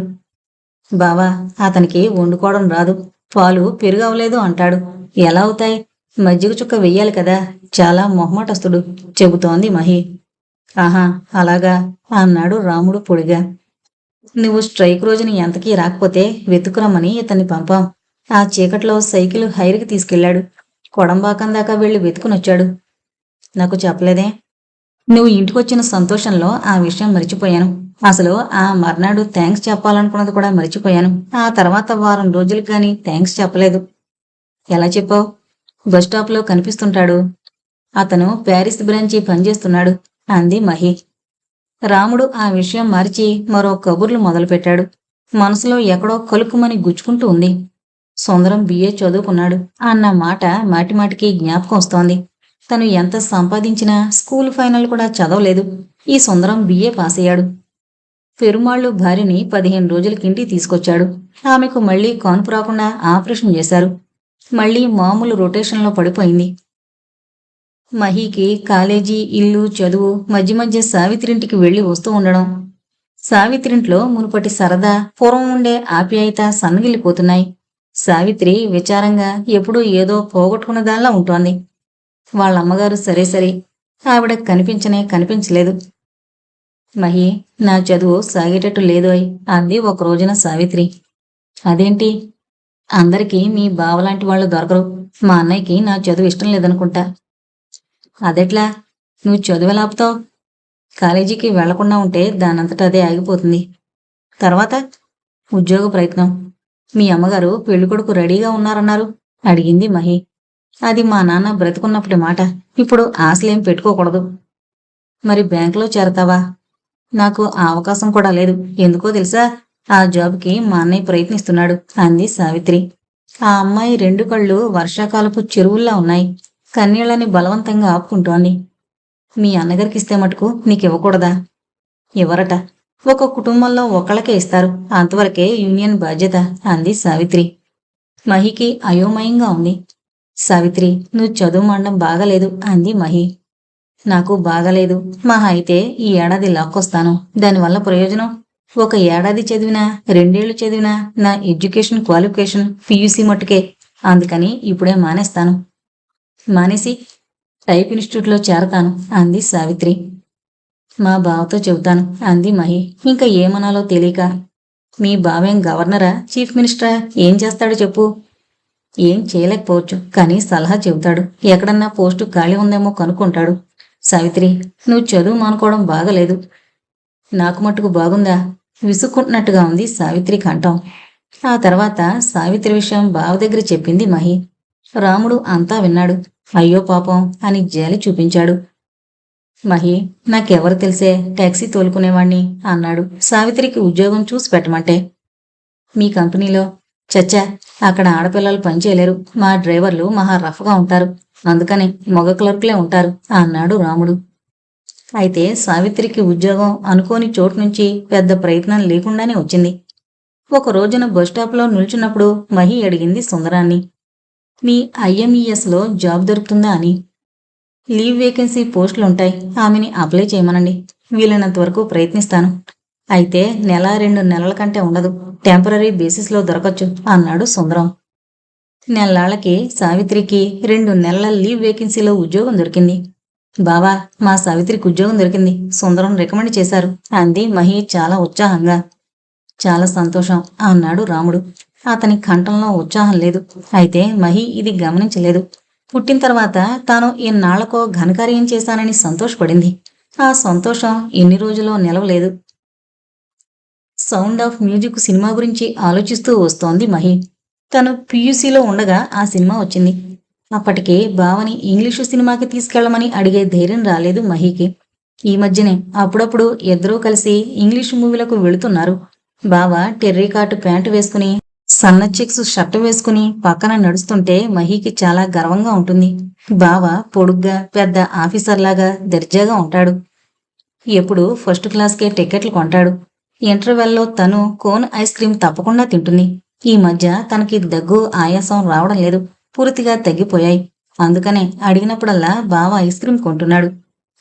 బావా, అతనికి వండుకోవడం రాదు, పాలు పెరుగవలేదు అంటాడు. ఎలా అవుతాయి, మజ్జిగ చుక్క వెయ్యాలి కదా, చాలా మొహమాటస్తుడు చెబుతోంది మహి. ఆహా, అలాగా అన్నాడు రాముడు పొడిగా. నువ్వు స్ట్రైక్ రోజుని ఎంతకీ రాకపోతే వెతుకురమ్మని ఇతన్ని పంపాం. ఆ చీకట్లో సైకిల్ హైర్కి తీసుకెళ్లాడు. కొడంబాకం దాకా వెళ్లి వెతుకునొచ్చాడు. నాకు చెప్పలేదే? నువ్వు ఇంటికొచ్చిన సంతోషంలో ఆ విషయం మరిచిపోయాను. అసలు ఆ మర్నాడు థ్యాంక్స్ చెప్పాలనుకున్నది కూడా మరిచిపోయాను. ఆ తర్వాత వారం రోజులకు గాని థ్యాంక్స్ చెప్పలేదు. ఎలా చెప్పావు? బస్టాప్లో కనిపిస్తుంటాడు. అతను ప్యారిస్ బ్రాంచి పనిచేస్తున్నాడు అంది మహి. రాముడు ఆ విషయం మరిచి మరో కబుర్లు మొదలుపెట్టాడు. మనసులో ఎక్కడో కలుక్కుమని గుచ్చుకుంటూ ఉంది. సుందరం బిఏ చదువుకున్నాడు అన్న మాట మాటిమాటికి జ్ఞాపకం వస్తోంది. తను ఎంత సంపాదించినా స్కూల్ ఫైనల్ కూడా చదవలేదు. ఈ సుందరం బిఏ పాస్ అయ్యాడు. పెరుమాళ్ళు భార్యని 15 రోజులకింటికి తీసుకొచ్చాడు. ఆమెకు మళ్లీ కాన్పు రాకుండా ఆపరేషన్ చేశారు. మళ్ళీ మామూలు రొటేషన్లో పడిపోయింది. మహీకి కాలేజీ, ఇల్లు, చదువు, మధ్య మధ్య సావిత్రింటికి వెళ్లి వస్తూ ఉండడం. సావిత్రింట్లో మునుపటి సరదా, పూర్వం ఉండే ఆప్యాయత సన్నగిల్లిపోతున్నాయి. సావిత్రి విచారంగా ఎప్పుడూ ఏదో పోగొట్టుకున్నదాల్లా ఉంటోంది. వాళ్ళమ్మగారు సరే సరే, ఆవిడ కనిపించలేదు. మహి, నా చదువు సాగేటట్టు లేదోయ్ అంది ఒక రోజున సావిత్రి. అదేంటి? అందరికీ మీ బావలాంటి వాళ్ళు దొరకరు. మా అన్నయ్యకి నా చదువు ఇష్టం లేదనుకుంటా. అదెట్లా? నువ్వు చదువెలాపుతావు? కాలేజీకి వెళ్లకుండా ఉంటే దానంతట అదే ఆగిపోతుంది. తర్వాత ఉద్యోగ ప్రయత్నం. మీ అమ్మగారు పెళ్ళికొడుకు రెడీగా ఉన్నారన్నారు అడిగింది మహి. అది మా నాన్న బ్రతుకున్నప్పటి మాట. ఇప్పుడు ఆశలేం పెట్టుకోకూడదు. మరి బ్యాంకులో చేరతావా? నాకు ఆ అవకాశం కూడా లేదు. ఎందుకో తెలుసా? ఆ జాబ్కి మా అన్నయ్య ప్రయత్నిస్తున్నాడు అంది సావిత్రి. ఆ అమ్మాయి రెండు కళ్ళు వర్షాకాలపు చెరువుల్లా ఉన్నాయి. కన్నీళ్లని బలవంతంగా ఆపుకుంటోంది. మీ అన్నగారికిస్తే మటుకు నీకివ్వకూడదా? ఎవరట? ఒక కుటుంబంలో ఒకళ్ళకే ఇస్తారు. అంతవరకే యూనియన్ బాధ్యత అంది సావిత్రి. మహికి అయోమయంగా ఉంది. సావిత్రి, నువ్వు చదువు మండం బాగలేదు అంది మహి. నాకు బాగలేదు. మహా అయితే ఈ ఏడాది లాక్కొస్తాను. దానివల్ల ప్రయోజనం? ఒక ఏడాది చదివినా, 2 ఏళ్లు చదివినా నా ఎడ్యుకేషన్ క్వాలిఫికేషన్ PUC మట్టుకే. అందుకని ఇప్పుడే మానేస్తాను. మానేసి టైప్ ఇన్స్టిట్యూట్లో చేరతాను అంది సావిత్రి. మా బావతో చెబుతాను అంది మహి. ఇంకా ఏమనాలో తెలియక. మీ బావేం గవర్నరా, చీఫ్ మినిస్టరా? ఏం చేస్తాడో చెప్పు. ఏం చేయలేకపోవచ్చు, కానీ సలహా చెబుతాడు. ఎక్కడన్నా పోస్టు ఖాళీ ఉందేమో కనుక్కుంటాడు. సావిత్రి, నువ్వు చదువు మానుకోవడం బాగలేదు. నాకు మట్టుకు బాగుందా? విసుక్కుంటున్నట్టుగా ఉంది సావిత్రి కంఠం. ఆ తర్వాత సావిత్రి విషయం బావ దగ్గర చెప్పింది మహి. రాముడు అంతా విన్నాడు. అయ్యో పాపం అని జాలి చూపించాడు. మహి, నాకెవరు తెలిసే టాక్సీ తోలుకునేవాణ్ణి అన్నాడు సావిత్రికి ఉద్యోగం చూసి పెట్టమంటే. మీ కంపెనీలో? చచ్చా, అక్కడ ఆడపిల్లలు పనిచేయలేరు. మా డ్రైవర్లు మహా రఫ్గా ఉంటారు. అందుకని మగ క్లర్కులే ఉంటారు అన్నాడు రాముడు. అయితే సావిత్రికి ఉద్యోగం అనుకోని చోటు నుంచి పెద్ద ప్రయత్నం లేకుండానే వచ్చింది. ఒక రోజున బస్టాప్లో నిల్చున్నప్పుడు మహి అడిగింది సుందరాన్ని, మీ IMESలో జాబ్ దొరుకుతుందా అని. లీవ్ వేకెన్సీ పోస్టులుంటాయి. ఆమెని అప్లై చేయమనండి. వీలైనంత వరకు ప్రయత్నిస్తాను. అయితే 1-2 నెలల కంటే ఉండదు. టెంపరరీ బేసిస్లో దొరకచ్చు అన్నాడు సుందరం. నెల్లాళ్ళకి సావిత్రికి 2 నెలల లీవ్ వేకెన్సీలో ఉద్యోగం దొరికింది. బావా, మా సావిత్రికి ఉద్యోగం దొరికింది. సుందరం రికమెండ్ చేశారు అంది మహి చాలా ఉత్సాహంగా. చాలా సంతోషం అన్నాడు రాముడు. అతని కంఠంలో ఉత్సాహం లేదు. అయితే మహి ఇది గమనించలేదు. పుట్టిన తర్వాత తాను ఎన్నాళ్లకో ఘనకార్యం చేశానని సంతోషపడింది. ఆ సంతోషం ఎన్ని రోజులో నిలవలేదు. సౌండ్ ఆఫ్ మ్యూజిక్ సినిమా గురించి ఆలోచిస్తూ వస్తోంది మహి. తను PUCలో ఉండగా ఆ సినిమా వచ్చింది. అప్పటికే బావని ఇంగ్లీషు సినిమాకి తీసుకెళ్లమని అడిగే ధైర్యం రాలేదు మహికి. ఈ మధ్యనే అప్పుడప్పుడు ఇద్దరూ కలిసి ఇంగ్లీషు మూవీలకు వెళుతున్నారు. బావ టెర్రీకాటు ప్యాంటు వేసుకుని, సన్న చెక్స్ షర్టు వేసుకుని పక్కన నడుస్తుంటే మహికి చాలా గర్వంగా ఉంటుంది. బావ పొడుగ్గా పెద్ద ఆఫీసర్లాగా దర్జాగా ఉంటాడు. ఎప్పుడు ఫస్ట్ క్లాస్కే టికెట్లు కొంటాడు. ఇంటర్వెల్లో తను కోన్ ఐస్ క్రీమ్ తప్పకుండా తింటుంది. ఈ మధ్య తనకి దగ్గు, ఆయాసం రావడం లేదు. పూర్తిగా తగ్గిపోయాయి. అందుకనే అడిగినప్పుడల్లా బావ ఐస్ క్రీమ్ కొంటున్నాడు.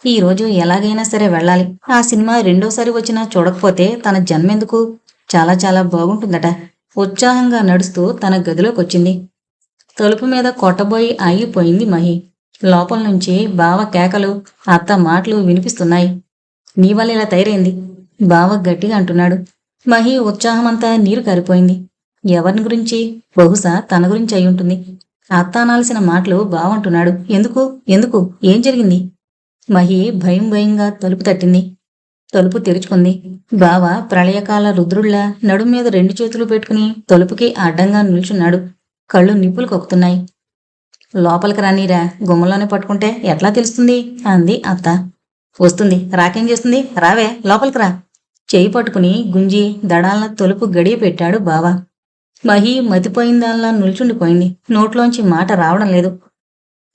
ఈ రోజు ఎలాగైనా సరే వెళ్ళాలి. ఆ సినిమా రెండోసారి వచ్చినా చూడకపోతే తన జన్మెందుకు? చాలా చాలా బాగుంటుందట. ఉత్సాహంగా నడుస్తూ తన గదిలోకొచ్చింది. తలుపు మీద కొట్టబోయి ఆగిపోయింది మహి. లోపల నుంచి బావ కేకలు, అత్త మాటలు వినిపిస్తున్నాయి. నీ వల్ల ఇలా తయారైంది, బావ గట్టిగా అంటున్నాడు. మహి ఉత్సాహమంతా నీరు కారిపోయింది. ఎవరిని గురించి? బహుశా తన గురించి అయి ఉంటుంది. అత్త అనాల్సిన మాటలు బావంటున్నాడు. ఎందుకు ఎందుకు ఏం జరిగింది? మహి భయం భయంగా తలుపు తట్టింది. తలుపు తెరుచుకుంది. బావ ప్రళయకాల రుద్రుళ్లా నడుం మీద 2 చేతులు పెట్టుకుని తలుపుకి అడ్డంగా నిల్చున్నాడు. కళ్ళు నిప్పులు కొక్కుతున్నాయి. లోపలికి రానీరా, గుమ్మంలోనే పట్టుకుంటే ఎట్లా తెలుస్తుంది అంది అత్త. వస్తుంది, రాకేం చేస్తుంది, రావే లోపలికి రా. చేయి పట్టుకుని గుంజి దడాలన తలుపు గడియ పెట్టాడు బావ. మహి మతిపోయిందాల్లా నిల్చుండిపోయింది. నోట్లోంచి మాట రావడం లేదు.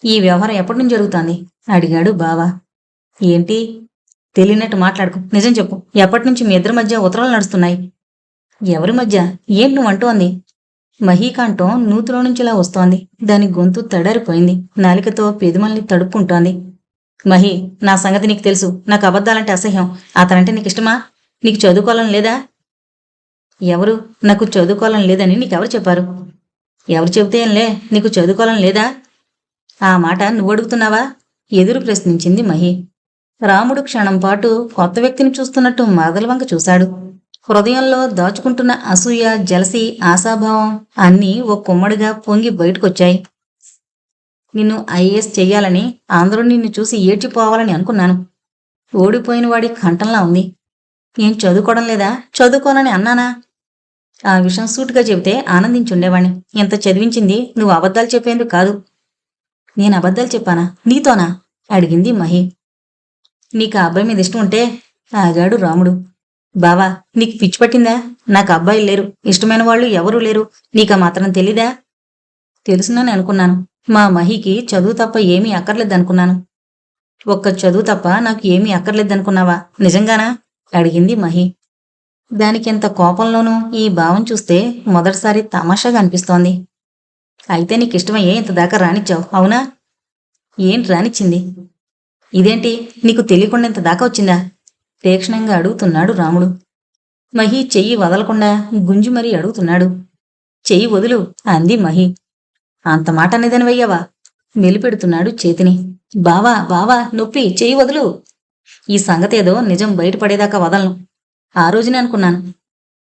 ఈ వ్యవహారం ఎప్పటి నుంచి జరుగుతోంది అడిగాడు బావ. ఏంటి తెలియనట్టు మాట్లాడుకు, నిజం చెప్పు. ఎప్పటి నుంచి మీ ఇద్దరి మధ్య ఉత్తరాలు నడుస్తున్నాయి? ఎవరి మధ్య? ఏంటి నువ్వు అంటోంది? మహీకాంఠం నూతిలో నుంచిలా వస్తోంది. దాని గొంతు తడారిపోయింది. నాలికతో పెదిమల్ని తడుపుకుంటోంది. మహి, నా సంగతి నీకు తెలుసు. నాకు అబద్ధాలంటే అసహ్యం. అతనంటే నీకు ఇష్టమా? నీకు చదువుకోవాలని లేదా? ఎవరు? నాకు చదువుకోవాలని లేదని నీకెవరు చెప్పారు? ఎవరు చెబితే ఏంలే, నీకు చదువుకోవాలని లేదా? ఆ మాట నువ్వు అడుగుతున్నావా? ఎదురు ప్రశ్నించింది మహి. రాముడు క్షణం పాటు కొత్త వ్యక్తిని చూస్తున్నట్టు మరదల వంక చూశాడు. హృదయంలో దాచుకుంటున్న అసూయ, జలసి, ఆశాభావం అన్నీ ఓ కుమ్మడిగా పొంగి బయటకొచ్చాయి. నిన్ను ఐఏఎస్ చెయ్యాలని, అందరూ నిన్ను చూసి ఏడ్చిపోవాలని అనుకున్నాను. ఓడిపోయిన వాడి కంఠంలా ఉంది. ఏం చదువుకోవడం లేదా? చదువుకోనని అన్నానా? ఆ విషయం సూటుగా చెబితే ఆనందించుండేవాణ్ణి. ఇంత చదివించింది నువ్వు అబద్ధాలు చెప్పేందుకు కాదు. నేను అబద్ధాలు చెప్పానా? నీతోనా? అడిగింది మహి. నీకు ఆ అబ్బాయి మీద ఇష్టం ఉంటే ఆగాడు రాముడు. బావా, నీకు పిచ్చి పట్టిందా? నాకు అబ్బాయిలు లేరు, ఇష్టమైన వాళ్ళు ఎవరూ లేరు. నీకా మాత్రం తెలీదా? తెలుసునని అనుకున్నాను. మా మహికి చదువు తప్ప ఏమీ అక్కర్లేదనుకున్నాను. ఒక్క చదువు తప్ప నాకు ఏమీ అక్కర్లేదనుకున్నావా? నిజంగానా? అడిగింది మహి. దానికెంత కోపంలోనూ ఈ భావం చూస్తే మొదటిసారి తమాషాగా అనిపిస్తోంది. అయితే నీకిష్టమయ్యే ఇంత దాకా రానిచ్చావు, అవునా? ఏంటి రానిచ్చింది? ఇదేంటి, నీకు తెలియకుండా ఇంత దాకా వచ్చిందా? తీక్షణంగా అడుగుతున్నాడు రాముడు. మహి చెయ్యి వదలకుండా గుంజి మరీ అడుగుతున్నాడు. చెయ్యి వదులు అంది మహి. అంత మాట అనేదనివయ్యావా? మెలిపెడుతున్నాడు చేతిని. బావా బావా, నొప్పి, చెయ్యి వదులు. ఈ సంగతేదో నిజం బయటపడేదాకా వదలను. ఆ రోజునే అనుకున్నాను.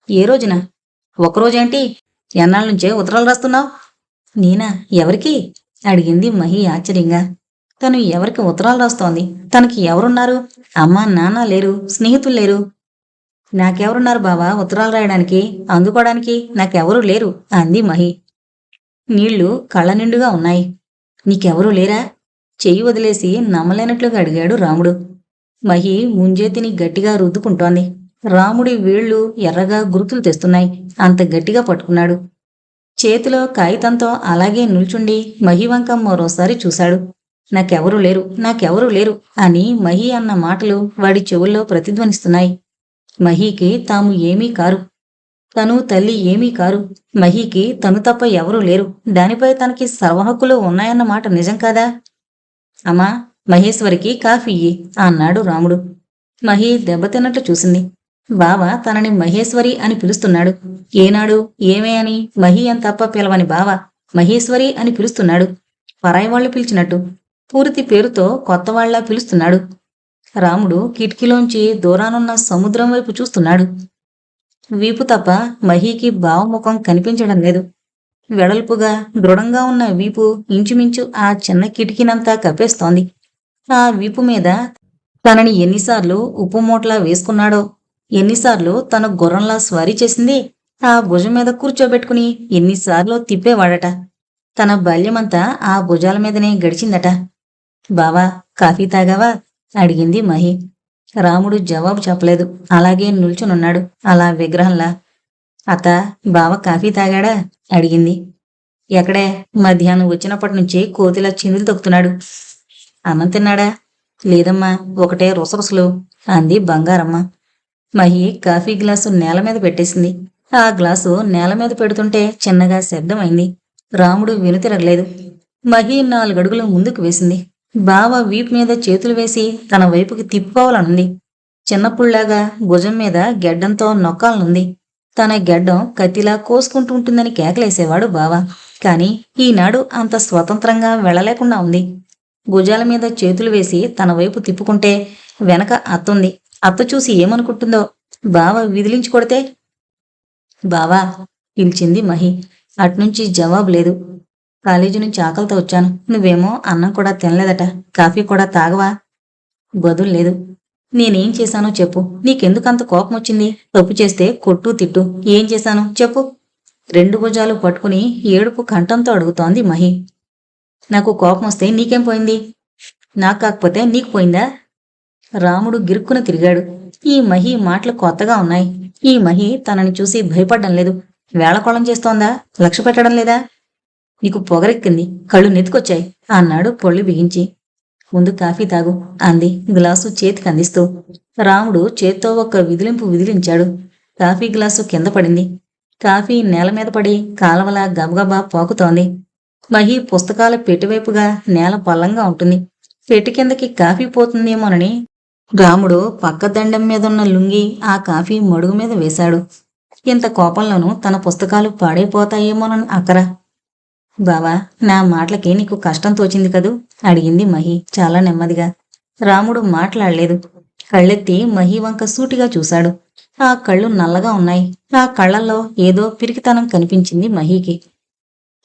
ఏ రోజున? ఒకరోజేంటి? ఎన్నాళ్ళ నుంచే ఉత్తరాలు రాస్తున్నావు? నేనా? ఎవరికి? అడిగింది మహి ఆశ్చర్యంగా. తను ఎవరికి ఉత్తరాలు రాస్తోంది? తనకి ఎవరున్నారు? అమ్మా నాన్న లేరు, స్నేహితులు లేరు. నాకెవరున్నారు బావా ఉత్తరాలు రాయడానికి, అందుకోవడానికి? నాకెవరూ లేరు అంది మహి. నీళ్లు కళ్ళ నిండుగా ఉన్నాయి. నీకెవరూ లేరా? చెయ్యి వదిలేసి నమ్మలేనట్లుగా అడిగాడు రాముడు. మహి ముంజేతిని గట్టిగా రుద్దుకుంటోంది. రాముడి వేళ్లు ఎర్రగా గుర్తులు తెస్తున్నాయి. అంత గట్టిగా పట్టుకున్నాడు. చేతిలో కాగితంతో అలాగే నిల్చుండి మహి వంక మరోసారి చూశాడు. నాకెవరూ లేరు, నాకెవరూ లేరు అని మహి అన్న మాటలు వాడి చెవుల్లో ప్రతిధ్వనిస్తున్నాయి. మహీకి తాము ఏమీ కారు. తను తల్లి ఏమీ కారు. మహీకి తను తప్ప ఎవరూ లేరు. దానిపై తనకి సర్వహక్కులు ఉన్నాయన్న మాట నిజం కాదా? అమ్మా, మహేశ్వరికి కాఫీ ఇయ్యి అన్నాడు రాముడు. మహి దెబ్బతిన్నట్టు చూసింది. బావ తనని మహేశ్వరి అని పిలుస్తున్నాడు. ఏనాడు ఏమే అని మహి అని తప్ప పిలవని బావ మహేశ్వరి అని పిలుస్తున్నాడు. పరాయి వాళ్ళు పిలిచినట్టు పూర్తి పేరుతో కొత్తవాళ్లా పిలుస్తున్నాడు. రాముడు కిటికీలోంచి దూరానున్న సముద్రం వైపు చూస్తున్నాడు. వీపు తప్ప మహీకి భావముఖం కనిపించడం లేదు. వెడల్పుగా దృఢంగా ఉన్న వీపు ఇంచుమించు ఆ చిన్న కిటికీనంతా కప్పేస్తోంది. ఆ వీపు మీద తనని ఎన్నిసార్లు ఉప్పు మూటలా వేసుకున్నాడో, ఎన్నిసార్లు తన గుర్రంలా స్వారీ చేసింది, ఆ భుజం మీద కూర్చోబెట్టుకుని ఎన్నిసార్లు తిప్పేవాడట. తన బాల్యమంతా ఆ భుజాల మీదనే గడిచిందట. బావా, కాఫీ తాగావా? అడిగింది మహి. రాముడు జవాబు చెప్పలేదు. అలాగే నిల్చునున్నాడు, అలా విగ్రహంలా. అత్త, బావ కాఫీ తాగాడా? అడిగింది. ఎక్కడే, మధ్యాహ్నం వచ్చినప్పటి నుంచి కోతిలా చిందులు తొక్కుతున్నాడు. అన్నం తిన్నాడా? లేదమ్మా, ఒకటే రుసరుసలు అంది బంగారమ్మ. మహి కాఫీ గ్లాసు నేల మీద పెట్టేసింది. ఆ గ్లాసు నేల మీద పెడుతుంటే చిన్నగా శబ్దమైంది. రాముడు వెనుతిరగలేదు. మహి 4 అడుగులు ముందుకు వేసింది. బావ వీపు మీద చేతులు వేసి తన వైపుకి తిప్పుకోవాలనుంది. చిన్నప్పుళ్లాగా భుజం మీద గెడ్డంతో నొక్కాలనుంది. తన గెడ్డం కత్తిలా కోసుకుంటూ ఉంటుందని కేకలేసేవాడు బావ. కాని ఈనాడు అంత స్వతంత్రంగా వెళ్ళలేకుండా ఉంది. భుజాల మీద చేతులు వేసి తన వైపు తిప్పుకుంటే వెనక అత్తుంది. అత్త చూసి ఏమనుకుంటుందో. బావ విదిలించి కొడితే? బావా, పిలిచింది మహి. అట్నుంచి జవాబు లేదు. కాలేజీ నుంచి ఆకలితో వచ్చాను. నువ్వేమో అన్నం కూడా తినలేదట. కాఫీ కూడా తాగవా? బదులు లేదు. నేనేం చేశానో చెప్పు. నీకెందుకంత కోపం వచ్చింది? తప్పు చేస్తే కొట్టు తిట్టు. ఏం చేశాను చెప్పు. 2 భుజాలు పట్టుకుని ఏడుపు కంఠంతో అడుగుతోంది మహి. నాకు కోపం వస్తే నీకేం పోయింది? నాకు కాకపోతే నీకు పోయిందా? రాముడు గిరుక్కున తిరిగాడు. ఈ మహి మాటలు కొత్తగా ఉన్నాయి. ఈ మహి తనని చూసి భయపడ్డం లేదు. వేళకోళం చేస్తోందా? లక్ష్య పెట్టడం లేదా? నీకు పొగరెక్కింది, కళ్ళు నెత్తుకొచ్చాయి అన్నాడు పొళ్ళు బిగించి. ముందు కాఫీ తాగు అంది గ్లాసు చేతికి అందిస్తూ. రాముడు చేత్తో ఒక్క విదిలింపు విదిలించాడు. కాఫీ గ్లాసు కింద పడింది. కాఫీ నేల మీద పడి కాలవలా గబగబా పాకుతోంది. మహి పుస్తకాల పెట్టివైపుగా నేల పల్లంగా ఉంటుంది. పెట్టి కిందకి కాఫీ పోతుందేమోనని రాముడు పక్క దండం మీదున్న లుంగి ఆ కాఫీ మడుగు మీద వేశాడు. ఇంత కోపంలోనూ తన పుస్తకాలు పాడైపోతాయేమోనని అక్కర. బావా, నా మాటలకి నీకు కష్టం తోచింది కదూ? అడిగింది మహి చాలా నెమ్మదిగా. రాముడు మాట్లాడలేదు. కళ్ళెత్తి మహి వంక సూటిగా చూశాడు. ఆ కళ్ళు నల్లగా ఉన్నాయి. ఆ కళ్ళల్లో ఏదో పిరికితనం కనిపించింది మహికి.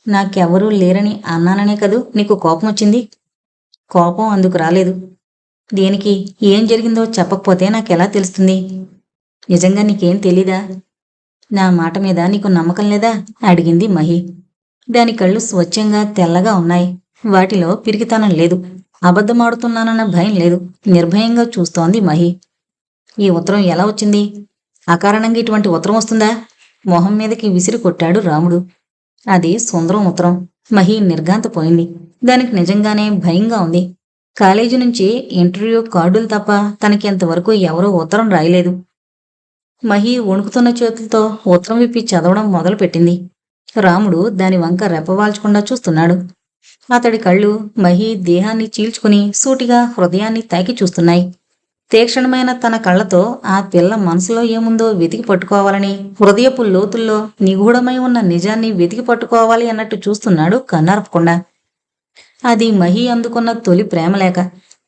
నాకెవరూ లేరని అన్నాననే కదూ నీకు కోపం వచ్చింది? కోపం అందుకు రాలేదు. దేనికి? ఏం జరిగిందో చెప్పకపోతే నాకెలా తెలుస్తుంది? నిజంగా నీకేం తెలీదా? నా మాట మీద నీకు నమ్మకం లేదా? అడిగింది మహి. దాని కళ్ళు స్వచ్ఛంగా తెల్లగా ఉన్నాయి. వాటిలో పిరికితనం లేదు. అబద్ధమాడుతున్నానన్న భయం లేదు. నిర్భయంగా చూస్తోంది మహి. ఈ ఉత్తరం ఎలా వచ్చింది? అకారణంగా ఇటువంటి ఉత్తరం వస్తుందా? మొహం మీదకి విసిరి కొట్టాడు రాముడు. అది సుందరం ఉత్తరం. మహి నిర్ఘాంతపోయింది. దానికి నిజంగానే భయంగా ఉంది. కాలేజీ నుంచి ఇంటర్వ్యూ కార్డులు తప్ప తనకి ఇంతవరకు ఎవరూ ఉత్తరం రాయలేదు. మహి వణుకుతున్న చేతులతో ఉత్తరం విప్పి చదవడం మొదలుపెట్టింది. రాముడు దాని వంక రెప్పవాల్చకుండా చూస్తున్నాడు. అతడి కళ్ళు మహి దేహాన్ని చీల్చుకుని సూటిగా హృదయాన్ని తాకి చూస్తున్నాయి. తీక్షణమైన తన కళ్ళతో ఆ పిల్ల మనసులో ఏముందో వెతికి పట్టుకోవాలని, హృదయపు లోతుల్లో నిగూఢమై ఉన్న నిజాన్ని వెతికి పట్టుకోవాలి అన్నట్టు చూస్తున్నాడు కన్నార్పకుండా. అది మహి అందుకున్న తొలి ప్రేమలేఖ.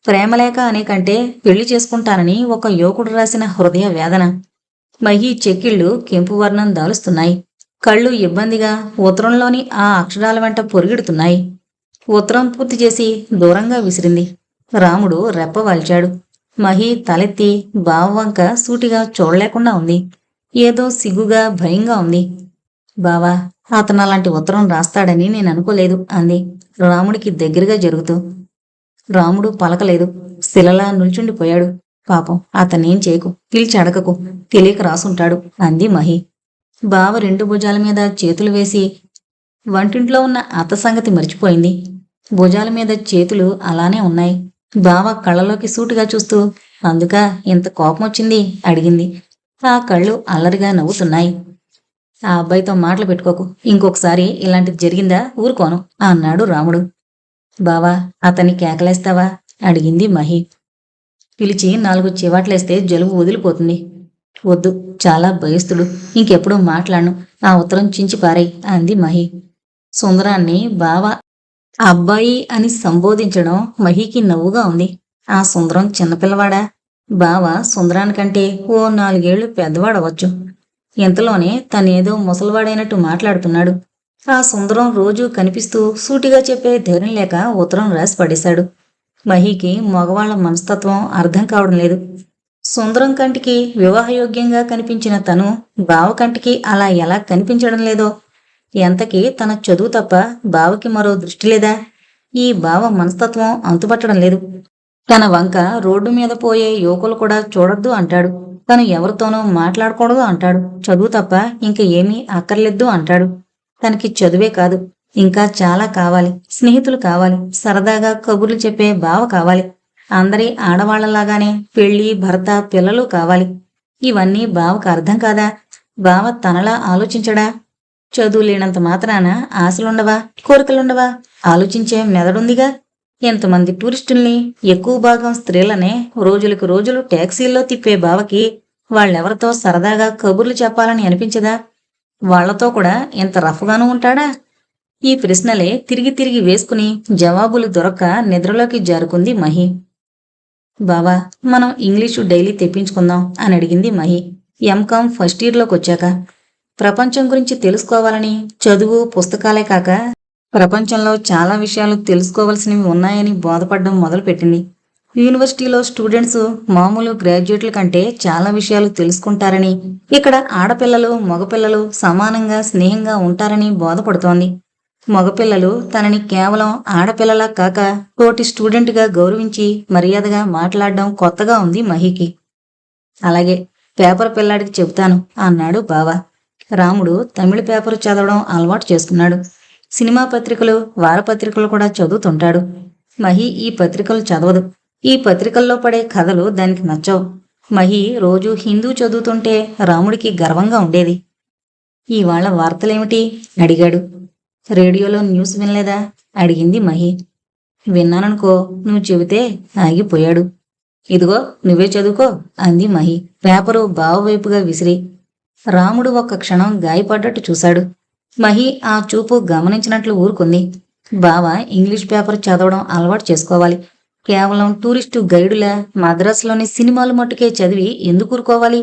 ప్రేమలేఖ అనే కంటే పెళ్లి చేసుకుంటానని ఒక యువకుడు రాసిన హృదయ వేదన. మహి చెక్కిళ్ళు కెంపు వర్ణం దాలుస్తున్నాయి. కళ్ళు ఇబ్బందిగా ఉత్తరంలోని ఆ అక్షరాల వెంట పొరుగెడుతున్నాయి. ఉత్తరం పూర్తి చేసి దూరంగా విసిరింది. రాముడు రెప్పవాల్చాడు. మహి తలెత్తి బావవంక సూటిగా చూడలేకుండా ఉంది. ఏదో సిగ్గుగా భయంగా ఉంది. బావా, అతను అలాంటి ఉత్తరం రాస్తాడని నేను అనుకోలేదు అంది రాముడికి దగ్గరగా జరుగుతూ. రాముడు పలకలేదు. శిలలా నిల్చుండిపోయాడు. పాపం, అతన్నేం చేయకు, పిలిచి అడగకు, తెలియక రాసుంటాడు అంది మహి. బావ రెండు భుజాల మీద చేతులు వేసి వంటింట్లో ఉన్న అత్త సంగతి మర్చిపోయింది. భుజాల మీద చేతులు అలానే ఉన్నాయి. బావ కళ్ళలోకి సూటిగా చూస్తూ, అందుకా ఇంత కోపం వచ్చింది అడిగింది. ఆ కళ్ళు అల్లరిగా నవ్వుతున్నాయి. ఆ అబ్బాయితో మాటలు పెట్టుకోకు, ఇంకొకసారి ఇలాంటిది జరిగిందా ఊరుకోను అన్నాడు రాముడు. బావా, అతన్ని కేకలేస్తావా అడిగింది మహి. పిలిచి 4 చివాట్లేస్తే జలుబు వదిలిపోతుంది. వద్దు, చాలా భయస్తుడు, ఇంకెప్పుడూ మాట్లాడను, ఆ ఉత్తరం చించి పారేయ్ అంది మహి. సుందరాన్ని బావ అబ్బాయి అని సంబోధించడం మహికి నవ్వుగా ఉంది. ఆ సుందరం చిన్నపిల్లవాడా? బావ సుందరానికంటే ఓ 4 ఏళ్లు పెద్దవాడవచ్చు. ఇంతలోనే తనేదో ముసలివాడైనట్టు మాట్లాడుతున్నాడు. ఆ సుందరం రోజూ కనిపిస్తూ సూటిగా చెప్పే ధైర్యం లేక ఉత్తరం రాసి పడేశాడు. మహికి మగవాళ్ల మనస్తత్వం అర్థం కావడం లేదు. సుందరం కంటికి వివాహయోగ్యంగా కనిపించిన తను బావ కంటికి అలా ఎలా కనిపించడం లేదో. ఎంతకీ తన చదువు తప్ప బావకి మరో దృష్టి లేదా? ఈ బావ మనస్తత్వం అంతుపట్టడం లేదు. తన వంక రోడ్డు మీద పోయే యువకులు కూడా చూడొద్దు అంటాడు. తను ఎవరితోనూ మాట్లాడకూడదు అంటాడు. చదువు తప్ప ఇంక ఏమీ అక్కర్లేదు అంటాడు. తనకి చదువే కాదు, ఇంకా చాలా కావాలి. స్నేహితులు కావాలి, సరదాగా కబుర్లు చెప్పే బావ కావాలి. అందరి ఆడవాళ్లలాగానే పెళ్లి, భర్త, పిల్లలు కావాలి. ఇవన్నీ బావకు అర్థం కాదా? బావ తనలా ఆలోచించడా? చదువు లేనంత మాత్రాన ఆశలుండవా, కోరికలుండవా? ఆలోచించే మెదడుందిగా. ఎంతమంది టూరిస్టుల్ని, ఎక్కువ భాగం స్త్రీలనే రోజులకు రోజులు ట్యాక్సీల్లో తిప్పే బావకి వాళ్ళెవరితో సరదాగా కబుర్లు చెప్పాలని అనిపించదా? వాళ్లతో కూడా ఇంత రఫ్గానూ ఉంటాడా? ఈ ప్రశ్నలే తిరిగి తిరిగి వేసుకుని జవాబులు దొరక్క నిద్రలోకి జారుకుంది మహి. బావా, మనం ఇంగ్లీషు డైలీ తెప్పించుకుందాం అని అడిగింది మహి ఎంకామ్ ఫస్ట్ ఇయర్లోకి వచ్చాక. ప్రపంచం గురించి తెలుసుకోవాలని, చదువు పుస్తకాలే కాక ప్రపంచంలో చాలా విషయాలు తెలుసుకోవలసినవి ఉన్నాయని బోధపడడం మొదలుపెట్టింది. యూనివర్సిటీలో స్టూడెంట్స్ మామూలు గ్రాడ్యుయేట్ల కంటే చాలా విషయాలు తెలుసుకుంటారని, ఇక్కడ ఆడపిల్లలు మగపిల్లలు సమానంగా స్నేహంగా ఉంటారని బోధపడుతోంది. మగపిల్లలు తనని కేవలం ఆడపిల్లలా కాక తోటి స్టూడెంట్గా గౌరవించి మర్యాదగా మాట్లాడడం కొత్తగా ఉంది మహికి. అలాగే, పేపర్ పిల్లాడికి చెబుతాను అన్నాడు బావ. రాముడు తమిళ పేపర్ చదవడం అలవాటు చేసుకున్నాడు. సినిమా పత్రికలు, వారపత్రికలు కూడా చదువుతుంటాడు. మహి ఈ పత్రికలు చదవదు. ఈ పత్రికల్లో పడే కథలు దానికి నచ్చవు. మహి రోజు హిందూ చదువుతుంటే రాముడికి గర్వంగా ఉండేది. ఇవాళ వార్తలేమిటి అడిగాడు. రేడియోలో న్యూస్ వినలేదా అడిగింది మహి. విన్నాననుకో, నువ్వు చెబితే ఆగిపోయాడు. ఇదిగో నువ్వే చదువుకో అంది మహి పేపరు బావవైపుగా విసిరి. రాముడు ఒక్క క్షణం గాయపడ్డట్టు చూశాడు. మహి ఆ చూపు గమనించినట్లు ఊరుకుంది. బావ ఇంగ్లీష్ పేపర్ చదవడం అలవాటు చేసుకోవాలి. కేవలం టూరిస్టు గైడులా మద్రాసులోని సినిమాలు మట్టుకే చదివి ఎందుకు ఊరుకోవాలి?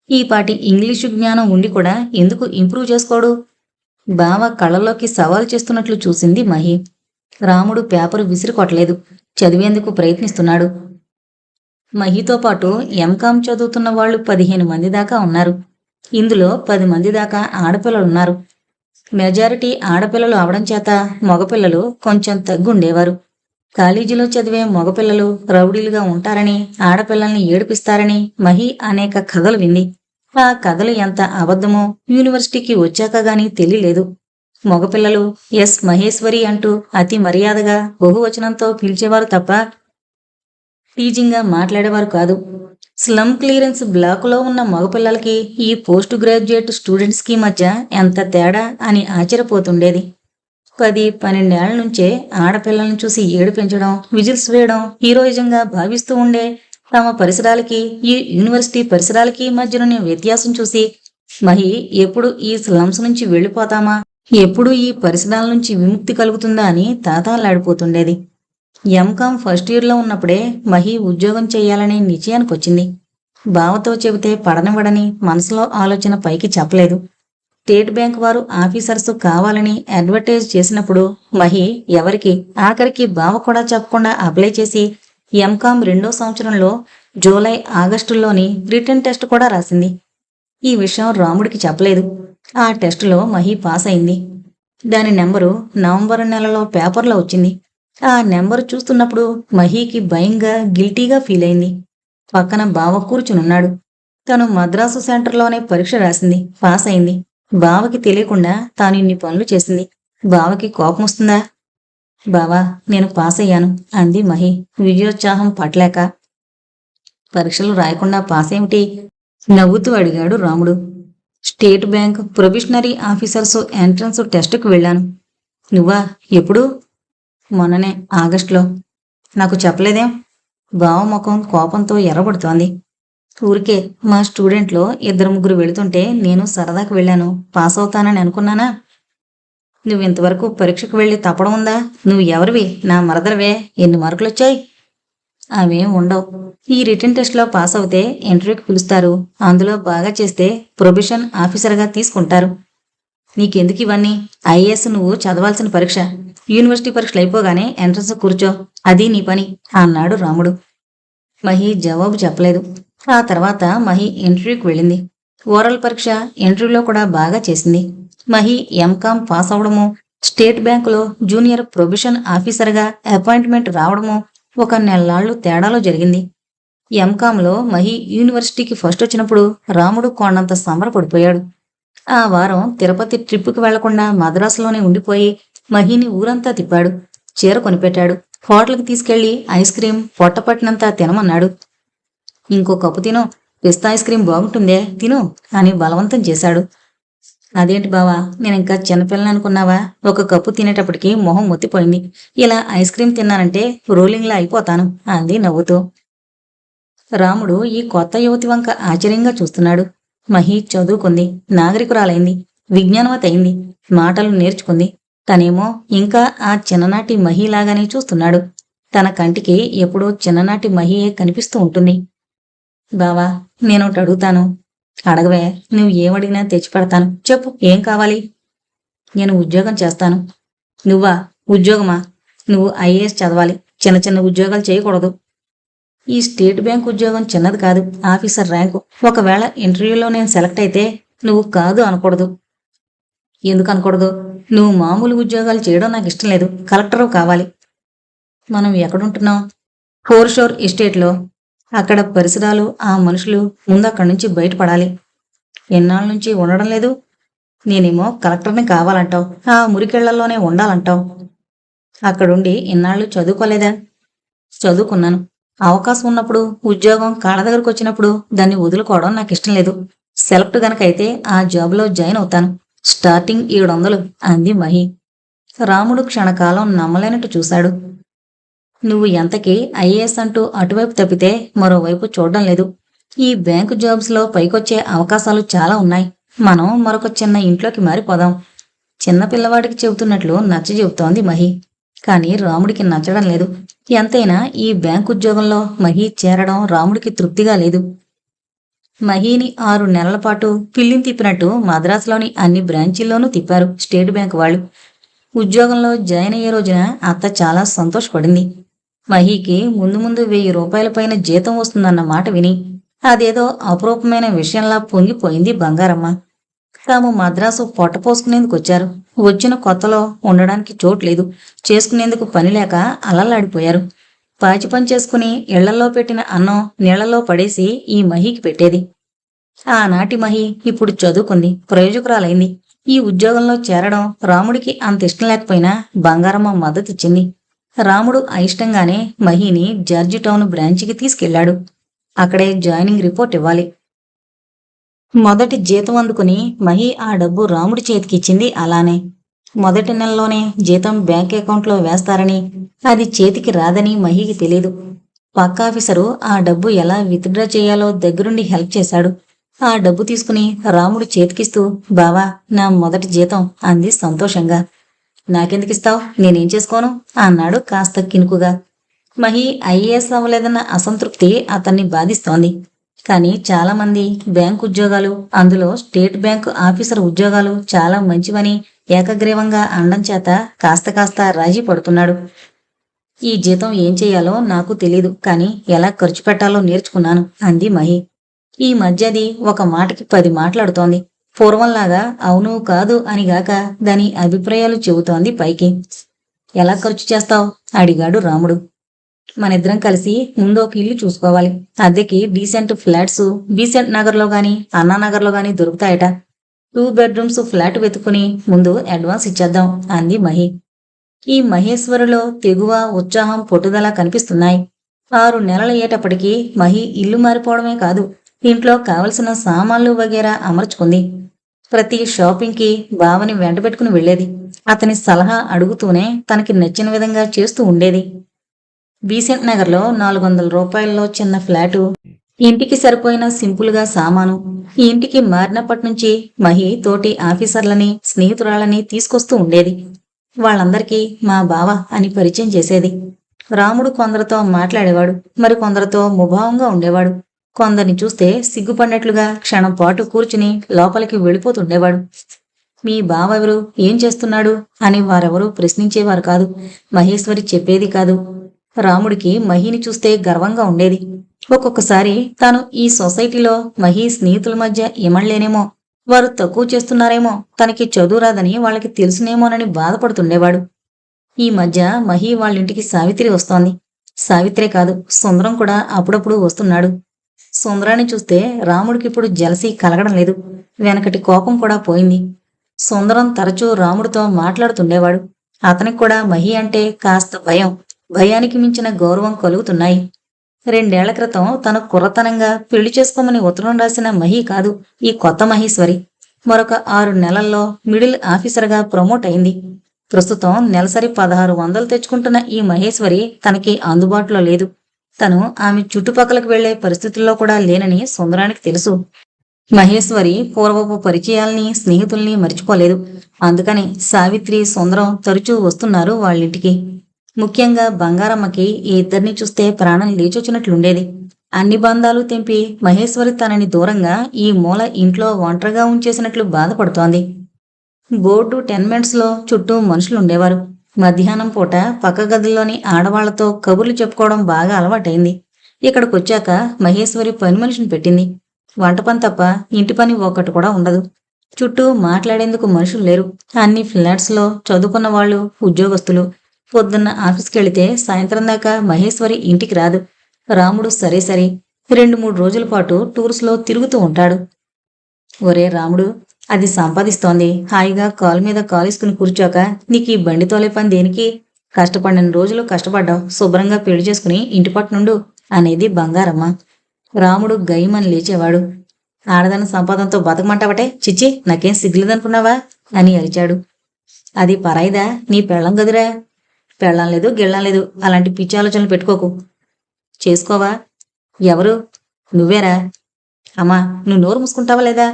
ఈ పాటి ఇంగ్లీషు జ్ఞానం ఉండి కూడా ఎందుకు ఇంప్రూవ్ చేసుకోడు? బావ కళ్ళలోకి సవాల్ చేస్తున్నట్లు చూసింది మహి. రాముడు పేపరు విసిరికొట్టలేదు. చదివేందుకు ప్రయత్నిస్తున్నాడు. మహితో పాటు ఎంకాం చదువుతున్న వాళ్ళు 15 మంది దాకా ఉన్నారు. ఇందులో 10 మంది దాకా ఆడపిల్లలున్నారు. మెజారిటీ ఆడపిల్లలు అవడం చేత మగపిల్లలు కొంచెం తగ్గుండేవారు. కాలేజీలో చదివే మగపిల్లలు రౌడీలుగా ఉంటారని, ఆడపిల్లల్ని ఏడిపిస్తారని మహి అనేక కథలు వింది. ఆ కథలు ఎంత అబద్ధమో యూనివర్సిటీకి వచ్చాక గాని తెలియలేదు. మగపిల్లలు ఎస్ మహేశ్వరి అంటూ అతి మర్యాదగా బహువచనంతో పిలిచేవారు తప్ప టీజింగ్గా మాట్లాడేవారు కాదు. స్లమ్ క్లియరెన్స్ బ్లాకులో ఉన్న మగపిల్లలకి ఈ పోస్ట్ గ్రాడ్యుయేట్ స్టూడెంట్స్కి మధ్య ఎంత తేడా అని ఆశ్చర్యపోతుండేది. 10-12 ఏళ్ల నుంచే ఆడపిల్లలను చూసి ఏడిపించడం, విజిల్స్ వేయడం హీరోయిజంగా భావిస్తూ ఉండే తమ పరిసరాలకి, ఈ యూనివర్సిటీ పరిసరాలకి మధ్యలోని వ్యత్యాసం చూసి మహి ఎప్పుడు ఈ స్లమ్స్ నుంచి వెళ్ళిపోతామా, ఎప్పుడు ఈ పరిసరాల నుంచి విముక్తి కలుగుతుందా అని తాతాలాడిపోతుండేది. ఎంకాం ఫస్ట్ ఇయర్లో ఉన్నప్పుడే మహి ఉద్యోగం చేయాలనే నిశ్చయానికొచ్చింది. బావతో చెబితే పడనివ్వడని మనసులో ఆలోచన పైకి చెప్పలేదు. స్టేట్ బ్యాంక్ వారు ఆఫీసర్స్ కావాలని అడ్వర్టైజ్ చేసినప్పుడు మహి ఎవరికి, ఆఖరికి బావ కూడా చెప్పకుండా అప్లై చేసి ఎంకాం 2వ సంవత్సరంలో జూలై ఆగస్టుల్లోని రిటర్న్ టెస్ట్ కూడా రాసింది. ఈ విషయం రాముడికి చెప్పలేదు. ఆ టెస్టులో మహి పాస్ అయింది. దాని నెంబరు నవంబర్ నెలలో పేపర్లో వచ్చింది. ఆ నెంబరు చూస్తున్నప్పుడు మహీకి భయంగా, గిల్టీగా ఫీల్ అయింది. పక్కన బావ కూర్చునున్నాడు. తను మద్రాసు సెంటర్లోనే పరీక్ష రాసింది, పాస్ అయింది. బావకి తెలియకుండా తాను ఇన్ని పనులు చేసింది. బావకి కోపం వస్తుందా? బావా, నేను పాస్ అయ్యాను అంది మహి విజయోత్సాహం పట్టలేక. పరీక్షలు రాయకుండా పాస్ ఏమిటి? నవ్వుతూ అడిగాడు Ramudu. State bank probationary officers entrance టెస్టుకు వెళ్ళాను. నువ్వా? ఎప్పుడు? మొన్ననే, ఆగస్టులో. నాకు చెప్పలేదేం? బావ ముఖం కోపంతో ఎర్రబడుతోంది. ఊరికే మా స్టూడెంట్లో 2-3 వెళుతుంటే నేను సరదాకు వెళ్ళాను. పాస్ అవుతానని అనుకున్నానా? నువ్వింతవరకు పరీక్షకు వెళ్ళి తప్పడం ఉందా? నువ్వు ఎవరివి? నా మరదలవే. ఎన్ని మార్కులు వచ్చాయి? అవేం ఉండవు. ఈ రిటర్న్ టెస్ట్లో పాస్ అవుతే ఇంటర్వ్యూకి పిలుస్తారు. అందులో బాగా చేస్తే ప్రొబిషన్ ఆఫీసర్గా తీసుకుంటారు. నీకెందుకు ఇవన్నీ? ఐఏఎస్ నువ్వు చదవాల్సిన పరీక్ష. యూనివర్సిటీ పరీక్షలు అయిపోగానే ఎంట్రన్స్ కూర్చో, అది నీ పని అన్నాడు రాముడు. మహి జవాబు చెప్పలేదు. ఆ తర్వాత మహి ఇంటర్వ్యూకి వెళ్ళింది. ఓరల్ పరీక్ష, ఇంటర్వ్యూలో కూడా బాగా చేసింది. మహి ఎంకాం పాస్ అవడము, స్టేట్ బ్యాంకులో జూనియర్ ప్రొబిషన్ ఆఫీసర్గా అపాయింట్మెంట్ రావడము ఒక నెల్లాళ్ళు తేడాలో జరిగింది. ఎంకాంలో మహి యూనివర్సిటీకి ఫస్ట్ వచ్చినప్పుడు రాముడు కొండంత సంబరపడిపోయాడు. ఆ వారం తిరుపతి ట్రిప్పుకి వెళ్లకుండా మద్రాసులోనే ఉండిపోయి మహిని ఊరంతా తిప్పాడు. చీర కొనిపెట్టాడు. హోటల్కి తీసుకెళ్లి ఐస్ క్రీం పొట్టపట్టినంతా తినమన్నాడు. ఇంకో కప్పు తిను, పిస్తా ఐస్ క్రీం బాగుంటుందే, తిను అని బలవంతం చేశాడు. అదేంటి బావా, నేను ఇంకా చిన్నపిల్లని అనుకున్నావా? ఒక కప్పు తినేటప్పటికి మొహం మొత్తిపోయింది. ఇలా ఐస్ క్రీం తిన్నానంటే రోలింగ్లా అయిపోతాను అంది నవ్వుతూ. రాముడు ఈ కొత్త యువతి వంక ఆశ్చర్యంగా చూస్తున్నాడు. మహి చదువుకుంది, నాగరికురాలైంది, విజ్ఞానవతి అయింది, మాటలు నేర్చుకుంది. తనేమో ఇంకా ఆ చిన్ననాటి మహిలాగానే చూస్తున్నాడు. తన కంటికి ఎప్పుడో చిన్ననాటి మహియే కనిపిస్తూ ఉంటుంది. బావా, నేనొకటి అడుగుతాను. అడగవే, నువ్వు ఏమడిగినా తెచ్చిపెడతాను. చెప్పు, ఏం కావాలి? నేను ఉద్యోగం చేస్తాను. నువ్వా? ఉద్యోగమా? నువ్వు ఐఏఎస్ చదవాలి. చిన్న చిన్న ఉద్యోగాలు చేయకూడదు. ఈ స్టేట్ బ్యాంక్ ఉద్యోగం చిన్నది కాదు, ఆఫీసర్ ర్యాంకు. ఒకవేళ ఇంటర్వ్యూలో నేను సెలెక్ట్ అయితే నువ్వు కాదు అనకూడదు. ఎందుకు అనకూడదు? నువ్వు మామూలు ఉద్యోగాలు చేయడం నాకు ఇష్టం లేదు. కలెక్టరు కావాలి. మనం ఎక్కడుంటున్నాం? ఫోర్షోర్ ఎస్టేట్లో. అక్కడ పరిసరాలు, ఆ మనుషులు, ముందు అక్కడి నుంచి బయటపడాలి. ఎన్నాళ్ళ నుంచి ఉండడం లేదు? నేనేమో కలెక్టర్ని కావాలంటావు, ఆ మురికెళ్లలోనే ఉండాలంటావు. అక్కడుండి ఇన్నాళ్ళు చదువుకోలేదా? చదువుకున్నాను. అవకాశం ఉన్నప్పుడు, ఉద్యోగం కాళ్ళ దగ్గరకు వచ్చినప్పుడు దాన్ని వదులుకోవడం నాకు ఇష్టం లేదు. సెలెక్ట్ గనక అయితే ఆ జాబ్లో జాయిన్ అవుతాను. స్టార్టింగ్ 700 అంది మహి. రాముడు క్షణకాలం నమ్మలేనట్టు చూశాడు. నువ్వు ఎంతకీ ఐఏఎస్ అంటూ అటువైపు తప్పితే మరోవైపు చూడడం లేదు. ఈ బ్యాంకు జాబ్స్లో పైకొచ్చే అవకాశాలు చాలా ఉన్నాయి. మనం మరొక చిన్న ఇంట్లోకి మారిపోదాం. చిన్న పిల్లవాడికి చెబుతున్నట్లు నచ్చ చెబుతోంది మహి. కానీ రాముడికి నచ్చడం లేదు. ఎంతైనా ఈ బ్యాంకు ఉద్యోగంలో మహి చేరడం రాముడికి తృప్తిగా లేదు. మహీని 6 నెలల పాటు పిల్లిని తిప్పినట్టు మద్రాసులోని అన్ని బ్రాంచీల్లోనూ తిప్పారు స్టేట్ బ్యాంక్ వాళ్ళు. ఉద్యోగంలో జాయిన్ అయ్యే రోజున అత్త చాలా సంతోషపడింది. మహీకి ముందు ముందు 1000 రూపాయల పైన జీతం వస్తుందన్న మాట విని అదేదో అపురూపమైన విషయంలా పొంగిపోయింది బంగారమ్మ. తాము మద్రాసు పొట్టపోసుకునేందుకు వచ్చారు. వచ్చిన కొత్తలో ఉండడానికి చోట్లేదు, చేసుకునేందుకు పని లేక అలలాడిపోయారు. పాచి పని చేసుకుని ఇళ్లలో పెట్టిన అన్నం నీళ్లలో పడేసి ఈ మహీకి పెట్టేది. ఆనాటి మహి ఇప్పుడు చదువుకుంది, ప్రయోజకురాలైంది. ఈ ఉద్యోగంలో చేరడం రాముడికి అంత ఇష్టం లేకపోయినా బంగారమ్మ మద్దతిచ్చింది. రాముడు అయిష్టంగానే మహిని జార్జి టౌన్ బ్రాంచికి తీసుకెళ్లాడు. అక్కడే జాయినింగ్ రిపోర్ట్ ఇవ్వాలి. మొదటి జీతం అందుకుని మహి ఆ డబ్బు రాముడి చేతికిచ్చింది. అలానే మొదటి నెలలోనే జీతం బ్యాంక్ అకౌంట్లో వేస్తారని, అది చేతికి రాదని మహికి తెలీదు. పక్క ఆఫీసరు ఆ డబ్బు ఎలా విత్డ్రా చేయాలో దగ్గరుండి హెల్ప్ చేశాడు. ఆ డబ్బు తీసుకుని రాముడు చేతికిస్తూ, బావా నా మొదటి జీతం అంది సంతోషంగా. నాకెందుకిస్తావు, నేనేం చేసుకోను అన్నాడు కాస్త కినుకుగా. మహి ఐఏఎస్ అవ్వలేదన్న అసంతృప్తి అతన్ని బాధిస్తోంది. కానీ చాలామంది బ్యాంకు ఉద్యోగాలు, అందులో స్టేట్ బ్యాంకు ఆఫీసర్ ఉద్యోగాలు చాలా మంచివని ఏకగ్రీవంగా అనడం చేత కాస్త రాజీ పడుతున్నాడు. ఈ జీతం ఏం చేయాలో నాకు తెలీదు, కానీ ఎలా ఖర్చు పెట్టాలో నేర్చుకున్నాను అంది మహి. ఈ మధ్యది ఒక మాటకి 10 మాట్లాడుతోంది. పూర్వంలాగా అవును కాదు అనిగాక దాని అభిప్రాయాలు చెబుతోంది పైకి. ఎలా ఖర్చు చేస్తావు అడిగాడు రాముడు. మనిద్దరం కలిసి ముందు ఒక ఇల్లు చూసుకోవాలి. అద్దెకి డీసెంట్ ఫ్లాట్స్ బీసెంట్ నగర్లో గాని అన్నానగర్లో గాని దొరుకుతాయట. 2 బెడ్రూమ్స్ ఫ్లాట్ వెతుకుని ముందు అడ్వాన్స్ ఇచ్చేద్దాం అంది మహి. ఈ మహేశ్వరులో తెగువ, ఉత్సాహం, పట్టుదల కనిపిస్తున్నాయి. 6 నెలలు అయ్యేటప్పటికీ మహి ఇల్లు మారిపోవడమే కాదు, ఇంట్లో కావలసిన సామాన్లు వగేరా అమర్చుకుంది. ప్రతి షాపింగ్కి బావని వెంటబెట్టుకుని వెళ్లేది. అతని సలహా అడుగుతూనే తనకి నచ్చిన విధంగా చేస్తూ ఉండేది. బీసెంట్ నగర్లో 400 రూపాయల్లో చిన్న ఫ్లాటు, ఇంటికి సరిపోయిన సింపుల్గా సామాను. ఈ ఇంటికి మారినప్పటి నుంచి మహి తోటి ఆఫీసర్లని, స్నేహితురాళ్ళని తీసుకొస్తూ ఉండేది. వాళ్ళందరికీ మా బావ అని పరిచయం చేసేది. రాముడు కొందరితో మాట్లాడేవాడు, మరి కొందరితో ముభావంగా ఉండేవాడు. కొందరిని చూస్తే సిగ్గుపడినట్లుగా క్షణం పాటు కూర్చుని లోపలికి వెళ్ళిపోతుండేవాడు. మీ బావెవరు, ఏం చేస్తున్నాడు అని వారెవరూ ప్రశ్నించేవారు కాదు. మహేశ్వరి చెప్పేది కాదు. రాముడికి మహిని చూస్తే గర్వంగా ఉండేది. ఒక్కొక్కసారి తాను ఈ సొసైటీలో మహి స్నేహితుల మధ్య ఇమళ్లేనేమో, వారు తక్కువ చేస్తున్నారేమో, తనకి చదువు రాదని వాళ్ళకి తెలుసునేమోనని బాధపడుతుండేవాడు. ఈ మధ్య మహి వాళ్ళింటికి సావిత్రి వస్తోంది. సావిత్రే కాదు, సుందరం కూడా అప్పుడప్పుడు వస్తున్నాడు. సుందరాన్ని చూస్తే రాముడికిప్పుడు జలసీ కలగడం లేదు. వెనకటి కోపం కూడా పోయింది. సుందరం తరచూ రాముడితో మాట్లాడుతుండేవాడు. అతనికి కూడా మహి అంటే కాస్త భయం, భయానికి మించిన గౌరవం కలుగుతున్నాయి. 2 ఏళ్ల క్రితం తను కుర్రతనంగా పెళ్లి చేసుకోమని ఉత్తరం రాసిన మహి కాదు ఈ కొత్త మహేశ్వరి. మరొక 6 నెలల్లో మిడిల్ ఆఫీసర్గా ప్రమోట్ అయింది. ప్రస్తుతం నెలసరి 1600 తెచ్చుకుంటున్న ఈ మహేశ్వరి తనకి అందుబాటులో లేదు. తను ఆమె చుట్టుపక్కలకు వెళ్లే పరిస్థితుల్లో కూడా లేనని సుందరానికి తెలుసు. మహేశ్వరి పూర్వపు పరిచయాల్ని, స్నేహితుల్ని మర్చిపోలేదు. అందుకని సావిత్రి, సుందరం తరచూ వస్తున్నారు వాళ్ళింటికి. ముఖ్యంగా బంగారమ్మకి ఈ ఇద్దరిని చూస్తే ప్రాణం లేచొచ్చినట్లుండేది. అన్ని బంధాలు తెంపి మహేశ్వరి తనని దూరంగా ఈ మూల ఇంట్లో ఒంటరిగా ఉంచేసినట్లు బాధపడుతోంది. బోర్డు టెన్మెంట్స్లో చుట్టూ మనుషులుండేవారు. మధ్యాహ్నం పూట పక్క గదుల్లోని ఆడవాళ్లతో కబుర్లు చెప్పుకోవడం బాగా అలవాటైంది. ఇక్కడికొచ్చాక మహేశ్వరి పని మనిషిని పెట్టింది. వంట పని తప్ప ఇంటి పని ఒక్కటి కూడా ఉండదు. చుట్టూ మాట్లాడేందుకు మనుషులు లేరు. అన్ని ఫ్లాట్స్లో చదువుకున్న వాళ్ళు, ఉద్యోగస్తులు. పొద్దున్న ఆఫీస్కి వెళితే సాయంత్రం దాకా మహేశ్వరి ఇంటికి రాదు. రాముడు సరే 2-3 రోజుల పాటు టూర్స్లో తిరుగుతూ ఉంటాడు. ఒరే రాముడు, అది సంపాదిస్తోంది, హాయిగా కాలు మీద కాలేసుకుని కూర్చోక నీకు ఈ బండి తోలే పని దేనికి? కష్టపడిన రోజులు కష్టపడ్డావు, శుభ్రంగా పెళ్లి చేసుకుని ఇంటి పట్టునుండు అనేది బంగారమ్మ. రాముడు గయ్యమని లేచేవాడు. ఆడదాని సంపాదనతో బతకమంటావటే, చిచ్చి నాకేం సిగ్గులేదనుకున్నావా అని అరిచాడు. అది పరాయిదా, నీ పెళ్ళం గదిరా. పెళ్ళం లేదు గిళ్ళం లేదు, అలాంటి పిచ్చి ఆలోచనలు పెట్టుకోకు. చేసుకోవా? ఎవరు? నువ్వేరా. అమ్మా, నువ్వు నోరు మూసుకుంటావా లేదా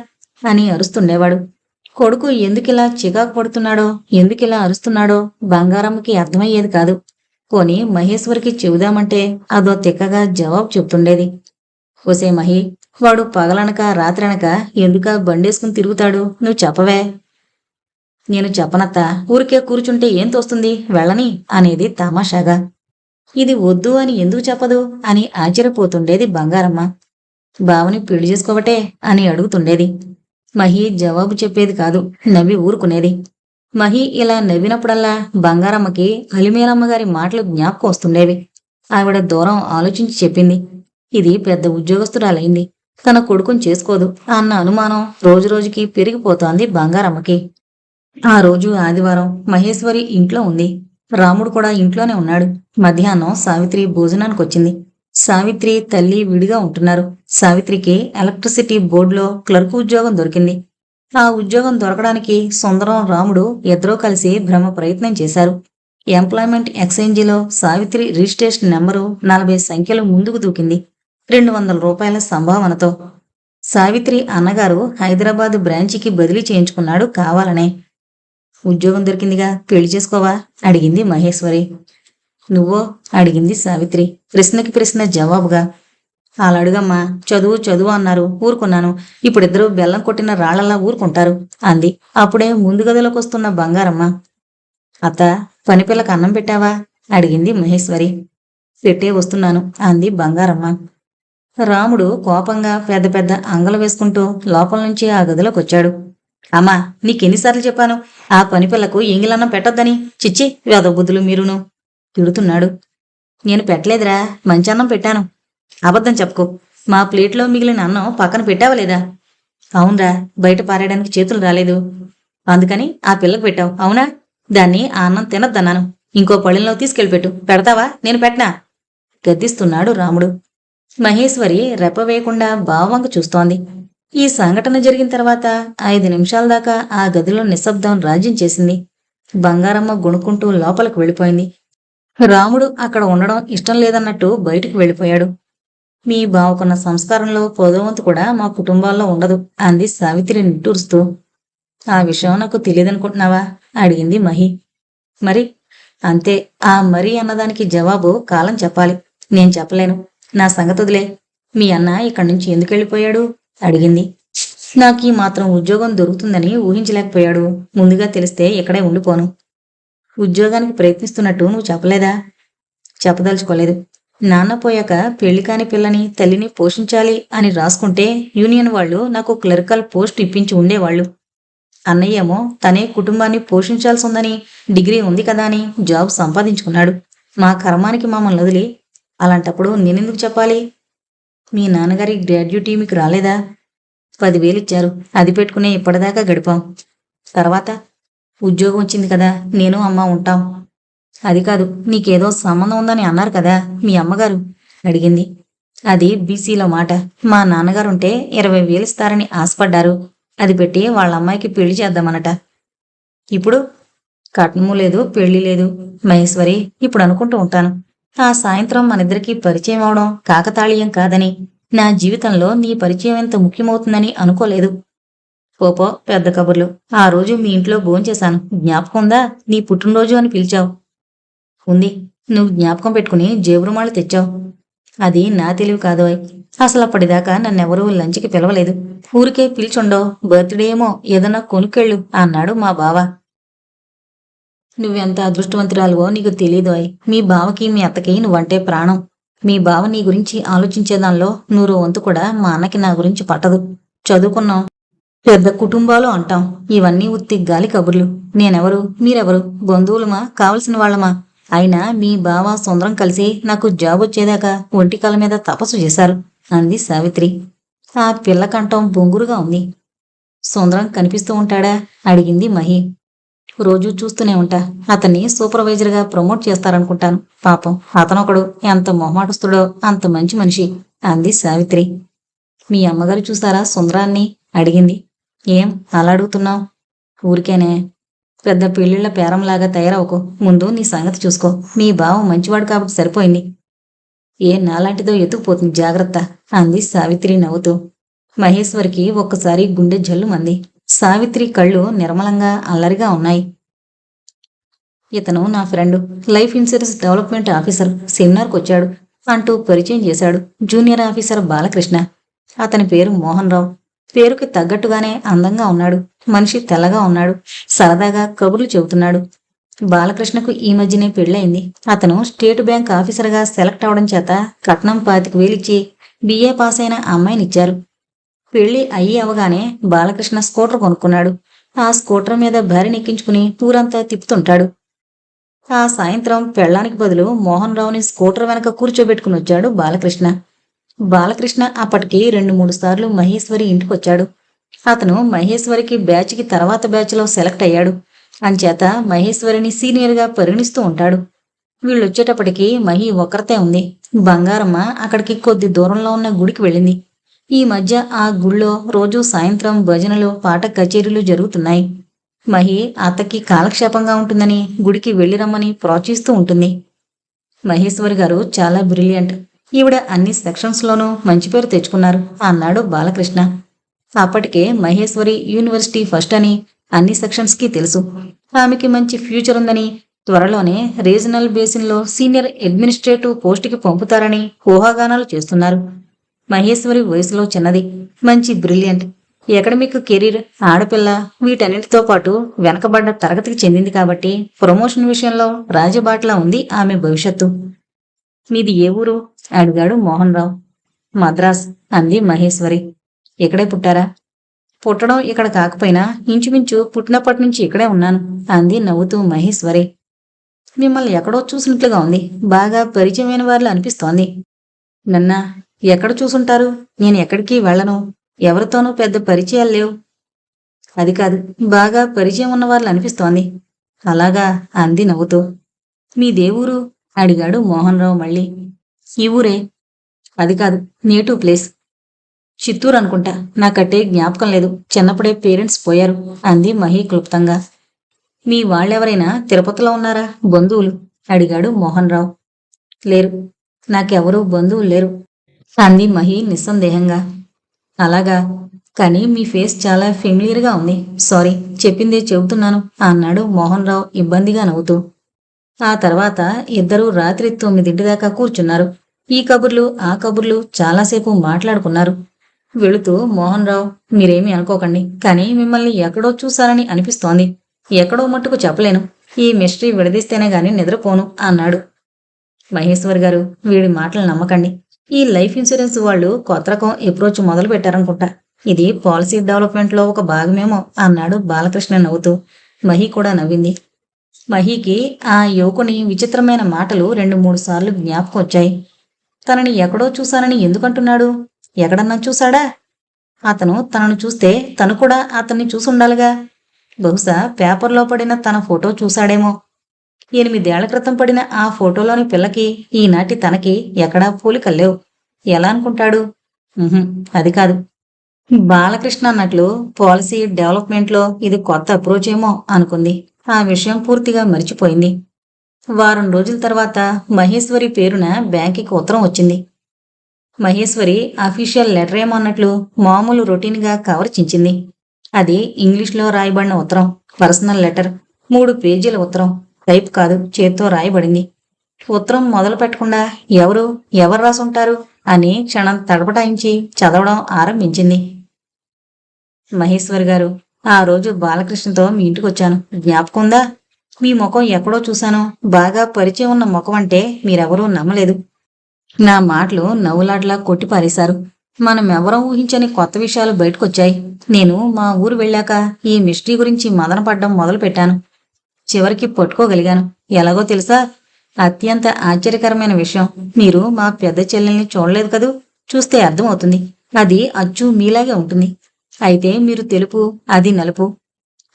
అని అరుస్తుండేవాడు. కొడుకు ఎందుకిలా చికాకు పడుతున్నాడో, ఎందుకిలా అరుస్తున్నాడో బంగారమ్మకి అర్థమయ్యేది కాదు. పోని మహేశ్వరికి చెబుదామంటే అదో తిక్కగా జవాబు చెప్తుండేది. ఓసే మహి, వాడు పగలనక రాత్రనక ఎందుక బండేసుకుని తిరుగుతాడు, నువ్వు చెప్పవే. నేను చెప్పనత్తా, ఊరికే కూర్చుంటే ఏం తోస్తుంది, వెళ్ళని అనేది తమాషాగా. ఇది వద్దు అని ఎందుకు చెప్పదు అని ఆశ్చర్యపోతుండేది బంగారమ్మ. బావని పెళ్లి చేసుకోవటే అని అడుగుతుండేది. మహి జవాబు చెప్పేది కాదు, నవ్వి ఊరుకునేది. మహి ఇలా నవ్వినప్పుడల్లా బంగారమ్మకి అలిమేలమ్మగారి మాటలు జ్ఞాపకం వస్తుండేవి. ఆవిడ దూరం ఆలోచించి చెప్పింది, ఇది పెద్ద ఉద్యోగస్తురాలైంది, తన కొడుకుని చేసుకోదు అన్న అనుమానం రోజురోజుకి పెరిగిపోతోంది బంగారమ్మకి. ఆ రోజు ఆదివారం. మహేశ్వరి ఇంట్లో ఉంది. రాముడు కూడా ఇంట్లోనే ఉన్నాడు. మధ్యాహ్నం సావిత్రి భోజనానికొచ్చింది. సావిత్రి తల్లి విడిగా ఉంటున్నారు. సావిత్రికి ఎలక్ట్రిసిటీ బోర్డులో క్లర్క్ ఉద్యోగం దొరికింది. ఆ ఉద్యోగం దొరకడానికి సుందరం, రాముడు ఇద్దరూ కలిసి భ్రమ ప్రయత్నం చేశారు. ఎంప్లాయ్మెంట్ ఎక్స్చేంజిలో సావిత్రి రిజిస్ట్రేషన్ నెంబరు 40 సంఖ్యలు ముందుకు దూకింది, 200 రూపాయల సంభావనతో. సావిత్రి అన్నగారు హైదరాబాద్ బ్రాంచికి బదిలీ చేయించుకున్నాడు కావాలనే. ఉద్యోగం దొరికిందిగా, పెళ్లి చేసుకోవా అడిగింది మహేశ్వరి. నువ్వో అడిగింది సావిత్రి, ప్రశ్నకి ప్రశ్న జవాబుగా. అలా అడుగమ్మా, చదువు చదువు అన్నారు, ఊరుకున్నాను. ఇప్పుడిద్దరూ బెల్లం కొట్టిన రాళ్లలా ఊరుకుంటారు అంది అప్పుడే ముందు గదిలోకి వస్తున్న బంగారమ్మ. అత్త, పనిపిల్లకి అన్నం పెట్టావా అడిగింది మహేశ్వరి. పెట్టే వస్తున్నాను అంది బంగారమ్మ. రాముడు కోపంగా పెద్ద పెద్ద అంగలు వేసుకుంటూ లోపల నుంచి ఆ గదిలోకి వచ్చాడు. అమ్మా, నీకెన్నిసార్లు చెప్పాను ఆ పనిపిల్లకు ఎంగిలన్నం పెట్టొద్దని, చిచ్చి వేదబుద్ధులు మీరును తిడుతున్నాడు. నేను పెట్టలేదురా, మంచి అన్నం పెట్టాను. అబద్ధం చెప్పుకో, మా ప్లేట్లో మిగిలిన అన్నం పక్కన పెట్టావలేదా? అవునరా, బయట పారేయడానికి చేతులు రాలేదు, అందుకని ఆ పిల్లకు పెట్టావు, అవునా? దాన్ని ఆ అన్నం తినద్దన్నాను, ఇంకో పళ్ళెంలో తీసుకెళ్ళిపెట్టు. పెడతావా? నేను పెట్టనా గద్దిస్తున్నాడు రాముడు. మహేశ్వరి రెప్పవేయకుండా బావంక చూస్తోంది. ఈ సంఘటన జరిగిన తర్వాత 5 నిమిషాల దాకా ఆ గదిలో నిశ్శబ్దం రాజ్యం చేసింది. బంగారమ్మ గుణుకుంటూ లోపలికి వెళ్ళిపోయింది. రాముడు అక్కడ ఉండడం ఇష్టం లేదన్నట్టు బయటికి వెళ్ళిపోయాడు. మీ బావకున్న సంస్కారంలో పొదవంతు కూడా మా కుటుంబాల్లో ఉండదు అంది సావిత్రి నిట్టూరుస్తూ. ఆ విషయం నాకు తెలియదనుకుంటున్నావా అడిగింది మహి. మరి అంతే, ఆ మరి అన్నదానికి జవాబు కాలం చెప్పాలి, నేను చెప్పలేను. నా సంగతుదిలే, మీ అన్న ఇక్కడి నుంచి ఎందుకు వెళ్ళిపోయాడు అడిగింది. నాకు ఈ మాత్రం ఉద్యోగం దొరుకుతుందని ఊహించలేకపోయాడు, ముందుగా తెలిస్తే ఇక్కడే ఉండిపోను. ఉద్యోగానికి ప్రయత్నిస్తున్నట్టు నువ్వు చెప్పలేదా? చెప్పదలుచుకోలేదు. నాన్న పోయాక పెళ్లి కాని పిల్లని తల్లిని పోషించాలి అని రాసుకుంటే యూనియన్ వాళ్ళు నాకు క్లరికల్ పోస్ట్ ఇప్పించి ఉండేవాళ్ళు. అన్నయ్యేమో తనే కుటుంబాన్ని పోషించాల్సి ఉందని, డిగ్రీ ఉంది కదా అని జాబ్ సంపాదించుకున్నాడు. మా కర్మానికి మమ్మల్ని వదిలి. అలాంటప్పుడు నేనెందుకు చెప్పాలి? మీ నాన్నగారి గ్రాడ్యుటీ మీకు రాలేదా? 10,000 ఇచ్చారు, అది పెట్టుకునే ఇప్పటిదాకా గడిపాం. తర్వాత ఉద్యోగం వచ్చింది కదా, నేను అమ్మ ఉంటాం. అది కాదు, నీకేదో సంబంధం ఉందని అన్నారు కదా మీ అమ్మగారు అడిగింది. అది బీసీలో మాట. మా నాన్నగారుంటే 20,000 ఇస్తారని ఆశపడ్డారు, అది పెట్టి వాళ్ళ అమ్మాయికి పెళ్లి చేద్దామనట. ఇప్పుడు కట్నము లేదు, పెళ్లి లేదు. మహేశ్వరి, ఇప్పుడు అనుకుంటూ ఉంటాను, ఆ సాయంత్రం మనిద్దరికీ పరిచయం అవడం కాకతాళీయం కాదని, నా జీవితంలో నీ పరిచయం ఎంత ముఖ్యమవుతుందని అనుకోలేదు. పోపో పెద్ద కబుర్లు. ఆ రోజు మీ ఇంట్లో భోంచేశాను, జ్ఞాపకం ఉందా? నీ పుట్టినరోజు అని పిలిచావు. ఉంది, నువ్వు జ్ఞాపకం పెట్టుకుని జేబురుమాళ్ళు తెచ్చావు. అది నా తెలివి కాదోయ్. అసలు అప్పటిదాకా నన్నెవరూ లంచ్కి పిలవలేదు. ఊరికే పిలిచుండో, బర్త్డే ఏమో ఏదన్నా కొనుక్కెళ్ళు అన్నాడు మా బావ. నువ్వెంత అదృష్టవంతురాలువో నీకు తెలీదోయ్. మీ బావకి మీ అత్తకి నువ్వంటే ప్రాణం. మీ బావ నీ గురించి ఆలోచించేదానిలో 100వ వంతు కూడా మా అన్నకి నా గురించి పట్టదు. చదువుకున్నాం, పెద్ద కుటుంబాలు అంటాం, ఇవన్నీ ఉత్తి గాలి కబుర్లు. నేనెవరు, మీరెవరు, బంధువులమా, కావలసిన వాళ్ళమా? అయినా మీ బావ సుందరం కలిసి నాకు జాబ్ వచ్చేదాకా ఒంటికాల మీద తపస్సు చేశారు అంది సావిత్రి. ఆ పిల్ల కంఠం బొంగురుగా ఉంది. సుందరం కనిపిస్తూ ఉంటాడా అడిగింది మహి. రోజూ చూస్తూనే ఉంటా, అతన్ని సూపర్వైజర్గా ప్రమోట్ చేస్తారనుకుంటాను. పాపం అతనొకడు ఎంత మొహమాటస్తుడో, అంత మంచి మనిషి అంది సావిత్రి. మీ అమ్మగారు చూసారా సుందరాన్ని అడిగింది. ఏం అలా అడుగుతున్నావు? ఊరికేనే. పెద్ద పెళ్లిళ్ల పేరంలాగా తయారవకు. ముందు నీ సంగతి చూసుకో. మీ బావ మంచివాడు కాబట్టి సరిపోయింది. ఏ నాలాంటిదో ఎత్తుకుపోతుంది, జాగ్రత్త అంది సావిత్రి నవ్వుతూ. మహేశ్వరికి ఒక్కసారి గుండె జల్లుమంది. సావిత్రి కళ్ళు నిర్మలంగా అల్లరిగా ఉన్నాయి. ఇతను నా friend, life insurance development officer, సెమినార్కి వచ్చాడు అంటూ పరిచయం చేశాడు. Junior officer Balakrishna. అతని పేరు మోహన్ రావు. పేరుకి తగ్గట్టుగానే అందంగా ఉన్నాడు. మనిషి తెల్లగా ఉన్నాడు. సరదాగా కబుర్లు చెబుతున్నాడు. బాలకృష్ణకు ఈ మధ్యనే పెళ్ళయింది. అతను స్టేట్ బ్యాంక్ ఆఫీసర్గా సెలెక్ట్ అవడం చేత కట్నం 25,000 ఇచ్చి బిఏ పాస్ అయిన అమ్మాయినిచ్చారు. పెళ్లి అయ్యి అవగానే బాలకృష్ణ స్కూటర్ కొనుక్కున్నాడు. ఆ స్కూటర్ మీద భార్యనెక్కించుకుని ఊరంతా తిప్పుతుంటాడు. ఆ సాయంత్రం పెళ్లానికి బదులు మోహన్ రావుని స్కూటర్ వెనక కూర్చోబెట్టుకుని వచ్చాడు బాలకృష్ణ. బాలకృష్ణ అప్పటికి 2-3 సార్లు మహేశ్వరి ఇంటికొచ్చాడు. అతను మహేశ్వరికి బ్యాచ్కి తర్వాత బ్యాచ్లో సెలెక్ట్ అయ్యాడు. అంచేత మహేశ్వరిని సీనియర్గా పరిగణిస్తూ ఉంటాడు. వీళ్ళొచ్చేటప్పటికి మహి ఒక్కరితే ఉంది. బంగారమ్మ అక్కడికి కొద్ది దూరంలో ఉన్న గుడికి వెళ్ళింది. ఈ మధ్య ఆ గుళ్ళో రోజూ సాయంత్రం భజనలు, పాట కచేరీలు జరుగుతున్నాయి. మహి అత్తకి కాలక్షేపంగా ఉంటుందని గుడికి వెళ్ళిరమ్మని ప్రోత్సహిస్తూ ఉంటుంది. మహేశ్వరి గారు చాలా బ్రిలియంట్. ఈవిడ అన్ని సెక్షన్స్లోనూ మంచి పేరు తెచ్చుకున్నారు అన్నాడు బాలకృష్ణ. అప్పటికే మహేశ్వరి యూనివర్సిటీ ఫస్ట్ అని అన్ని సెక్షన్స్కి తెలుసు. ఆమెకి మంచి ఫ్యూచర్ ఉందని, త్వరలోనే రీజనల్ బేసిన్లో సీనియర్ అడ్మినిస్ట్రేటివ్ పోస్టుకి పంపుతారని ఊహాగానాలు చేస్తున్నారు. మహేశ్వరి వయసులో చిన్నది, మంచి బ్రిలియంట్. అకాడమిక్ కెరీర్, ఆడపిల్ల వీటన్నిటితో పాటు వెనకబడ్డ తరగతికి చెందింది కాబట్టి ప్రమోషన్ విషయంలో రాజబాట్లా ఉంది ఆమె భవిష్యత్తు. మీది ఏ ఊరు అడిగాడు మోహన్ రావు. మద్రాస్ అంది మహేశ్వరి. ఇక్కడే పుట్టారా? పుట్టడం ఇక్కడ కాకపోయినా ఇంచుమించు పుట్టినప్పటి నుంచి ఇక్కడే ఉన్నాను అంది నవ్వుతూ మహేశ్వరి. మిమ్మల్ని ఎక్కడో చూసినట్లుగా ఉంది. బాగా పరిచయమైన వాళ్ళు అనిపిస్తోంది. నన్న ఎక్కడ చూసుంటారు? నేను ఎక్కడికి వెళ్ళను. ఎవరితోనూ పెద్ద పరిచయాలు లేవు. అది కాదు, బాగా పరిచయం ఉన్న వాళ్ళు అనిపిస్తోంది. అలాగా అంది నవ్వుతూ. మీ దేవురు అడిగాడు మోహన్ రావు మళ్ళీ. ఈ ఊరే. అది కాదు, నేటివ్ ప్లేస్. చిత్తూరు అనుకుంటా. నాకట్టే జ్ఞాపకం లేదు. చిన్నప్పుడే పేరెంట్స్ పోయారు అంది మహి క్లుప్తంగా. మీ వాళ్ళెవరైనా తిరుపతిలో ఉన్నారా? బంధువులు అడిగాడు మోహన్ రావు. లేరు, నాకెవరూ బంధువులు లేరు అంది మహి నిస్సందేహంగా. అలాగా, కానీ మీ ఫేస్ చాలా ఫెమిలియర్గా ఉంది. సారీ, చెప్పిందే చెబుతున్నాను అన్నాడు మోహన్ రావు ఇబ్బందిగా నవ్వుతూ. ఆ తర్వాత ఇద్దరూ రాత్రి 9 దాకా కూర్చున్నారు. ఈ కబుర్లు ఆ కబుర్లు చాలాసేపు మాట్లాడుకున్నారు. వెళుతూ మోహన్ రావు, మీరేమీ అనుకోకండి, కానీ మిమ్మల్ని ఎక్కడో చూశారని అనిపిస్తోంది. ఎక్కడో మట్టుకు చెప్పలేను. ఈ మిస్టరీ విడదీస్తేనే గాని నిద్రపోను అన్నాడు. మహేశ్వర్ గారు, వీడి మాటలు నమ్మకండి. ఈ లైఫ్ ఇన్సూరెన్స్ వాళ్ళు కొత్త రకం అప్రోచ్ మొదలు పెట్టారనుకుంటా. ఇది పాలసీ డెవలప్మెంట్లో ఒక భాగమేమో అన్నాడు బాలకృష్ణ నవ్వుతూ. మహి కూడా నవ్వింది. మహికి ఆ యువకుని విచిత్రమైన మాటలు 2-3 సార్లు జ్ఞాపకం వచ్చాయి. తనని ఎక్కడో చూశానని ఎందుకంటున్నాడు? ఎక్కడన్నా చూశాడా? అతను తనను చూస్తే తను కూడా అతన్ని చూసుండాలిగా. బహుశా పేపర్లో పడిన తన ఫోటో చూశాడేమో. 8 ఏళ్ల క్రితం పడిన ఆ ఫోటోలోని పిల్లకి ఈనాటి తనకి ఎక్కడా పోలికల్లేవు. ఎలా అనుకుంటాడు? అది కాదు. బాలకృష్ణ అన్నట్లు పాలసీ డెవలప్మెంట్లో ఇది కొత్త అప్రోచ్ ఏమో అనుకుంది. ఆ విషయం పూర్తిగా మర్చిపోయింది. వారం రోజుల తర్వాత మహేశ్వరి పేరున బ్యాంకుకి ఉత్తరం వచ్చింది. మహేశ్వరి అఫీషియల్ లెటర్ ఏమో అన్నట్లు మామూలు రొటీన్గా కవర్ చించింది. అది ఇంగ్లీష్లో రాయబడిన ఉత్తరం, పర్సనల్ లెటర్. 3 పేజీల ఉత్తరం. టైప్ కాదు, చేత్తో రాయబడింది. ఉత్తరం మొదలు పెట్టకుండా ఎవరు రాసుంటారు అని క్షణం తడపటాయించి చదవడం ఆరంభించింది. మహేశ్వరి గారు, ఆ రోజు బాలకృష్ణతో మీ ఇంటికి వచ్చాను. జ్ఞాపకం ఉందా? మీ ముఖం ఎక్కడో చూశాను. బాగా పరిచయం ఉన్న ముఖం అంటే మీరెవరూ నమ్మలేదు. నా మాటలు నవ్వులాట్లా కొట్టిపారేశారు. మనమెవరం ఊహించని కొత్త విషయాలు బయటకొచ్చాయి. నేను మా ఊరు వెళ్ళాక ఈ మిస్టరీ గురించి మదనపడ్డం మొదలు పెట్టాను. చివరికి పట్టుకోగలిగాను. ఎలాగో తెలుసా? అత్యంత ఆశ్చర్యకరమైన విషయం. మీరు మా పెద్ద చెల్లెల్ని చూడలేదు కదూ. చూస్తే అర్థమవుతుంది. అది అచ్చు మీలాగే ఉంటుంది. అయితే మీరు తెలుపు, అది నలుపు.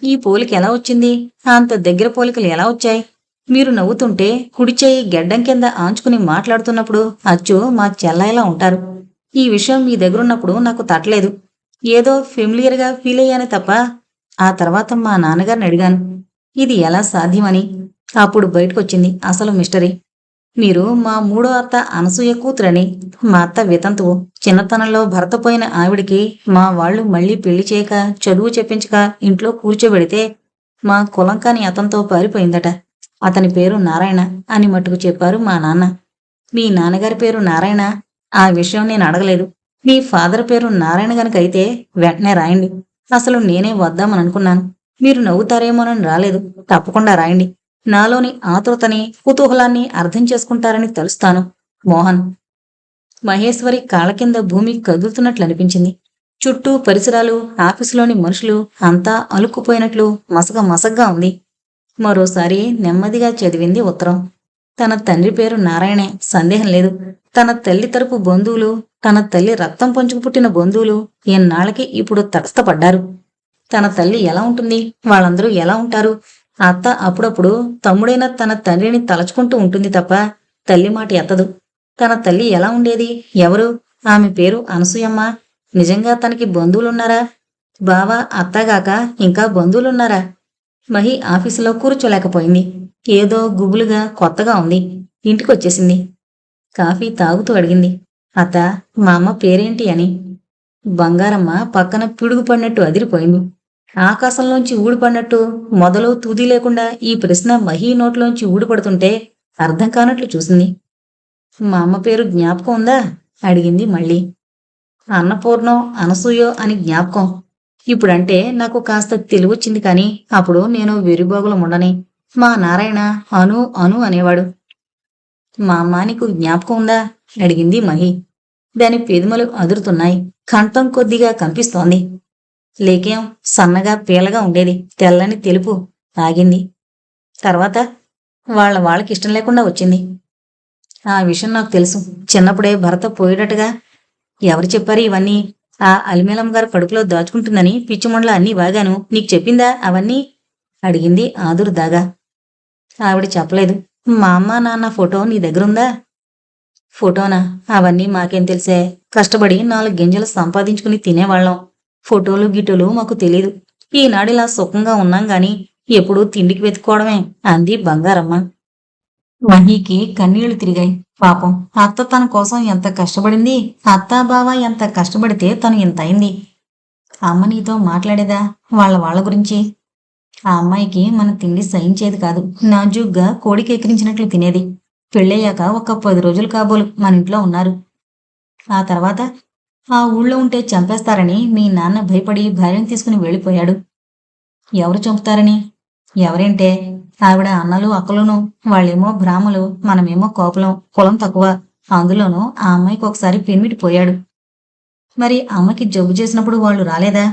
ఈ పోలిక ఎలా వచ్చింది? అంత దగ్గర పోలికలు ఎలా వచ్చాయి? మీరు నవ్వుతుంటే కుడి చేయి గెడ్డం కింద ఆంచుకుని మాట్లాడుతున్నప్పుడు అచ్చు మా చెల్లయ్యలా ఉంటారు. ఈ విషయం మీ దగ్గరున్నప్పుడు నాకు తట్టలేదు. ఏదో ఫెమిలియర్గా ఫీల్ అయ్యానే తప్ప ఆ తర్వాత మా నాన్నగారిని అడిగాను ఇది ఎలా సాధ్యమని. అప్పుడు బయటకొచ్చింది అసలు మిస్టరీ. మీరు మా మూడో అత్త అనసూయ కూతురని. మా అత్త వితంతువు. చిన్నతనంలో భర్త పోయిన ఆవిడికి మా వాళ్ళు మళ్ళీ పెళ్లి చేయక చదువు చెప్పించక ఇంట్లో కూర్చోబెడితే మా కులం కాని అతనితో పారిపోయిందట. అతని పేరు నారాయణ అని మట్టుకు చెప్పారు మా నాన్న. మీ నాన్నగారి పేరు నారాయణ? ఆ విషయం నేను అడగలేదు. మీ ఫాదర్ పేరు నారాయణ గనుకైతే వెంటనే రాయండి. అసలు నేనే వద్దామని అనుకున్నాను. మీరు నవ్వుతారేమోనని రాలేదు. తప్పకుండా రాయండి. నాలోని ఆతృతని కుతూహలాన్ని అర్థం చేసుకుంటారని తెలుస్తాను. మోహన్. మహేశ్వరి కాళ్ళ కింద భూమి కదులుతున్నట్లు అనిపించింది. చుట్టూ పరిసరాలు, ఆఫీసులోని మనుషులు అంతా అలుక్కుపోయినట్లు మసగ్గా ఉంది. మరోసారి నెమ్మదిగా చదివింది ఉత్తరం. తన తండ్రి పేరు నారాయణే, సందేహం లేదు. తన తల్లి తరపు బంధువులు, తన తల్లి రక్తం పంచుకు పుట్టిన బంధువులు ఎన్నాళ్ళకి ఇప్పుడు తటస్థపడ్డారు. తన తల్లి ఎలా ఉంటుంది? వాళ్ళందరూ ఎలా ఉంటారు? అత్త అప్పుడప్పుడు తమ్ముడైన తన తండ్రిని తలచుకుంటూ ఉంటుంది తప్ప తల్లి మాట ఎత్తదు. తన తల్లి ఎలా ఉండేది? ఎవరు? ఆమె పేరు అనసూయమ్మ. నిజంగా తనకి బంధువులున్నారా? బావ, అత్తగాక ఇంకా బంధువులున్నారా? మహి ఆఫీసులో కూర్చోలేకపోయింది. ఏదో గుబులుగా కొత్తగా ఉంది. ఇంటికొచ్చేసింది. కాఫీ తాగుతూ అడిగింది, అత్త, మా అమ్మ పేరేంటి అని. బంగారమ్మ పక్కన పిడుగు పడినట్టు అదిరిపోయింది. ఆకాశంలోంచి ఊడిపడినట్టు మొదలు తుది లేకుండా ఈ ప్రశ్న మహీ నోట్లోంచి ఊడిపడుతుంటే అర్థం కానట్లు చూసింది. మా అమ్మ పేరు జ్ఞాపకం ఉందా? అడిగింది మళ్ళీ. అన్నపూర్ణో అనసూయో అని జ్ఞాపకం. ఇప్పుడంటే నాకు కాస్త తెలివొచ్చింది కానీ అప్పుడు నేను వెరిబాగుల ఉండని. మా నారాయణ అను అను అనేవాడు. మా అమ్మ నీకు జ్ఞాపకం ఉందా? అడిగింది మహి. దాని పెదిమలు అదురుతున్నాయి. కంఠం కొద్దిగా కనిపిస్తోంది. లేకేం, సన్నగా పీలగా ఉండేది. తెల్లని తెలుపు. ఆగింది. తర్వాత వాళ్ళకి ఇష్టం లేకుండా వచ్చింది. ఆ విషయం నాకు తెలుసు. చిన్నప్పుడే భర్త పోయేటట్టుగా. ఎవరు చెప్పారు ఇవన్నీ? ఆ అలిమేలం గారు కడుపులో దాచుకుంటుందని పిచ్చిమండలో అన్నీ వాగాను. నీకు చెప్పిందా అవన్నీ? అడిగింది ఆదురుదాగా. ఆవిడ చెప్పలేదు. మా అమ్మ నాన్న ఫోటో నీ దగ్గరుందా? ఫోటోనా? అవన్నీ మాకేం తెలిసే. కష్టపడి 4 గింజలు సంపాదించుకుని తినేవాళ్ళం. ఫోటోలు గిటోలు మాకు తెలీదు. ఈనాడిలా సుఖంగా ఉన్నాం గాని ఎప్పుడూ తిండికి వెతుక్కోవడమే అంది బంగారమ్మ. మహీకి కన్నీళ్లు తిరిగాయి. పాపం, అత్త తన కోసం ఎంత కష్టపడింది. అత్తా బావ ఎంత కష్టపడితే తను ఇంత అయింది. అమ్మ నీతో మాట్లాడేదా వాళ్ళ గురించి? ఆ అమ్మాయికి మన తిండి సహించేది కాదు. నాజూగ్గా కోడికి ఎక్కిరించినట్లు తినేది. పెళ్ళయ్యాక ఒక 10 రోజులు కాబోలు మన ఇంట్లో ఉన్నారు. ఆ తర్వాత ఆ ఊళ్ళో ఉంటే చంపేస్తారని మీ నాన్న భయపడి భార్యను తీసుకుని వెళ్ళిపోయాడు. ఎవరు చంపుతారని? ఎవరేంటే ఆవిడ అన్నలు అక్కలును. వాళ్ళేమో బ్రాహ్మలు, మనమేమో కోపలం, కులం తక్కువ. అందులోనూ ఆ అమ్మాయికి ఒకసారి పెనిమిటి పోయాడు. మరి అమ్మకి జబ్బు చేసినప్పుడు వాళ్ళు రాలేదా?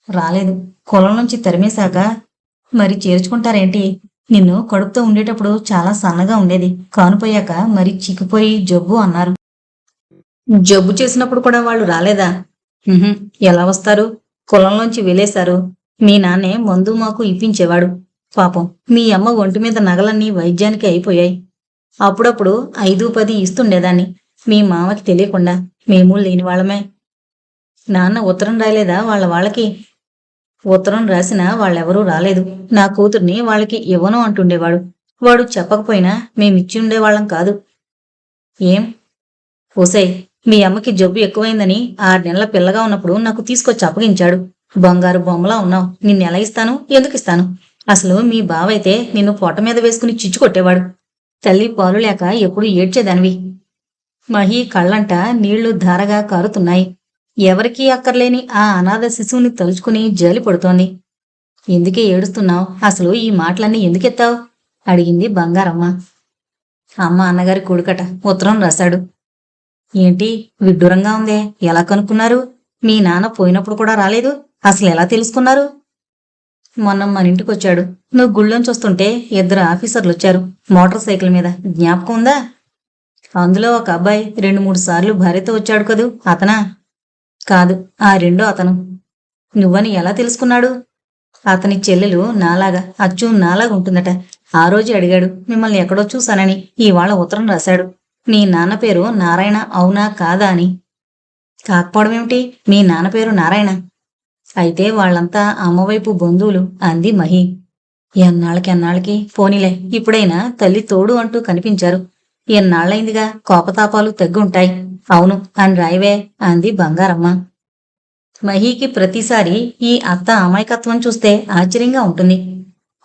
రాలేదు. కులం నుంచి తరిమేశాక మరి చేర్చుకుంటారేంటి? నిన్ను కడుపుతో ఉండేటప్పుడు చాలా సన్నగా ఉండేది. కానుపోయాక మరి చిక్కిపోయి జబ్బు అన్నారు. జబ్బు చేసినప్పుడు కూడా వాళ్ళు రాలేదా? ఉహుం, ఎలా వస్తారు? కులంలోంచి వెలేశారు. మీ నాన్నే మందు మాకు ఇప్పించేవాడు. పాపం, మీ అమ్మ ఒంటి మీద నగలన్నీ వైద్యానికి అయిపోయాయి. అప్పుడప్పుడు 5-10 ఇస్తుండేదాన్ని. మీ మామకి తెలియకుండా. మేము లేని వాళ్ళమే. నాన్న ఉత్తరం రాయలేదా వాళ్ళకి? ఉత్తరం రాసినా వాళ్ళెవరూ రాలేదు. నా కూతుర్ని వాళ్ళకి ఇవ్వను అంటుండేవాడు. వాడు చెప్పకపోయినా మేమిచ్చి ఉండేవాళ్ళం కాదు. ఏం? ఓసై, మీ అమ్మకి జబ్బు ఎక్కువైందని 6 నెలల పిల్లగా ఉన్నప్పుడు నాకు తీసుకొచ్చి అప్పగించాడు. బంగారు బొమ్మలా ఉన్నావు. నిన్నెలా ఇస్తాను? ఎందుకు ఇస్తాను? అసలు మీ బావైతే నిన్ను పొట్ట మీద వేసుకుని చిచ్చు కొట్టేవాడు. తల్లి పాలు లేక ఎప్పుడు ఏడ్చేదానివి. మహి కళ్ళంట నీళ్లు ధారగా కారుతున్నాయి. ఎవరికీ అక్కర్లేని ఆ అనాథ శిశువుని తలుచుకుని జాలి పడుతోంది. ఎందుకే ఏడుస్తున్నావు? అసలు ఈ మాటలన్నీ ఎందుకెత్తావు? అడిగింది బంగారమ్మ. అమ్మ అన్నగారి కొడుకట, ఉత్తరం రాశాడు. ఏంటి విడ్డూరంగా ఉందే? ఎలా కనుక్కున్నారు? మీ నాన్న పోయినప్పుడు కూడా రాలేదు. అసలు ఎలా తెలుసుకున్నారు? మొన్న మన ఇంటికొచ్చాడు. నువ్వు గుళ్ళోంచి వస్తుంటే 2 ఆఫీసర్లు వచ్చారు మోటార్ సైకిల్ మీద. జ్ఞాపకం ఉందా? అందులో ఒక అబ్బాయి 2-3 సార్లు భార్యతో వచ్చాడు కదూ, అతనా? కాదు, ఆ రెండో అతను. నువ్వని ఎలా తెలుసుకున్నాడు? అతని చెల్లెలు నాలాగా, అచ్చు నాలాగా ఉంటుందట. ఆ రోజు అడిగాడు. మిమ్మల్ని ఎక్కడో చూశానని. ఇవాళ ఉత్తరం రాశాడు. మీ నాన్న పేరు నారాయణ అవునా కాదా అని. కాకపోవడం ఏమిటి? మీ నాన్న పేరు నారాయణ. అయితే వాళ్ళంతా అమ్మవైపు బంధువులు అంది మహి. ఎన్నాళ్ళకి పోనీలే, ఇప్పుడైనా తల్లి తోడు అంటూ కనిపించారు. ఎన్నాళ్ళైందిగా, కోపతాపాలు తగ్గుంటాయి. అవును అని రాయవే అంది బంగారమ్మ. మహీకి ప్రతిసారి ఈ అత్త అమాయకత్వం చూస్తే ఆశ్చర్యంగా ఉంటుంది.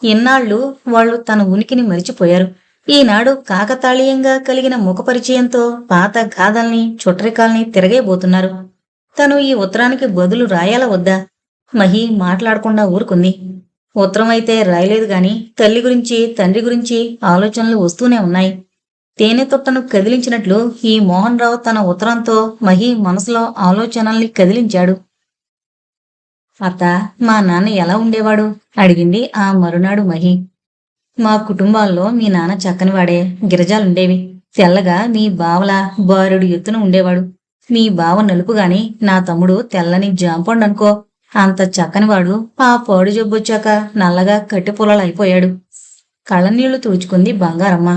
ఇన్నాళ్ళు వాళ్ళు తన ఉనికిని మరిచిపోయారు. ఈనాడు కాకతాళీయంగా కలిగిన ముఖపరిచయంతో పాత గాథల్ని చుట్టరికాల్ని తిరగేబోతున్నారు. తను ఈ ఉత్తరానికి బదులు రాయాలా వద్దా? మహి మాట్లాడకుండా ఊరుకుంది. ఉత్తరం అయితే రాయలేదు గాని తల్లి గురించి తండ్రి గురించి ఆలోచనలు వస్తూనే ఉన్నాయి. తేనె తొట్టను కదిలించినట్లు ఈ మోహన్ రావు తన ఉత్తరంతో మహి మనసులో ఆలోచనల్ని కదిలించాడు. అత్త, మా నాన్న ఎలా ఉండేవాడు అడిగింది ఆ మరునాడు మహి. మా కుటుంబాల్లో మీ నాన్న చక్కనివాడే, గిరజాలుండేవి. తెల్లగా మీ బావలా బారుడు ఎత్తున ఉండేవాడు. మీ బావ నలుపుగాని నా తమ్ముడు తెల్లని జాంపండనుకో. అంత చక్కనివాడు ఆ పాడు జబ్బొచ్చాక నల్లగా కట్టిపొలలైపోయాడు. కళ్ళనీళ్లు తుడుచుకుంది బంగారమ్మ.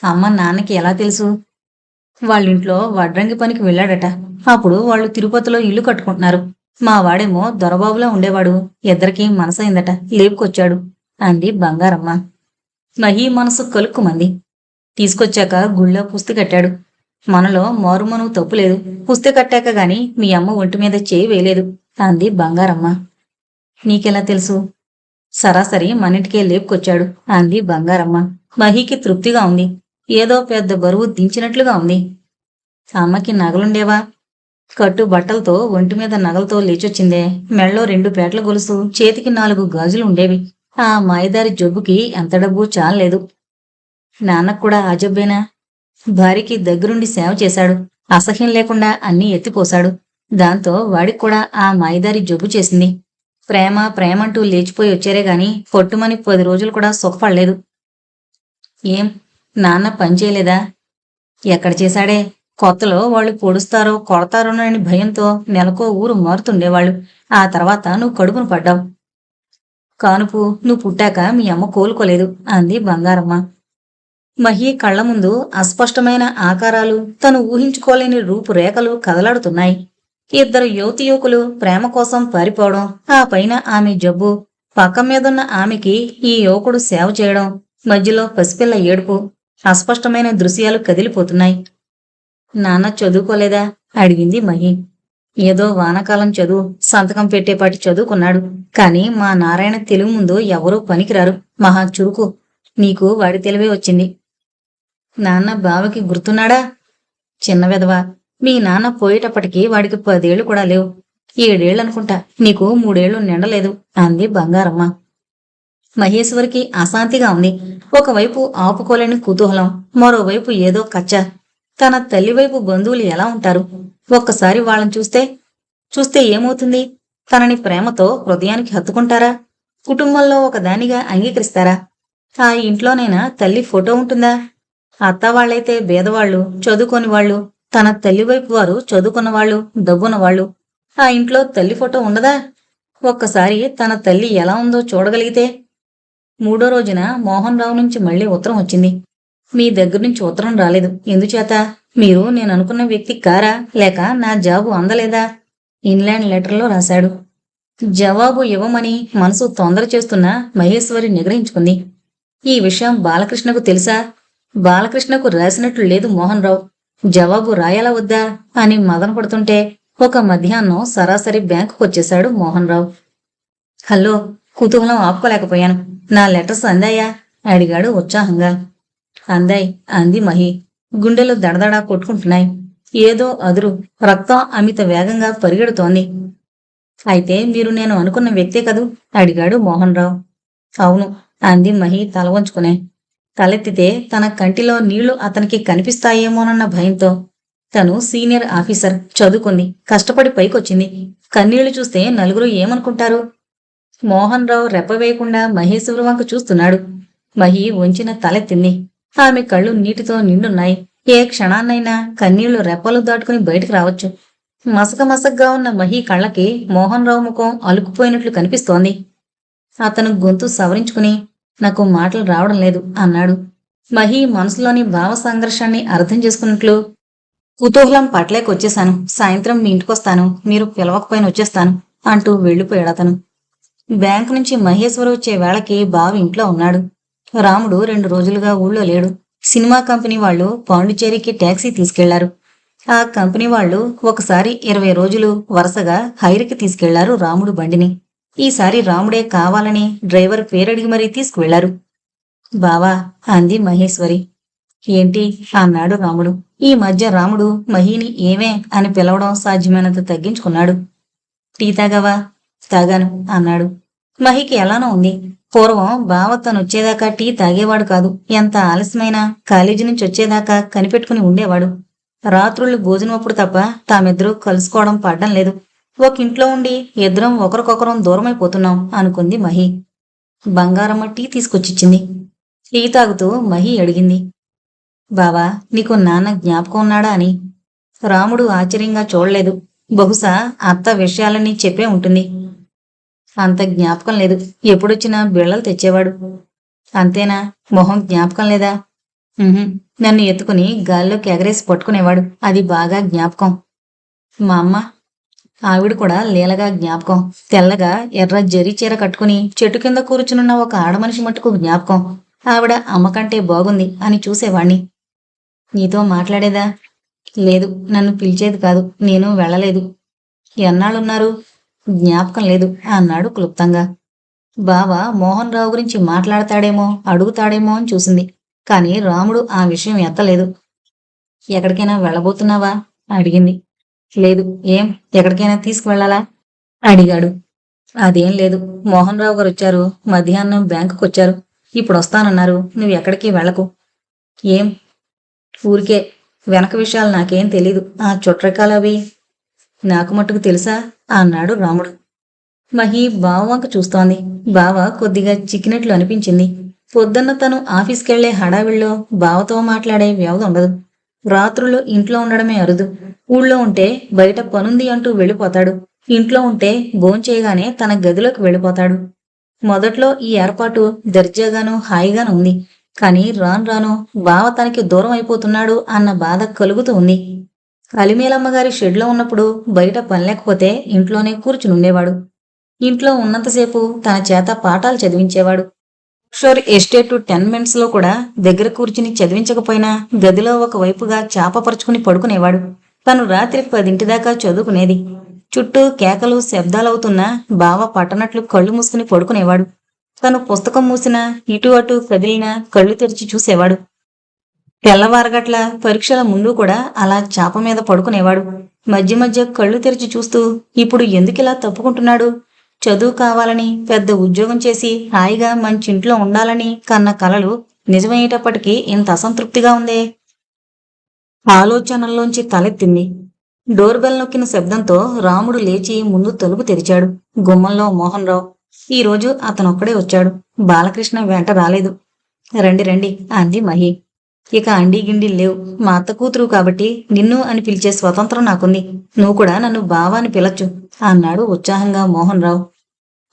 అమ్మ నాన్నకి ఎలా తెలుసు? వాళ్ళింట్లో వడ్రంగి పనికి వెళ్ళాడట. అప్పుడు వాళ్ళు తిరుపతిలో ఇల్లు కట్టుకుంటున్నారు. మా వాడేమో దొరబాబులా ఉండేవాడు. ఇద్దరికీ మనసైందట, లేపుకొచ్చాడు అంది బంగారమ్మ. మహీ మనసు కలుక్కుమంది. తీసుకొచ్చాక గుళ్ళో పుస్తి కట్టాడు. మనలో మారుమనువు తప్పులేదు. పుస్తి కట్టాక గాని మీ అమ్మ ఒంటి మీద చేయి వేయలేదు అంది బంగారమ్మ. నీకెలా తెలుసు? సరాసరి మనింటికే లేపుకొచ్చాడు అంది బంగారమ్మ. మహీకి తృప్తిగా ఉంది. ఏదో పెద్ద బరువు దించినట్లుగా ఉంది. అమ్మకి నగలుండేవా? కట్టు బట్టలతో ఒంటి మీద నగలతో లేచొచ్చిందే. మెళ్ళో 2 పేట్ల గొలుసు, చేతికి 4 గాజులు ఉండేవి. ఆ మాయదారి జబ్బుకి ఎంత డబ్బు చాలలేదు. నాన్నకు కూడా ఆ జబ్బేనా? భార్యకి దగ్గరుండి సేవ చేశాడు. అసహ్యం లేకుండా అన్నీ ఎత్తిపోశాడు. దాంతో వాడికి కూడా ఆ మాయదారి జబ్బు చేసింది. ప్రేమ ప్రేమంటూ లేచిపోయి వచ్చారే గాని పొట్టుమని 10 రోజులు కూడా సుఖపడలేదు. ఏం, నాన్న పనిచేయలేదా? ఎక్కడ చేశాడే? కొత్తలో వాళ్ళు పొడుస్తారో కొడతారోనని భయంతో నెలకో ఊరు మారుతుండేవాళ్ళు. ఆ తర్వాత నువ్వు కడుపును పడ్డావు. కానుపు నువ్వు పుట్టాక మీ అమ్మ కోలుకోలేదు అంది బంగారమ్మ. మహి కళ్ల ముందు అస్పష్టమైన ఆకారాలు, తను ఊహించుకోలేని రూపురేఖలు కదలాడుతున్నాయి. 2 యువతి యువకులు ప్రేమ కోసం పారిపోవడం, ఆ పైన ఆమె జబ్బు, పక్క మీదున్న ఆమెకి ఈ యువకుడు సేవ చేయడం, మధ్యలో పసిపిల్ల ఏడుపు, అస్పష్టమైన దృశ్యాలు కదిలిపోతున్నాయి. నాన్న చదువుకోలేదా అడిగింది మహి. ఏదో వానాకాలం చదువు, సంతకం పెట్టేపాటి చదువుకున్నాడు. కాని మా నారాయణ తెలుగు ముందు ఎవరూ పనికిరారు. మహా చురుకు. నీకు వాడి తెలివే వచ్చింది. నాన్న బావకి గుర్తున్నాడా? చిన్న వెధవ. మీ నాన్న పోయేటప్పటికి వాడికి 10 ఏళ్లు కూడా లేవు. 7 ఏళ్లనుకుంటా. నీకు 3 ఏళ్లు నిండలేదు అంది బంగారమ్మ. మహేశ్వరికి అశాంతిగా ఉంది. ఒకవైపు ఆపుకోలేని కుతూహలం, మరోవైపు ఏదో కచ్చ. తన తల్లివైపు బంధువులు ఎలా ఉంటారు? ఒక్కసారి వాళ్ళని చూస్తే ఏమవుతుంది? తనని ప్రేమతో హృదయానికి హత్తుకుంటారా? కుటుంబంలో ఒకదానిగా అంగీకరిస్తారా? ఆ ఇంట్లోనైనా తల్లి ఫోటో ఉంటుందా? అత్త వాళ్ళైతే బేదవాళ్లు, చదువుకోని వాళ్ళు. తన తల్లివైపు వారు చదువుకున్నవాళ్లు, డబ్బున్నవాళ్లు. ఆ ఇంట్లో తల్లి ఫోటో ఉండదా? ఒక్కసారి తన తల్లి ఎలా ఉందో చూడగలిగితే. 3వ రోజున మోహన్ రావు నుంచి మళ్లీ ఉత్తరం వచ్చింది. మీ దగ్గర నుంచి ఉత్తరం రాలేదు. ఎందుచేత? మీరు నేననుకున్న వ్యక్తి కారా, లేక నా జాబు అందలేదా? ఇన్లాండ్ లెటర్లో రాశాడు. జవాబు ఇవ్వమని మనసు తొందర చేస్తున్న మహేశ్వరి నిగ్రహించుకుంది. ఈ విషయం బాలకృష్ణకు తెలుసా? బాలకృష్ణకు రాసినట్లు లేదు మోహన్ రావు. జవాబు రాయాలా వద్దా అని మదన పడుతుంటే ఒక మధ్యాహ్నం సరాసరి బ్యాంకుకు వచ్చేశాడు మోహన్ రావు. హలో, కుతూహలం ఆపుకోలేకపోయాను. నా లెటర్స్ అందాయా అడిగాడు ఉత్సాహంగా. అందాయి అంది మహి. గుండెలు దడదడా కొట్టుకుంటున్నాయి. ఏదో అదురు, రక్తం అమిత వేగంగా పరిగెడుతోంది. అయితే మీరు నేను అనుకున్న వ్యక్తే కదూ అడిగాడు మోహన్ రావు. అవును అంది మహి తల వంచుకునే. తలెత్తితే తన కంటిలో నీళ్లు అతనికి కనిపిస్తాయేమోనన్న భయంతో. తను సీనియర్ ఆఫీసర్, చదువుకుంది, కష్టపడి పైకొచ్చింది. కన్నీళ్లు చూస్తే నలుగురు ఏమనుకుంటారు? మోహన్ రావు రెప్పవేయకుండా మహేశ్వరి వంక చూస్తున్నాడు. మహి వంచిన తలెత్తింది. ఆమె కళ్ళు నీటితో నిండున్నాయి. ఏ క్షణాన్నైనా కన్నీళ్లు రెప్పలు దాటుకుని బయటికి రావచ్చు. మసకమసగ్గా ఉన్న మహి కళ్ళకి మోహన్ రావు ముఖం అలుకుపోయినట్లు కనిపిస్తోంది. అతను గొంతు సవరించుకుని, నాకు మాటలు రావడం లేదు అన్నాడు. మహి మనసులోని భావ సంఘర్షాన్ని అర్థం చేసుకున్నట్లు, కుతూహలం పట్లేకొచ్చేశాను, సాయంత్రం మీ ఇంటికొస్తాను, మీరు పిలవకపోయిన వచ్చేస్తాను అంటూ వెళ్ళిపోయాడు అతను. బ్యాంకు నుంచి మహేశ్వరు వచ్చే వేళకి బావ ఇంట్లో ఉన్నాడు. రాముడు 2 రోజులుగా ఊళ్ళో లేడు. సినిమా కంపెనీ వాళ్ళు పాండిచేరికి టాక్సీ తీసుకెళ్లారు. ఆ కంపెనీ వాళ్ళు ఒకసారి 20 రోజులు వరుసగా హైర్కి తీసుకెళ్లారు రాముడు బండిని. ఈసారి రాముడే కావాలని డ్రైవర్ పేరడిగి మరీ తీసుకువెళ్లారు. బావా అంది మహేశ్వరి. ఏంటి అన్నాడు రాముడు. ఈ మధ్య రాముడు మహిని ఏమే అని పిలవడం సాధ్యమైనంత తగ్గించుకున్నాడు. టీ తాగావా? తాగాను అన్నాడు. మహికి ఎలానో ఉంది. పూర్వం బావ తనొచ్చేదాకా టీ తాగేవాడు కాదు. ఎంత ఆలస్యమైనా కాలేజీ నుంచి వచ్చేదాకా కనిపెట్టుకుని ఉండేవాడు. రాత్రుళ్ళు భోజనమప్పుడు తప్ప తామిద్దరూ కలుసుకోవడం పడ్డం లేదు. ఒక ఇంట్లో ఉండి ఇద్దరం ఒకరికొకరం దూరమైపోతున్నాం అనుకుంది మహి. బంగారమ్మ టీ తీసుకొచ్చిచ్చింది. టీ తాగుతూ మహి అడిగింది, బావా నీకు నాన్న జ్ఞాపకం ఉన్నాడా అని. రాముడు ఆశ్చర్యంగా చూడలేదు. బహుశా అత్త విషయాలన్నీ చెప్పే ఉంటుంది. అంత జ్ఞాపకం లేదు. ఎప్పుడొచ్చినా బిళ్ళలు తెచ్చేవాడు. అంతేనా? మొహం జ్ఞాపకం లేదా? ఉహుం. నన్ను ఎత్తుకుని గాల్లోకి ఎగరేసి పట్టుకునేవాడు. అది బాగా జ్ఞాపకం. మా అమ్మ, ఆవిడ కూడా లీలగా జ్ఞాపకం. తెల్లగా ఎర్ర జరీ చీర కట్టుకుని చెట్టు కింద కూర్చునున్న ఒక ఆడమనిషి మట్టుకు జ్ఞాపకం. ఆవిడ అమ్మకంటే బాగుంది అని చూసేవాణ్ణి. నీతో మాట్లాడేదా? లేదు, నన్ను పిలిచేది కాదు. నేను వెళ్ళలేదు. ఎన్నాళ్ళున్నారు? జ్ఞాపకం లేదు అన్నాడు క్లుప్తంగా. బావ మోహన్ రావు గురించి మాట్లాడతాడేమో, అడుగుతాడేమో అని చూసింది. కాని రాముడు ఆ విషయం ఎత్తలేదు. ఎక్కడికైనా వెళ్ళబోతున్నావా అడిగింది. లేదు. ఏం, ఎక్కడికైనా తీసుకువెళ్లాలా అడిగాడు. అదేం లేదు. మోహన్ రావు గారు వచ్చారు. మధ్యాహ్నం బ్యాంకుకు వచ్చారు. ఇప్పుడు వస్తానన్నారు. నువ్వు ఎక్కడికి వెళ్ళకు. ఏం? ఊరికే. వెనక విషయాలు నాకేం తెలీదు. ఆ చుట్రకాలవి నాకు మట్టుకు తెలుసా అన్నాడు రాముడు. మహి బావ వంక చూస్తోంది. బావ కొద్దిగా చిక్కినట్లు అనిపించింది. పొద్దున్న తను ఆఫీస్కెళ్లే హడావిళ్ళో బావతో మాట్లాడే వ్యవధి ఉండదు. రాత్రులు ఇంట్లో ఉండడమే అరుదు. ఊళ్ళో ఉంటే బయట పనుంది అంటూ వెళ్ళిపోతాడు. ఇంట్లో ఉంటే భోంచేయగానే తన గదిలోకి వెళ్ళిపోతాడు. మొదట్లో ఈ ఏర్పాటు దర్జాగాను హాయిగాను ఉంది. కాని రాను రాను బావ తనకి దూరం అయిపోతున్నాడు అన్న బాధ కలుగుతూ ఉంది. అలిమేలమ్మగారి షెడ్లో ఉన్నప్పుడు బయట పని లేకపోతే ఇంట్లోనే కూర్చునుండేవాడు. ఇంట్లో ఉన్నంతసేపు తన చేత పాఠాలు చదివించేవాడు. షోర్ ఎస్టేటు 10 మినిట్స్ లో కూడా దగ్గర కూర్చుని చదివించకపోయినా గదిలో ఒక వైపుగా చాపపరుచుకుని పడుకునేవాడు. తను రాత్రి 10 దాకా చదువుకునేది. చుట్టూ కేకలు శబ్దాలవుతున్నా బావ పట్టనట్లు కళ్ళు మూసుకుని పడుకునేవాడు. తను పుస్తకం మూసినా ఇటు అటు కదిలినా కళ్ళు తెరిచి చూసేవాడు. తెల్లవారగట్ల పరీక్షల ముందు కూడా అలా చాప మీద పడుకునేవాడు. మధ్య మధ్య కళ్ళు తెరిచి చూస్తూ ఇప్పుడు ఎందుకిలా తప్పుకుంటున్నాడు? చదువు కావాలని, పెద్ద ఉద్యోగం చేసి హాయిగా మంచి ఇంట్లో ఉండాలని కన్న కలలు నిజమయ్యేటప్పటికీ ఇంత అసంతృప్తిగా ఉందే. ఆలోచనల్లోంచి తలెత్తింది. డోర్ బెల్ నొక్కిన శబ్దంతో రాముడు లేచి ముందు తలుపు తెరిచాడు. గుమ్మంలో మోహన్ రావు. ఈరోజు అతనొక్కడే వచ్చాడు. బాలకృష్ణ వెంట రాలేదు. రండి రండి అంది మహి. ఇక అండీగిండి లేవు. మా అత్త కూతురు కాబట్టి నిన్ను అని పిలిచే స్వతంత్రం నాకుంది. నువ్వు కూడా నన్ను బావా అని పిలచ్చు అన్నాడు ఉత్సాహంగా మోహన్ రావు.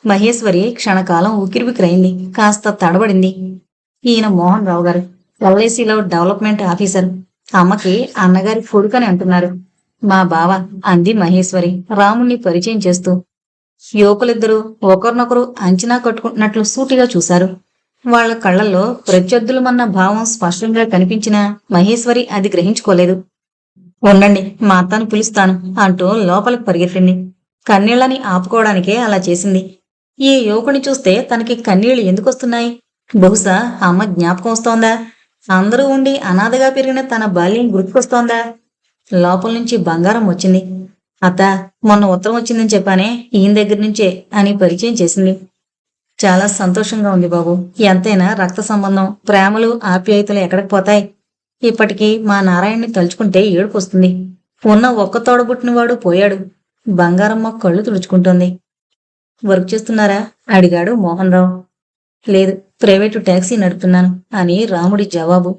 మహేశ్వరి క్షణకాలం ఉక్కిరిబిక్కిరైంది. కాస్త తడబడింది. ఈయన మోహన్ రావు గారు, ఎల్ఐసిలో డెవలప్మెంట్ ఆఫీసర్. అమ్మకి అన్నగారి కొడుకని అంటున్నారు. మా బావ అంది మహేశ్వరి రాముణ్ణి పరిచయం చేస్తూ. యువకులిద్దరూ ఒకరినొకరు అంచనా కట్టుకుంటున్నట్లు సూటిగా చూశారు. వాళ్ల కళ్లల్లో ప్రత్యర్థులమన్న భావం స్పష్టంగా కనిపించినా మహేశ్వరి అది గ్రహించుకోలేదు. ఉండండి, మా అత్తను పిలుస్తాను అంటూ లోపలికి పరిగెత్తింది. కన్నీళ్లని ఆపుకోవడానికే అలా చేసింది. ఈ యువకుని చూస్తే తనకి కన్నీళ్లు ఎందుకొస్తున్నాయి? బహుశా అమ్మ జ్ఞాపకం వస్తోందా? అందరూ ఉండి అనాథగా పెరిగిన తన బాల్యం గుర్తుకొస్తోందా? లోపల నుంచి బంగారం వచ్చింది. అత్త, మొన్న ఉత్తరం వచ్చిందని చెప్పానే, ఈయన దగ్గర నుంచే అని పరిచయం చేసింది. చాలా సంతోషంగా ఉంది బాబు. ఎంతైనా రక్త సంబంధం, ప్రేమలు ఆప్యాయతలు ఎక్కడికి పోతాయి? ఇప్పటికీ మా నారాయణ్ణి తలుచుకుంటే ఏడుపు వస్తుంది. ఉన్న ఒక్క తోడబుట్టినవాడు పోయాడు. బంగారమ్మ కళ్ళు తుడుచుకుంటోంది. వర్క్ చేస్తున్నారా అడిగాడు మోహన్ రావు. లేదు, ప్రైవేటు టాక్సీ నడుపుతున్నాను అని రాముడి జవాబు.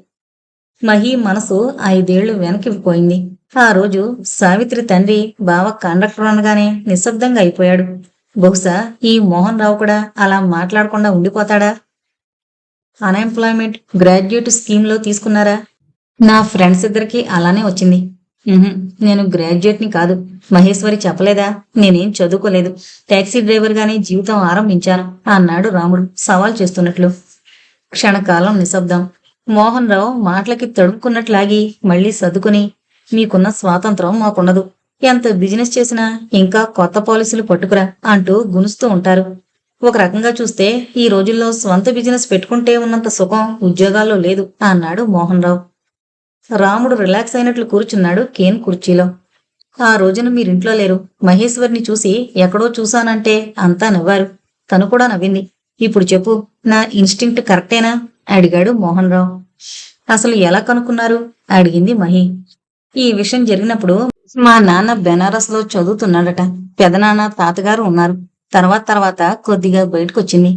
మహి మనసు 5 ఏళ్లు వెనక్కి పోయింది. ఆ రోజు సావిత్రి తండ్రి బావ కండక్టర్ అనగానే నిశ్శబ్దంగా అయిపోయాడు. బహుశా ఈ మోహన్ రావు కూడా అలా మాట్లాడకుండా ఉండిపోతాడా? అన్ఎంప్లాయ్మెంట్ గ్రాడ్యుయేట్ స్కీమ్లో తీసుకున్నారా? నా ఫ్రెండ్స్ ఇద్దరికి అలానే వచ్చింది. నేను గ్రాడ్యుయేట్ని కాదు. మహేశ్వరి చెప్పలేదా? నేనేం చదువుకోలేదు. టాక్సీ డ్రైవర్గానే జీవితం ఆరంభించాను అన్నాడు రాముడు సవాల్ చేస్తున్నట్లు. క్షణకాలం నిశ్శబ్దం. మోహన్ రావు మాటలకి తడుపుకున్నట్లాగి మళ్లీ సర్దుకుని, మీకున్న స్వాతంత్రం మాకుండదు. ఎంత బిజినెస్ చేసినా ఇంకా కొత్త పాలసీలు పట్టుకురా అంటూ గునుస్తూ ఉంటారు. ఒక రకంగా చూస్తే ఈ రోజుల్లో స్వంత బిజినెస్ పెట్టుకుంటే ఉన్నంత సుఖం ఉద్యోగాల్లో లేదు అన్నాడు మోహన్ రావు. రాముడు రిలాక్స్ అయినట్లు కూర్చున్నాడు కేన్ కుర్చీలో. ఆ రోజున మీరింట్లో లేరు. మహేశ్వరిని చూసి ఎక్కడో చూశానంటే అంతా నవ్వారు. తను కూడా నవ్వింది. ఇప్పుడు చెప్పు, నా ఇన్స్టింక్ట్ కరెక్టేనా అడిగాడు మోహన్ రావు. అసలు ఎలా కనుక్కున్నారు అడిగింది మహి. ఈ విషయం జరిగినప్పుడు మా నాన్న బెనారస్ లో చదువుతున్నాడట. పెదనాన్న తాతగారు ఉన్నారు. తర్వాత కొద్దిగా బయటకొచ్చింది.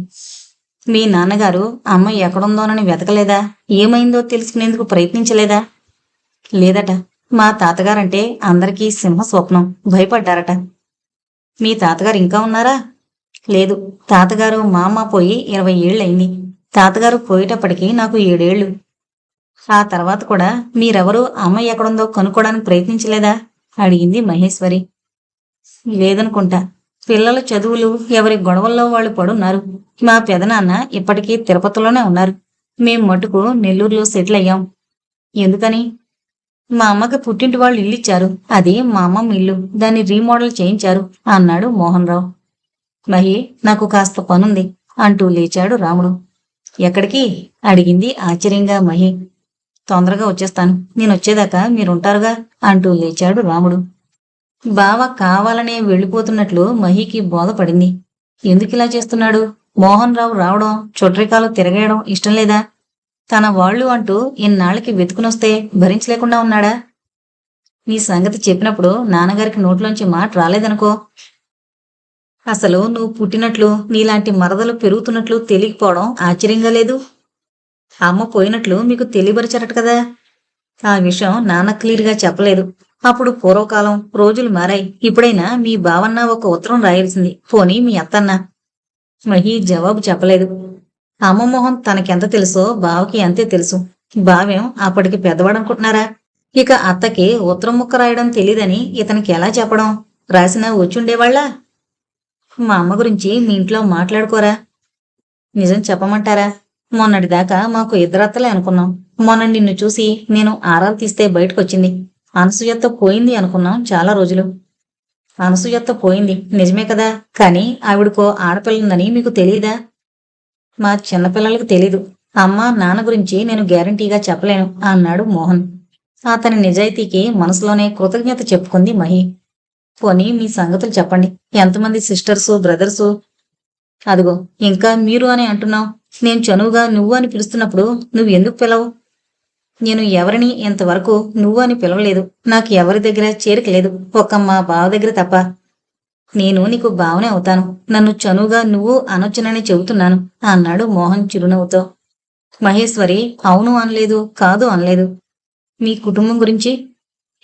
మీ నాన్నగారు అమ్మ ఎక్కడుందోనని వెతకలేదా? ఏమైందో తెలుసుకునేందుకు ప్రయత్నించలేదా? లేదట. మా తాతగారంటే అందరికీ సింహ స్వప్నం. భయపడ్డారట. మీ తాతగారు ఇంకా ఉన్నారా? లేదు. తాతగారు మా అమ్మ పోయి 20 ఏళ్ళయింది. తాతగారు పోయేటప్పటికి నాకు 7 ఏళ్ళు. ఆ తర్వాత కూడా మీరెవరూ అమ్మ ఎక్కడుందో కనుక్కోడానికి ప్రయత్నించలేదా అడిగింది మహేశ్వరి. లేదనుకుంటా. పిల్లల చదువులు ఎవరి గొడవల్లో వాళ్ళు పడున్నారు. మా పెదనాన్న ఇప్పటికీ తిరుపతిలోనే ఉన్నారు. మేం మటుకు నెల్లూరులో సెటిల్ అయ్యాం. ఎందుకని? మా అమ్మకి పుట్టింటి వాళ్ళు ఇల్లు ఇచ్చారు. అది మా అమ్మమ్మ ఇల్లు. దాన్ని రీమోడల్ చేయించారు అన్నాడు మోహన్ రావు. మహి, నాకు కాస్త పనుంది అంటూ లేచాడు రాముడు. ఎక్కడికి అడిగింది ఆశ్చర్యంగా మహి. తొందరగా వచ్చేస్తాను. నేనొచ్చేదాకా మీరుంటారుగా అంటూ లేచాడు రాముడు. బావ కావాలనే వెళ్ళిపోతున్నట్లు మహికి బోధపడింది. ఎందుకిలా చేస్తున్నాడు? మోహన్ రావు రావడం, చుట్రికాలు తిరగేయడం ఇష్టం లేదా? తన వాళ్ళు అంటూ ఇన్నాళ్ళకి వెతుకునొస్తే భరించలేకుండా ఉన్నాడా? నీ సంగతి చెప్పినప్పుడు నాన్నగారికి నోట్లోంచి మాట రాలేదనుకో. అసలు నువ్వు పుట్టినట్లు, నీలాంటి మరదలు పెరుగుతున్నట్లు తెలియకపోవడం ఆశ్చర్యంగా లేదు. అమ్మ పోయినట్లు మీకు తెలియబరిచారట కదా. ఆ విషయం నాన్న క్లియర్గా చెప్పలేదు. అప్పుడు పూర్వకాలం, రోజులు మారాయి. ఇప్పుడైనా మీ బావన్న ఒక ఉత్తరం రాయాల్సింది. పోనీ మీ అత్తన్న. మహి జవాబు చెప్పలేదు. అమ్మ మొహం తనకెంత తెలుసో బావకి అంతే తెలుసు. బావేం అప్పటికి పెద్దవాడనుకుంటున్నారా? ఇక అత్తకి ఉత్తరం ముక్క రాయడం తెలీదని ఇతనికి ఎలా చెప్పడం? రాసినా వచ్చుండేవాళ్ళా? మా అమ్మ గురించి మీ ఇంట్లో మాట్లాడుకోరా? నిజం చెప్పమంటారా? మొన్నటిదాకా మాకు ఇద్దరత్తలే అనుకున్నాం. మొన్న నిన్ను చూసి నేను ఆరాలు తీస్తే బయటకొచ్చింది. అనసూయత్త పోయింది అనుకున్నాం చాలా రోజులు. అనసూయత్త పోయింది నిజమే కదా, కానీ ఆవిడకో ఆడపిల్లందని మీకు తెలీదా? మా చిన్నపిల్లలకు తెలీదు. అమ్మ నాన్న గురించి నేను గ్యారంటీగా చెప్పలేను అన్నాడు మోహన్. అతని నిజాయితీకి మనసులోనే కృతజ్ఞత చెప్పుకుంది మహి. పోనీ మీ సంగతులు చెప్పండి. ఎంతమంది సిస్టర్సు, బ్రదర్సు? అదిగో ఇంకా మీరు అని అంటున్నావు. నేను చనువుగా నువ్వు అని పిలుస్తున్నప్పుడు నువ్వు ఎందుకు పిలవు? నేను ఎవరిని ఇంతవరకు నువ్వు అని పిలవలేదు. నాకు ఎవరి దగ్గర చేరిక లేదు, ఒక్క మా బావ దగ్గర తప్ప. నేను నీకు బావనే అవుతాను. నన్ను చనువుగా నువ్వు అనొచ్చునని చెబుతున్నాను అన్నాడు మోహన్ చిరునవ్వుతో. మహేశ్వరి అవును అనలేదు, కాదు అనలేదు. మీ కుటుంబం గురించి?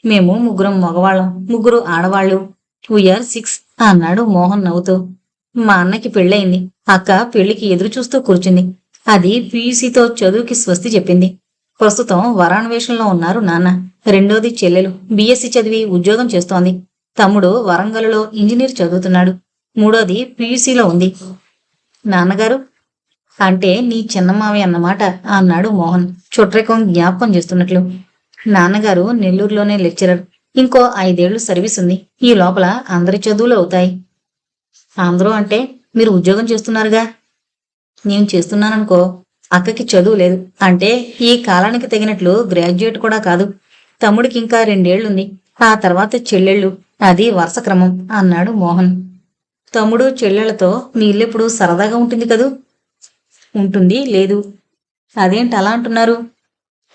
మేము 3 మగవాళ్ళం, 3 ఆడవాళ్లు. 2 years 6 అన్నాడు మోహన్ నవ్వుతూ. మా అన్నకి పెళ్ళయింది. అక్క పెళ్లికి ఎదురు చూస్తూ కూర్చుంది. అది PUCతో చదువుకి స్వస్తి చెప్పింది. ప్రస్తుతం వరాన్వేషంలో ఉన్నారు నాన్న. రెండోది చెల్లెలు BSc చదివి ఉద్యోగం చేస్తోంది. తమ్ముడు వరంగల్లో ఇంజనీర్ చదువుతున్నాడు. మూడోది PUCలో ఉంది. నాన్నగారు? అంటే నీ చిన్నమావి అన్నమాట అన్నాడు మోహన్ చుట్రెకం జ్ఞాపకం చేస్తున్నట్లు. నాన్నగారు నెల్లూరులోనే లెక్చరర్. ఇంకో 5 ఏళ్లు సర్వీస్ ఉంది. ఈ లోపల అందరి చదువులు అవుతాయి. అందరూ అంటే మీరు ఉద్యోగం చేస్తున్నారుగా. నేను చేస్తున్నాననుకో. అక్కకి చదువు లేదు. అంటే ఈ కాలానికి తగినట్లు గ్రాడ్యుయేట్ కూడా కాదు. తమ్ముడికి ఇంకా 2 ఏళ్లుంది. ఆ తర్వాత చెల్లెళ్ళు. అది వరుస క్రమం అన్నాడు మోహన్. తమ్ముడు చెల్లెళ్లతో మీ ఇల్లెప్పుడు సరదాగా ఉంటుంది కదూ? ఉంటుంది లేదు. అదేంటి అలా అంటున్నారు?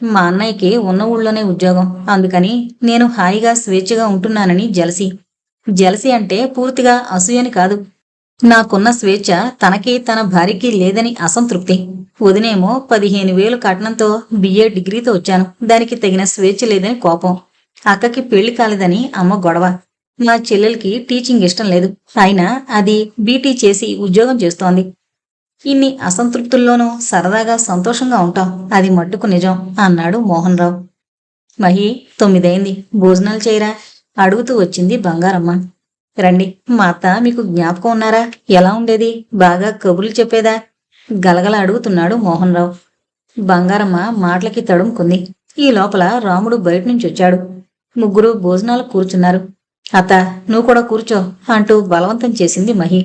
మా అన్నయ్యకి ఉన్న ఊళ్ళోనే ఉద్యోగం. అందుకని నేను హాయిగా స్వేచ్ఛగా ఉంటున్నానని జలసి. జలసి అంటే పూర్తిగా అసూయని కాదు. నాకున్న స్వేచ్ఛ తనకి తన భార్యకి లేదని అసంతృప్తి. వదినేమో 15,000 కట్నంతో BA డిగ్రీతో వచ్చాను. దానికి తగిన స్వేచ్ఛ లేదని కోపం. అక్కకి పెళ్లి కాలేదని అమ్మ గొడవ. మా చెల్లెలకి టీచింగ్ ఇష్టం లేదు. అయినా అది BT చేసి ఉద్యోగం చేస్తోంది. ఇన్ని అసంతృప్తుల్లోనూ సరదాగా సంతోషంగా ఉంటాం, అది మట్టుకు నిజం అన్నాడు మోహన్ రావు. మహి 9 అయింది, భోజనాలు చేయరా అడుగుతూ వచ్చింది బంగారమ్మ. రండి, మా అత్త మీకు జ్ఞాపకం ఉన్నారా? ఎలా ఉండేది? బాగా కబుర్లు చెప్పేదా? గలగల అడుగుతున్నాడు మోహన్ రావు. బంగారమ్మ మాటలకి తడుముకుంది. ఈ లోపల రాముడు బయట నుంచి వచ్చాడు. ముగ్గురు భోజనాలు కూర్చున్నారు. అత్త, నువ్వు కూడా కూర్చో అంటూ బలవంతం చేసింది మహి.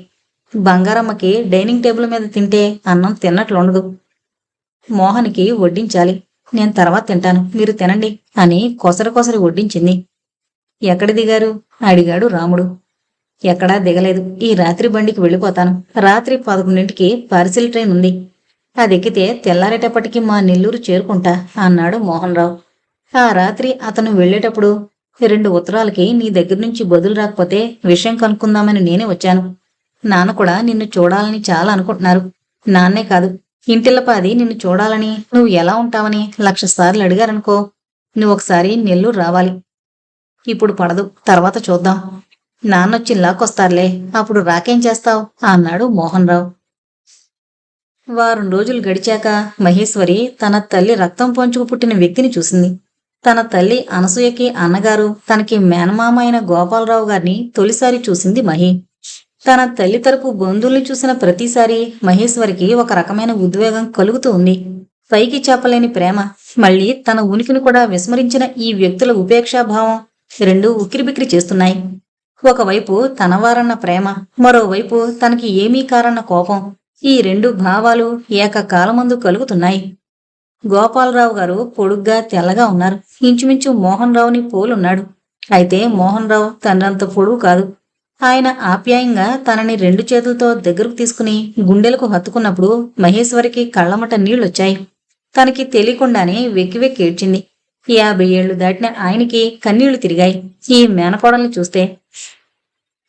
బంగారమ్మకి డైనింగ్ టేబుల్ మీద తింటే అన్నం తిన్నట్లుండదు. మోహన్కి వడ్డించాలి. నేను తర్వాత తింటాను, మీరు తినండి అని కొసరి కొసరి వడ్డించింది. ఎక్కడ దిగారు అడిగాడు రాముడు. ఎక్కడా దిగలేదు, ఈ రాత్రి బండికి వెళ్ళిపోతాను. రాత్రి 11ంటికి పార్సిల్ ట్రైన్ ఉంది. అది ఎక్కితే తెల్లారేటప్పటికి మా నెల్లూరు చేరుకుంటా అన్నాడు మోహన్ రావు. ఆ రాత్రి అతను వెళ్లేటప్పుడు 2 ఉత్తరాలకి నీ దగ్గర నుంచి బదులు రాకపోతే విషయం కనుక్కుందామని నేనే వచ్చాను. నాన్న కూడా నిన్ను చూడాలని చాలా అనుకుంటున్నారు. నాన్నే కాదు, ఇంటిల్లపాది నిన్ను చూడాలని, నువ్వు ఎలా ఉంటావని 1,00,000 సార్లు అడిగారనుకో. నువ్వు ఒకసారి నెల్లూరు రావాలి. ఇప్పుడు పడదు, తర్వాత చూద్దాం. నాన్నొచ్చి లాక్కొస్తారులే, అప్పుడు రాకేం చేస్తావు అన్నాడు మోహన్ రావు. వారం రోజులు గడిచాక మహేశ్వరి తన తల్లి రక్తం పంచుకు పుట్టిన వ్యక్తిని చూసింది. తన తల్లి అనసూయకి అన్నగారు, తనకి మేనమామ అయిన గోపాలరావు గారిని తొలిసారి చూసింది మహి. తన తల్లి తరపు బంధువుల్ని చూసిన ప్రతిసారి మహేశ్వరికి ఒక రకమైన ఉద్వేగం కలుగుతూ ఉంది. పైకి చెప్పలేని ప్రేమ, మళ్ళీ తన ఉనికిని కూడా విస్మరించిన ఈ వ్యక్తుల ఉపేక్షాభావం రెండూ ఉక్కిరిబిక్కిరి చేస్తున్నాయి. ఒకవైపు తనవారన్న ప్రేమ, మరోవైపు తనకి ఏమీ కారన్న కోపం. ఈ 2 భావాలు ఏకకాలమందు కలుగుతున్నాయి. గోపాలరావు గారు పొడుగ్గా తెల్లగా ఉన్నారు. ఇంచుమించు మోహన్ రావుని పోలున్నాడు. అయితే మోహన్ రావు తండ్రంత పొడుగు కాదు. ఆయన ఆప్యాయంగా తనని 2 చేతులతో దగ్గరకు తీసుకుని గుండెలకు హత్తుకున్నప్పుడు మహేశ్వరికి కళ్లమట నీళ్లొచ్చాయి. తనకి తెలియకుండానే వెక్కి వెక్కి ఏడ్చింది. 50 ఏళ్లు దాటిన ఆయనకి కన్నీళ్లు తిరిగాయి ఈ మేనకోడల్ని చూస్తే.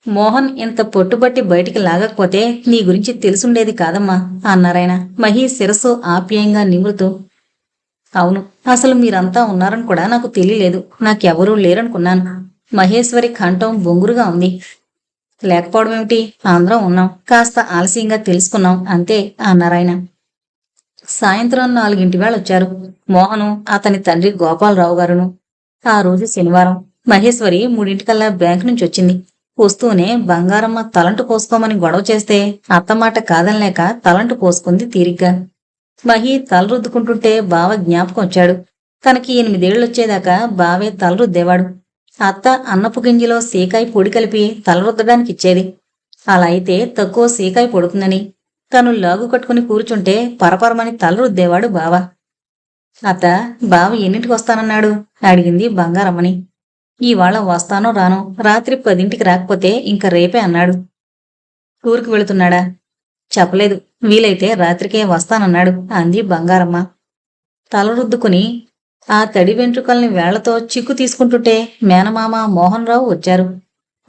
మోహన్ ఇంత పొట్టుబట్టి బయటికి లాగకపోతే నీ గురించి తెలుసుండేది కాదమ్మా అన్నారాయన మహి శిరస్సు ఆప్యాయంగా నిమురుతూ. అవును, అసలు మీరంతా ఉన్నారని కూడా నాకు తెలియలేదు. నాకెవరూ లేరనుకున్నాను. మహేశ్వరి కంఠం బొంగురుగా ఉంది. లేకపోవడం ఏమిటి, అందరం ఉన్నాం, కాస్త ఆలస్యంగా తెలుసుకున్నాం అంతే అన్నారాయన. సాయంత్రం 4 వేళ వచ్చారు మోహను, అతని తండ్రి గోపాలరావు గారును. ఆ రోజు శనివారం. మహేశ్వరి 3 బ్యాంకు నుంచి వచ్చింది. వస్తూనే బంగారమ్మ తలంటు పోసుకోమని గొడవ చేస్తే అత్తమాట కాదనలేక తలంటు పోసుకుంది తీరిగ్గా. మహి తల రుద్దుకుంటుంటే బావ జ్ఞాపకం వచ్చాడు. తనకి 8 ఏళ్ళొచ్చేదాకా బావే తల రుద్దేవాడు. అత్త అన్నపు గింజిలో సీకాయ పొడి కలిపి తల రుద్దడానికి ఇచ్చేది. అలా అయితే తక్కువ సీకాయ పొడుతుందని తను లాగు కట్టుకుని కూర్చుంటే పరపరమని తల రుద్దేవాడు బావ. అత్త, బావ ఎన్నింటికి వస్తానన్నాడు అడిగింది బంగారమ్మని. ఇవాళ వస్తానో రానో, రాత్రి 10ంటికి రాకపోతే ఇంక రేపే అన్నాడు. ఊరికి వెళుతున్నాడా? చెప్పలేదు, వీలైతే రాత్రికే వస్తానన్నాడు అంది బంగారమ్మ. తల రుద్దుకుని ఆ తడి వెంట్రుకల్ని వేళ్లతో చిక్కు తీసుకుంటుంటే మేనమామ మోహన్ రావు వచ్చారు.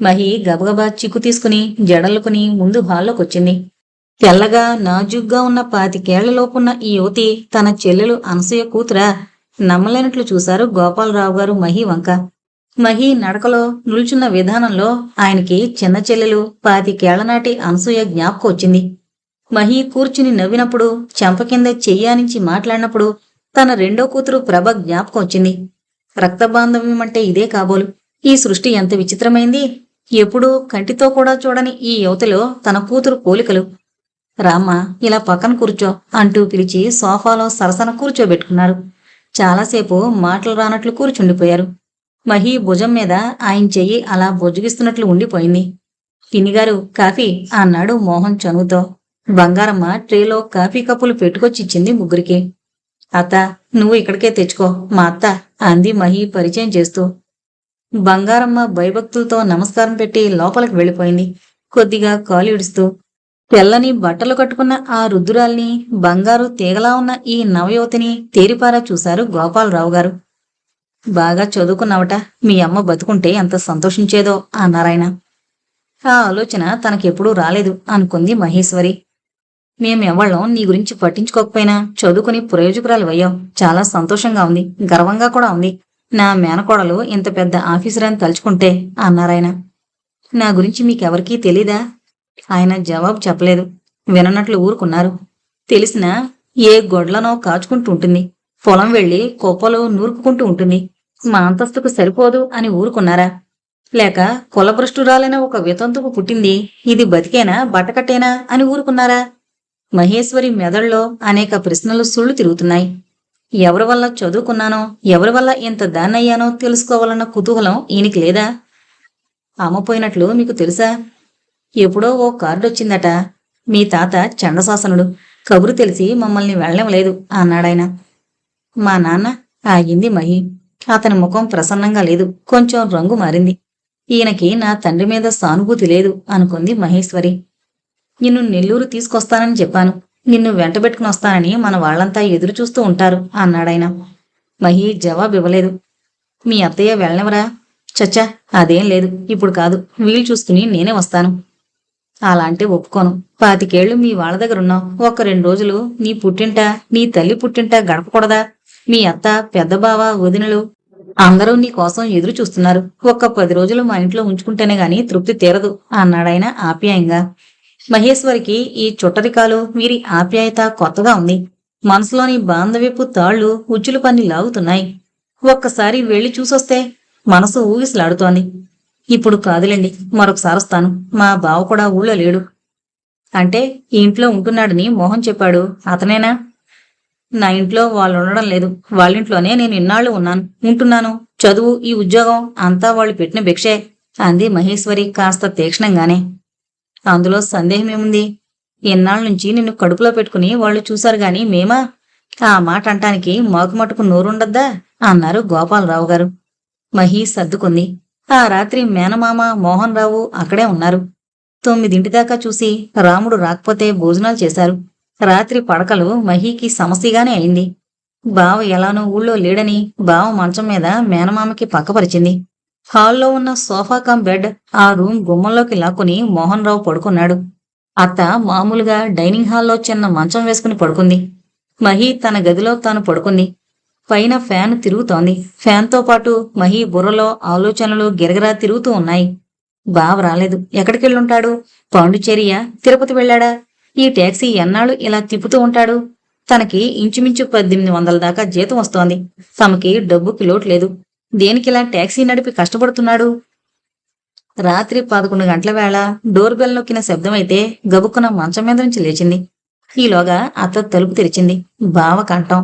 మహి గబగబా చిక్కు తీసుకుని జడలుకుని ముందు హాల్లోకొచ్చింది. తెల్లగా నాజుగ్గా ఉన్న 25 ఏళ్లలోపున్న ఈ యువతి తన చెల్లెలు అనసూయ కూతురా? నమ్మలేనట్లు చూశారు గోపాలరావు గారు మహి వంక. మహి నడకలో, నిల్చున్న విధానంలో ఆయనకి చిన్న చెల్లెలు 25 ఏళ్ల నాటి అనసూయ జ్ఞాపకం వచ్చింది. మహి కూర్చుని నవ్వినప్పుడు, చెంప కింద చెయ్యానించి మాట్లాడినప్పుడు తన 2వ కూతురు ప్రభ జ్ఞాపకం వచ్చింది. రక్తబాంధవ్యమంటే ఇదే కాబోలు. ఈ సృష్టి ఎంత విచిత్రమైంది. ఎప్పుడూ కంటితో కూడా చూడని ఈ యువతిలో తన కూతురు పోలికలు. రామ్మా, ఇలా పక్కన కూర్చో అంటూ పిలిచి సోఫాలో సరసన కూర్చోబెట్టుకున్నారు. చాలాసేపు మాటలు రానట్లు కూర్చుండిపోయారు. మహి భుజం మీద ఆయన చెయ్యి అలా బొజ్జగిస్తున్నట్లు ఉండిపోయింది. పిన్నిగారు, కాఫీ అన్నాడు మోహన్ చనువుతో. బంగారమ్మ ట్రేలో కాఫీ కప్పులు పెట్టుకొచ్చిచ్చింది ముగ్గురికి. అత్త, నువ్వు ఇక్కడికే తెచ్చుకో, మా అత్త అంది మహి పరిచయం చేస్తూ. బంగారమ్మ భయభక్తులతో నమస్కారం పెట్టి లోపలికి వెళ్ళిపోయింది. కొద్దిగా కాలు ఇడుస్తూ తెల్లని బట్టలు కట్టుకున్న ఆ రుద్దురాల్ని, బంగారు తీగలా ఉన్న ఈ నవయువతిని తేరిపారా చూశారు గోపాలరావు గారు. బాగా చదువుకున్నావట, మీ అమ్మ బతుకుంటే ఎంత సంతోషించేదో అన్నారాయన. ఆ ఆలోచన తనకెప్పుడూ రాలేదు అనుకుంది మహేశ్వరి. మేమెవ్వళ్ళం నీ గురించి పట్టించుకోకపోయినా చదువుకుని ప్రయోజకురాలివయ్యావు. చాలా సంతోషంగా ఉంది, గర్వంగా కూడా ఉంది. నా మేనకోడలు ఇంత పెద్ద ఆఫీసర్ అని తలుచుకుంటే అన్నారాయన. నా గురించి మీకెవరికీ తెలీదా? ఆయన జవాబు చెప్పలేదు. విననట్లు ఊరుకున్నారు. తెలిసినా ఏ గొడ్లనో కాచుకుంటూ ఉంటుంది, పొలం వెళ్లి కుప్పలు నూరుకుంటూ ఉంటుంది. మా అంతస్తుకు సరిపోదు అని ఊరుకున్నారా? లేక కులభ్రష్టురాలైన ఒక వితంతువు పుట్టింది, ఇది బతికేనా బట్టకట్టేనా అని ఊరుకున్నారా? మహేశ్వరి మెదడులో అనేక ప్రశ్నలు సుళ్ళు తిరుగుతున్నాయి. ఎవరి వల్ల చదువుకున్నానో, ఎవరి వల్ల ఇంత దాన్నయ్యానో తెలుసుకోవాలన్న కుతూహలం ఈయనకి లేదా? అమ్మపోయినట్లు మీకు తెలుసా? ఎప్పుడో ఓ కార్డొచ్చిందట. మీ తాత చండశాసనుడు, కబురు తెలిసి మమ్మల్ని వెళ్ళనివ్వలేదు అన్నాడాయన. మా నాన్న ఆగింది మహి. అతని ముఖం ప్రసన్నంగా లేదు, కొంచెం రంగు మారింది. ఈయనకి నా తండ్రి మీద సానుభూతి లేదు అనుకుంది మహేశ్వరి. నిన్ను నెల్లూరు తీసుకొస్తానని చెప్పాను, నిన్ను వెంటబెట్టుకుని వస్తానని మన వాళ్లంతా ఎదురు చూస్తూ ఉంటారు అన్నాడాయన. మహి జవాబివ్వలేదు. మీ అత్తయ్య వెళ్ళనివరా? చచ్చా, అదేం లేదు, ఇప్పుడు కాదు, వీలు చూసుకుని నేనే వస్తాను. అలా అంటే ఒప్పుకోను. 25 ఏళ్లు మీ వాళ్ళ దగ్గరున్నావు, ఒక్క 2 రోజులు నీ పుట్టింట, నీ తల్లి పుట్టింట గడపకూడదా? మీ అత్త, పెద్ద బావ, వదినలు అందరూ నీ కోసం ఎదురు చూస్తున్నారు. ఒక్క 10 రోజులు మా ఇంట్లో ఉంచుకుంటేనే గాని తృప్తి తీరదు అన్నాడాయన ఆప్యాయంగా. మహేశ్వరికి ఈ చుట్టరికాలు, వీరి ఆప్యాయత కొత్తగా ఉంది. మనసులోని బాంధవ్యపు తాళ్లు ఉచ్చులు పన్ని లాగుతున్నాయి. ఒక్కసారి వెళ్లి చూసొస్తే మనసు ఊగిసలాడుతోంది. ఇప్పుడు కాదులేండి, మరొకసారి వస్తాను. మా బావ కూడా ఊళ్ళో లేడు. అంటే ఈ ఇంట్లో ఉంటున్నాడని మోహన్ చెప్పాడు, అతనేనా? నా ఇంట్లో వాళ్ళు ఉండడం లేదు, వాళ్ళింట్లోనే నేను ఇన్నాళ్లు ఉంటున్నాను. చదువు, ఈ ఉద్యోగం అంతా వాళ్ళు పెట్టిన భిక్షే అంది మహేశ్వరి కాస్త తీక్షణంగానే. అందులో సందేహమేముంది? ఎన్నాళ్ళ నుంచి నిన్ను కడుపులో పెట్టుకుని వాళ్ళు చూశారు గాని మేమా? ఆ మాట అంటానికి మాకు మటుకు నోరుండద్దా అన్నారు గోపాలరావు గారు. మహి సర్దుకుంది. ఆ రాత్రి మేనమామ మోహన్ రావు అక్కడే ఉన్నారు. 9 దాకా చూసి రాముడు రాకపోతే భోజనాలు చేశారు. రాత్రి పడకలు మహీకి సమస్యగానే అయింది. బావ ఎలానో ఊళ్ళో లేడని బావ మంచం మీద మేనమామకి పక్కపరిచింది. హాల్లో ఉన్న సోఫా కమ్ బెడ్ ఆ రూమ్ గుమ్మంలోకి లాక్కుని మోహన్ రావు పడుకున్నాడు. అత్త మామూలుగా డైనింగ్ హాల్లో చిన్న మంచం వేసుకుని పడుకుంది. మహి తన గదిలో తాను పడుకుంది. పైన ఫ్యాన్ తిరుగుతోంది. ఫ్యాన్తో పాటు మహి బుర్రలో ఆలోచనలు గిరగిరా తిరుగుతూ ఉన్నాయి. బావ రాలేదు, ఎక్కడికెళ్ళుంటాడు? పాండిచేరియా, తిరుపతి వెళ్ళాడా? ఈ టాక్సీ ఎన్నాళ్ళు ఇలా తిప్పుతూ ఉంటాడు? తనకి ఇంచుమించు 1800 దాకా జీతం వస్తోంది. తమకి డబ్బుకి లోటు లేదు. దేనికిలా టాక్సీ నడిపి కష్టపడుతున్నాడు? రాత్రి 11 గంటల వేళ డోర్ బెల్ నొక్కిన శబ్దమైతే గబుక్కున మంచం మీద నుంచి లేచింది. ఈలోగా అత్త తలుపు తెరిచింది. బావ కంఠం.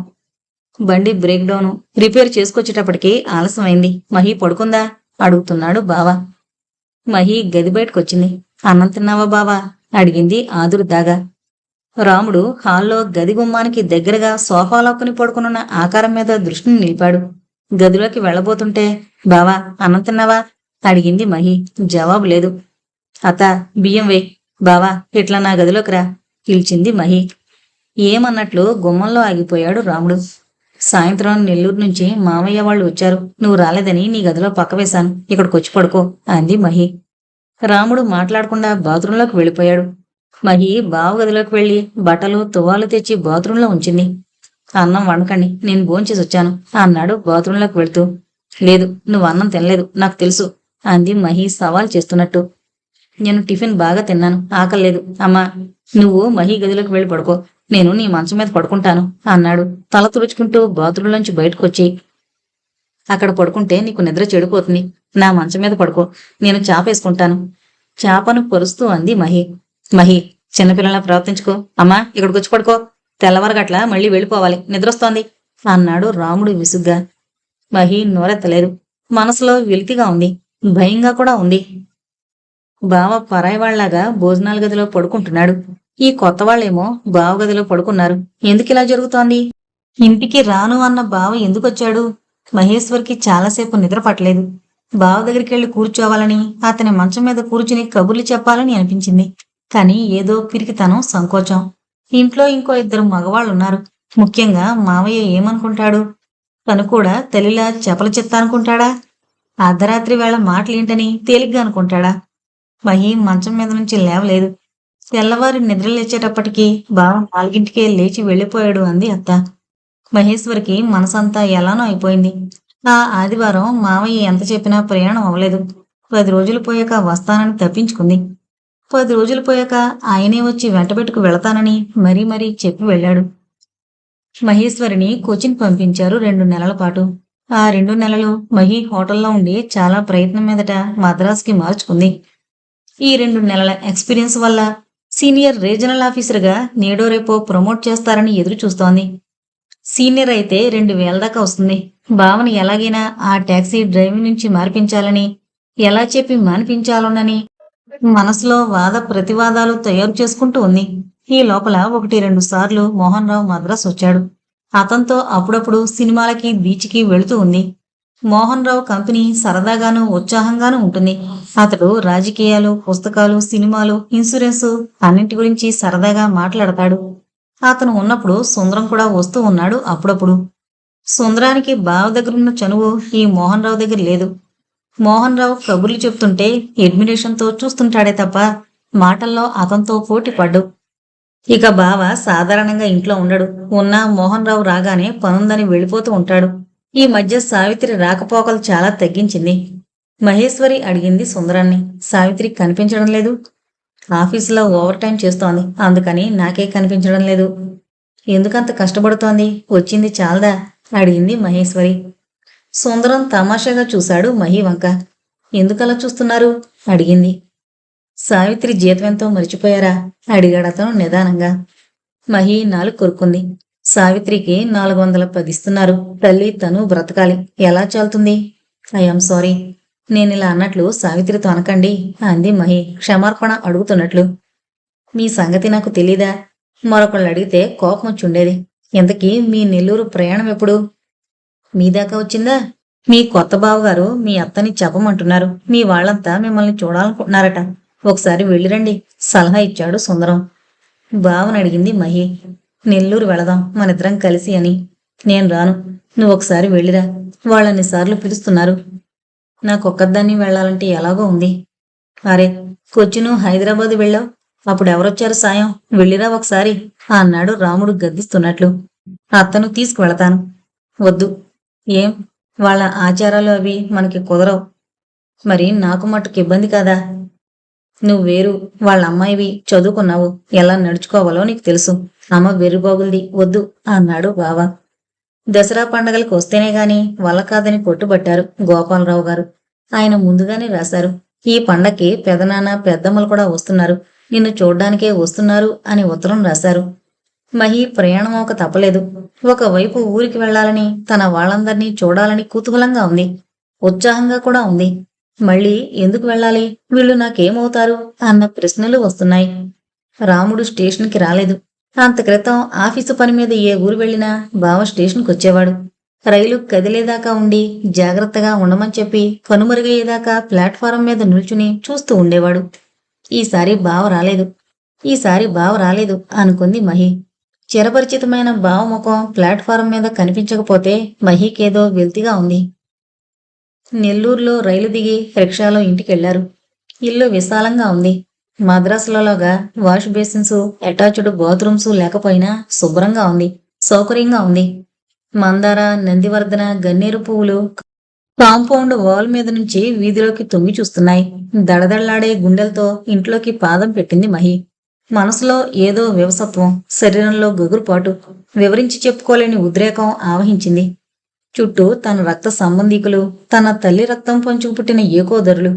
బండి బ్రేక్ డౌను, రిపేర్ చేసుకొచ్చేటప్పటికి ఆలస్యమైంది. మహి పడుకుందా అడుగుతున్నాడు బావ. మహి గది బయటకొచ్చింది. అన్నం తిన్నావా బావా అడిగింది ఆదురుదాగా. రాముడు హాల్లో గది గుమ్మానికి దగ్గరగా సోఫాలోకుని పడుకునున్న ఆకారం మీద దృష్టిని నిలిపాడు. గదిలోకి వెళ్లబోతుంటే, బావా అన్నం తిన్నావా అడిగింది మహి. జవాబు లేదు. అత్త బియ్యం వేయ్. బావా ఇట్లా నా గదిలోకి రా పిలిచింది మహి. ఏమన్నట్లు గుమ్మంలో ఆగిపోయాడు రాముడు. సాయంత్రం నెల్లూరు నుంచి మామయ్య వాళ్ళు వచ్చారు, నువ్వు రాలేదని నీ గదిలో పక్కవేశాను, ఇక్కడికొచ్చి పడుకో అంది మహి. రాముడు మాట్లాడకుండా బాత్రూంలోకి వెళ్ళిపోయాడు. మహి బావ గదిలోకి వెళ్లి బట్టలు తువ్వాలు తెచ్చి బాత్రూంలో ఉంచింది. అన్నం వండకండి, నేను భోంచేసి వచ్చాను అన్నాడు బాత్రూంలోకి వెళ్తూ. లేదు, నువ్వు అన్నం తినలేదు నాకు తెలుసు అంది మహి సవాల్ చేస్తున్నట్టు. నేను టిఫిన్ బాగా తిన్నాను, ఆకలేదు. అమ్మా నువ్వు మహి గదిలోకి వెళ్ళి పడుకో, నేను నీ మంచం మీద పడుకుంటాను అన్నాడు తల తుడుచుకుంటూ బాత్రూంలోంచి బయటకొచ్చి. అక్కడ పడుకుంటే నీకు నిద్ర చెడిపోతుంది, నా మంచం మీద పడుకో, నేను చాపేసుకుంటాను చాపను పరుస్తూ అంది మహి. మహి చిన్నపిల్లలా ప్రవర్తించుకో, అమ్మా ఇక్కడికొచ్చి పడుకో, తెల్లవారగట్ల మళ్ళీ వెళ్ళిపోవాలి, నిద్రొస్తోంది అన్నాడు రాముడు విసుగ్గా. మహి నోరెత్తలేదు. మనసులో వెలితిగా ఉంది, భయంగా కూడా ఉంది. బావ పరాయివాళ్లాగా భోజనాల గదిలో పడుకుంటున్నాడు. ఈ కొత్త వాళ్ళేమో బావ గదిలో పడుకున్నారు. ఎందుకిలా జరుగుతోంది? ఇంటికి రాను అన్న బావ ఎందుకొచ్చాడు? మహేశ్వర్కి చాలాసేపు నిద్ర పట్టలేదు. బావ దగ్గరికెళ్లి కూర్చోవాలని, అతని మంచం మీద కూర్చుని కబుర్లు చెప్పాలని అనిపించింది. కాని ఏదో పిరికితనం, సంకోచం. ఇంట్లో ఇంకో 2 మగవాళ్ళున్నారు. ముఖ్యంగా మావయ్య ఏమనుకుంటాడు? తను కూడా తల్లిలా చెపల చెత్త అనుకుంటాడా? అర్ధరాత్రి వేళ మాటలేంటని తేలిగ్గా అనుకుంటాడా? మహి మంచం మీద నుంచి లేవలేదు. తెల్లవారి నిద్రలేచేటప్పటికీ బావ 4ంటికే లేచి వెళ్ళిపోయాడు అంది అత్త. మహేశ్వరికి మనసంతా ఎలానో అయిపోయింది. ఆ ఆదివారం మావయ్య ఎంత చెప్పినా ప్రయాణం అవ్వలేదు. 10 రోజులు పోయాక వస్తానని తప్పించుకుంది. 10 రోజులు పోయాక ఆయనే వచ్చి వెంటబెట్టుకు వెళతానని మరీ చెప్పి వెళ్ళాడు. మహేశ్వరిని కోచిన్ పంపించారు 2 నెలల పాటు. ఆ 2 నెలలు మహి హోటల్లో ఉండి చాలా ప్రయత్నం మీదట మద్రాసుకి మార్చుకుంది. ఈ 2 నెలల ఎక్స్పీరియన్స్ వల్ల సీనియర్ రీజనల్ ఆఫీసర్గా నేడో రేపో ప్రమోట్ చేస్తారని ఎదురు చూస్తోంది. సీనియర్ అయితే 2000 దాకా వస్తుంది. భావన ఎలాగైనా ఆ టాక్సీ డ్రైవింగ్ నుంచి మార్పించాలని, ఎలా చెప్పి మానిపించాలోనని మనసులో వాద ప్రతివాదాలు తయారు చేసుకుంటూ ఉంది. ఈ లోపల 1-2 సార్లు మోహన్ రావు మద్రాసు వచ్చాడు. అతనితో అప్పుడప్పుడు సినిమాలకి బీచ్కి వెళుతూ ఉంది. మోహన్ రావు కంపెనీ సరదాగాను ఉత్సాహంగానూ ఉంటుంది. అతడు రాజకీయాలు, పుస్తకాలు, సినిమాలు, ఇన్సూరెన్సు అన్నింటి గురించి సరదాగా మాట్లాడతాడు. అతను ఉన్నప్పుడు సుందరం కూడా వస్తూ ఉన్నాడు అప్పుడప్పుడు. సుందరానికి బావ దగ్గరున్న చనువు ఈ మోహన్ రావు దగ్గర లేదు. మోహన్ రావు కబుర్లు చెప్తుంటే అడ్మిరేషన్తో చూస్తుంటాడే తప్ప మాటల్లో అతనితో పోటీ పడ్డు. ఇక బావ సాధారణంగా ఇంట్లో ఉండడు. ఉన్నా మోహన్ రావు రాగానే పనుందని వెళ్ళిపోతూ ఉంటాడు. ఈ మధ్య సావిత్రి రాకపోకలు చాలా తగ్గించింది. మహేశ్వరి అడిగింది సుందరాన్ని. సావిత్రి కనిపించడం లేదు. ఆఫీసులో ఓవర్ టైం చేస్తోంది, అందుకని నాకే కనిపించడం లేదు. ఎందుకంత కష్టపడుతోంది? వచ్చింది చాలదా? అడిగింది మహేశ్వరి. సుందరం తమాషాగా చూశాడు మహి వంక. ఎందుకలా చూస్తున్నారు? అడిగింది. సావిత్రి జీతమెంతో మరిచిపోయారా? అడిగాడతను నిదానంగా. మహి నాలుగు కొరుక్కుంది. సావిత్రికి 410 ఇస్తున్నారు. తల్లి తను బ్రతకాలి, ఎలా చాలుతుంది? ఐఎమ్ సారీ, నేనిలా అన్నట్లు సావిత్రితో అనకండి అంది మహి క్షమార్పణ అడుగుతున్నట్లు. మీ సంగతి నాకు తెలీదా? మరొకళ్ళు అడిగితే కోపం వచ్చుండేది. ఇంతకీ మీ నెల్లూరు ప్రయాణం ఎప్పుడు? మీ దాకా వచ్చిందా? మీ కొత్త బావగారు మీ అత్తని చెప్పమంటున్నారు. మీ వాళ్ళంతా మిమ్మల్ని చూడాలనుకుంటున్నారట. ఒకసారి వెళ్ళిరండి సలహా ఇచ్చాడు సుందరం. బావని అడిగింది మహి. నెల్లూరు వెళదాం మనిద్దరం కలిసి అని. నేను రాను, నువ్వు ఒకసారి వెళ్ళిరా, వాళ్ళన్నిసార్లు పిలుస్తున్నారు. నాకొక్కదాన్ని వెళ్లాలంటే ఎలాగో ఉంది. అరే, కొచ్చిను హైదరాబాద్ వెళ్ళావు, అప్పుడు ఎవరొచ్చారు సాయం? వెళ్ళిరా ఒకసారి అన్నాడు రాముడు గద్దిస్తున్నట్లు. అత్తను తీసుకువెళతాను. వద్దు. ఏం? వాళ్ళ ఆచారాలు అవి మనకి కుదరవు. మరి నాకు మట్టుకు ఇబ్బంది కాదా? నువ్వు వేరు, వాళ్ళ అమ్మాయివి, చదువుకున్నావు, ఎలా నడుచుకోవాలో నీకు తెలుసు. అమ్మ వెర్రిబాగుల్ది, వద్దు అన్నాడు బావ. దసరా పండగలకు వస్తేనే గాని వల్ల కాదని పట్టుబట్టారు గోపాలరావు గారు. ఆయన ముందుగానే రాశారు, ఈ పండక్కి పెదనాన్న పెద్దమ్మలు కూడా వస్తున్నారు, నిన్ను చూడ్డానికే వస్తున్నారు అని ఉత్తరం రాశారు. మహి ప్రయాణం ఒక తప్పలేదు. ఒకవైపు ఊరికి వెళ్లాలని, తన వాళ్ళందర్నీ చూడాలని కుతూహలంగా ఉంది, ఉత్సాహంగా కూడా ఉంది. మళ్ళీ ఎందుకు వెళ్ళాలి, వీళ్ళు నాకేమవుతారు అన్న ప్రశ్నలు వస్తున్నాయి. రాముడు స్టేషన్కి రాలేదు. అంత క్రితం ఆఫీసు పని మీద ఏ ఊరు వెళ్ళినా బావ స్టేషన్కి వచ్చేవాడు. రైలు కదిలేదాకా ఉండి జాగ్రత్తగా ఉండమని చెప్పి కనుమరుగయ్యేదాకా ప్లాట్ఫారం మీద నిల్చుని చూస్తూ ఉండేవాడు. ఈసారి బావ రాలేదు అనుకుంది మహి. చిరపరిచితమైన బావ ముఖం ప్లాట్ఫారం మీద కనిపించకపోతే మహికేదో వెల్తిగా ఉంది. నెల్లూరులో రైలు దిగి రిక్షాలో ఇంటికెళ్లారు. ఇల్లు విశాలంగా ఉంది. మద్రాసులలోగా వాష్ బేసిన్స్, అటాచ్డ్ బాత్రూమ్స్ లేకపోయినా శుభ్రంగా ఉంది, సౌకర్యంగా ఉంది. మందార, నందివర్ధన, గన్నేరు పువ్వులు కాంపౌండ్ వాల్ మీద నుంచి వీధిలోకి తొంగి చూస్తున్నాయి. దడదళ్లాడే గుండెలతో ఇంట్లోకి పాదం పెట్టింది మహి. మనసులో ఏదో వివసత్వం, శరీరంలో గగురుపాటు, వివరించి చెప్పుకోలేని ఉద్రేకం ఆవహించింది. చుట్టూ తన రక్త సంబంధీకులు, తన తల్లి రక్తం పంచుకు పుట్టిన ఏకోదరులు.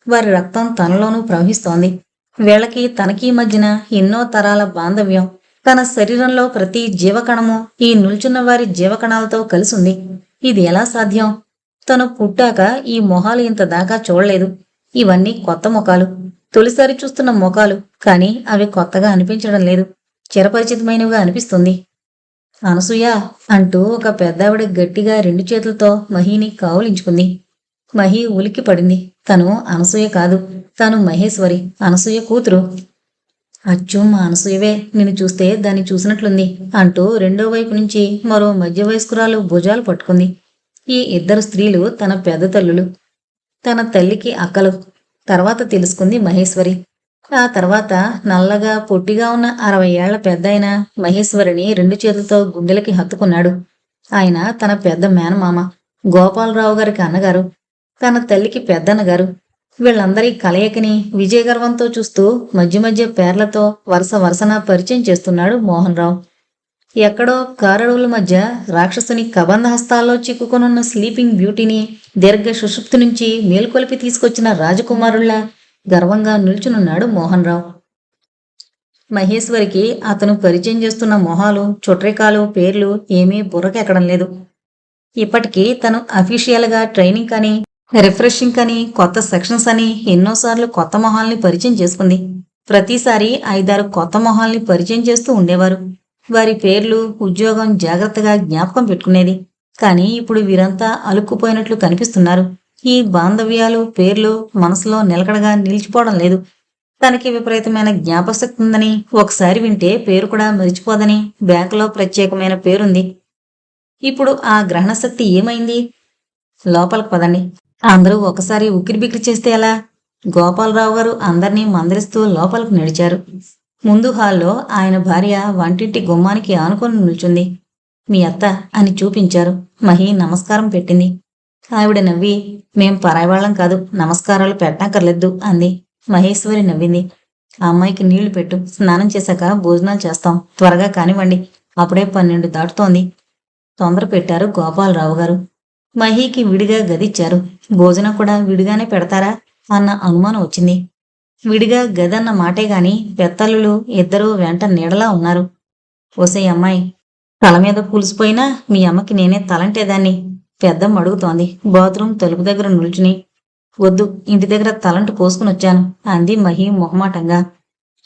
వారి రక్తం తనలోనూ ప్రవహిస్తోంది. వీళ్ళకి తనకీ మధ్యన ఎన్నో తరాల బాంధవ్యం. తన శరీరంలో ప్రతి జీవకణము ఈ నిల్చున్న వారి జీవకణాలతో కలిసింది. ఇది ఎలా సాధ్యం? తను పుట్టాక ఈ మొహాలు ఇంత దాకా చూడలేదు. ఇవన్నీ కొత్త ముఖాలు, తొలిసారి చూస్తున్న ముఖాలు, కాని అవి కొత్తగా అనిపించడం లేదు, చిరపరిచితమైనవిగా అనిపిస్తుంది. అనసూయ అంటూ ఒక పెద్దావిడ గట్టిగా 2 చేతులతో మహిని కావులించుకుంది. మహి ఉలిక్కి పడింది. తను అనసూయ కాదు, తను మహేశ్వరి, అనసూయ కూతురు. అచ్చు మా అనసూయవే, నిన్ను చూస్తే దాన్ని చూసినట్లుంది అంటూ రెండో వైపు నుంచి మరో మధ్య వయస్కురాలు భుజాలు పట్టుకుంది. ఈ 2 స్త్రీలు తన పెద్ద తల్లులు, తన తల్లికి అక్కలు. తర్వాత తెలుసుకుంది మహేశ్వరి. ఆ తర్వాత నల్లగా పొట్టిగా ఉన్న 60 ఏళ్ల పెద్దాయన మహేశ్వరిని 2 చేతులతో గుండెలకి హత్తుకున్నాడు. ఆయన తన పెద్ద మేనమామ, గోపాలరావు గారికి అన్నగారు, తన తల్లికి పెద్దన్నగారు. వీళ్ళందరి కలయికని విజయగర్వంతో చూస్తూ మధ్య మధ్య పేర్లతో వరుస వరుసన పరిచయం చేస్తున్నాడు మోహన్ రావు. ఎక్కడో కారడువుల మధ్య రాక్షసుని కబంధ హస్తాల్లో చిక్కుకొనున్న స్లీపింగ్ బ్యూటీని దీర్ఘ సుషుప్తి నుంచి మేల్కొలిపి తీసుకొచ్చిన రాజకుమారుల్లా గర్వంగా నిల్చునున్నాడు మోహన్ రావు. మహేశ్వరికి అతను పరిచయం చేస్తున్న మొహాలు, చుట్రికాలు, పేర్లు ఏమీ బుర్రకెక్కడం లేదు. ఇప్పటికీ తను అఫీషియల్గా ట్రైనింగ్ అని, రిఫ్రెషింగ్ అని, కొత్త సెక్షన్స్ అని ఎన్నోసార్లు కొత్త మొహాల్ని పరిచయం చేసుకుంది. ప్రతిసారి 5-6 కొత్త మొహాల్ని పరిచయం చేస్తూ ఉండేవారు. వారి పేర్లు, ఉద్యోగం జాగ్రత్తగా జ్ఞాపకం పెట్టుకునేది. కానీ ఇప్పుడు వీరంతా అలుక్కుపోయినట్లు కనిపిస్తున్నారు. ఈ బాంధవ్యాలు, పేర్లు మనసులో నిలకడగా నిలిచిపోవడం లేదు. తనకి విపరీతమైన జ్ఞాపశక్తి ఉందని, ఒకసారి వింటే పేరు కూడా మరిచిపోదని బ్యాంకులో ప్రత్యేకమైన పేరుంది. ఇప్పుడు ఆ గ్రహణశక్తి ఏమైంది? లోపలికి పదండి. అందరూ ఒకసారి ఉక్కిరిబిక్కిరి చేస్తే ఎలా? గోపాలరావు గారు అందర్నీ మందలిస్తూ లోపలికి నడిచారు. ముందు హాల్లో ఆయన భార్య వంటింటి గుమ్మానికి ఆనుకొని నిల్చుంది. మీ అత్త అని చూపించారు. మహి నమస్కారం పెట్టింది. ఆవిడ నవ్వి, మేం పరాయివాళ్లం కాదు, నమస్కారాలు పెట్టక్కర్లేదు అంది. మహేశ్వరి నవ్వింది. ఆ అమ్మాయికి నీళ్లు పెట్టు, స్నానం చేశాక భోజనాలు చేస్తాం, త్వరగా కానివ్వండి, అప్పుడే 12 దాటుతోంది. తొందర పెట్టారు గోపాలరావు గారు. మహికి విడిగా గదిచ్చారు. భోజనం కూడా విడిగానే పెడతారా అన్న అనుమానం వచ్చింది. విడిగా గదన్న మాటే గాని పెత్తల్లులు ఇద్దరూ వెంట నీడలా ఉన్నారు. ఓసే అమ్మాయి, తల మీద పులిసిపోయినా మీ అమ్మకి నేనే తలంటేదాన్ని, పెద్దమ్మ అడుగుతోంది బాత్రూం తలుపు దగ్గర నిల్చుని. వద్దు, ఇంటి దగ్గర తలంటు పోసుకుని వచ్చాను అంది మహి మొహమాటంగా.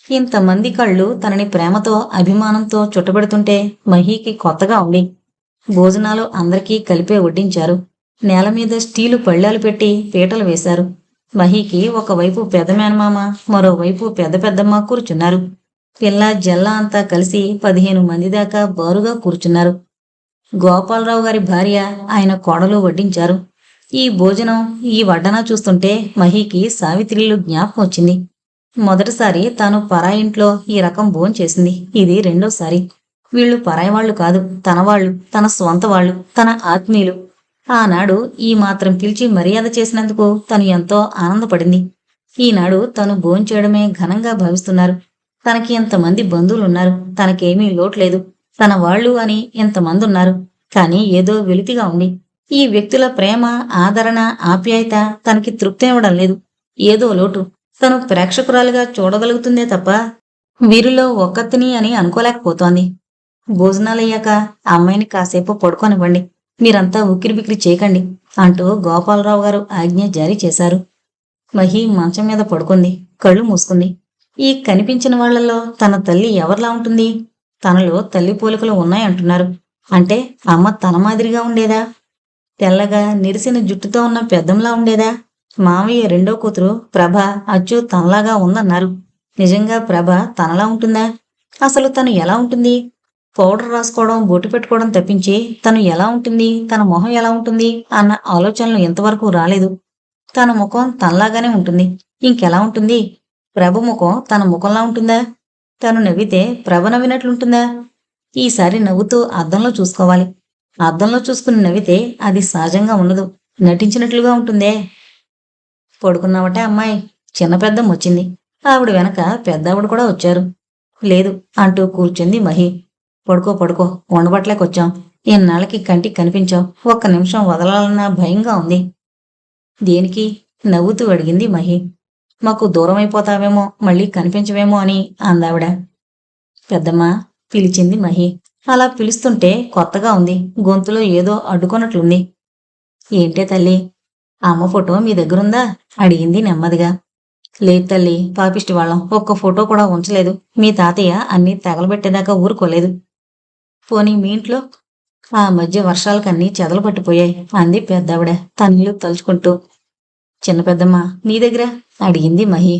ఇంతమంది కళ్ళు తనని ప్రేమతో, అభిమానంతో చుట్టబెడుతుంటే మహికి కొత్తగా ఉంది. భోజనాలు అందరికీ కలిపే వడ్డించారు. నేల మీద స్టీలు పళ్ళాలు పెట్టి పీటలు వేశారు. మహికి ఒకవైపు పెద్ద మేనమామ, మరోవైపు పెద్ద పెద్దమ్మ కూర్చున్నారు. పిల్ల జల్ల అంతా కలిసి 15 మంది దాకా బారుగా కూర్చున్నారు. గోపాలరావు గారి భార్య, ఆయన కోడలు వడ్డించారు. ఈ భోజనం, ఈ వడ్డన చూస్తుంటే మహికి సావిత్రిలు జ్ఞాపకం వచ్చింది. మొదటిసారి తాను పరాయింట్లో ఈ రకం భోంచేసింది. ఇది రెండోసారి. వీళ్ళు పరాయివాళ్లు కాదు, తనవాళ్లు, తన స్వంత వాళ్ళు, తన ఆత్మీయులు. ఆనాడు ఈ మాత్రం పిలిచి మర్యాద చేసినందుకు తను ఎంతో ఆనందపడింది. ఈనాడు తను భోంచేయడమే ఘనంగా భావిస్తున్నారు. తనకి ఎంతమంది బంధువులున్నారు, తనకేమీ లోట్లేదు, తన వాళ్ళు అని ఎంతమంది ఉన్నారు. కానీ ఏదో వెలితిగా ఉంది. ఈ వ్యక్తుల ప్రేమ, ఆదరణ, ఆప్యాయత తనకి తృప్తినివ్వడం లేదు. ఏదో లోటు. తను ప్రేక్షకురాలుగా చూడగలుగుతుందే తప్ప వీరిలో ఒక్కతిని అని అనుకోలేకపోతోంది. భోజనాలయ్యాక ఆ అమ్మాయిని కాసేపు పడుకోనివ్వండి, మీరంతా ఉక్కిరిబిక్కిరి చేయకండి అంటూ గోపాలరావు గారు ఆజ్ఞ జారీ చేశారు. మహి మంచం మీద పడుకుంది, కళ్ళు మూసుకుంది. ఈ కనిపించిన వాళ్లలో తన తల్లి ఎవరిలా ఉంటుంది? తనలో తల్లి పోలికలు ఉన్నాయంటున్నారు. అంటే అమ్మ తన మాదిరిగా ఉండేదా? తెల్లగా నిరిసిన జుట్టుతో ఉన్న పెద్దంలా ఉండేదా? మామయ్య రెండో కూతురు ప్రభ అచ్చు తనలాగా ఉందన్నారు. నిజంగా ప్రభ తనలా ఉంటుందా? అసలు తను ఎలా ఉంటుంది? పౌడర్ రాసుకోవడం, బొట్టు పెట్టుకోవడం తప్పించి తను ఎలా ఉంటుంది, తన మొహం ఎలా ఉంటుంది అన్న ఆలోచనలు ఎంతవరకు రాలేదు. తన ముఖం తనలాగానే ఉంటుంది. ఇంకెలా ఉంటుంది? ప్రభ ముఖం తన ముఖంలా ఉంటుందా? తను నవ్వితే ప్రభ నవ్వినట్లుంటుందా? ఈసారి నవ్వుతూ అద్దంలో చూసుకోవాలి. అద్దంలో చూసుకుని నవ్వితే అది సహజంగా ఉండదు, నటించినట్లుగా ఉంటుందే. పడుకున్నావటే అమ్మాయి? చిన్న పెద్దమ్మ వచ్చింది. ఆవిడ వెనక పెద్దావిడ కూడా వచ్చారు. లేదు అంటూ కూర్చుంది మహి. పడుకో పడుకో, ఉండబట్లేకొచ్చాం. ఎన్నాళ్ళకి కంటికి కనిపించావు, ఒక్క నిమిషం వదలాలన్నా భయంగా ఉంది. దేనికి? నవ్వుతూ అడిగింది మహి. మాకు దూరం అయిపోతావేమో, మళ్ళీ కనిపించవేమో అని అందావిడ. పెద్దమ్మ పిలిచింది మహి. అలా పిలుస్తుంటే కొత్తగా ఉంది, గొంతులో ఏదో అడ్డుకున్నట్లుంది. ఏంటే తల్లి, అమ్మ ఫోటో మీ దగ్గరుందా అడిగింది నెమ్మదిగా. లేదు తల్లి, పాపిష్టి వాళ్ళం, ఒక్క ఫోటో కూడా ఉంచలేదు. మీ తాతయ్య అన్నీ తగలబెట్టేదాకా ఊరుకోలేదు. పోనీ మీ ఇంట్లో? ఆ మధ్య వర్షాలకన్నీ చెదలు పట్టిపోయాయి అంది పెద్దావిడ తన్నులు తలుచుకుంటూ. చిన్న పెద్దమ్మ నీ దగ్గర అడిగింది మహి.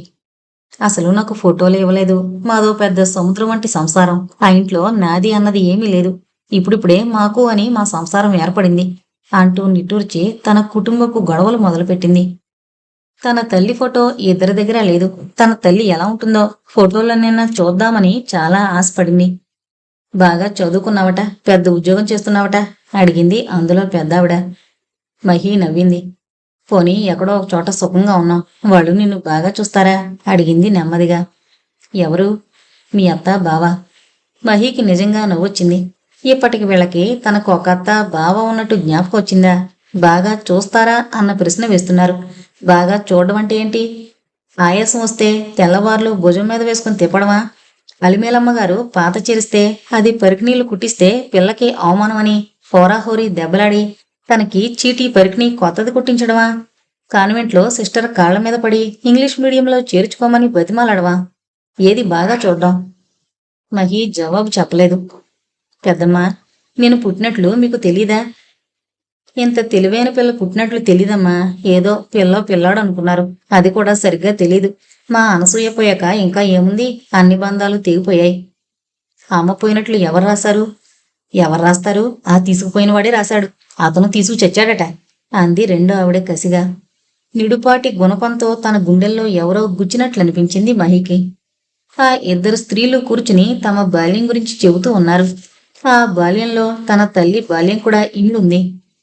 అసలు నాకు ఫోటోలు ఇవ్వలేదు. మాదో పెద్ద సముద్రం వంటి సంసారం. ఆ ఇంట్లో నాది అన్నది ఏమీ లేదు. ఇప్పుడిప్పుడే మాకు అని మా సంసారం ఏర్పడింది అంటూ నిట్టూర్చి తన కుటుంబపు గొడవలు మొదలుపెట్టింది. తన తల్లి ఫోటో ఇద్దరి దగ్గర లేదు. తన తల్లి ఎలా ఉంటుందో ఫోటోలనైనా చూద్దామని చాలా ఆశపడింది. బాగా చదువుకున్నావట, పెద్ద ఉద్యోగం చేస్తున్నావట అడిగింది అందులో పెద్దావిడ. మహి నవ్వింది. పోనీ ఎక్కడో ఒక చోట సుఖంగా ఉన్నావు, వాళ్ళు నిన్ను బాగా చూస్తారా అడిగింది నెమ్మదిగా. ఎవరు? మీ అత్త బావ. మహీకి నిజంగా నవ్వొచ్చింది. ఇప్పటికి వీళ్ళకి తనకు ఒక అత్త బావ ఉన్నట్టు జ్ఞాపకం వచ్చిందా? బాగా చూస్తారా అన్న ప్రశ్న వేస్తున్నారు. బాగా చూడడం అంటే ఏంటి? ఆయాసం వస్తే తెల్లవార్లు భుజం మీద వేసుకుని తిప్పడమా? అలిమేలమ్మగారు పాత చేరిస్తే అది పరికినీళ్లు కుట్టిస్తే పిల్లకి అవమానమని హోరాహోరీ దెబ్బలాడి తనకి చీటీ పరికిణీ కొత్తది కుట్టించడమా? కాన్వెంట్లో సిస్టర్ కాళ్ల మీద పడి ఇంగ్లీష్ మీడియంలో చేర్చుకోమని బతిమాలడమా? ఏది బాగా చూడ్డం? మహి జవాబు చెప్పలేదు. పెద్దమ్మా, నేను పుట్టినట్లు మీకు తెలీదా? ఇంత తెలివైన పిల్ల పుట్టినట్లు తెలీదమ్మా. ఏదో పిల్లాడు అనుకున్నారు, అది కూడా సరిగ్గా తెలీదు. మా అనసూయ పోయాక ఇంకా ఏముంది, అన్ని బంధాలు తెగిపోయాయి. అమ్మ పోయినట్లు ఎవరు రాశారు? ఎవరు రాస్తారు? ఆ తీసుకుపోయిన వాడే రాశాడు. అతను తీసుకు చచ్చాడట అంది రెండో ఆవిడ కసిగా. నిడుపాటి గుణపంతో తన గుండెల్లో ఎవరో గుచ్చినట్లనిపించింది మహికి. ఆ ఇద్దరు స్త్రీలు కూర్చుని తమ బాల్యం గురించి చెబుతూ ఉన్నారు. ఆ బాల్యంలో తన తల్లి బాల్యం కూడా ఇండ్లుంది.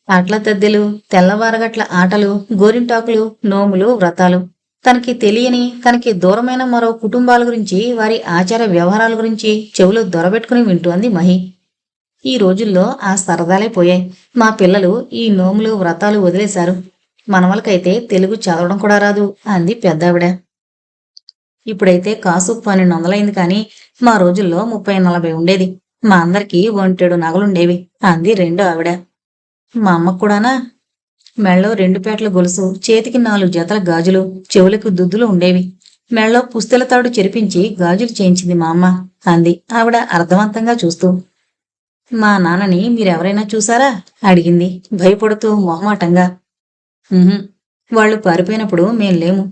అట్ల తద్దెలు, తెల్లవారగట్ల ఆటలు, గోరింటాకులు, నోములు, వ్రతాలు. తనకి తెలియని, తనకి దూరమైన మరో కుటుంబాల గురించి, వారి ఆచార వ్యవహారాల గురించి చెవులు దొరబెట్టుకుని వింటోంది మహి. ఈ రోజుల్లో ఆ సరదాలే పోయాయి. మా పిల్లలు ఈ నోములు, వ్రతాలు వదిలేశారు. మనవలకైతే తెలుగు చదవడం కూడా రాదు అంది పెద్దావిడ. ఇప్పుడైతే కాసు 1200 అయింది కానీ మా రోజుల్లో 30-40 ఉండేది. మా అందరికీ 1 నగలుండేవి అంది రెండో ఆవిడ. మా అమ్మకు కూడానా? మెళ్ళో 2 పేటల గొలుసు, చేతికి 4 జతల గాజులు, చెవులకు దుద్దులు ఉండేవి. మెళ్ళో పుస్తెల తాడు చెరిపించి గాజులు చేయించింది మా అమ్మ అంది ఆవిడ అర్థవంతంగా చూస్తూ. మా నాన్నని మీరెవరైనా చూసారా అడిగింది భయపడుతూ మొహమాటంగా. వాళ్ళు పారిపోయినప్పుడు మేం లేము.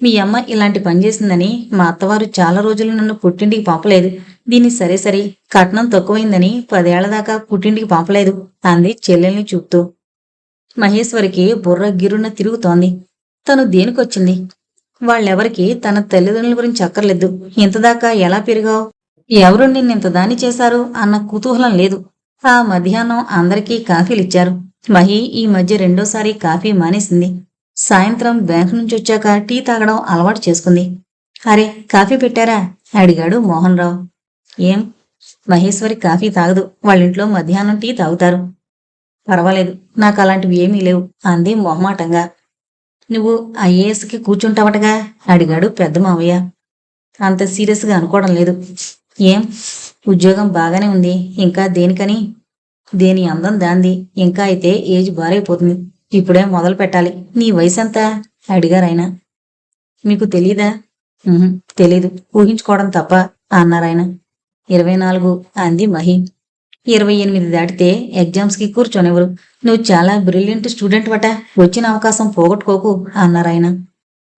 మీ అమ్మ ఇలాంటి పని చేసిందని మా అత్తవారు చాలా రోజులు నన్ను పుట్టింటికి పంపలేదు. దీన్ని సరే కట్నం తక్కువైందని 10 ఏళ్ల దాకా పుట్టింటికి పంపలేదు అంది చెల్లెల్ని చూపుతూ. మహేశ్వరికి బుర్ర గిరున తిరుగుతోంది. తను దేనికొచ్చింది? వాళ్ళెవరికి తన తల్లిదండ్రుల గురించి అక్కర్లేదు. ఇంతదాకా ఎలా పెరిగావు, ఎవరు నిన్నింతదాన్ని చేశారు అన్న కుతూహలం లేదు. ఆ మధ్యాహ్నం అందరికీ కాఫీలిచ్చారు. మహి ఈ మధ్య రెండోసారి కాఫీ మానేసింది. సాయంత్రం బ్యాంకు నుంచి వచ్చాక టీ తాగడం అలవాటు చేసుకుంది. అరే, కాఫీ పెట్టారా అడిగాడు మోహన్ రావు. ఏం? మహేశ్వరి కాఫీ తాగదు. వాళ్ళింట్లో మధ్యాహ్నం టీ తాగుతారు. పర్వాలేదు, నాకు అలాంటివి ఏమీ లేవు అంది మొహమాటంగా. నువ్వు ఐఏఎస్కి కూర్చుంటావటగా అడిగాడు పెద్ద మావయ్య. అంత సీరియస్గా అనుకోవడం లేదు. ఏం? ఉద్యోగం బాగానే ఉంది, ఇంకా దేనికని? దేని అందం దాంది. ఇంకా అయితే ఏజ్ బారైపోతుంది. ఇప్పుడే మొదలు పెట్టాలి. నీ వయసెంత అడిగారాయన. మీకు తెలీదా? తెలీదు, ఊహించుకోవడం తప్ప అన్నారాయన. 24 అంది మహి. 28 దాటితే ఎగ్జామ్స్కి కూర్చొనివ్వరు. నువ్వు చాలా బ్రిలియంట్ స్టూడెంట్ వట, వచ్చిన అవకాశం పోగొట్టుకోకు అన్నారాయన.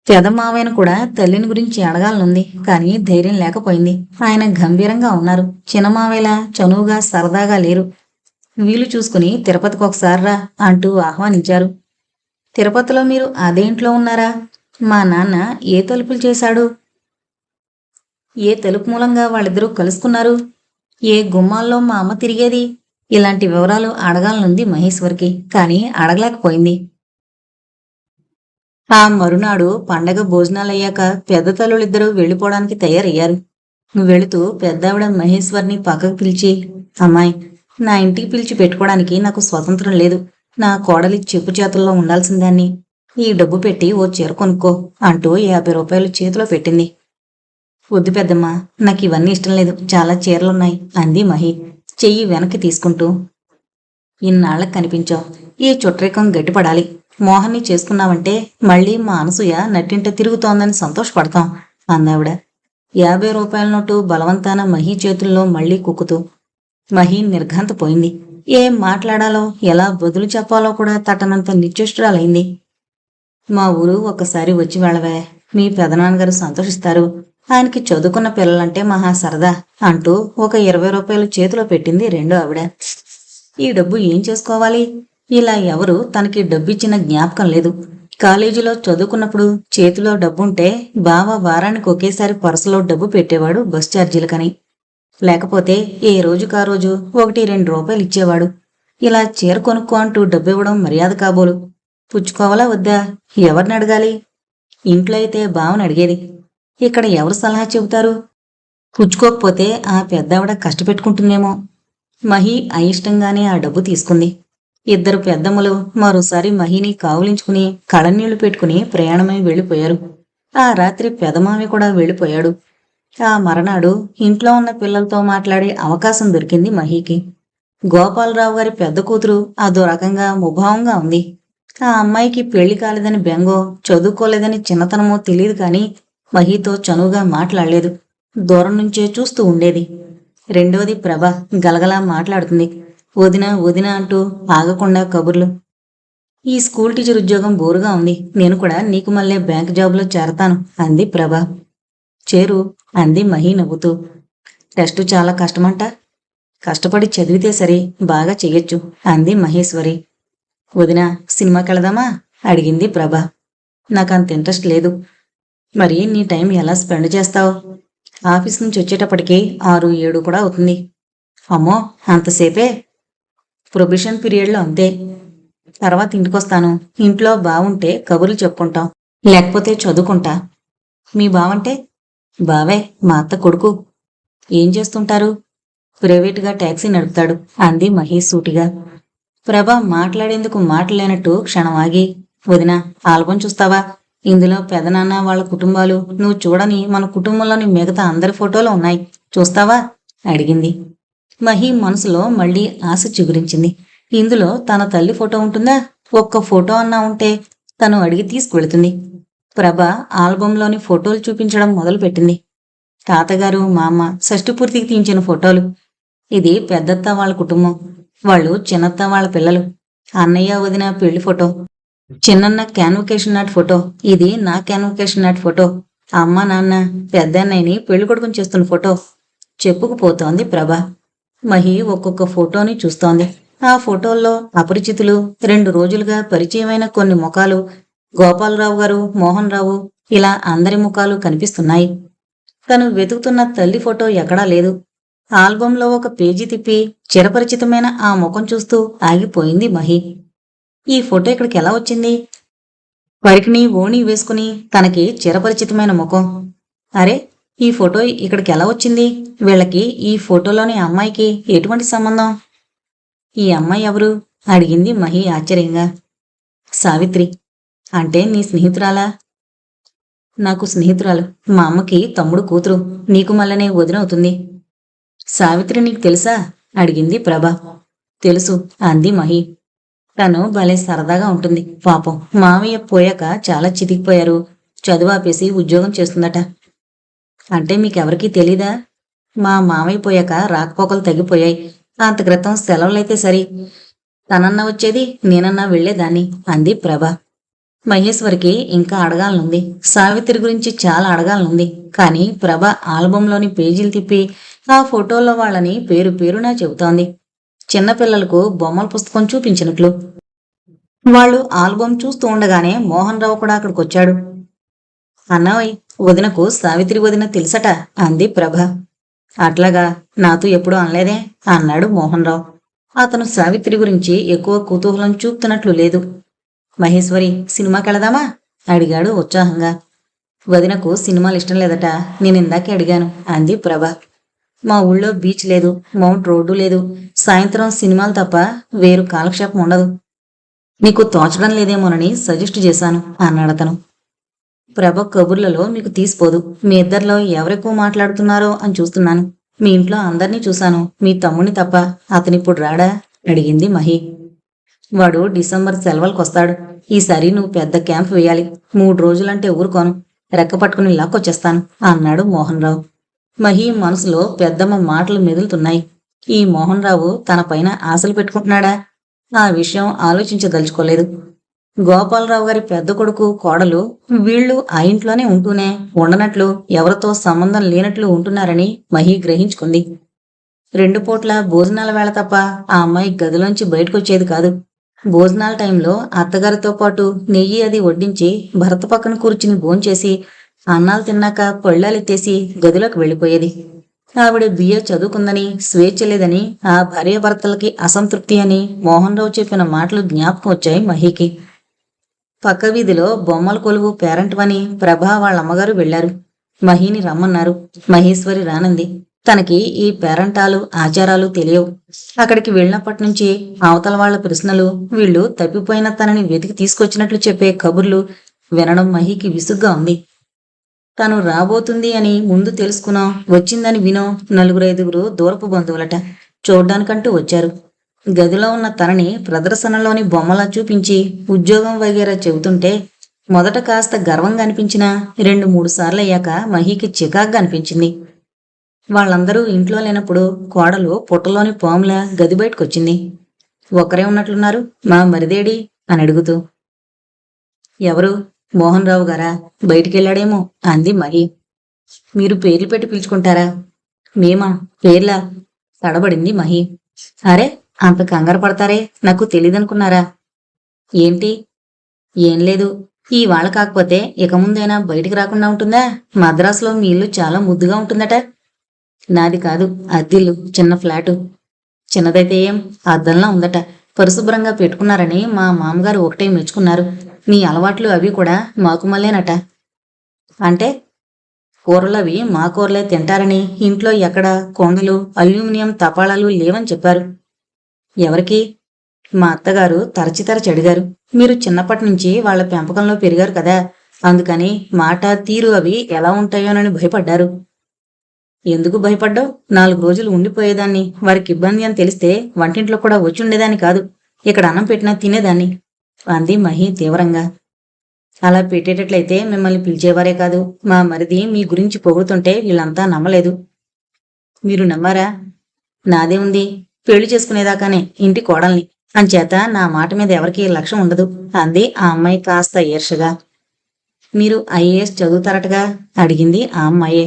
పెదమావయ్యను కూడా తల్లిని గురించి అడగాలనుంది, కానీ ధైర్యం లేకపోయింది. ఆయన గంభీరంగా ఉన్నారు. చిన్నమావయ్యలా చనువుగా సరదాగా లేరు. వీలు చూసుకుని తిరుపతికి ఒకసారి రా అంటూ ఆహ్వానించారు. తిరుపతిలో మీరు అదే ఇంట్లో ఉన్నారా? మా నాన్న ఏ తలుపులు చేశాడు? ఏ తలుపు మూలంగా వాళ్ళిద్దరూ కలుసుకున్నారు? ఏ గుమ్మాల్లో మా అమ్మ తిరిగేది? ఇలాంటి వివరాలు అడగాలనుంది మహేశ్వరికి, కానీ అడగలేకపోయింది. ఆ మరునాడు పండగ భోజనాలయ్యాక పెద్ద తల్లులిద్దరూ వెళ్ళిపోవడానికి తయారయ్యారు. వెళుతూ పెద్దావిడ మహేశ్వర్ని పక్కకు పిలిచి, అమ్మాయి, నా ఇంటికి పిలిచి పెట్టుకోవడానికి నాకు స్వతంత్రం లేదు. నా కోడలి చెప్పు చేతుల్లో ఉండాల్సిందాన్ని. ఈ డబ్బు పెట్టి ఓ చీర కొనుక్కో అంటూ 50 రూపాయలు చేతిలో పెట్టింది. వద్దు పెద్దమ్మా, నాకు ఇవన్నీ ఇష్టం లేదు. చాలా చీరలున్నాయి అంది మహి చెయ్యి వెనక్కి తీసుకుంటూ. ఇన్నాళ్లకు కనిపించావు. ఈ చుట్టరికం గట్టిపడాలి. మోహన్ని చేసుకున్నావంటే మళ్ళీ మా అనసూయ నట్టింట తిరుగుతోందని సంతోషపడతాం అన్నావిడ 50 రూపాయల నోటు బలవంతాన మహి చేతుల్లో మళ్లీ కుక్కుతూ. మహి నిర్ఘాంతపోయింది. ఏం మాట్లాడాలో, ఎలా బదులు చెప్పాలో కూడా తట్టనంత నిశ్చేష్టురాలైంది. మా ఊరు ఒక్కసారి వచ్చి వెళ్ళవే, మీ పెదనాన్నగారు సంతోషిస్తారు. ఆయనకి చదువుకున్న పిల్లలంటే మహా సరదా అంటూ ఒక 20 రూపాయలు చేతిలో పెట్టింది రెండో ఆవిడ. ఈ డబ్బు ఏం చేసుకోవాలి? ఇలా ఎవరు తనకి డబ్బిచ్చిన జ్ఞాపకం లేదు. కాలేజీలో చదువుకున్నప్పుడు చేతిలో డబ్బుంటే బావ వారానికి ఒకేసారి పర్సులో డబ్బు పెట్టేవాడు బస్ ఛార్జీలకని. లేకపోతే ఏ రోజుకా రోజు 1-2 రూపాయలు ఇచ్చేవాడు. ఇలా చీర కొనుక్కో అంటూ డబ్బివ్వడం మర్యాద కాబోలు. పుచ్చుకోవాలా వద్దా? ఎవరిని అడగాలి? ఇంట్లో అయితే బావని అడిగేది. ఇక్కడ ఎవరు సలహా చెబుతారు? పుచ్చుకోకపోతే ఆ పెద్దావిడ కష్టపెట్టుకుంటుందేమో. మహి అయిష్టంగానే ఆ డబ్బు తీసుకుంది. ఇద్దరు పెద్దమ్మలు మరోసారి మహిని కావులించుకుని కళనీళ్లు పెట్టుకుని ప్రయాణమై వెళ్లిపోయారు. ఆ రాత్రి పెదమామి కూడా వెళ్లిపోయాడు. ఆ మరనాడు ఇంట్లో ఉన్న పిల్లలతో మాట్లాడే అవకాశం దొరికింది మహికి. గోపాలరావు గారి పెద్ద కూతురు అదో రకంగా ముభావంగా ఉంది. ఆ అమ్మాయికి పెళ్లి కాలేదని బెంగో, చదువుకోలేదని చిన్నతనమో తెలియదు కాని మహితో చనువుగా మాట్లాడలేదు. దూరం నుంచే చూస్తూ ఉండేది. రెండోది ప్రభ గలగలా మాట్లాడుతుంది. వదినా వదినా అంటూ ఆగకుండా కబుర్లు. ఈ స్కూల్ టీచర్ ఉద్యోగం బోరుగా ఉంది. నేను కూడా నీకు మళ్ళీ బ్యాంక్ జాబ్లో చేరతాను అంది ప్రభ. చేరు అంది మహి నవ్వుతూ. టెస్టు చాలా కష్టమంట. కష్టపడి చదివితే సరే బాగా చెయ్యొచ్చు అంది మహేశ్వరి. వదినా సినిమాకెళదామా అడిగింది ప్రభ. నాకంత ఇంట్రెస్ట్ లేదు. మరి నీ టైం ఎలా స్పెండ్ చేస్తావు? ఆఫీస్ నుంచి వచ్చేటప్పటికి 6, 7 కూడా అవుతుంది. అమ్మో అంతసేపే? ప్రొబిషన్ పీరియడ్లో అంతే. తర్వాత ఇంటికొస్తాను. ఇంట్లో బావుంటే కబుర్లు చెప్పుకుంటాం, లేకపోతే చదువుకుంటా. మీ బావంటే? బావే, మా అత్త కొడుకు. ఏం చేస్తుంటారు? ప్రైవేటుగా ట్యాక్సీ నడుపుతాడు అంది మహేష్ సూటిగా. ప్రభ మాట్లాడేందుకు మాటలేనట్టు క్షణం ఆగి, వదినా ఆల్బం చూస్తావా? ఇందులో పెదనాన్న వాళ్ళ కుటుంబాలు, నువ్వు చూడని మన కుటుంబంలోని మిగతా అందరి ఫోటోలు ఉన్నాయి. చూస్తావా అడిగింది. మహి మనసులో మళ్లీ ఆశ చిగురించింది. ఇందులో తన తల్లి ఫోటో ఉంటుందా? ఒక్క ఫోటో అన్నా ఉంటే తను అడిగి తీసుకువెళుతుంది. ప్రభ ఆల్బంలోని ఫోటోలు చూపించడం మొదలుపెట్టింది. తాతగారు, మా అమ్మ షష్ఠి పూర్తికి తీయించిన ఫోటోలు. ఇది పెద్దత్త వాళ్ళ కుటుంబం. వాళ్ళు చిన్నత్త వాళ్ళ పిల్లలు. అన్నయ్య వదిన పెళ్లి ఫోటో. చిన్నన్న క్యాన్వకేషన్ నాటి ఫోటో. ఇది నా క్యాన్వకేషన్ నాటి ఫోటో. అమ్మ నాన్న పెద్దన్నయ్యని పెళ్లి కొడుకుని చేస్తున్న ఫోటో. చెప్పుకుపోతోంది ప్రభ. మహి ఒక్కొక్క ఫోటోని చూస్తోంది. ఆ ఫోటోల్లో అపరిచితులు, 2 రోజులుగా పరిచయమైన కొన్ని ముఖాలు, గోపాలరావు గారు, మోహన్ రావు, ఇలా అందరి ముఖాలు కనిపిస్తున్నాయి. తను వెతుకుతున్న తల్లి ఫోటో ఎక్కడా లేదు. ఆల్బంలో ఒక పేజీ తిప్పి చిరపరిచితమైన ఆ ముఖం చూస్తూ ఆగిపోయింది మహి. ఈ ఫోటో ఇక్కడికి ఎలా వచ్చింది? వరికిని ఓణి వేసుకుని తనకి చిరపరిచితమైన ముఖం. అరే, ఈ ఫోటో ఇక్కడికి ఎలా వచ్చింది? వీళ్ళకి ఈ ఫోటోలోని అమ్మాయికి ఎటువంటి సంబంధం? ఈ అమ్మాయి ఎవరు అడిగింది మహి ఆశ్చర్యంగా. సావిత్రి. అంటే నీ స్నేహితురాలా? నాకు స్నేహితురాలు. మా అమ్మకి తమ్ముడు కూతురు. నీకు మళ్ళనే వదినవుతుంది. సావిత్రి నీకు తెలుసా అడిగింది ప్రభ. తెలుసు అంది మహి. తను భలే సరదాగా ఉంటుంది. పాపం మామయ్య పోయాక చాలా చితికిపోయారు. చదువు ఆపేసి ఉద్యోగం చేస్తుందట. అంటే మీకెవరికీ తెలీదా? మా మామయ్య పోయాక రాకపోకలు తగ్గిపోయాయి. అంత క్రితం సెలవులైతే సరి. తనన్నా వచ్చేది, నేనన్నా వెళ్లేదాన్ని అంది ప్రభ. మహేశ్వరికి ఇంకా అడగాలనుంది. సావిత్రి గురించి చాలా అడగాలనుంది. కానీ ప్రభ ఆల్బంలోని పేజీలు తిప్పి ఆ ఫోటోలో వాళ్ళని పేరు పేరునా చెబుతోంది. చిన్నపిల్లలకు బొమ్మల పుస్తకం చూపించినట్లు. వాళ్ళు ఆల్బం చూస్తూ ఉండగానే మోహన్ రావు కూడా అక్కడికొచ్చాడు. అన్నాయ్, వదినకు సావిత్రి వదిన తెలుసట అంది ప్రభ. అట్లాగా, నాతో ఎప్పుడూ అనలేదే అన్నాడు మోహన్ రావు. అతను సావిత్రి గురించి ఎక్కువ కుతూహలం చూపుతున్నట్లు లేదు. మహేశ్వరి సినిమాకెళదామా అడిగాడు ఉత్సాహంగా. వదినకు సినిమాలు ఇష్టం లేదట. నేనిందాకే అడిగాను అంది ప్రభ. మా ఊళ్ళో బీచ్ లేదు, మౌంట్ రోడ్డు లేదు. సాయంత్రం సినిమాలు తప్ప వేరు కాలక్షేపం ఉండదు. నీకు తోచడం లేదేమోనని సజెస్ట్ చేశాను అన్నాడతను. ప్రభ కబుర్లలో మీకు తీసిపోదు. మీ ఇద్దరిలో ఎవరెక్కువ మాట్లాడుతున్నారో అని చూస్తున్నాను. మీ ఇంట్లో అందరినీ చూశాను, మీ తమ్ముని తప్ప. అతనిప్పుడు రాడా అడిగింది మహి. వాడు డిసెంబర్ సెలవులకొస్తాడు. ఈసారి నువ్వు పెద్ద క్యాంప్ వేయాలి. 3 రోజులంటే ఊరుకోను. రెక్క పట్టుకుని లాక్కొచ్చేస్తాను అన్నాడు మోహన్ రావు. మహి మనసులో పెద్దమ్మ మాటలు మెదులుతున్నాయి. ఈ మోహన్ రావు తన పైన ఆశలు పెట్టుకుంటున్నాడా? ఆ విషయం ఆలోచించదలుచుకోలేదు. గోపాలరావు గారి పెద్ద కొడుకు, కోడలు వీళ్ళు ఆ ఇంట్లోనే ఉంటూనే ఉండనట్లు, ఎవరితో సంబంధం లేనట్లు ఉంటున్నారని మహి గ్రహించుకుంది. 2 పూట్ల భోజనాల వేళ తప్ప ఆ అమ్మాయి గదిలోంచి బయటకొచ్చేది కాదు. భోజనాల టైంలో అత్తగారితో పాటు నెయ్యి అది వడ్డించి భర్త పక్కన కూర్చుని భోంచేసి అన్నాలు తిన్నాక పళ్ళాలెత్తేసి గదిలోకి వెళ్ళిపోయేది. ఆవిడ బిఏ చదువుకుందని, స్వేచ్ఛ లేదని, ఆ భార్యాభర్తలకి అసంతృప్తి అని మోహన్ రావు చెప్పిన మాటలు జ్ఞాపకం వచ్చాయి మహికి. పక్క వీధిలో బొమ్మల కొలువు పేరంటమని ప్రభా వాళ్ళమ్మగారు వెళ్లారు. మహిని రమ్మన్నారు. మహేశ్వరి రానంది. తనకి ఈ పేరంటాలు ఆచారాలు తెలియవు. అక్కడికి వెళ్ళినప్పటి నుంచి అవతల వాళ్ల ప్రశ్నలు, వీళ్ళు తప్పిపోయిన తనని వెతికి తీసుకొచ్చినట్లు చెప్పే కబుర్లు వినడం మహికి విసుగ్గా ఉంది. తను రాబోతుంది అని ముందు తెలుసుకునో, వచ్చిందని వినో 4-5 దూరపు బంధువులట చూడ్డానికంటూ వచ్చారు. గదిలో ఉన్న తనని ప్రదర్శనలోని బొమ్మలా చూపించి ఉద్యోగం వగేరా చెబుతుంటే మొదట కాస్త గర్వంగా అనిపించినా 2-3 సార్లు అయ్యాక మహికి చికాగ్గా అనిపించింది. వాళ్ళందరూ ఇంట్లో లేనప్పుడు కోడలు పుట్టలోని పాములా గది బయటకొచ్చింది. ఒకరే ఉన్నట్లున్నారు, మా మరిదేడి అని అడుగుతూ. ఎవరు? మోహన్ రావు గారా? బయటికెళ్ళాడేమో అంది మహి. మీరు పేర్లు పెట్టి పిలుచుకుంటారా? మేమా? పేర్లా? తడబడింది మహి. అరే, అంత కంగారు పడతారే, నాకు తెలీదనుకున్నారా? ఏంటి? ఏం లేదు. ఈ వాళ్ళ కాకపోతే ఇక ముందైనా బయటికి రాకుండా ఉంటుందా? మద్రాసులో మీ ఇల్లు చాలా ముద్దుగా ఉంటుందట. నాది కాదు, అద్దిల్లు, చిన్న ఫ్లాటు. చిన్నదైతే ఏం, అద్దంలా ఉందట. పరిశుభ్రంగా పెట్టుకున్నారని మా మామగారు ఒకటే మెచ్చుకున్నారు. మీ అలవాట్లు అవి కూడా మాకు మళ్ళేనట. అంటే కూరలవి మా కూరలే తింటారని ఇంట్లో ఎక్కడ కొండలు అల్యూమినియం తపాళాలు లేవని చెప్పారు. ఎవరికి? మా అత్తగారు తరచి అడిగారు. మీరు చిన్నప్పటి నుంచి వాళ్ళ పెంపకంలో పెరిగారు కదా, అందుకని మాట తీరు అవి ఎలా ఉంటాయోనని భయపడ్డారు. ఎందుకు భయపడ్డావు? 4 రోజులు ఉండిపోయేదాన్ని. వారికి ఇబ్బంది అని తెలిస్తే వంటింట్లో కూడా వచ్చి ఉండేదాన్ని కాదు. ఇక్కడ అన్నం పెట్టినా తినేదాన్ని అంది మహి తీవ్రంగా. అలా పెట్టేటట్లయితే మిమ్మల్ని పిలిచేవారే కాదు. మా మరిది మీ గురించి పొగుడుతుంటే వీళ్ళంతా నమ్మలేదు. మీరు నమ్మారా? నాదే ఉంది, పెళ్లి చేసుకునేదాకానే ఇంటి కోడల్ని. అంచేత నా మాట మీద ఎవరికీ లక్ష్యం ఉండదు అంది ఆ అమ్మాయి కాస్త ఈర్షగా. మీరు ఐఏఎస్ చదువుతారటగా అడిగింది ఆ అమ్మాయే.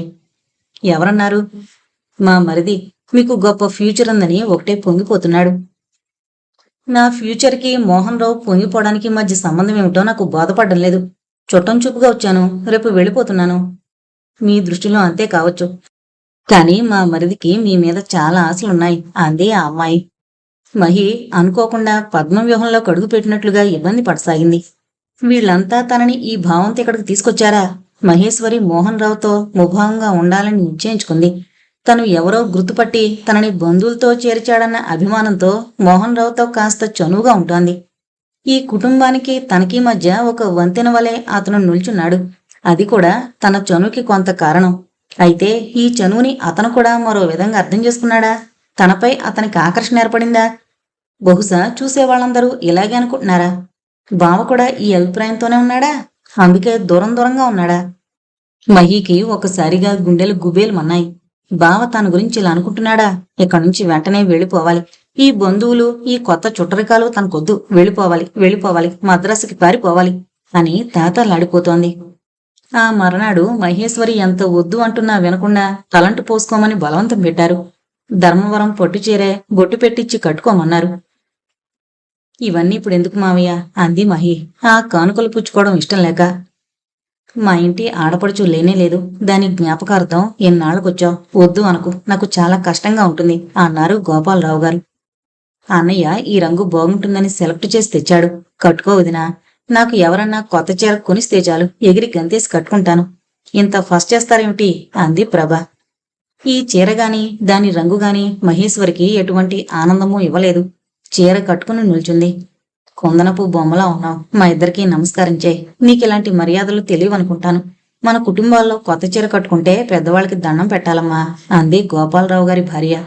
ఎవరన్నారు? మా మరిది మీకు గొప్ప ఫ్యూచర్ ఉందని ఒకటే పొంగిపోతున్నాడు. నా ఫ్యూచర్కి మోహన్ రావు పొంగిపోవడానికి మధ్య సంబంధం ఏమిటో నాకు బోధపడడం లేదు. చుట్టం చూపుగా వచ్చాను, రేపు వెళ్ళిపోతున్నాను. మీ దృష్టిలో అంతే కావచ్చు, కానీ మా మరిదికి మీ మీద చాలా ఆశలున్నాయి అంది ఆ అమ్మాయి. మహి అనుకోకుండా పద్మవ్యూహంలో కడుగు పెట్టినట్లుగా ఇబ్బంది పడసాగింది. వీళ్లంతా తనని ఈ భావంతో ఇక్కడికి తీసుకొచ్చారా? మహేశ్వరి మోహన్ రావుతో ముభావంగా ఉండాలని నిశ్చయించుకుంది. తను ఎవరో గుర్తుపట్టి తనని బంధువులతో చేర్చాడన్న అభిమానంతో మోహన్ రావుతో కాస్త చనువుగా ఉంటోంది. ఈ కుటుంబానికి తనకి మధ్య ఒక వంతెన వలె అతను నిల్చున్నాడు. అది కూడా తన చనువుకి కొంత కారణం. అయితే ఈ చనువుని అతను కూడా మరో విధంగా అర్థం చేసుకున్నాడా? తనపై అతనికి ఆకర్షణ ఏర్పడిందా? బహుశా చూసేవాళ్ళందరూ ఇలాగే అనుకుంటున్నారా? బావ కూడా ఈ అభిప్రాయంతోనే ఉన్నాడా? అందుకే దూరంగా ఉన్నాడా? మహీకి ఒకసారిగా గుండెలు గుబేలుమన్నాయి. బావ తన గురించి ఇలా అనుకుంటున్నాడా? ఇక్కడి నుంచి వెంటనే వెళ్ళిపోవాలి. ఈ బంధువులు, ఈ కొత్త చుట్టరికాలు తనకొద్దు. వెళ్ళిపోవాలి, మద్రాసుకి పారిపోవాలి అని తాతలాడిపోతోంది. ఆ మర్నాడు మహేశ్వరి ఎంత వద్దు అంటున్నా వినకుండా తలంటు పోసుకోమని బలవంతం పెట్టారు. ధర్మవరం పొట్టుచీరే బొట్టు పెట్టించి కట్టుకోమన్నారు. ఇవన్నీ ఇప్పుడు ఎందుకు మావయ్య అంది మహి ఆ కానుకలు పుచ్చుకోవడం ఇష్టం లేక. మా ఇంటి ఆడపడుచు లేనేలేదు, దాని జ్ఞాపకార్థం ఎన్నాళ్ళకొచ్చావు, వద్దు అనకు, నాకు చాలా కష్టంగా ఉంటుంది అన్నారు గోపాలరావు గారు. అన్నయ్య ఈ రంగు బాగుంటుందని సెలెక్ట్ చేసి తెచ్చాడు, కట్టుకో వదినా. నాకు ఎవరన్నా కొత్త చీర కొనిస్తే చాలు, ఎగిరి గంతేసి కట్టుకుంటాను. ఇంత ఫస్ట్ చేస్తారేమిటి అంది ప్రభ. ఈ చీర గాని దాని రంగు గాని మహేశ్వరికి ఎటువంటి ఆనందమూ ఇవ్వలేదు. చీర కట్టుకుని నిల్చుంది. కుందనపు బొమ్మలా ఉన్నావు, మా ఇద్దరికీ నమస్కరించే. నీకిలాంటి మర్యాదలు తెలియవనుకుంటాను. మన కుటుంబాల్లో కొత్త చీర కట్టుకుంటే పెద్దవాళ్ళకి దండం పెట్టాలమ్మా అంది గోపాలరావు గారి భార్య.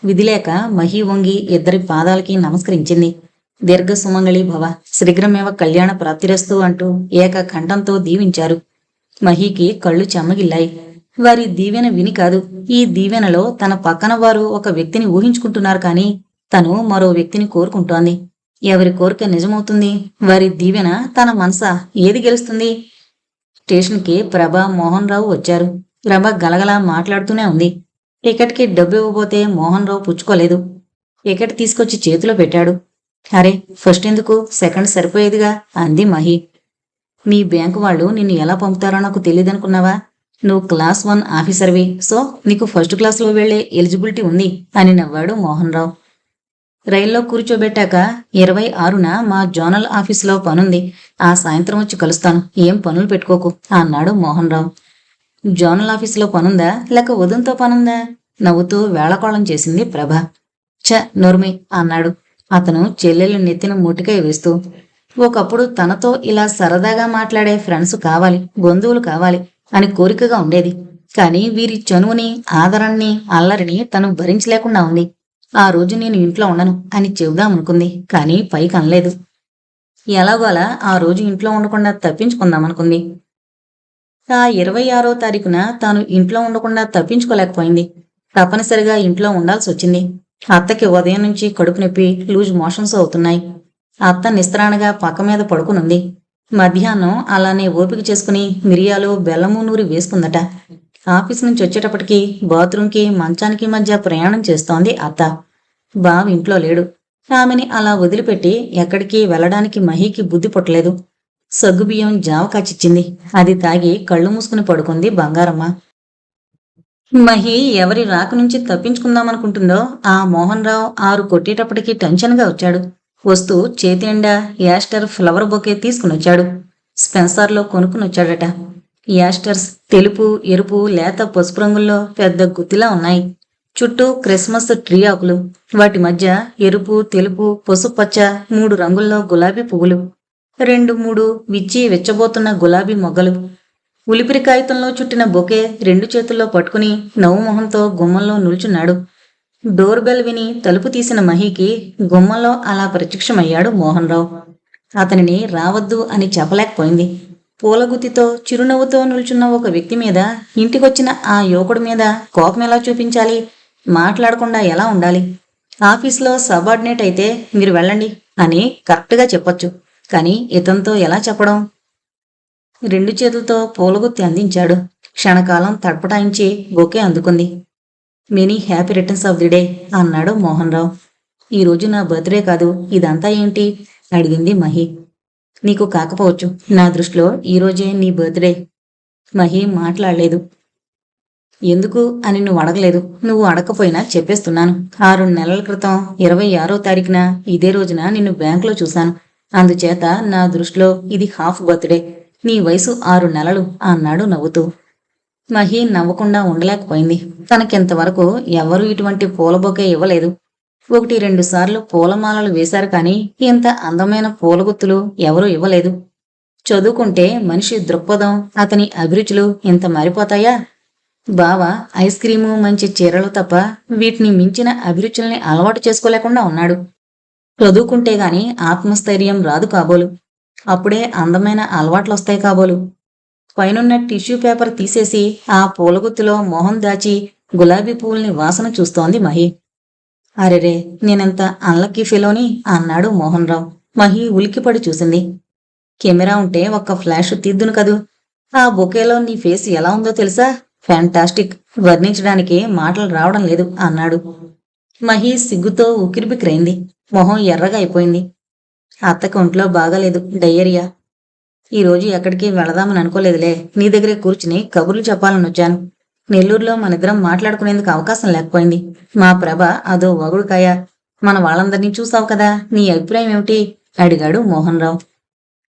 విధిలేక మహి వంగి ఇద్దరి పాదాలకి నమస్కరించింది. దీర్ఘ సుమంగళి భవ, శీఘ్రమేవ కళ్యాణ ప్రాప్తిరస్తు అంటూ ఏక కంఠంతో దీవించారు. మహికి కళ్ళు చెమ్మగిల్లాయి. వారి దీవెన విని కాదు, ఈ దీవెనలో తన పక్కన వారు ఒక వ్యక్తిని ఊహించుకుంటున్నారు కానీ తను మరో వ్యక్తిని కోరుకుంటోంది. ఎవరి కోరిక నిజమవుతుంది? వారి దీవెన తన మనసా? ఏది గెలుస్తుంది? స్టేషన్కి ప్రభ మోహన్ రావు వచ్చారు. ప్రభ గలగలా మాట్లాడుతూనే ఉంది. టికెట్కి డబ్బు ఇవ్వబోతే మోహన్ రావు పుచ్చుకోలేదు. టికెట్ తీసుకొచ్చి చేతిలో పెట్టాడు. అరే, ఫస్ట్ ఎందుకు, సెకండ్ సరిపోయేదిగా అంది మహి. మీ బ్యాంకు వాళ్ళు నిన్ను ఎలా పంపుతారో నాకు తెలియదనుకున్నావా? నువ్వు క్లాస్ 1 ఆఫీసర్వి, సో నీకు ఫస్ట్ క్లాస్లో వెళ్లే ఎలిజిబిలిటీ ఉంది అని నవ్వాడు మోహన్ రావు. రైల్లో కూర్చోబెట్టాక 26న మా జోనల్ ఆఫీసులో పనుంది. ఆ సాయంత్రం వచ్చి కలుస్తాను. ఏం పనులు పెట్టుకోకు అన్నాడు మోహన్ రావు. జోనల్ ఆఫీసులో పనుందా లేక ఉదయంతో పనుందా? నవ్వుతూ వేళకోళం చేసింది ప్రభ. నోర్మి అన్నాడు అతను చెల్లెలు నెత్తిన మూటికాయ వేస్తూ. ఒకప్పుడు తనతో ఇలా సరదాగా మాట్లాడే ఫ్రెండ్స్ కావాలి, బంధువులు కావాలి అని కోరికగా ఉండేది. కానీ వీరి చనువుని, ఆదరణని, అల్లరిని తను భరించలేకుండా ఉంది. ఆ రోజు నేను ఇంట్లో ఉండను అని చెబుదామనుకుంది, కానీ పైకి అనలేదు. ఎలాగోలా ఆ రోజు ఇంట్లో ఉండకుండా తప్పించుకుందామనుకుంది. ఆ 26వ తారీఖున తాను ఇంట్లో ఉండకుండా తప్పించుకోలేకపోయింది. తప్పనిసరిగా ఇంట్లో ఉండాల్సి వచ్చింది. అత్తకి ఉదయం నుంచి కడుపు నొప్పి, లూజ్ మోషన్స్ అవుతున్నాయి. అత్త నిస్త్రాణగా పక్క మీద పడుకునుంది. మధ్యాహ్నం అలానే ఓపిక చేసుకుని మిరియాలు, బెల్లము నూరి వేసుకుందట. ఆఫీస్ నుంచి వచ్చేటప్పటికి బాత్రూంకి, మంచానికి మధ్య ప్రయాణం చేస్తోంది అత్త. బావ ఇంట్లో లేడు. ఆమెని అలా వదిలిపెట్టి ఎక్కడికి వెళ్ళడానికి మహీకి బుద్ధి పుట్టలేదు. సగ్గుబియ్యం జావ కాచిచ్చింది. అది తాగి కళ్ళు మూసుకుని పడుకుంది బంగారమ్మ. మహి ఎవరి రాక నుంచి తప్పించుకుందామనుకుంటుందో ఆ మోహన్ రావు 6 కొట్టేటప్పటికి టెన్షన్గా వచ్చాడు. వస్తూ చేతి నిండా యాస్టర్ ఫ్లవర్ బొకే తీసుకునొచ్చాడు. స్పెన్సర్లో కొనుక్కునొచ్చాడట. యాస్టర్స్ తెలుపు, ఎరుపు, లేత పసుపు రంగుల్లో పెద్ద గుత్తిలా ఉన్నాయి. చుట్టూ క్రిస్మస్ ట్రీ ఆకులు. వాటి మధ్య ఎరుపు, తెలుపు, పసుపు పచ్చ 3 రంగుల్లో గులాబీ పువ్వులు. 2-3 విచ్చి వెచ్చబోతున్న గులాబీ మొగ్గలు. ఉలిపిరి కాగితంలో చుట్టిన బొకే 2 చేతుల్లో పట్టుకుని నవ్వుమొహంతో గుమ్మంలో నిల్చున్నాడు. డోర్ బెల్ విని తలుపు తీసిన మహీకి గుమ్మంలో అలా ప్రత్యక్షమయ్యాడు మోహన్ రావు. అతనిని రావద్దు అని చెప్పలేకపోయింది. పూలగుత్తితో చిరునవ్వుతో నిల్చున్న ఒక వ్యక్తి మీద, ఇంటికొచ్చిన ఆ యువకుడి మీద కోపం ఎలా చూపించాలి? మాట్లాడకుండా ఎలా ఉండాలి? ఆఫీస్లో సబార్డినేట్ అయితే మీరు వెళ్ళండి అని కరెక్ట్గా చెప్పొచ్చు, కానీ ఇతనితో ఎలా చెప్పడం? 2 చేతులతో పూలగుత్తి అందించాడు. క్షణకాలం తడపటాయించి బొకే అందుకుంది. Many happy returns of the day అన్నాడు మోహన్ రావు. ఈరోజు నా బర్త్డే కాదు, ఇదంతా ఏంటి? అడిగింది మహి. నీకు కాకపోవచ్చు, నా దృష్టిలో ఈరోజే నీ బర్త్డే. మహి మాట్లాడలేదు. ఎందుకు అని నువ్వు అడగలేదు. నువ్వు అడగకపోయినా చెప్పేస్తున్నాను. 6 నెలల క్రితం 26వ తారీఖున ఇదే రోజున నిన్ను బ్యాంకులో చూశాను. అందుచేత నా దృష్టిలో ఇది హాఫ్ బర్త్డే. నీ వయసు 6 నెలలు అన్నాడు నవ్వుతూ. మహి నవ్వకుండా ఉండలేకపోయింది. తనకింతవరకు ఎవరూ ఇటువంటి పూల బొకే ఇవ్వలేదు. 1-2 సార్లు పూలమాలలు వేశారు, కానీ ఇంత అందమైన పూలగుత్తులు ఎవరూ ఇవ్వలేదు. చదువుకుంటే మనిషి దృక్పథం, అతని అభిరుచులు ఇంత మారిపోతాయా? బావ ఐస్ క్రీము, మంచి చీరలు తప్ప వీటిని మించిన అభిరుచుల్ని అలవాటు చేసుకోలేకుండా ఉన్నాడు. చదువుకుంటే గాని ఆత్మస్థైర్యం రాదు కాబోలు. అప్పుడే అందమైన అలవాట్లొస్తాయి కాబోలు. పైనున్న టిష్యూ పేపర్ తీసేసి ఆ పూలగుత్తిలో మొహం దాచి గులాబీ పువ్వుల్ని వాసన చూస్తోంది మహి. అరెరే, నేనెంత అన్లక్కీ ఫెలోని అన్నాడు మోహన్ రావు. మహి ఉలిక్కిపడి చూసింది. కెమెరా ఉంటే ఒక్క ఫ్లాష్ తీద్దును కదూ. ఆ బొకేలో నీ ఫేస్ ఎలా ఉందో తెలుసా? ఫ్యాంటాస్టిక్, వర్ణించడానికి మాటలు రావడం లేదు అన్నాడు. మహి సిగ్గుతో ఉక్కిరిబిక్కిరైంది. మొహం ఎర్రగా అయిపోయింది. అత్తకి ఒంట్లో బాగాలేదు, డయేరియా. ఈరోజు ఎక్కడికి వెళదామని అనుకోలేదులే. నీ దగ్గరే కూర్చుని కబుర్లు చెప్పాలని వచ్చాను. నెల్లూరులో మనిద్దరం మాట్లాడుకునేందుకు అవకాశం లేకపోయింది. మా ప్రభ అదో వగుడుకాయ. మన వాళ్ళందరినీ చూసావు కదా, నీ అభిప్రాయం ఏమిటి? అడిగాడు మోహన్ రావు.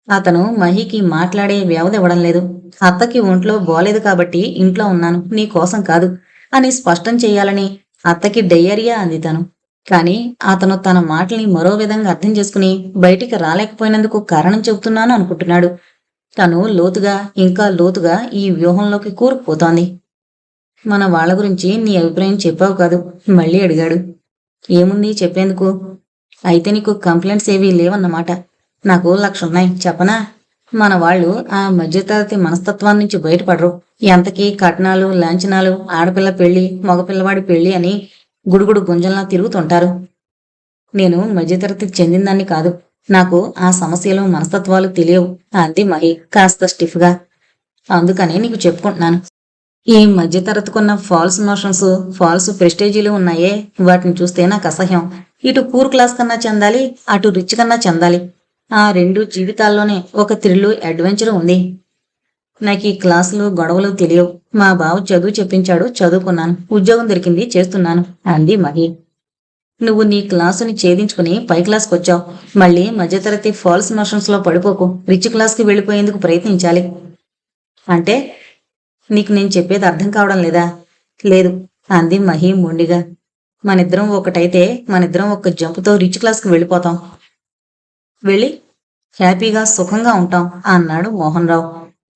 అతను మహికి మాట్లాడే వ్యవధి ఇవ్వడం లేదు. అత్తకి ఒంట్లో బోలేదు కాబట్టి ఇంట్లో ఉన్నాను, నీ కోసం కాదు అని స్పష్టం చేయాలని అత్తకి డయేరియా అంది తను. కానీ అతను తన మాటల్ని మరో విధంగా అర్థం చేసుకుని బయటికి రాలేకపోయినందుకు కారణం చెబుతున్నాను అనుకుంటున్నాడు. తను లోతుగా, ఇంకా లోతుగా ఈ వ్యూహంలోకి కూరుకుపోతోంది. మన వాళ్ళ గురించి నీ అభిప్రాయం చెప్పావు కాదు, మళ్ళీ అడిగాడు. ఏముంది చెప్పేందుకు? అయితే నీకు కంప్లైంట్స్ ఏవీ లేవన్నమాట. నాకు 1,00,000 ఉన్నాయి, చెప్పనా? మన వాళ్ళు ఆ మధ్యతరగతి మనస్తత్వాన్ని నుంచి బయటపడరు. ఎంతకీ కట్నాలు, లాంఛనాలు, ఆడపిల్ల పెళ్లి, మగపిల్లవాడి పెళ్లి అని గుడుగుడు గుంజంలా తిరుగుతుంటారు. నేను మధ్యతరగతికి చెందిందాన్ని కాదు. నాకు ఆ సమస్యలు, మనస్తత్వాలు తెలియవు అంది మహి కాస్త స్టిఫ్గా. అందుకనే నీకు చెప్పుకుంటున్నాను. ఈ మధ్యతరగతికున్న ఫాల్స్ నోషన్స్, ఫాల్స్ ప్రెస్టేజీలు ఉన్నాయే, వాటిని చూస్తే నాకు అసహ్యం. ఇటు పూర్ క్లాస్ కన్నా చెందాలి, అటు రిచ్ కన్నా చెందాలి. ఆ 2 జీవితాల్లోనే ఒక థ్రిల్లు, అడ్వెంచర్ ఉంది. నాకు ఈ క్లాసులు, గొడవలు తెలియవు. మా బావ చదువు చెప్పించాడు, చదువుకున్నాను, ఉద్యోగం దొరికింది, చేస్తున్నాను అంది మహి. నువ్వు నీ క్లాసుని ఛేదించుకుని పై క్లాస్కి వచ్చావు. మళ్ళీ మధ్యతరగతి ఫాల్స్ మోషన్స్లో పడిపోకు. రిచ్ క్లాస్కి వెళ్ళిపోయేందుకు ప్రయత్నించాలి. అంటే నీకు నేను చెప్పేది అర్థం కావడం లేదా? లేదు అంది మహి మొండిగా. మనిద్దరం ఒకటైతే మనిద్దరం ఒక్క జంపుతో రిచ్ క్లాస్కి వెళ్ళిపోతాం. వెళ్ళి హ్యాపీగా సుఖంగా ఉంటాం అన్నాడు మోహన్ రావు.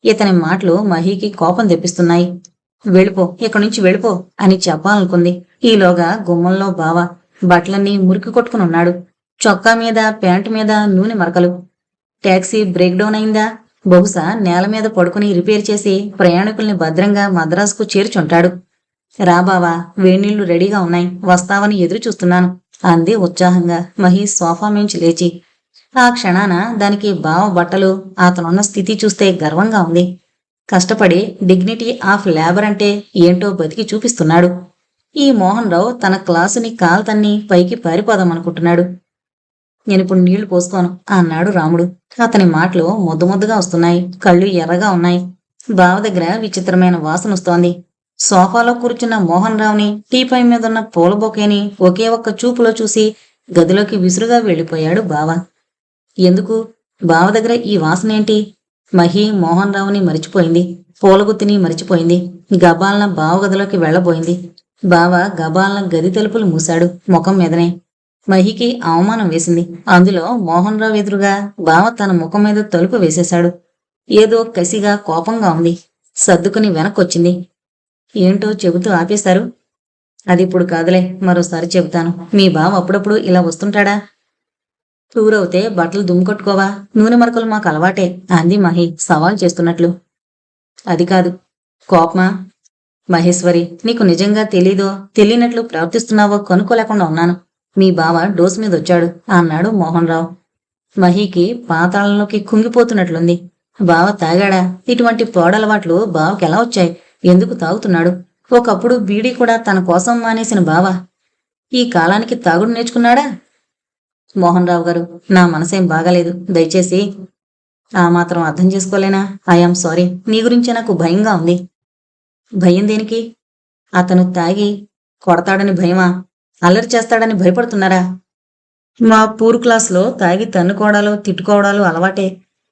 ఇతని మాటలు మహికి కోపం తెప్పిస్తున్నాయి. వెళ్ళిపో, ఇక్కడి నుంచి వెళ్ళిపో అని చెప్పాలనుకుంది. ఈలోగా గుమ్మంలో బావ బట్టలన్నీ మురికి కొట్టుకుని ఉన్నాడు. చొక్కా మీద ప్యాంటు మీద నూనె మరకలు. టాక్సీ బ్రేక్ డౌన్ అయిందా? బహుశా నేల మీద పడుకుని రిపేర్ చేసి ప్రయాణికుల్ని భద్రంగా మద్రాసుకు చేర్చుంటాడు. రా బావా, వేణీళ్లు రెడీగా ఉన్నాయి, వస్తావని ఎదురు చూస్తున్నాను అంది ఉత్సాహంగా మహి సోఫా మించి లేచి. ఆ క్షణాన దానికి బావ బట్టలు, అతనున్న స్థితి చూస్తే గర్వంగా ఉంది. కష్టపడి డిగ్నిటీ ఆఫ్ లేబర్ అంటే ఏంటో బతికి చూపిస్తున్నాడు. ఈ మోహన్ రావు తన క్లాసుని కాల్తన్ని పైకి పారిపోదామనుకుంటున్నాడు. నేనిప్పుడు నీళ్లు పోసుకోను అన్నాడు రాముడు. అతని మాటలు ముద్దముద్దగా వస్తున్నాయి. కళ్ళు ఎర్రగా ఉన్నాయి. బావ దగ్గర విచిత్రమైన వాసన వస్తోంది. సోఫాలో కూర్చున్న మోహన్ రావుని, టీపై మీదున్న పూల బొకేని ఒకే ఒక్క చూపులో చూసి గదిలోకి విసురుగా వెళ్ళిపోయాడు బావ. ఎందుకు? బావ దగ్గర ఈ వాసనేంటి? మహి మోహన్ రావుని మరిచిపోయింది. పూలగుత్తిని మరిచిపోయింది. గబాలన బావ గదిలోకి వెళ్లబోయింది. బావ గబాలన గది తలుపులు మూశాడు ముఖం మీదనే. మహికి అవమానం వేసింది. అందులో మోహన్ రావు ఎదురుగా బావ తన ముఖం మీద తలుపు వేసేశాడు. ఏదో కసిగా కోపంగా ఉంది. సర్దుకుని వెనక్కొచ్చింది. ఏంటో చెబుతూ ఆపేశారు. అది ఇప్పుడు కాదులే, మరోసారి చెబుతాను. మీ బావ అప్పుడప్పుడు ఇలా వస్తుంటాడా? టూర్ అవుతే బట్టలు దుమ్ముకొట్టుకోవా? నూనె మరకలు మాకు అలవాటే అంది మహి సవాల్ చేస్తున్నట్లు. అది కాదు. కోపమా? మహేశ్వరి, నీకు నిజంగా తెలీదో తెలియనట్లు ప్రవర్తిస్తున్నావో కనుక్కోలేకుండా ఉన్నాను. మీ బావ డోసు మీద వచ్చాడు అన్నాడు మోహన్ రావు. మహికి పాతాళంలోకి కుంగిపోతున్నట్లుంది. బావ తాగాడా? ఇటువంటి పోడలవాట్లు బావకి ఎలా వచ్చాయి? ఎందుకు తాగుతున్నాడు? ఒకప్పుడు బీడీ కూడా తన కోసం మానేసిన బావ ఈ కాలానికి తాగుడు నేర్చుకున్నాడా? మోహన్ రావు గారు, నా మనసేం బాగాలేదు. దయచేసి. ఆ మాత్రం అర్థం చేసుకోలేనా? I am sorry. నీ గురించే నాకు భయంగా ఉంది. భయం దేనికి? అతను తాగి కొడతాడని భయమా? అల్లరి చేస్తాడని భయపడుతున్నారా? మా పూర్ క్లాస్లో తాగి తన్నుకోవడాలు తిట్టుకోవడాలు అలవాటే.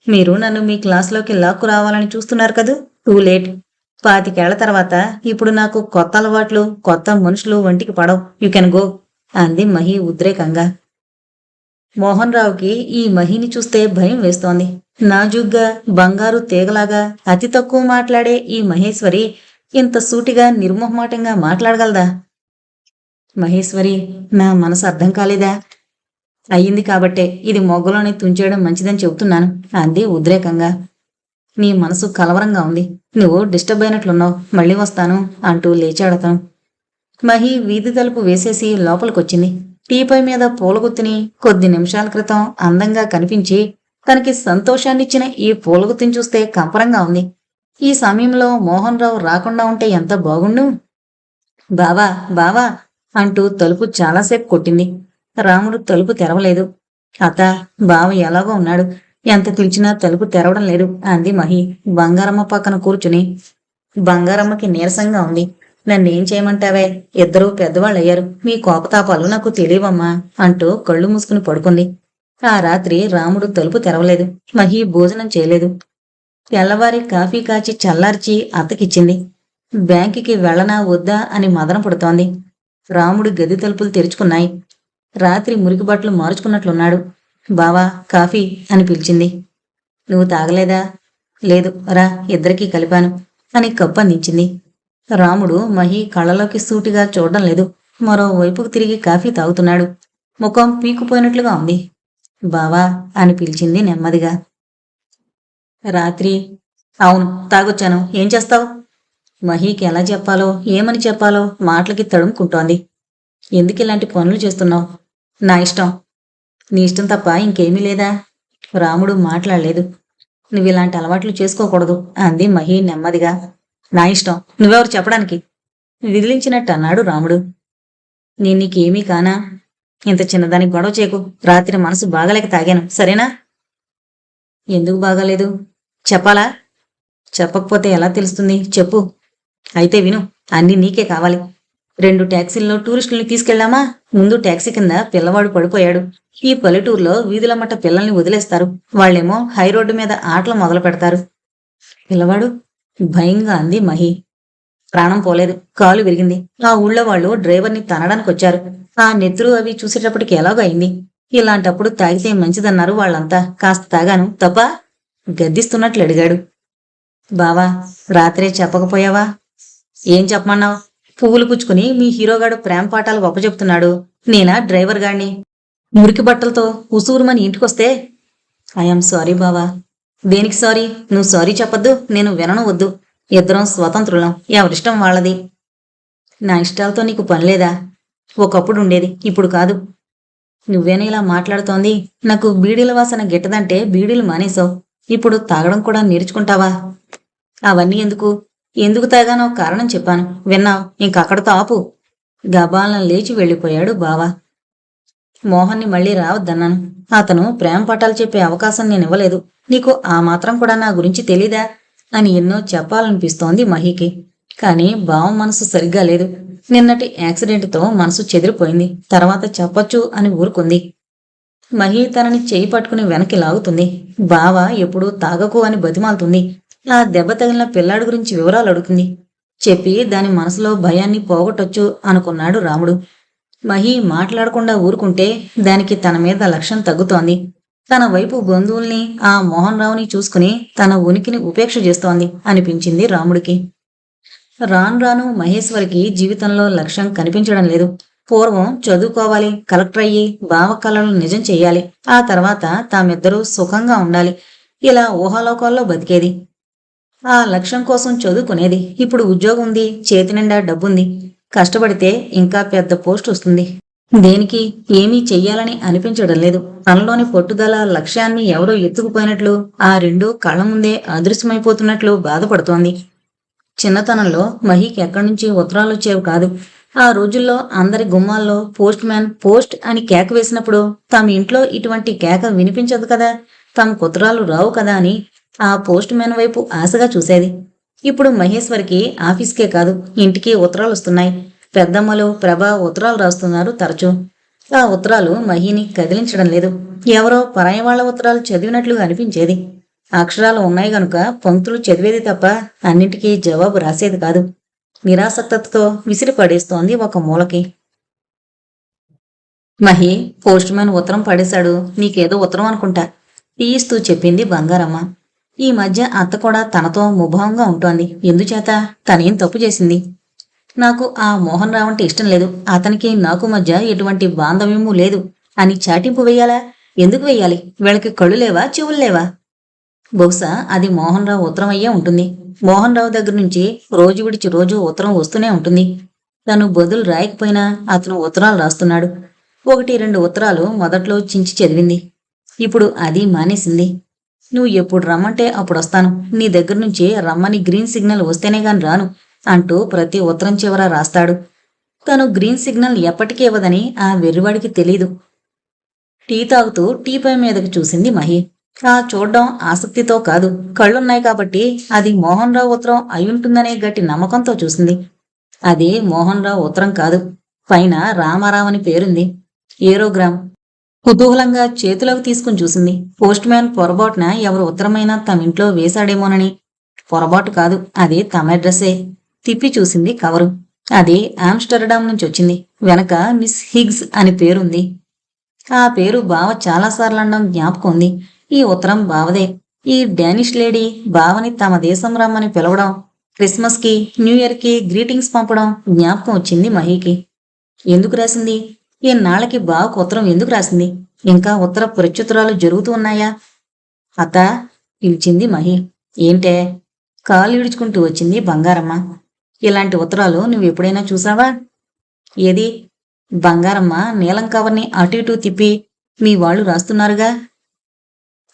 మీరు నన్ను మీ క్లాస్లోకి లాక్కు రావాలని చూస్తున్నారు కదూ. Too late. 25 ఏళ్ల తర్వాత ఇప్పుడు నాకు కొత్త అలవాట్లు, కొత్త మనుషులు వంటికి పడవు. యు కెన్ గో అంది మహి ఉద్రేకంగా. మోహన్ రావుకి ఈ మహిని చూస్తే భయం వేస్తోంది. నాజుగ్గా బంగారు తీగలాగా అతి తక్కువ మాట్లాడే ఈ మహేశ్వరి ఇంత సూటిగా నిర్మోహమాటంగా మాట్లాడగలదా? మహేశ్వరి, నా మనసు అర్థం కాలేదా? అయ్యింది కాబట్టే ఇది మొగ్గలోని తుంచేయడం మంచిదని చెబుతున్నాను అంది ఉద్రేకంగా. నీ మనసు కలవరంగా ఉంది. నువ్వు డిస్టర్బ్ అయినట్లున్నావు. మళ్ళీ వస్తాను అంటూ లేచాడతను. మహి వీధి తలుపు వేసేసి లోపలికొచ్చింది. టీపై మీద పూలగుత్తిని కొద్ది నిమిషాల క్రితం అందంగా కనిపించి తనకి సంతోషాన్నిచ్చిన ఈ పూలగుత్తిని చూస్తే కంపరంగా ఉంది. ఈ సమయంలో మోహన్ రావు రాకుండా ఉంటే ఎంత బాగుండు. బావా, బావా అంటూ తలుపు చాలాసేపు కొట్టింది. రాముడు తలుపు తెరవలేదు. అత్త, బావ ఎలాగో ఉన్నాడు. ఎంత పిలిచినా తలుపు తెరవడం లేదు అంది మహి బంగారమ్మ పక్కన కూర్చుని. బంగారమ్మకి నీరసంగా ఉంది. నన్నేం చేయమంటావే? ఇద్దరూ పెద్దవాళ్ళయ్యారు. మీ కోపతాపాలు నాకు తెలియవమ్మా అంటూ కళ్ళు మూసుకుని పడుకుంది. ఆ రాత్రి రాముడు తలుపు తెరవలేదు. మహి భోజనం చేయలేదు. తెల్లవారి కాఫీ కాచి చల్లార్చి అత్తకిచ్చింది. బ్యాంకుకి వెళ్ళనా వద్దా అని మదన పుడుతోంది. రాముడు గది తలుపులు తెరుచుకున్నాయి. రాత్రి మురికి బట్టలు మార్చుకున్నట్లున్నాడు. బావా, కాఫీ అని పిలిచింది. నువ్వు తాగలేదా? లేదు, రా, ఇద్దరికీ కలిపాను అని కప్పు అందించింది. రాముడు మహి కళ్ళలోకి సూటిగా చూడడం లేదు. మరోవైపుకు తిరిగి కాఫీ తాగుతున్నాడు. ముఖం పీకుపోయినట్లుగా ఉంది. బావా అని పిలిచింది నెమ్మదిగా. రాత్రి? అవును, తాగొచ్చాను. ఏం చేస్తావు? మహికి ఎలా చెప్పాలో ఏమని చెప్పాలో మాటలకి తడుముకుంటోంది. ఎందుకు ఇలాంటి పనులు చేస్తున్నావు? నా ఇష్టం. నీ ఇష్టం తప్ప ఇంకేమీ లేదా? రాముడు మాట్లాడలేదు. నువ్విలాంటి అలవాట్లు చేసుకోకూడదు అంది మహి నెమ్మదిగా. నా ఇష్టం, నువ్వెవరు చెప్పడానికి? విదిలించినట్టు అన్నాడు రాముడు. నేను నీకేమీ కానా? ఇంత చిన్నదానికి గొడవ చేయకు. రాత్రి మనసు బాగలేక తాగాను, సరేనా? ఎందుకు బాగాలేదు? చెప్పాలా? చెప్పకపోతే ఎలా తెలుస్తుంది? చెప్పు. అయితే విను, అన్నీ నీకే కావాలి. 2 ట్యాక్సీల్లో టూరిస్టుల్ని తీసుకెళ్లామా, ముందు ట్యాక్సీ కింద పిల్లవాడు పడిపోయాడు. ఈ పల్లెటూరులో వీధులమ్మట పిల్లల్ని వదిలేస్తారు. వాళ్ళేమో హై రోడ్డు మీద ఆటలు మొదలు పెడతారు. పిల్లవాడు భయంగా అంది మహి. ప్రాణం పోలేదు, కాలు విరిగింది. ఆ ఊళ్ళో వాళ్ళు డ్రైవర్ని తనడానికి వచ్చారు. ఆ నెత్తురు అవి చూసేటప్పటికి ఎలాగో అయింది. ఇలాంటప్పుడు తాగితే మంచిదన్నారు వాళ్ళంతా. కాస్త తాగాను, తప్ప గద్దిస్తున్నట్లు అడిగాడు. బావా, రాత్రే చెప్పకపోయావా? ఏం చెప్పమన్నావు? పువ్వులు పుచ్చుకుని మీ హీరోగాడు ప్రేమ పాఠాలు చెప్తున్నాడు. నేనా డ్రైవర్ గాడిని? మురికి బట్టలతో ఉసూరుమని ఇంటికొస్తే? ఐఎమ్ సారీ బావా. దేనికి సారీ? నువ్వు సారీ చెప్పొద్దు, నేను వినను వద్దు. ఇద్దరం స్వతంత్రులం, ఎవరిష్టం వాళ్ళది. నా ఇష్టాలతో నీకు పనిలేదా? ఒకప్పుడు ఉండేది, ఇప్పుడు కాదు. నువ్వేనా ఇలా మాట్లాడుతోంది? నాకు బీడీల వాసన గిట్టదంటే బీడీలు మానేశావు. ఇప్పుడు తాగడం కూడా నేర్చుకుంటావా? అవన్నీ ఎందుకు? ఎందుకు తాగానో కారణం చెప్పాను, విన్నావు. ఇంకక్కడితో ఆపు. గబాలను లేచి వెళ్ళిపోయాడు బావ. మోహన్ని మళ్ళీ రావద్దన్నాను. అతను ప్రేమ పటాలు చెప్పే అవకాశం నేనివ్వలేదు. నీకు ఆ మాత్రం కూడా నా గురించి తెలీదా అని ఎన్నో చెప్పాలనిపిస్తోంది మహికి. కానీ బావ మనసు సరిగ్గా లేదు. నిన్నటి యాక్సిడెంట్తో మనసు చెదిరిపోయింది. తర్వాత చెప్పొచ్చు అని ఊరుకుంది. మహి తనని చేయి పట్టుకుని వెనక్కి లాగుతుంది. బావ ఎప్పుడూ తాగకు అని బతిమాలుతుంది. ఆ దెబ్బ తగిలిన పిల్లాడి గురించి వివరాలు అడుగుతుంది. చెప్పి దాని మనసులో భయాన్ని పోగొట్టొచ్చు అనుకున్నాడు రాముడు. మహి మాట్లాడకుండా ఊరుకుంటే దానికి తన మీద లక్ష్యం తగ్గుతోంది. తన వైపు బంధువుల్ని, ఆ మోహన్ రావుని చూసుకుని తన ఉనికిని ఉపేక్ష చేస్తోంది అనిపించింది రాముడికి. రాను రాను మహేశ్వరికి జీవితంలో లక్ష్యం కనిపించడం లేదు. పూర్వం చదువుకోవాలి, కలెక్టర్ అయ్యి బావ కలలు నిజం చెయ్యాలి, ఆ తర్వాత తామిద్దరూ సుఖంగా ఉండాలి, ఇలా ఊహాలోకాల్లో బతికేది. ఆ లక్ష్యం కోసం చదువుకునేది. ఇప్పుడు ఉద్యోగం ఉంది, చేతి నిండా డబ్బుంది. కష్టపడితే ఇంకా పెద్ద పోస్ట్ వస్తుంది. దేనికి ఏమీ చెయ్యాలని అనిపించడం లేదు. తనలోని పట్టుదల, లక్ష్యాన్ని ఎవరో ఎత్తుకుపోయినట్లు, ఆ రెండూ కళ్ళ ముందే అదృశ్యమైపోతున్నట్లు బాధపడుతోంది. చిన్నతనంలో మహికి ఎక్కడి నుంచి ఉత్తరాలు వచ్చేవి కాదు. ఆ రోజుల్లో అందరి గుమ్మాల్లో పోస్ట్ మ్యాన్, పోస్ట్ అని కేక వేసినప్పుడు తమ ఇంట్లో ఇటువంటి కేక వినిపించదు కదా, తమకు ఉత్తరాలు రావు కదా అని ఆ పోస్ట్ మ్యాన్ వైపు ఆశగా చూసేది. ఇప్పుడు మహేశ్వరికి ఆఫీస్కే కాదు, ఇంటికి ఉత్తరాలు వస్తున్నాయి. పెద్దమ్మలు, ప్రభ ఉత్తరాలు రాస్తున్నారు తరచూ. ఆ ఉత్తరాలు మహిని కదిలించడం లేదు. ఎవరో పరాయి వాళ్ల ఉత్తరాలు చదివినట్లుగా అనిపించేది. అక్షరాలు ఉన్నాయి గనుక పంక్తులు చదివేది తప్ప అన్నింటికీ జవాబు రాసేది కాదు. నిరాసక్తతో విసిరి పడేస్తోంది ఒక మూలకి. మహి, పోస్ట్ మ్యాన్ ఉత్తరం పడేశాడు, నీకేదో ఉత్తరం అనుకుంటా తీయిస్తూ చెప్పింది బంగారమ్మ. ఈ మధ్య అత్త కూడా తనతో ముభావంగా ఉంటోంది. ఎందుచేత? తనేం తప్పు చేసింది? నాకు ఆ మోహన్ రావు అంటే ఇష్టం లేదు, అతనికి నాకు మధ్య ఎటువంటి బాంధవ్యమూ లేదు అని చాటింపు వెయ్యాలా? ఎందుకు వెయ్యాలి? వీళ్ళకి కళ్ళు లేవా, చెవులు లేవా? బహుశా అది మోహన్ రావు ఉత్తరం అయ్యే ఉంటుంది. మోహన్ రావు దగ్గర నుంచి రోజు విడిచి రోజు ఉత్తరం వస్తూనే ఉంటుంది. తను బదులు రాయకపోయినా అతను ఉత్తరాలు రాస్తున్నాడు. 1-2 ఉత్తరాలు మొదట్లో చించి చదివింది. ఇప్పుడు అది మానేసింది. నువ్వు ఎప్పుడు రమ్మంటే అప్పుడు వస్తాను, నీ దగ్గర నుంచి రమ్మని గ్రీన్ సిగ్నల్ వస్తేనే గాని రాను అంటూ ప్రతి ఉత్తరం చివర రాస్తాడు. తను గ్రీన్ సిగ్నల్ ఎప్పటికీ ఇవ్వదని ఆ వెర్రివాడికి తెలీదు. టీ తాగుతూ టీపై మీదకి చూసింది మహి. ఆ చూడ్డం ఆసక్తితో కాదు, కళ్ళున్నాయి కాబట్టి అది మోహన్ రావు ఉత్తరం అయ్యుంటుందనే గట్టి నమ్మకంతో చూసింది. అది మోహన్ రావు ఉత్తరం కాదు. పైన రామారావు అని పేరుంది. ఏరోగ్రామ్. కుతూహలంగా చేతిలోకి తీసుకుని చూసింది. పోస్ట్ మ్యాన్ పొరబాటున ఎవరు ఉత్తరమైనా తమ ఇంట్లో వేశాడేమోనని. పొరబాటు కాదు, అది తమ అడ్రస్సే. తిప్పి చూసింది కవరు. అది ఆమ్స్టర్డామ్ నుంచి వచ్చింది. వెనక మిస్ హిగ్స్ అని పేరుంది. ఆ పేరు బావ చాలాసార్లు అనడం జ్ఞాపకం ఉంది. ఈ ఉత్తరం బావదే. ఈ డానిష్ లేడీ బావని తమ దేశం రమ్మని పిలవడం, క్రిస్మస్ కి, న్యూ ఇయర్ కి గ్రీటింగ్స్ పంపడం జ్ఞాపకం వచ్చింది మహికి. ఎందుకు రాసింది? ఈనాళ్ళకి బావకు ఉత్తరం ఎందుకు రాసింది? ఇంకా ఉత్తర ప్రత్యుత్తరాలు జరుగుతూ ఉన్నాయా? అత్త పిలిచింది మహి. ఏంటే? కాలు ఈడ్చుకుంటూ వచ్చింది బంగారమ్మ. ఇలాంటి ఉత్తరాలు నువ్వు ఎప్పుడైనా చూసావా? ఏది? బంగారమ్మ నీలం కవర్ని అటు ఇటు తిప్పి, మీ వాళ్ళు రాస్తున్నారుగా.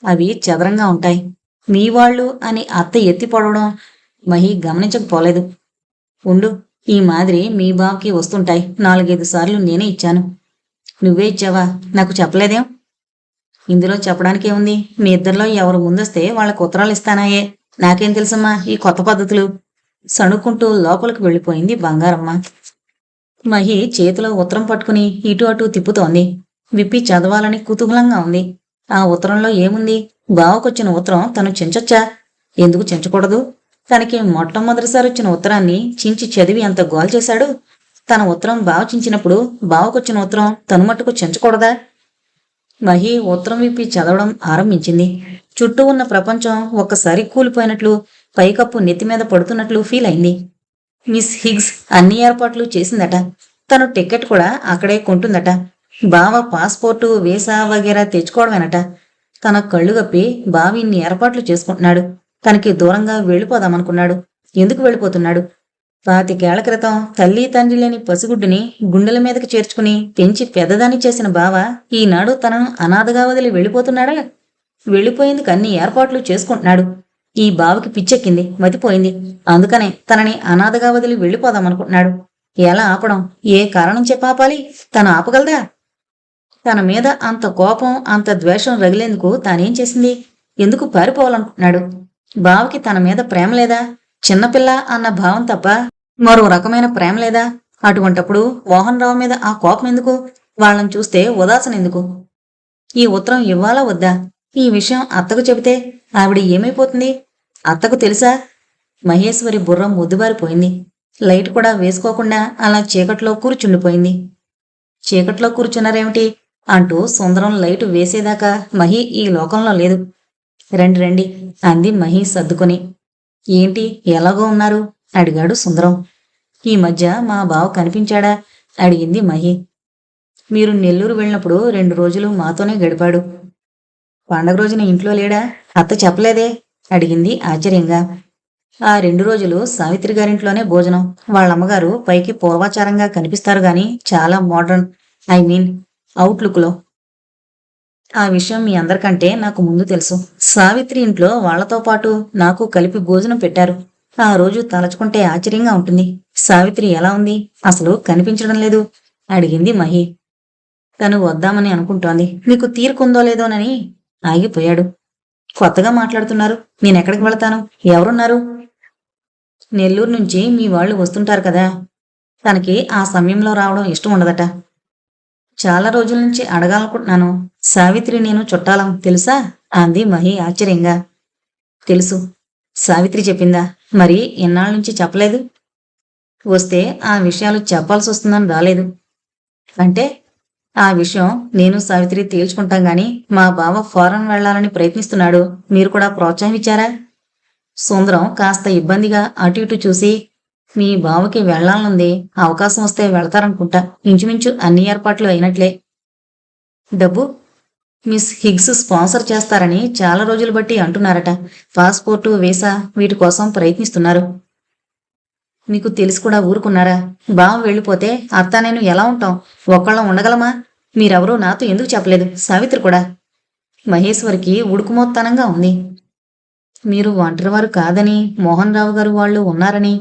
అవి చదరంగా ఉంటాయి. మీ వాళ్ళు అని అత్త ఎత్తి పడవడం మహి గమనించకపోలేదు. ఉండు, ఈ మాదిరి మీ బావకి వస్తుంటాయి. 4-5 సార్లు నేనే ఇచ్చాను. నువ్వే ఇచ్చావా? నాకు చెప్పలేదేం? ఇందులో చెప్పడానికేముంది? మీ ఇద్దరిలో ఎవరు ముందొస్తే వాళ్ళకు ఉత్తరాలు ఇస్తానాయే. నాకేం తెలుసమ్మా ఈ కొత్త పద్ధతులు? సణుక్కుంటూ లోపలికి వెళ్ళిపోయింది బంగారమ్మ. మహి చేతిలో ఉత్తరం పట్టుకుని ఇటు అటు తిప్పుతోంది. విప్పి చదవాలని కుతూహలంగా ఉంది. ఆ ఉత్తరంలో ఏముంది? బావకొచ్చిన ఉత్తరం తను చించొచ్చా? ఎందుకు చించకూడదు? తనకి మొట్టమొదటిసారి వచ్చిన ఉత్తరాన్ని చించి చదివి అంత గోల్ చేశాడు. తన ఉత్తరం బావ చించినప్పుడు బావకొచ్చిన ఉత్తరం తను మట్టుకు చించకూడదా? మహి ఉత్తరం విప్పి చదవడం ఆరంభించింది. చుట్టూ ఉన్న ప్రపంచం ఒక్కసారి కూలిపోయినట్లు, పైకప్పు నెత్తిమీద పడుతున్నట్లు ఫీల్ అయింది. మిస్ హిగ్స్ అన్ని ఏర్పాట్లు చేసిందట. తను టికెట్ కూడా అక్కడే కొంటుందట. బావ పాస్పోర్టు, వీసా వగేరా తెచ్చుకోవడమేనట. తన కళ్ళు గప్పి బావ ఇన్ని ఏర్పాట్లు చేసుకుంటున్నాడు. తనకి దూరంగా వెళ్ళిపోదామనుకున్నాడు. ఎందుకు వెళ్ళిపోతున్నాడు? 25 క్రితం తల్లి తండ్రి లేని పసిగుడ్డుని గుండెల మీదకి చేర్చుకుని పెంచి పెద్దదాన్ని చేసిన బావ ఈనాడు తనను అనాథగా వదిలి వెళ్ళిపోతున్నాడా? వెళ్ళిపోయేందుకు అన్ని ఏర్పాట్లు చేసుకుంటున్నాడు. ఈ బావకి పిచ్చెక్కింది, మతిపోయింది. అందుకనే తనని అనాథగా వదిలి వెళ్ళిపోదామనుకుంటున్నాడు. ఎలా ఆపడం? ఏ కారణం చెప్పాపాలి? తను ఆపగలదా? తన మీద అంత కోపం, అంత ద్వేషం రగిలేందుకు తానేం చేసింది? ఎందుకు పారిపోవాలనుకుంటున్నాడు? బావకి తన మీద ప్రేమ లేదా? చిన్నపిల్ల అన్న భావం తప్ప మరో రకమైన ప్రేమ లేదా? అటువంటప్పుడు మోహన్ రావు మీద ఆ కోపం ఎందుకు? వాళ్ళని చూస్తే ఉదాసన ఎందుకు? ఈ ఉత్తరం ఇవ్వాలా వద్దా? ఈ విషయం అత్తకు చెబితే ఆవిడ ఏమైపోతుంది? అత్తకు తెలుసా? మహేశ్వరి బుర్ర ముద్దుబారిపోయింది. లైట్ కూడా వేసుకోకుండా అలా చీకట్లో కూర్చుండిపోయింది. చీకట్లో కూర్చున్నారేమిటి అంటూ సుందరం లైటు వేసేదాకా మహి ఈ లోకంలో లేదు. రండి రండి అంది మహి సర్దుకొని. ఏంటి ఎలాగో ఉన్నారు? అడిగాడు సుందరం. ఈ మధ్య మా బావ కనిపించాడా? అడిగింది మహి. మీరు నెల్లూరు వెళ్ళినప్పుడు 2 రోజులు మాతోనే గడిపాడు. పండగ రోజున ఇంట్లో లేడా? అత్త చెప్పలేదే? అడిగింది ఆశ్చర్యంగా. ఆ 2 రోజులు సావిత్రి గారింట్లోనే భోజనం. వాళ్ళమ్మగారు పైకి పూర్వాచారంగా కనిపిస్తారు గాని చాలా మోడ్రన్, అవుట్లుక్లో. ఆ విషయం మీ అందరికంటే నాకు ముందు తెలుసు. సావిత్రి ఇంట్లో వాళ్లతో పాటు నాకు కలిపి భోజనం పెట్టారు. ఆ రోజు తలచుకుంటే ఆశ్చర్యంగా ఉంటుంది. సావిత్రి ఎలా ఉంది? అసలు కనిపించడం లేదు అడిగింది మహి. తను వద్దామని అనుకుంటోంది. మీకు తీరుకుందో లేదోనని ఆగిపోయాడు. కొత్తగా మాట్లాడుతున్నారు. నేనెక్కడికి వెళతాను? ఎవరున్నారు? నెల్లూరు నుంచి మీ వాళ్ళు వస్తుంటారు కదా. తనకి ఆ సమయంలో రావడం ఇష్టం ఉండదట. చాలా రోజుల నుంచి అడగాలనుకుంటున్నాను. సావిత్రి నేను చుట్టాలం తెలుసా? అంది మహి ఆశ్చర్యంగా. తెలుసు. సావిత్రి చెప్పిందా? మరి ఎన్నాళ్ళ నుంచి చెప్పలేదు? వస్తే ఆ విషయాలు చెప్పాల్సి వస్తుందని రాలేదు. అంటే ఆ విషయం నేను సావిత్రి తేల్చుకుంటాం గాని మా బావ ఫారెన్ వెళ్లాలని ప్రయత్నిస్తున్నాడు. మీరు కూడా ప్రోత్సాహం ఇచ్చారా? సుందరం కాస్త ఇబ్బందిగా అటు ఇటు చూసి, మీ బావకి వెళ్లాలనుంది. అవకాశం వస్తే వెళతారనుకుంటా. ఇంచుమించు అన్ని ఏర్పాట్లు అయినట్లే. డబ్బు? మిస్ హిగ్స్ స్పాన్సర్ చేస్తారని చాలా రోజులు బట్టి అంటున్నారట. పాస్పోర్టు, వీసా వీటి కోసం ప్రయత్నిస్తున్నారు. మీకు తెలిసి కూడా ఊరుకున్నారా? బావ వెళ్ళిపోతే అత్త నేను ఎలా ఉంటాం? ఒక్కళ్ళం ఉండగలమా? మీరెవరూ నాతో ఎందుకు చెప్పలేదు? సావిత్రి కూడా. మహేశ్వరికి ఉడుకుమోత్తనంగా ఉంది. మీరు ఒంటరివారు కాదని, మోహన్ రావు గారు వాళ్ళు ఉన్నారని.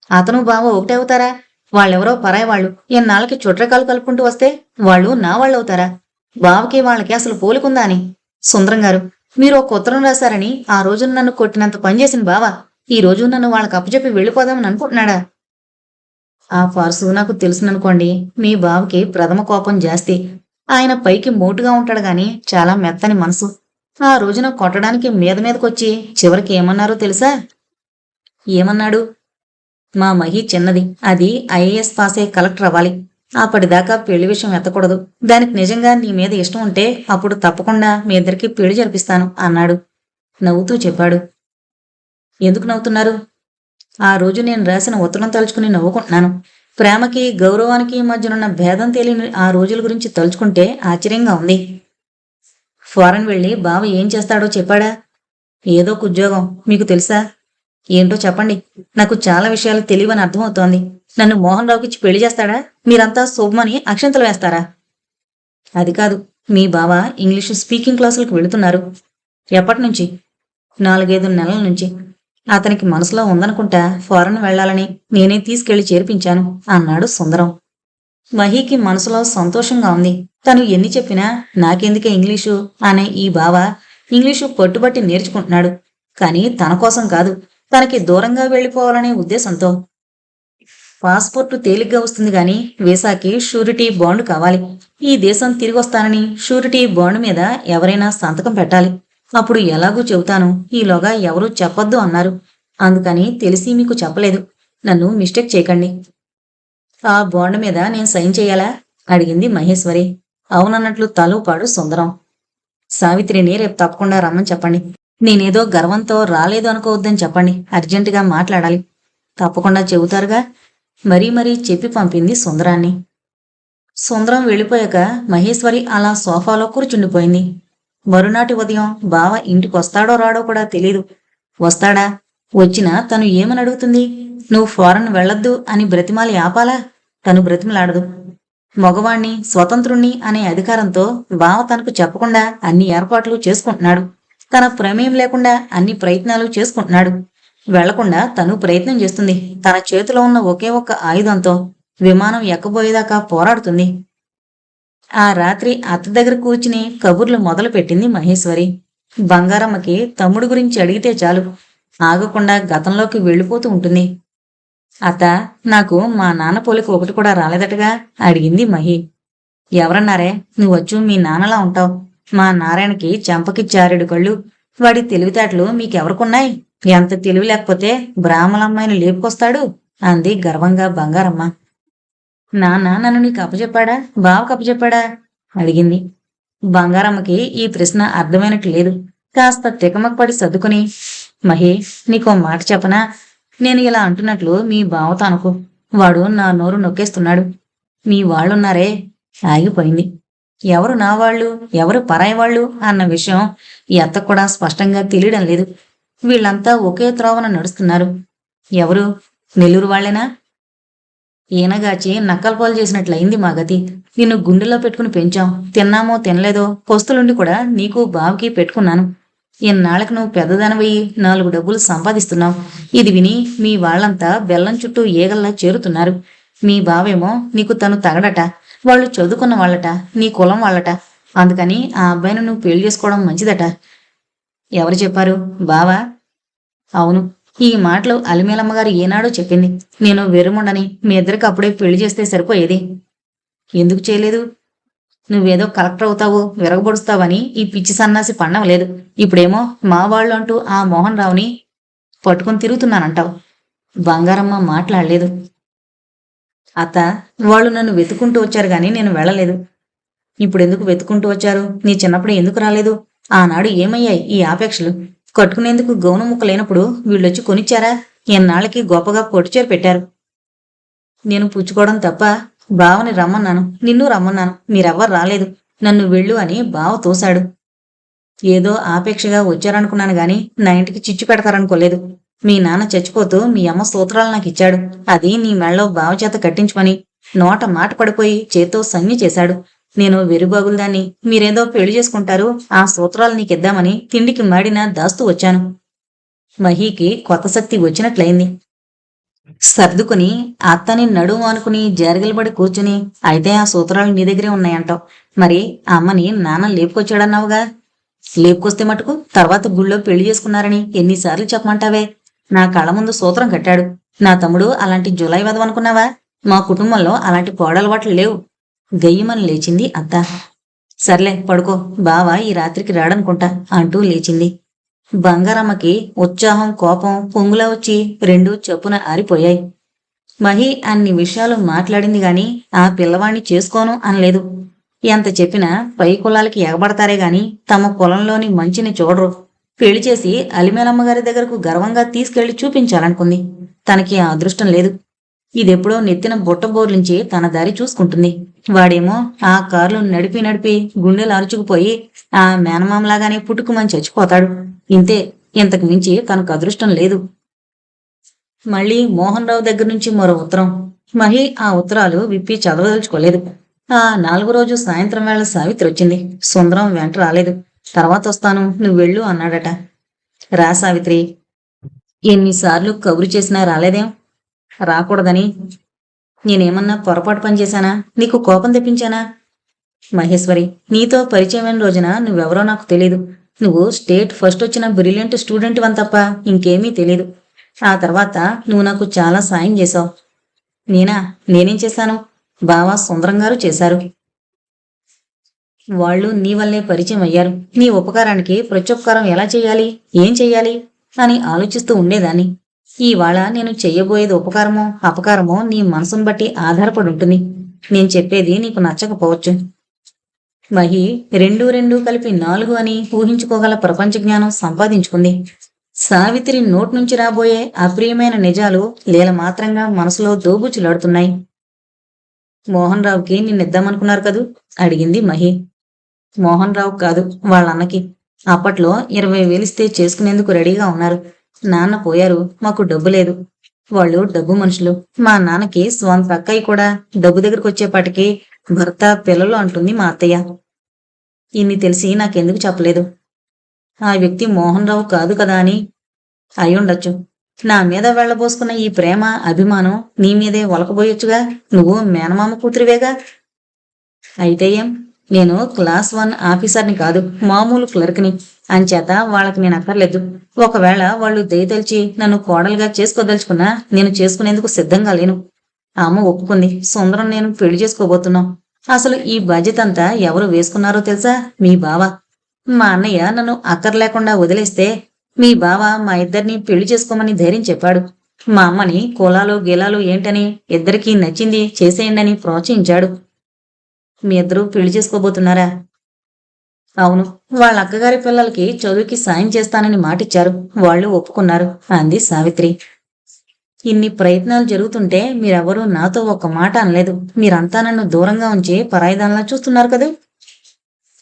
అతను బావ ఒకటే అవుతారా? వాళ్ళెవరో పరాయి వాళ్ళు. ఎన్నాళ్ళకి చుట్రకాలు కలుపుకుంటూ వస్తే వాళ్ళు నా వాళ్ళవుతారా? బావకి వాళ్ళకి అసలు పోలికుందా అని. సుందరం గారు, మీరు ఒక ఉత్తరం రాశారని ఆ రోజున నన్ను కొట్టినంత పనిచేసిన బావ ఈ రోజు నన్ను వాళ్ళకి అప్పచెప్పి వెళ్ళిపోదామని అనుకుంటున్నాడా? ఆ ఫార్సు నాకు తెలుసుననుకోండి. మీ బావకి ప్రథమ కోపం జాస్తి. ఆయన పైకి మోటుగా ఉంటాడు గాని చాలా మెత్తని మనసు. ఆ రోజున కొట్టడానికి మీదకొచ్చి చివరికి ఏమన్నారో తెలుసా? ఏమన్నాడు? మా మహి చిన్నది. అది ఐఏఎస్ పాసే కలెక్టర్ అవ్వాలి. అప్పటిదాకా పెళ్లి విషయం ఎత్తకూడదు. దానికి నిజంగా నీ మీద ఇష్టం ఉంటే అప్పుడు తప్పకుండా మీ ఇద్దరికి పెళ్లి జరిపిస్తాను అన్నాడు. నవ్వుతూ చెప్పాడు. ఎందుకు నవ్వుతున్నారు? ఆ రోజు నేను రాసిన ఉత్తరం తలుచుకుని నవ్వుకుంటున్నాను. ప్రేమకి గౌరవానికి మధ్యనున్న భేదం తెలియని ఆ రోజుల గురించి తలుచుకుంటే ఆశ్చర్యంగా ఉంది. ఫారెన్ వెళ్ళి బావ ఏం చేస్తాడో చెప్పాడా? ఏదో ఒక ఉద్యోగం. మీకు తెలుసా? ఏంటో చెప్పండి. నాకు చాలా విషయాలు తెలియవని అర్థమవుతోంది. నన్ను మోహన్ రావుకిచ్చి పెళ్లి చేస్తాడా? మీరంతా శుభమని అక్షంతలు వేస్తారా? అది కాదు. మీ బావ ఇంగ్లీషు స్పీకింగ్ క్లాసులకు వెళుతున్నారు. ఎప్పటి నుంచి? 4-5 నెలల నుంచి. అతనికి మనసులో ఉందనుకుంటా ఫారెన్ వెళ్లాలని. నేనే తీసుకెళ్లి చేర్పించాను అన్నాడు సుందరం. మహీకి మనసులో సంతోషంగా ఉంది. తను ఎన్ని చెప్పినా నాకెందుకే ఇంగ్లీషు అనే ఈ బావ ఇంగ్లీషు పట్టుబట్టి నేర్చుకుంటున్నాడు. కానీ తన కోసం కాదు, తనకి దూరంగా వెళ్ళిపోవాలనే ఉద్దేశంతో. పాస్పోర్టు తేలిగ్గా వస్తుంది గాని వీసాకి షూరిటీ బాండ్ కావాలి. ఈ దేశం తిరిగొస్తానని షూరిటీ బాండ్ మీద ఎవరైనా సంతకం పెట్టాలి. అప్పుడు ఎలాగూ చెబుతాను. ఈలోగా ఎవరూ చెప్పొద్దు అన్నారు. అందుకని తెలిసి మీకు చెప్పలేదు. నన్ను మిస్టేక్ చేయకండి. ఆ బాండ్ మీద నేను సైన్ చేయాలా? అడిగింది మహేశ్వరి. అవునన్నట్లు తలూపాడు సుందరం. సావిత్రిని రేపు తప్పకుండా రమ్మని చెప్పండి. నేనేదో గర్వంతో రాలేదు అనుకోవద్దని చెప్పండి. అర్జెంటుగా మాట్లాడాలి. తప్పకుండా చెబుతారుగా. మరీ చెప్పి పంపింది సుందరాన్ని. సుందరం వెళ్ళిపోయాక మహేశ్వరి అలా సోఫాలో కూర్చుండిపోయింది. మరునాటి ఉదయం బావ ఇంటికొస్తాడో రాడో కూడా తెలీదు. వస్తాడా? వచ్చినా తను ఏమని అడుగుతుంది? నువ్వు ఫారెన్ వెళ్ళొద్దు అని బ్రతిమాలి ఆపాలా? తను బ్రతిమలాడదు. మగవాణ్ణి, స్వతంత్రుణ్ణి అనే అధికారంతో బావ తనకు చెప్పకుండా అన్ని ఏర్పాట్లు చేసుకుంటున్నాడు. తన ప్రమేయం లేకుండా అన్ని ప్రయత్నాలు చేసుకుంటున్నాడు. వెళ్లకుండా తను ప్రయత్నం చేస్తుంది. తన చేతిలో ఉన్న ఒకే ఒక్క ఆయుధంతో విమానం ఎక్కబోయేదాకా పోరాడుతుంది. ఆ రాత్రి అత్త దగ్గర కూర్చుని కబుర్లు మొదలు పెట్టింది మహేశ్వరి. బంగారమ్మకి తమ్ముడు గురించి అడిగితే చాలు ఆగకుండా గతంలోకి వెళ్ళిపోతూ ఉంటుంది. అత్త, నాకు మా నాన్న పోలిక ఒకటి కూడా రాలేదటగా అడిగింది మహి. ఎవరన్నారే? నువ్వొచ్చు మీ నాన్నలా ఉంటావు. మా నారాయణకి చెంపకి 6 కళ్ళు. వాడి తెలివితేటలు మీకెవరికున్నాయి? ఎంత తెలివి లేకపోతే బ్రాహ్మణమ్మాయిని లేపుకొస్తాడు అంది గర్వంగా బంగారమ్మ. నాన్న నన్ను నీకు అప్పచెప్పాడా? బావకు అప్పచెప్పాడా? అడిగింది. బంగారమ్మకి ఈ ప్రశ్న అర్థమైనట్టు లేదు. కాస్త తికమకపడి సర్దుకుని, మహి, నీకో మాట చెప్పనా? నేను ఇలా అంటున్నట్లు మీ బావతో అనుకో. వాడు నా నోరు నొక్కేస్తున్నాడు. మీ వాళ్ళున్నారే. ఆగిపోయింది. ఎవరు నా వాళ్ళు, ఎవరు పరాయి వాళ్ళు అన్న విషయం ఈ అత్త కూడా స్పష్టంగా తెలియడం లేదు. వీళ్ళంతా ఒకే త్రోవన నడుస్తున్నారు. ఎవరు? నెల్లూరు వాళ్లేనా? ఈనగాచి నక్కలపాలు చేసినట్లయింది మా గతి. నిన్ను గుండెలో పెట్టుకుని పెంచాం. తిన్నామో తినలేదో పొస్తులుండి కూడా నీకు బావుకి పెట్టుకున్నాను. ఇన్నాళ్ళకి నువ్వు పెద్దదానివయ్యి 4 డబ్బులు సంపాదిస్తున్నావు. ఇది విని మీ వాళ్ళంతా బెల్లం చుట్టూ ఈగల్లా చేరుతున్నారు. మీ బావేమో నీకు తను తగడట. వాళ్ళు చదువుకున్న వాళ్ళట, నీ కులం వాళ్ళట. అందుకని ఆ అబ్బాయిని నువ్వు పెళ్లి చేసుకోవడం మంచిదట. ఎవరు చెప్పారు? బావా? అవును. ఈ మాటలు అలిమేలమ్మగారు ఏనాడో చెప్పింది. నేను వెరుముండని మీ ఇద్దరికి అప్పుడే పెళ్లి చేస్తే సరిపోయేది. ఎందుకు చేయలేదు? నువ్వేదో కలెక్టర్ అవుతావు, విరగబొడుస్తావని ఈ పిచ్చి సన్నాసి పండవలేదు. ఇప్పుడేమో మా వాళ్ళు అంటూ ఆ మోహన్ రావుని పట్టుకుని తిరుగుతున్నానంటావు. బంగారమ్మ మాట్లాడలేదు. అత్త, వాళ్ళు నన్ను వెతుకుంటూ వచ్చారు గాని నేను వెళ్ళలేదు. ఇప్పుడెందుకు వెతుకుంటూ వచ్చారు? నీ చిన్నప్పుడు ఎందుకు రాలేదు? ఆనాడు ఏమయ్యాయి ఈ ఆపేక్షలు? కట్టుకునేందుకు గౌను ముక్క లేనప్పుడు వీళ్ళొచ్చి కొనిచ్చారా? ఎన్నాళ్ళకి గొప్పగా పొట్టుచేర పెట్టారు. నేను పుచ్చుకోవడం తప్ప బావని రమ్మన్నాను, నిన్ను రమ్మన్నాను. మీరెవ్వరు రాలేదు. నన్ను వెళ్ళు అని బావ తోశాడు. ఏదో ఆపేక్షగా వచ్చారనుకున్నాను గాని నా ఇంటికి చిచ్చు పెడతారనుకోలేదు. మీ నాన్న చచ్చిపోతూ మీ అమ్మ సూత్రాలు నాకు ఇచ్చాడు. అది నీ మెళ్ళో బావచేత కట్టించుకొని నోట మాట పడిపోయి చేత్తో సంజ్ఞ చేశాడు. నేను వెరుబాగులదాన్ని. మీరేదో పెళ్లి చేసుకుంటారు, ఆ సూత్రాలు నీకిద్దామని తిండికి మాడినా దాస్తూ వచ్చాను. మహీకి కొత్త శక్తి వచ్చినట్లయింది. సర్దుకుని అత్తని నడుము అనుకుని జారగిలబడి కూర్చుని, అయితే ఆ సూత్రాలు నీ దగ్గరే ఉన్నాయంటావు. మరి ఆ అమ్మని నాన్న లేపుకొచ్చాడన్నావుగా. లేపుకొస్తే మటుకు తర్వాత గుళ్ళో పెళ్లి చేసుకున్నారని ఎన్నిసార్లు చెప్పమంటావే? నా కళ్ళ ముందు సూత్రం కట్టాడు. నా తమ్ముడు అలాంటి జులై వదవనుకున్నావా? మా కుటుంబంలో అలాంటి పోడలవాట్లు లేవు. గయ్యమని లేచింది అత్త. సర్లే పడుకో, బావ ఈ రాత్రికి రాడనుకుంటా అంటూ లేచింది. బంగారమ్మకి ఉత్సాహం, కోపం పొంగులా వచ్చి రెండూ చప్పున ఆరిపోయాయి. మహి అన్ని విషయాలు మాట్లాడింది గాని ఆ పిల్లవాణ్ణి చేసుకోను అనలేదు. ఎంత చెప్పినా పై కులాలకి ఎగబడతారే గాని తమ కులంలోని మంచిని చూడరు. పెళ్లి చేసి అలిమేలమ్మగారి దగ్గరకు గర్వంగా తీసుకెళ్లి చూపించాలనుకుంది. తనకి ఆ అదృష్టం లేదు. ఇదెప్పుడో నెత్తిన బుట్టబోర్లించి తన దారి చూసుకుంటుంది. వాడేమో ఆ కార్లు నడిపి గుండెలు అరుచుకుపోయి ఆ మేనమామలాగానే పుట్టుకుమని చచ్చిపోతాడు. ఇంతే, ఇంతకు మించి తనకు అదృష్టం లేదు. మళ్ళీ మోహన్ రావు దగ్గర నుంచి మరో ఉత్తరం. మహి ఆ ఉత్తరాలు విప్పి చదవదలుచుకోలేదు. ఆ 4వ రోజు సాయంత్రం వేళ సావిత్రి వచ్చింది. సుందరం వెంట రాలేదు. తర్వాత వస్తాను, నువ్వు వెళ్ళు అన్నాడట. రా సావిత్రి. ఎన్నిసార్లు కబురు చేసినా రాలేదేం? రాకూడదని. నేనేమన్నా పొరపాటు పని చేశానా? నీకు కోపం తెప్పించానా? మహేశ్వరి, నీతో పరిచయమైన రోజున నువ్వెవరో నాకు తెలీదు. నువ్వు స్టేట్ ఫస్ట్ వచ్చిన బ్రిలియంట్ స్టూడెంట్ వని తప్ప ఇంకేమీ తెలీదు. ఆ తర్వాత నువ్వు నాకు చాలా సాయం చేశావు. నేనేం చేశాను? బావ సుందరం గారు చేశారు. వాళ్ళు నీ వల్లే పరిచయం అయ్యారు. నీ ఉపకారానికి ప్రత్యుపకారం ఎలా చెయ్యాలి, ఏం చెయ్యాలి అని ఆలోచిస్తూ ఉండేదాన్ని. ఇవాళ నేను చెయ్యబోయేది ఉపకారమో అపకారమో నీ మనసును బట్టి ఆధారపడి ఉంటుంది. నేను చెప్పేది నీకు నచ్చకపోవచ్చు. మహి 2 కలిపి 4 అని ఊహించుకోగల ప్రపంచ జ్ఞానం సంపాదించుకుంది. సావిత్రి నోటి నుంచి రాబోయే అప్రియమైన నిజాలు లీల మాత్రంగా మనసులో దోబూచులాడుతున్నాయి. మోహన్ రావుకి నిన్నిద్దామనుకున్నారు కదూ? అడిగింది మహి. మోహన్ రావు కాదు, వాళ్ళన్నకి. అప్పట్లో 20,000 ఇస్తే చేసుకునేందుకు రెడీగా ఉన్నారు. నాన్న పోయారు, మాకు డబ్బు లేదు. వాళ్ళు డబ్బు మనుషులు. మా నాన్నకి స్వంత అక్కయ్య కూడా డబ్బు దగ్గరకు వచ్చేపాటికి భర్త పిల్లలు అంటుంది మా అత్తయ్య. ఇన్ని తెలిసి నాకెందుకు చెప్పలేదు? ఆ వ్యక్తి మోహన్ రావు కాదు కదా అని. అయ్యుండొచ్చు. నా మీద వెళ్లబోసుకున్న ఈ ప్రేమ అభిమానం నీ మీదే ఒలకబోయొచ్చుగా. నువ్వు మేనమామ కూతురివేగా. అయితే ఏం? నేను క్లాస్ 1 ఆఫీసర్ని కాదు, మామూలు క్లర్క్ని. అంచేత వాళ్ళకి నేను అక్కర్లేదు. ఒకవేళ వాళ్ళు దయతలిచి నన్ను కోడలుగా చేసుకోదలుచుకున్నా నేను చేసుకునేందుకు సిద్ధంగా లేను. అమ్మ ఒప్పుకుంది. సుందరం నేను పెళ్లి చేసుకోబోతున్నాం. అసలు ఈ బాధ్యత అంతా ఎవరు వేసుకున్నారో తెలుసా? మీ బావ. మా అన్నయ్య నన్ను అక్కర్లేకుండా వదిలేస్తే మీ బావ మా ఇద్దరిని పెళ్లి చేసుకోమని ధైర్యం చెప్పాడు. మా అమ్మని కులాలు గీలాలు ఏంటని, ఇద్దరికీ నచ్చింది చేసేయండి అని ప్రోత్సహించాడు. మీ ఇద్దరూ పెళ్లి చేసుకోబోతున్నారా? అవును. వాళ్ళ అక్కగారి పిల్లలకి చదువుకి సాయం చేస్తానని మాటిచ్చారు. వాళ్ళు ఒప్పుకున్నారు అంది సావిత్రి. ఇన్ని ప్రయత్నాలు జరుగుతుంటే మీరెవరూ నాతో ఒక్క మాట అనలేదు. మీరంతా నన్ను దూరంగా ఉంచి పరాయిదానిలా చూస్తున్నారు కదూ?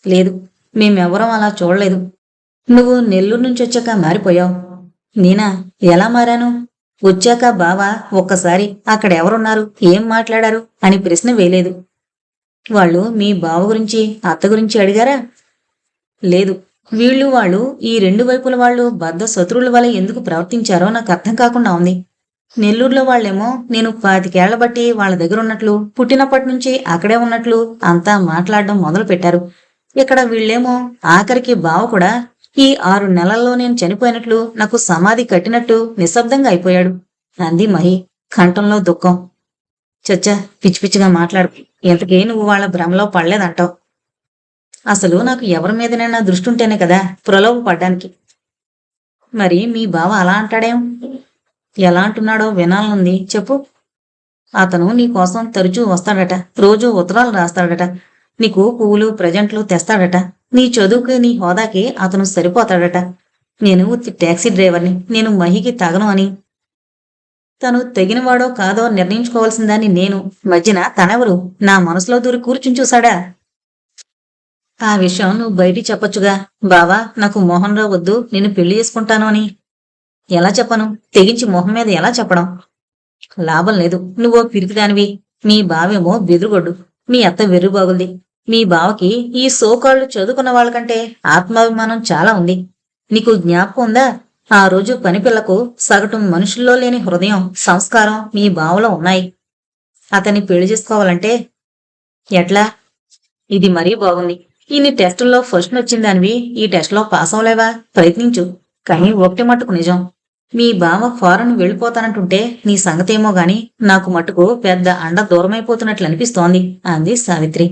లేదు, మేమెవరం అలా చూడలేదు. నువ్వు నెల్లూరు నుంచి వచ్చాక మారిపోయావు. నేనా? ఎలా మారాను? వచ్చాక బావ ఒక్కసారి అక్కడ ఎవరున్నారు, ఏం మాట్లాడారు అని ప్రశ్న వేయలేదు. వాళ్ళు మీ బావ గురించి, అత్త గురించి అడిగారా? లేదు. వీళ్ళు వాళ్ళు ఈ 2 వైపుల వాళ్ళు బద్ధ శత్రువుల వల్ల ఎందుకు ప్రవర్తించారో నాకు అర్థం కాకుండా ఉంది. నెల్లూరులో వాళ్ళేమో నేను 25 ఏళ్ల బట్టి వాళ్ళ దగ్గర ఉన్నట్లు, పుట్టినప్పటి నుంచి అక్కడే ఉన్నట్లు అంతా మాట్లాడడం మొదలు పెట్టారు. ఇక్కడ వీళ్ళేమో ఆఖరికి బావ కూడా ఈ 6 నెలల్లో నేను చనిపోయినట్లు, నాకు సమాధి కట్టినట్టు నిశ్శబ్దంగా అయిపోయాడు అంది మహి, కంఠంలో దుఃఖం. చచ్చా, పిచ్చి పిచ్చిగా మాట్లాడు. ఇంతకీ నువ్వు వాళ్ళ భ్రమలో పడలేదంటావు. అసలు నాకు ఎవరి మీదనైనా దృష్టి ఉంటేనే కదా ప్రలోభ పడ్డానికి. మరి మీ బావ అలా అంటాడేం? ఎలా అంటున్నాడో వినాలనుంది, చెప్పు. అతను నీ కోసం తరచూ వస్తాడట, రోజూ ఉత్తరాలు రాస్తాడట, నీకు పువ్వులు ప్రజెంట్లు తెస్తాడట. నీ చదువుకి నీ హోదాకి అతను సరిపోతాడట. నేను ఉత్తి టాక్సీ డ్రైవర్ని, నేను మహికి తగను అని. తను తెగినవాడో కాదో నిర్ణయించుకోవాల్సిందాన్ని నేను. మధ్యన తనెవరు? నా మనసులో దూరి కూర్చుని చూశాడా? ఆ విషయం నువ్వు బయటికి చెప్పొచ్చుగా. బావా, నాకు మోహన్ రావు వద్దు, నేను పెళ్లి చేసుకుంటాను అని. ఎలా చెప్పను? తెగించి మొహం మీద ఎలా చెప్పడం? లాభం లేదు. నువ్వో పిరికిదానివి, మీ బావేమో బెదురుగొడ్డు, మీ అత్త వెర్రిబాగుంది. మీ బావకి ఈ సోకాళ్ళు చదువుకున్న వాళ్ళకంటే ఆత్మాభిమానం చాలా ఉంది. నీకు జ్ఞాపకం ఉందా? ఆ రోజు పనిపిల్లకు సగటు మనుషుల్లో లేని హృదయం, సంస్కారం మీ బావలో ఉన్నాయి. అతన్ని పెళ్లి చేసుకోవాలంటే ఎట్లా? ఇది మరీ బాగుంది. ఇన్ని టెస్టుల్లో ఫస్ట్ వచ్చిందానివి ఈ టెస్ట్లో పాస్ అవలేవా? ప్రయత్నించు. కానీ ఒకటి మట్టుకు నిజం, మీ బావ ఫారెన్ వెళ్ళిపోతానంటుంటే నీ సంగతేమో గాని నాకు మట్టుకు పెద్ద అండ దూరమైపోతున్నట్లు అనిపిస్తోంది అంది సావిత్రి.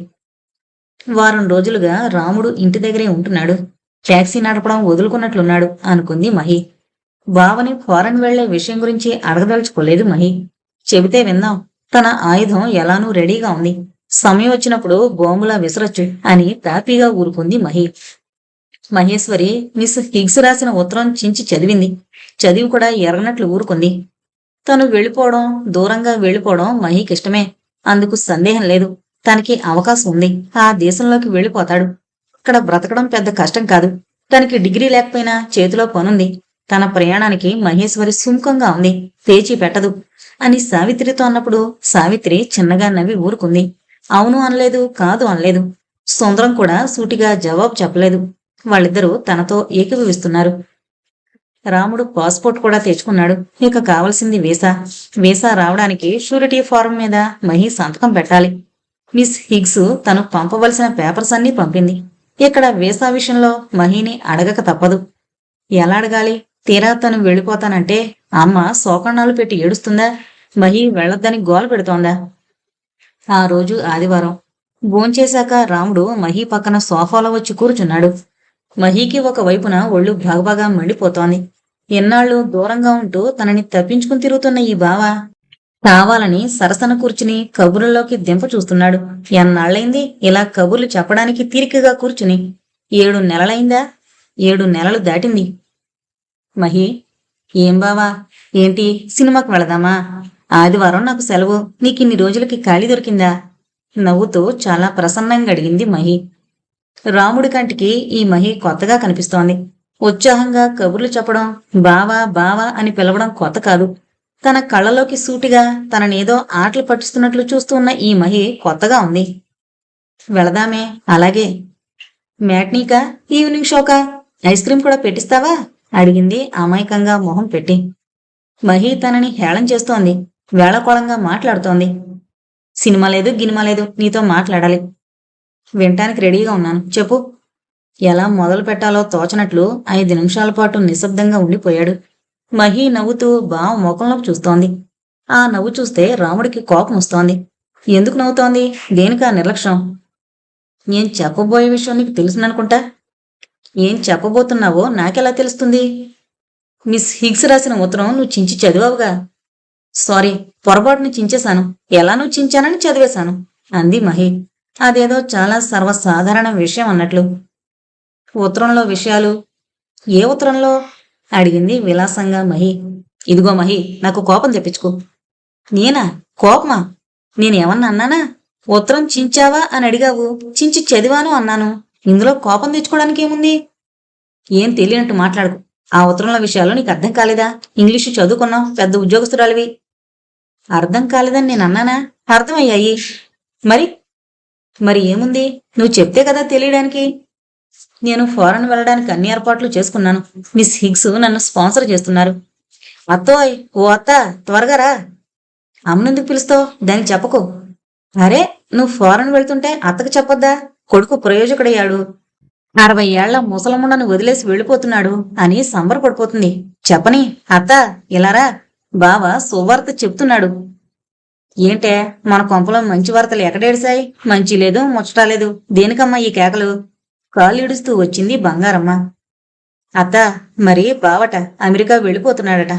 వారం రోజులుగా రాముడు ఇంటి దగ్గరే ఉంటున్నాడు. టాక్సీ నడపడం వదులుకున్నట్లున్నాడు అనుకుంది మహి. బావని ఫారెన్ వెళ్లే విషయం గురించి అడగదలుచుకోలేదు మహి. చెబితే విందాం. తన ఆయుధం ఎలానూ రెడీగా ఉంది. సమయం వచ్చినప్పుడు బోంబులా విసరొచ్చు అని తాపీగా ఊరుకుంది మహి. మహేశ్వరి మిస్ హిగ్స్ రాసిన ఉత్తరం చించి చదివింది. చదివి కూడా ఎరగనట్లు ఊరుకుంది. తను వెళ్ళిపోవడం, దూరంగా వెళ్ళిపోవడం మహికిష్టమే. అందుకు సందేహం లేదు. తనకి అవకాశం ఉంది. ఆ దేశంలోకి వెళ్ళిపోతాడు. అక్కడ బ్రతకడం పెద్ద కష్టం కాదు. తనకి డిగ్రీ లేకపోయినా చేతిలో పనుంది. తన ప్రయాణానికి మహేశ్వరి సుముఖంగా ఉంది, పేచీ పెట్టదు అని సావిత్రితో అన్నప్పుడు సావిత్రి చిన్నగా నవ్వి ఊరుకుంది. అవును అనలేదు, కాదు అనలేదు. సుందరం కూడా సూటిగా జవాబు చెప్పలేదు. వాళ్ళిద్దరూ తనతో ఏకీభవిస్తున్నారు. రాముడు పాస్పోర్ట్ కూడా తెచ్చుకున్నాడు. ఇక కావలసింది వీసా. వీసా రావడానికి షూరిటీ ఫారం మీద మహి సంతకం పెట్టాలి. మిస్ హిగ్స్ తను పంపవలసిన పేపర్స్ అన్నీ పంపింది. ఇక్కడ వీసా విషయంలో మహిని అడగక తప్పదు. ఎలా అడగాలి? తీరా తను వెళ్ళిపోతానంటే అమ్మ శోకణాలు పెట్టి ఏడుస్తుందా? మహి వెళ్ళొద్దని గోల పెడుతోందా? ఆ రోజు ఆదివారం. భోంచేశాక రాముడు మహి పక్కన సోఫాలో వచ్చి కూర్చున్నాడు. మహీకి ఒక వైపున ఒళ్ళు భగభగా మండిపోతోంది. ఎన్నాళ్ళు దూరంగా ఉంటూ తనని తప్పించుకుని తిరుగుతున్న ఈ బావ కావాలని సరసన కూర్చుని కబుర్లలోకి దింప చూస్తున్నాడు. ఎన్నాళ్ళైంది ఇలా కబుర్లు చెప్పడానికి తీరికగా కూర్చుని? 7 నెలలైందా? 7 నెలలు దాటింది. మహి, ఏం బావా, ఏంటి సినిమాకి వెళదామా? ఆదివారం నాకు సెలవు, నీకిన్ని రోజులకి ఖాళీ దొరికిందా? నవ్వుతూ చాలా ప్రసన్నంగా అడిగింది మహి. రాముడి కంటికి ఈ మహి కొత్తగా కనిపిస్తోంది. ఉత్సాహంగా కబుర్లు చెప్పడం, బావా బావా అని పిలవడం కొత్త కాదు. తన కళ్ళలోకి సూటిగా తననేదో ఆటలు పట్టిస్తున్నట్లు చూస్తూ ఉన్న ఈ మహి కొత్తగా ఉంది. వెళదామే, అలాగే. మ్యాట్నీకా, ఈవినింగ్ షోకా? ఐస్ క్రీం కూడా పెట్టిస్తావా? అడిగింది అమాయకంగా మొహం పెట్టి. మహి తనని హేళన చేస్తోంది. వేళకోళంగా మాట్లాడుతోంది. సినిమా లేదు గినిమా లేదు, నీతో మాట్లాడాలి. వినటానికి రెడీగా ఉన్నాను, చెప్పు. ఎలా మొదలు పెట్టాలో తోచనట్లు 5 నిమిషాల పాటు నిశ్శబ్దంగా ఉండిపోయాడు. మహి నవ్వుతూ బావ ముఖంలోకి చూస్తోంది. ఆ నవ్వు చూస్తే రాముడికి కోపం వస్తోంది. ఎందుకు నవ్వుతోంది? దేనికా నిర్లక్ష్యం? ఏం చెప్పబోయే విషయం నీకు తెలుసుననుకుంటా. ఏం చెప్పబోతున్నావో నాకెలా తెలుస్తుంది? మిస్ హిగ్స్ రాసిన ఉత్తరం నువ్వు చించి చదివావుగా. సారీ, పొరపాటుని చించేశాను. ఎలానూ చించానని చదివేశాను అంది మహి. అదేదో చాలా సర్వసాధారణ విషయం అన్నట్లు. ఉత్తరంలో విషయాలు? ఏ ఉత్తరంలో? అడిగింది విలాసంగా మహి. ఇదిగో మహి, నాకు కోపం తెప్పించుకో. నేనా? కోపమా? నేనేమన్నా అన్నానా? ఉత్తరం చించావా అని అడిగావు, చించి చదివాను అన్నాను. ఇందులో కోపం తెచ్చుకోవడానికి ఏముంది? ఏం తెలియనట్టు మాట్లాడుకు. ఆ ఉత్తరంలో విషయాలు నీకు అర్థం కాలేదా? ఇంగ్లీషు చదువుకున్నావు, పెద్ద ఉద్యోగస్తురాలివి. అర్థం కాలేదని నేను అన్నానా? అర్థమయ్యాయి. మరి మరి ఏముంది? నువ్వు చెప్తే కదా తెలియడానికి. నేను ఫారెన్ వెళ్ళడానికి అన్ని ఏర్పాట్లు చేసుకున్నాను. మిస్ హిగ్స్ నన్ను స్పాన్సర్ చేస్తున్నారు. అత్తోయ్, ఓ అత్త, త్వరగా రా. అమ్మనెందుకు పిలుస్తావు? దానికి చెప్పకు. అరే, నువ్వు ఫారెన్ వెళ్తుంటే అత్తకు చెప్పొద్దా? కొడుకు ప్రయోజకుడయ్యాడు, 60 ఏళ్ల ముసలముండను వదిలేసి వెళ్ళిపోతున్నాడు అని సంబరపడిపోతుంది. చెప్పని. అత్త, ఇలారా, బావ సువార్త చెప్తున్నాడు. ఏంటే, మన కొంపలో మంచి వార్తలు ఎక్కడేడిశాయి? మంచి లేదు, ముచ్చటా లేదు. దేనికమ్మా ఈ కేకలు? కాళ్ళిడుస్తూ వచ్చింది బంగారమ్మ. అత్త, మరి బావట అమెరికా వెళ్ళిపోతున్నాడట.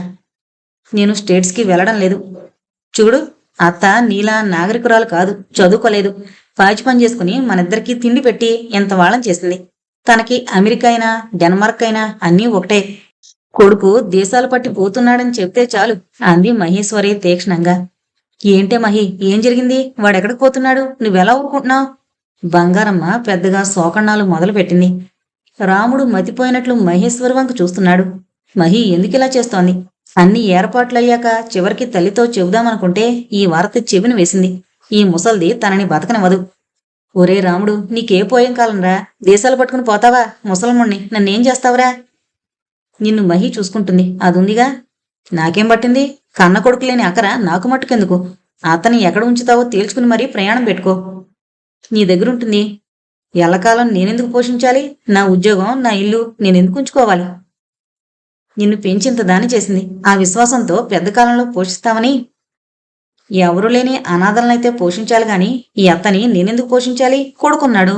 నేను స్టేట్స్కి వెళ్ళడం లేదు. చూడు, అత్త నీలా నాగరికురాలు కాదు, చదువుకోలేదు. పాచి పని చేసుకుని మనిద్దరికీ తిండి పెట్టి ఎంత వాళ్ళం చేసింది. తనకి అమెరికా అయినా డెన్మార్క్ అయినా అన్నీ ఒకటే. కొడుకు దేశాలు పట్టి పోతున్నాడని చెప్తే చాలు అంది మహేశ్వరి తీక్షణంగా. ఏంటే మహి, ఏం జరిగింది? వాడెక్కడికి పోతున్నాడు? నువ్వెలా ఊరుకుంటున్నావు? బంగారమ్మ పెద్దగా శోకణాలు మొదలుపెట్టింది. రాముడు మతిపోయినట్లు మహేశ్వరి వంక చూస్తున్నాడు. మహి ఎందుకిలా చేస్తోంది? అన్ని ఏర్పాట్లయ్యాక చివరికి తల్లితో చెబుదామనుకుంటే ఈ వార్త చెవిని వేసింది. ఈ ముసల్ది తనని బతకనివ్వదు. ఒరే రాముడు, నీకే పోయేం కాలంరా? దేశాలు పట్టుకుని పోతావా? ముసలముణ్ణి నన్నేం చేస్తావురా? నిన్ను మహి చూసుకుంటుంది, అదుందిగా. నాకేం పట్టింది? కన్న కొడుకు లేని అకర నాకు మట్టుకెందుకు? అతన్ని ఎక్కడ ఉంచుతావో తేల్చుకుని మరీ ప్రయాణం పెట్టుకో. నీ దగ్గరుంటుంది. ఎల్లకాలం నేనెందుకు పోషించాలి? నా ఉద్యోగం, నా ఇల్లు నేనెందుకు ఉంచుకోవాలి? నిన్ను పెంచింత దాని చేసింది. ఆ విశ్వాసంతో పెద్ద కాలంలో పోషిస్తామని. ఎవరు లేని అనాథలనైతే పోషించాలి గాని ఈ అత్తని నేనెందుకు పోషించాలి? కొడుకున్నాడు.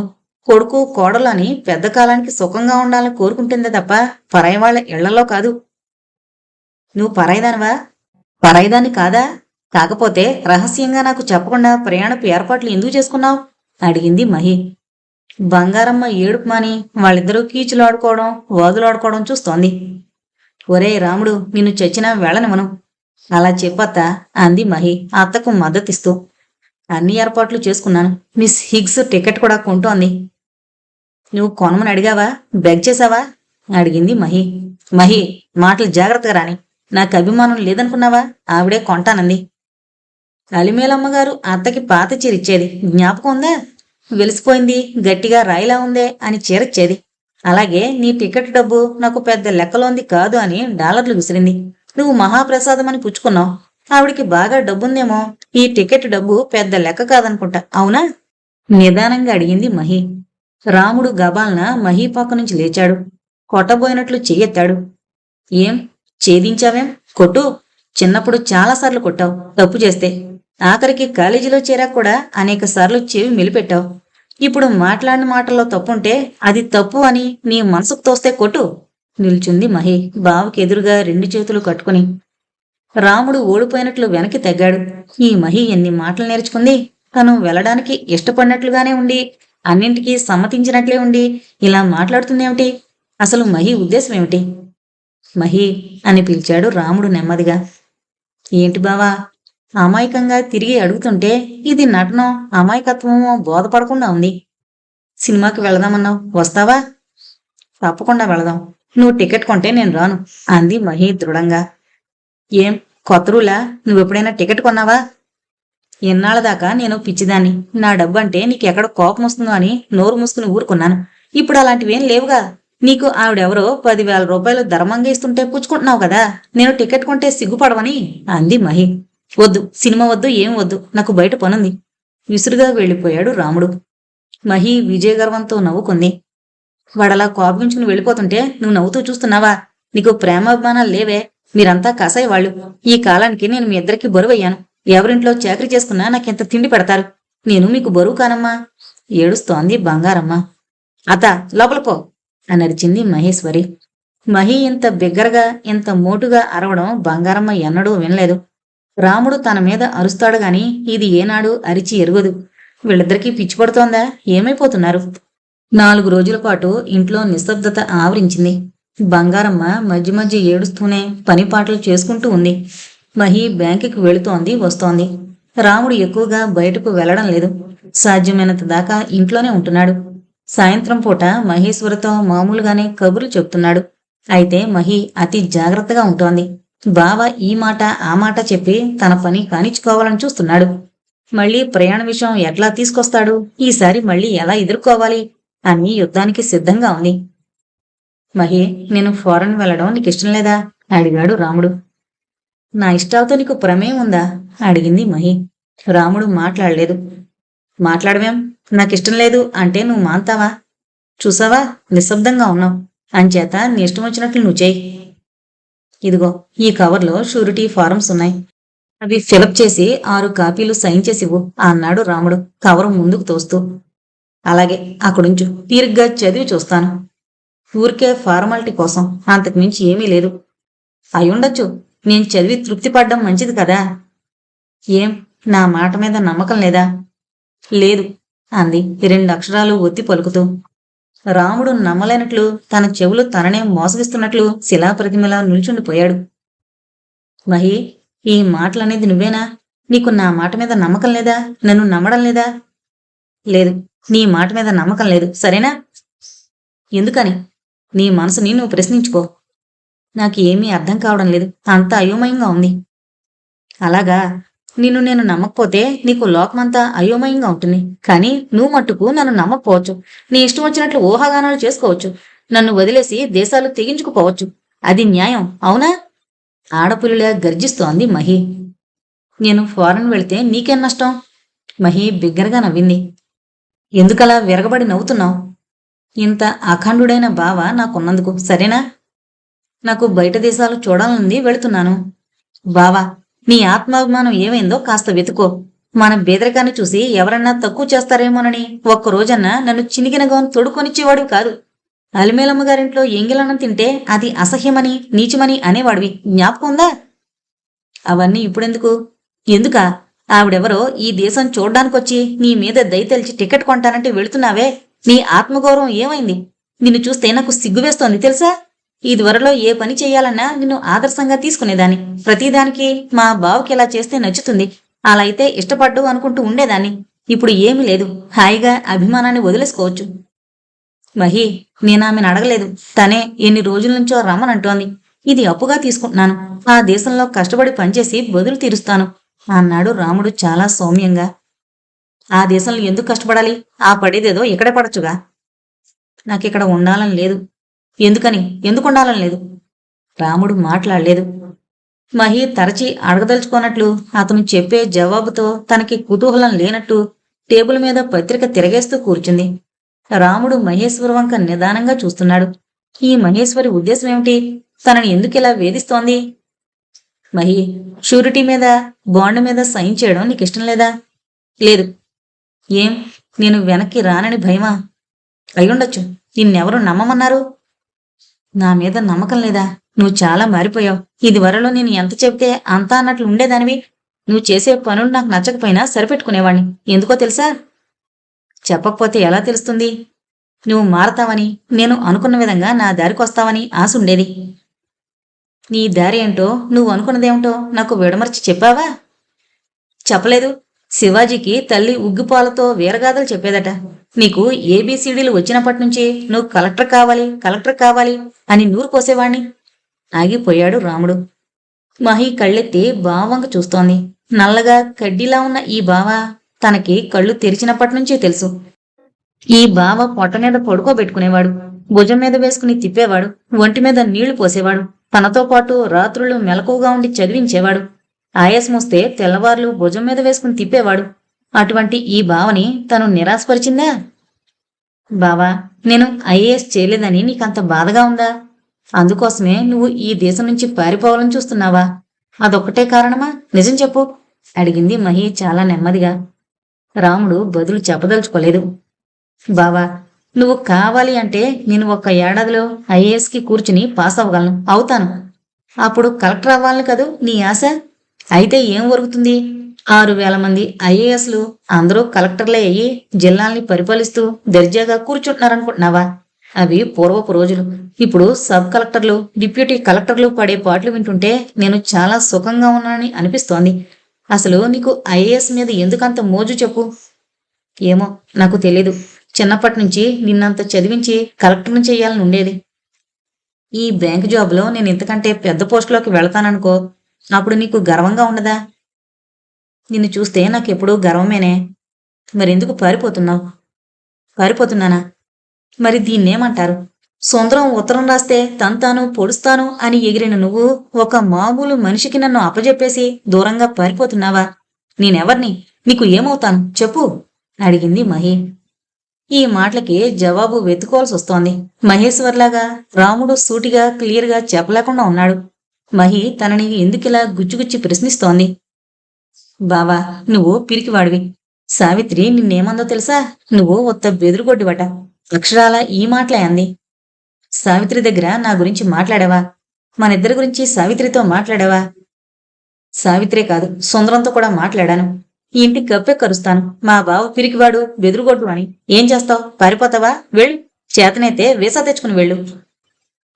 కొడుకు కోడలు అని పెద్ద కాలానికి సుఖంగా ఉండాలని కోరుకుంటుందే తప్ప పరాయి వాళ్ళ ఇళ్లలో కాదు. నువ్వు పరాయిదానివా? పరాయిదాన్ని కాదా? కాకపోతే రహస్యంగా నాకు చెప్పకుండా ప్రయాణపు ఏర్పాట్లు ఎందుకు చేసుకున్నావు? అడిగింది మహి. బంగారమ్మ ఏడుపు మాని వాళ్ళిద్దరూ కీచులాడుకోవడం, వాదులాడుకోవడం చూస్తోంది. ఒరే రాముడు, నిన్ను చచ్చినా వెళ్ళనివ్వను. అలా చెప్పత్తా అంది మహి అత్తకు మద్దతిస్తూ. అన్ని ఏర్పాట్లు చేసుకున్నాను. మిస్ హిగ్స్ టికెట్ కూడా కొంటోంది. నువ్వు కొనమని అడిగావా? బెగ్ చేసావా? అడిగింది మహి. మహి, మాటలు జాగ్రత్తగా రాని. నాకు అభిమానం లేదనుకున్నావా? ఆవిడే కొంటానంది. అలిమేలమ్మగారు అత్తకి పాత చీరిచ్చేది జ్ఞాపకం ఉందా? వెలిసిపోయింది, గట్టిగా రాయిలా ఉందే అని చీరిచ్చేది. అలాగే నీ టికెట్ డబ్బు నాకు పెద్ద లెక్కలోంది కాదు అని డాలర్లు విసిరింది. నువ్వు మహాప్రసాదం అని పుచ్చుకున్నావు. ఆవిడికి బాగా డబ్బుందేమో. ఈ టికెట్ డబ్బు పెద్ద లెక్క కాదనుకుంటా, అవునా? నిదానంగా అడిగింది మహి. రాముడు గబాల్న మహి పక్క నుంచి లేచాడు. కొట్టబోయినట్లు చెయ్యెత్తాడు. ఏం ఛేదించావేం? కొట్టు. చిన్నప్పుడు చాలాసార్లు కొట్టావు తప్పు చేస్తే. ఆఖరికి కాలేజీలో చేరాక కూడా అనేక సార్లు చెవి మెలిపెట్టావు. ఇప్పుడు మాట్లాడిన మాటల్లో తప్పుంటే అది తప్పు అని నీ మనసుకు తోస్తే కొట్టు. నిల్చుంది మహి బావకి ఎదురుగా 2 చేతులు కట్టుకుని. రాముడు ఓడిపోయినట్లు వెనక్కి తగ్గాడు. ఈ మహి ఎన్ని మాటలు నేర్చుకుంది. తను వెళ్ళడానికి ఇష్టపడినట్లుగానే ఉండి, అన్నింటికీ సమ్మతించినట్లే ఉండి ఇలా మాట్లాడుతుందేమిటి? అసలు మహి ఉద్దేశం ఏమిటి? మహి అని పిలిచాడు రాముడు నెమ్మదిగా. ఏంటి బావా? అమాయకంగా తిరిగి అడుగుతుంటే ఇది నటనో అమాయకత్వమో బోధపడకుండా ఉంది. సినిమాకి వెళదామన్నావు, వస్తావా? తప్పకుండా వెళదాం. నువ్వు టికెట్ కొంటే నేను రాను అంది మహి దృఢంగా. ఏం కొత్త రూలా? నువ్వెప్పుడైనా టికెట్ కొన్నావా? ఎన్నాళ్ళ దాకా నేను పిచ్చిదాన్ని. నా డబ్బంటే నీకెక్కడ కోపం వస్తుందో అని నోరు మూసుకుని ఊరుకున్నాను. ఇప్పుడు అలాంటివేం లేవుగా. నీకు ఆవిడెవరో 10,000 రూపాయలు ధర్మంగా ఇస్తుంటే పుచ్చుకుంటున్నావు కదా. నేను టికెట్ కొంటే సిగ్గుపడవని అంది మహి. వద్దు, సినిమా వద్దు, ఏం వద్దు, నాకు బయట పనుంది. విసురుగా వెళ్ళిపోయాడు రాముడు. మహి విజయగర్వంతో నవ్వుకుంది. వాడలా కోపగించుకుని వెళ్ళిపోతుంటే నువ్వు నవ్వుతూ చూస్తున్నావా? నీకు ప్రేమాభిమానాలు లేవే. మీరంతా కసాయి వాళ్ళు. ఈ కాలానికి నేను మీ ఇద్దరికి బరువయ్యాను. ఎవరింట్లో చాకరీ చేసుకున్నా నాకెంత తిండి పెడతారు. నేను మీకు బరువు కానమ్మా. ఏడుస్తోంది బంగారమ్మ. అత లోపల పో అని అరిచింది మహేశ్వరి. మహి ఇంత బిగ్గరగా ఇంత మోటుగా అరవడం బంగారమ్మ ఎన్నడూ వినలేదు. రాముడు తన మీద అరుస్తాడు గాని ఇది ఏనాడు అరిచి ఎరుగదు. వీళ్ళిద్దరికీ పిచ్చి పడుతోందా? ఏమైపోతున్నారు? 4 రోజుల పాటు ఇంట్లో నిశ్శబ్దత ఆవరించింది. బంగారమ్మ మధ్య మధ్య ఏడుస్తూనే పనిపాటలు చేసుకుంటూ ఉంది. మహి బ్యాంకుకి వెళుతోంది, వస్తోంది. రాముడు ఎక్కువగా బయటకు వెళ్లడం లేదు. సాధ్యమైనంత దాకా ఇంట్లోనే ఉంటున్నాడు. సాయంత్రం పూట మహేశ్వరితో మామూలుగానే కబుర్లు చెప్తున్నాడు. అయితే మహి అతి జాగ్రత్తగా ఉంటోంది. బావ ఈ మాట ఆ మాట చెప్పి తన పని కానిచ్చుకోవాలని చూస్తున్నాడు. మళ్లీ ప్రయాణ విషయం ఎట్లా తీసుకొస్తాడు? ఈసారి మళ్లీ ఎలా ఎదుర్కోవాలి అని యుద్ధానికి సిద్ధంగా ఉంది. మహి, నేను ఫారెన్ వెళ్లడం నీకిష్టం లేదా? అడిగాడు రాముడు. నా ఇష్టాలతో నీకు ప్రమేయం ఉందా? అడిగింది మహి. రాముడు మాట్లాడలేదు. మాట్లాడవేం? నాకిష్టం లేదు అంటే నువ్వు మాంతావా? చూసావా, నిశ్శబ్దంగా ఉన్నావు. అంచేత నీ ఇష్టం వచ్చినట్లు నువ్వు చేయి. ఇదిగో ఈ కవర్లో షూరిటీ ఫారమ్స్ ఉన్నాయి. అవి ఫిలప్ చేసి 6 కాపీలు సైన్ చేసివ్వు అన్నాడు రాముడు కవరు ముందుకు తోస్తూ. అలాగే, అక్కడుంచు, తీరిగ్గా చదివి చూస్తాను. ఊరికే ఫార్మాలిటీ కోసం, అంతకుమించి ఏమీ లేదు. అయ్యుండొచ్చు, నేను చదివి తృప్తి పడ్డం మంచిది కదా. ఏం, నా మాట మీద నమ్మకం లేదా? లేదు అంది 2 అక్షరాలు ఒత్తి పలుకుతూ. రాముడు నమ్మలేనట్లు తన చెవులు తననే మోసగిస్తున్నట్లు శిలాప్రతిమలా నిల్చుండిపోయాడు. మహి, ఈ మాటలనేది నువ్వేనా? నీకు నా మాట మీద నమ్మకం లేదా? నన్ను నమ్మడం లేదా? లేదు, నీ మాట మీద నమ్మకం లేదు, సరేనా? ఎందుకని? నీ మనసుని నువ్వు ప్రశ్నించుకో. నాకు ఏమీ అర్థం కావడం లేదు, అంత అయోమయంగా ఉంది. అలాగా, నిన్ను నేను నమ్మకపోతే నీకు లోకమంతా అయోమయంగా ఉంటుంది. కానీ నువ్వు మట్టుకు నన్ను నమ్మకపోవచ్చు. నీ ఇష్టం వచ్చినట్లు ఊహాగానాలు చేసుకోవచ్చు. నన్ను వదిలేసి దేశాలు తెగించుకుపోవచ్చు. అది న్యాయం అవునా? ఆడపులిలా గర్జిస్తోంది మహి. నేను ఫారెన్ వెళితే నీకేం నష్టం? మహి బిగ్గరగా నవ్వింది. ఎందుకలా విరగబడి నవ్వుతున్నావు? ఇంత అఖండుడైన బావ నాకున్నందుకు, సరేనా? నాకు బయట దేశాలు చూడాలనుంది, వెళుతున్నాను. బావా, నీ ఆత్మాభిమానం ఏమైందో కాస్త వెతుకో. మన బేదరికాన్ని చూసి ఎవరన్నా తక్కువ చేస్తారేమోనని ఒక్కరోజన్నా నన్ను చినిగిన గౌను తొడుకొనిచ్చేవాడు కాదు. అలిమేలమ్మ గారింట్లో ఎంగిలన్నం తింటే అది అసహ్యమని నీచమని అనేవాడివి, జ్ఞాపకం ఉందా? అవన్నీ ఇప్పుడెందుకు? ఎందుకా? ఆవిడెవరో ఈ దేశం చూడ్డానికొచ్చి నీ మీద దయతెలిచి టికెట్ కొంటానంటే వెళుతున్నావే, నీ ఆత్మగౌరవం ఏమైంది? నిన్ను చూస్తే నాకు సిగ్గు వేస్తోంది తెలుసా? ఇదివరలో ఏ పని చెయ్యాలన్నా నిన్ను ఆదర్శంగా తీసుకునేదాన్ని. ప్రతిదానికి మా బావకి ఇలా చేస్తే నచ్చుతుంది, అలా అయితే ఇష్టపడ్డు అనుకుంటూ ఉండేదాన్ని. ఇప్పుడు ఏమీ లేదు, హాయిగా అభిమానాన్ని వదిలేసుకోవచ్చు. మహి, నేనామెను అడగలేదు. తనే ఎన్ని రోజుల నుంచో రమ్మనంటోంది. ఇది అప్పుగా తీసుకుంటున్నాను. ఆ దేశంలో కష్టపడి పనిచేసి బదులు తీరుస్తాను అన్నాడు రాముడు చాలా సౌమ్యంగా. ఆ దేశంలో ఎందుకు కష్టపడాలి? ఆ పడేదేదో ఇక్కడే పడచ్చుగా. నాకిక్కడ ఉండాలని లేదు. ఎందుకని? ఎందుకు ఉండాలని లేదు? రాముడు మాట్లాడలేదు. మహి తరచి అడగదలుచుకోనట్లు అతను చెప్పే జవాబుతో తనకి కుతూహలం లేనట్టు టేబుల్ మీద పత్రిక తిరగేస్తూ కూర్చుంది. రాముడు మహేశ్వరి వంక నిదానంగా చూస్తున్నాడు. ఈ మహేశ్వరి ఉద్దేశం ఏమిటి? తనని ఎందుకిలా వేధిస్తోంది? మహి, షూరిటీ మీద, బాండ్ మీద సైన్ చేయడం నీకు ఇష్టం లేదా? లేదు. ఏం, నేను వెనక్కి రానని భయమా? అయ్యుండొచ్చు. నిన్నెవరు నమ్మమన్నారు? నా మీద నమ్మకం లేదా? నువ్వు చాలా మారిపోయావు. ఇదివరలో నేను ఎంత చెబితే అంతా అన్నట్లు ఉండేదానివి. నువ్వు చేసే పనులు నాకు నచ్చకపోయినా సరిపెట్టుకునేవాణ్ణి. ఎందుకో తెలుసా? చెప్పకపోతే ఎలా తెలుస్తుంది? నువ్వు మారతావని, నేను అనుకున్న విధంగా నా దారికొస్తావని ఆశ ఉండేది. నీ దారి ఏంటో, నువ్వు అనుకున్నదేమిటో నాకు విడమర్చి చెప్పావా? చెప్పలేదు. శివాజీకి తల్లి ఉగ్గిపాలతో వీరగాథలు చెప్పేదట. నీకు ఏబీసీడీలు వచ్చినప్పటి నుంచి నువ్వు కలెక్టర్ కావాలి, కలెక్టర్ కావాలి అని నూరు పోసేవాణ్ణి. ఆగిపోయాడు రాముడు. మహి కళ్ళెత్తి బావంక చూస్తోంది. నల్లగా కడ్డీలా ఉన్న ఈ బావ తనకి కళ్ళు తెరిచినప్పటి నుంచే తెలుసు. ఈ బావ పొట్ట మీద పడుకోబెట్టుకునేవాడు, భుజం మీద వేసుకుని తిప్పేవాడు, ఒంటి మీద నీళ్లు పోసేవాడు, తనతో పాటు రాత్రులు మెలకువగా ఉండి చదివించేవాడు, ఆయాసం వస్తే తెల్లవార్లు భుజం మీద వేసుకుని తిప్పేవాడు. అటువంటి ఈ బావని తను నిరాశపరిచిందా? బావా, నేను ఐఏఎస్ చేయలేదని నీకంత బాధగా ఉందా? అందుకోసమే నువ్వు ఈ దేశం నుంచి పారిపోవాలని చూస్తున్నావా? అదొక్కటే కారణమా? నిజం చెప్పు అడిగింది మహి చాలా నెమ్మదిగా. రాముడు బదులు చెప్పదలుచుకోలేదు. బావా, నువ్వు కావాలి అంటే నేను 1 ఏడాదిలో ఐఏఎస్కి కూర్చుని పాస్ అవ్వగలను, అవుతాను. అప్పుడు కలెక్టర్ అవ్వాలని కదూ నీ ఆశ? అయితే ఏం ఒరుగుతుంది? 6,000 మంది ఐఏఎస్లు అందరూ కలెక్టర్లే అయ్యి జిల్లాల్ని పరిపాలిస్తూ దర్జాగా కూర్చుంటున్నారనుకుంటున్నావా? అవి పూర్వపు రోజులు. ఇప్పుడు సబ్ కలెక్టర్లు, డిప్యూటీ కలెక్టర్లు పడే పాటలు వింటుంటే నేను చాలా సుఖంగా ఉన్నానని అనిపిస్తోంది. అసలు నీకు ఐఏఎస్ మీద ఎందుకంత మోజు చెప్పు? ఏమో, నాకు తెలీదు. చిన్నప్పటి నుంచి నిన్నంత చదివించి కలెక్టర్ని చెయ్యాలని ఉండేది. ఈ బ్యాంకు జాబ్లో నేను ఇంతకంటే పెద్ద పోస్టులోకి వెళతాననుకో, అప్పుడు నీకు గర్వంగా ఉండదా? నిన్ను చూస్తే నాకెప్పుడూ గర్వమేనే. మరెందుకు పారిపోతున్నావు? పారిపోతున్నానా? మరి దీన్నేమంటారు? సుందరం ఉత్తరం రాస్తే తంతాను పొడుస్తాను అని ఎగిరిన నువ్వు ఒక మామూలు మనిషికి నన్ను అప్పజెప్పేసి దూరంగా పారిపోతున్నావా? నేనెవర్ని? నీకు ఏమవుతాను చెప్పు అడిగింది మహి. ఈ మాటలకి జవాబు వెతుకోవాల్సి వస్తోంది. మహేశ్వర్లాగా రాముడు సూటిగా క్లియర్గా చెప్పలేకుండా ఉన్నాడు. మహి తనని ఎందుకిలా గుచ్చిగుచ్చి ప్రశ్నిస్తోంది. బావా, నువ్వు పిరికివాడివి. సావిత్రి నిన్నేమందో తెలుసా? నువ్వు ఒత్త బెదురుగొడ్డివట. అక్షరాల ఈ మాటలే అంది. సావిత్రి దగ్గర నా గురించి మాట్లాడావా? మనిద్దరి గురించి సావిత్రితో మాట్లాడావా? సావిత్రే కాదు, సుందరంతో కూడా మాట్లాడాను. ఈ ఇంటికి గప్పే కరుస్తాను. మా బావ పిరికివాడు, బెదురుగొడ్డు అని. ఏం చేస్తావు? పారిపోతావా? వెళ్ళు. చేతనైతే వీసా తెచ్చుకుని వెళ్ళు.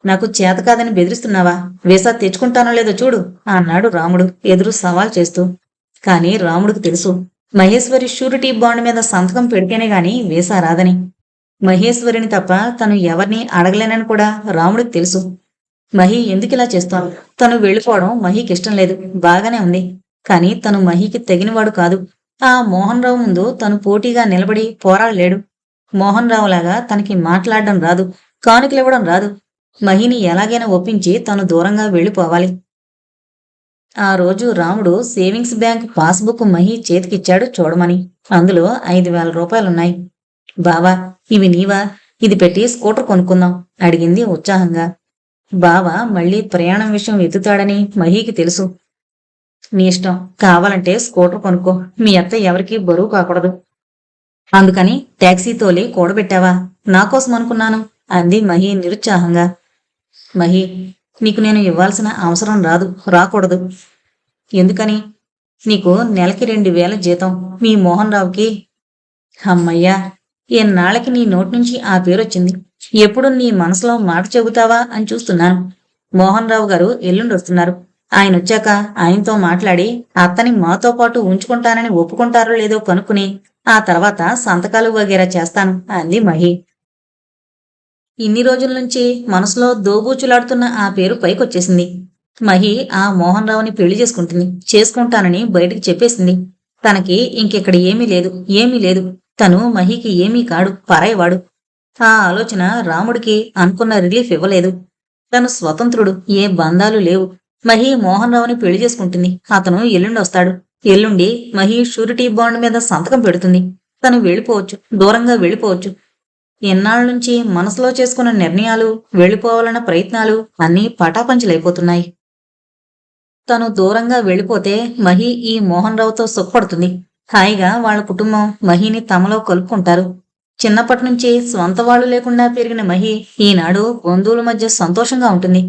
నాకు చేత కాదని బెదిరిస్తున్నావా? వీసా తెచ్చుకుంటానో లేదో చూడు అన్నాడు రాముడు ఎదురు సవాల్ చేస్తూ. కాని రాముడికి తెలుసు, మహేశ్వరి షూరిటీ బాండ్ మీద సంతకం పెడితేనే గాని వీసా రాదని. మహేశ్వరిని తప్ప తను ఎవరిని అడగలేనని కూడా రాముడికి తెలుసు. మహి ఎందుకిలా చేస్తోంది? తను వెళ్ళిపోవడం మహికి ఇష్టం లేదు, బాగానే ఉంది. కాని తను మహికి తగినవాడు కాదు. ఆ మోహన్ రావు ముందు తను పోటీగా నిలబడి పోరాడలేడు. మోహన్ రావులాగా తనకి మాట్లాడడం రాదు, కానుకలివ్వడం రాదు. మహిని ఎలాగైనా ఒప్పించి తను దూరంగా వెళ్ళిపోవాలి. ఆ రోజు రాముడు సేవింగ్స్ బ్యాంక్ పాస్బుక్ మహి చేతికిచ్చాడు చూడమని. అందులో 5,000 రూపాయలున్నాయి. బావా, ఇవి నీవా? ఇది పెట్టి స్కూటర్ కొనుక్కుందాం అడిగింది ఉత్సాహంగా. బావ మళ్ళీ ప్రయాణం విషయం ఎత్తుతాడని మహికి తెలుసు. నీ ఇష్టం, కావాలంటే స్కూటర్ కొనుక్కో. మీ అత్త ఎవరికీ బరువు కాకూడదు. అందుకని టాక్సీ తోలి కూడబెట్టావా? నాకోసం అనుకున్నాను అంది మహి నిరుత్సాహంగా. మహి, నీకు నేను ఇవ్వాల్సిన అవసరం రాకూడదు. ఎందుకని? నీకు నెలకి 2,000 జీతం, మీ మోహన్ రావుకి. అమ్మయ్యా, ఎన్నాళ్ళకి నీ నోటి నుంచి ఆ పేరొచ్చింది. ఎప్పుడు నీ మనసులో మాట చెబుతావా అని చూస్తున్నాను. మోహన్ రావు గారు ఎల్లుండి వస్తున్నారు. ఆయన వచ్చాక ఆయనతో మాట్లాడి అత్తని మాతో పాటు ఉంచుకుంటానని ఒప్పుకుంటారో లేదో కనుక్కుని ఆ తర్వాత సంతకాలు వగేరా చేస్తాను అంది మహి. ఇన్ని రోజుల నుంచి మనసులో దోబూచులాడుతున్న ఆ పేరు పైకొచ్చేసింది. మహి ఆ మోహన్ రావుని పెళ్లి చేసుకుంటానని బయటికి చెప్పేసింది. తనకి ఇంకెక్కడ ఏమీ లేదు. తను మహికి ఏమీ కాడు, పరాయివాడు. ఆ ఆలోచన రాముడికి అనుకున్న రిలీఫ్ ఇవ్వలేదు. తను స్వతంత్రుడు, ఏ బంధాలు లేవు. మహి మోహన్ రావుని పెళ్లి చేసుకుంటుంది. అతను ఎల్లుండి వస్తాడు. ఎల్లుండి మహి షూరిటీ బాండ్ మీద సంతకం పెడుతుంది. తను వెళ్ళిపోవచ్చు, దూరంగా వెళ్ళిపోవచ్చు. ఎన్నాళ్ళ నుంచి మనసులో చేసుకున్న నిర్ణయాలు, వెళ్ళిపోవాలన్న ప్రయత్నాలు అన్నీ పటాపంచలైపోతున్నాయి. తను దూరంగా వెళ్ళిపోతే మహి ఈ మోహన్ రావుతో సుఖపడుతుంది. హాయిగా వాళ్ళ కుటుంబం మహిని తమలో కలుపుకుంటారు. చిన్నప్పటి నుంచి స్వంత వాళ్ళు లేకుండా పెరిగిన మహి ఈనాడు బంధువుల మధ్య సంతోషంగా ఉంటుంది.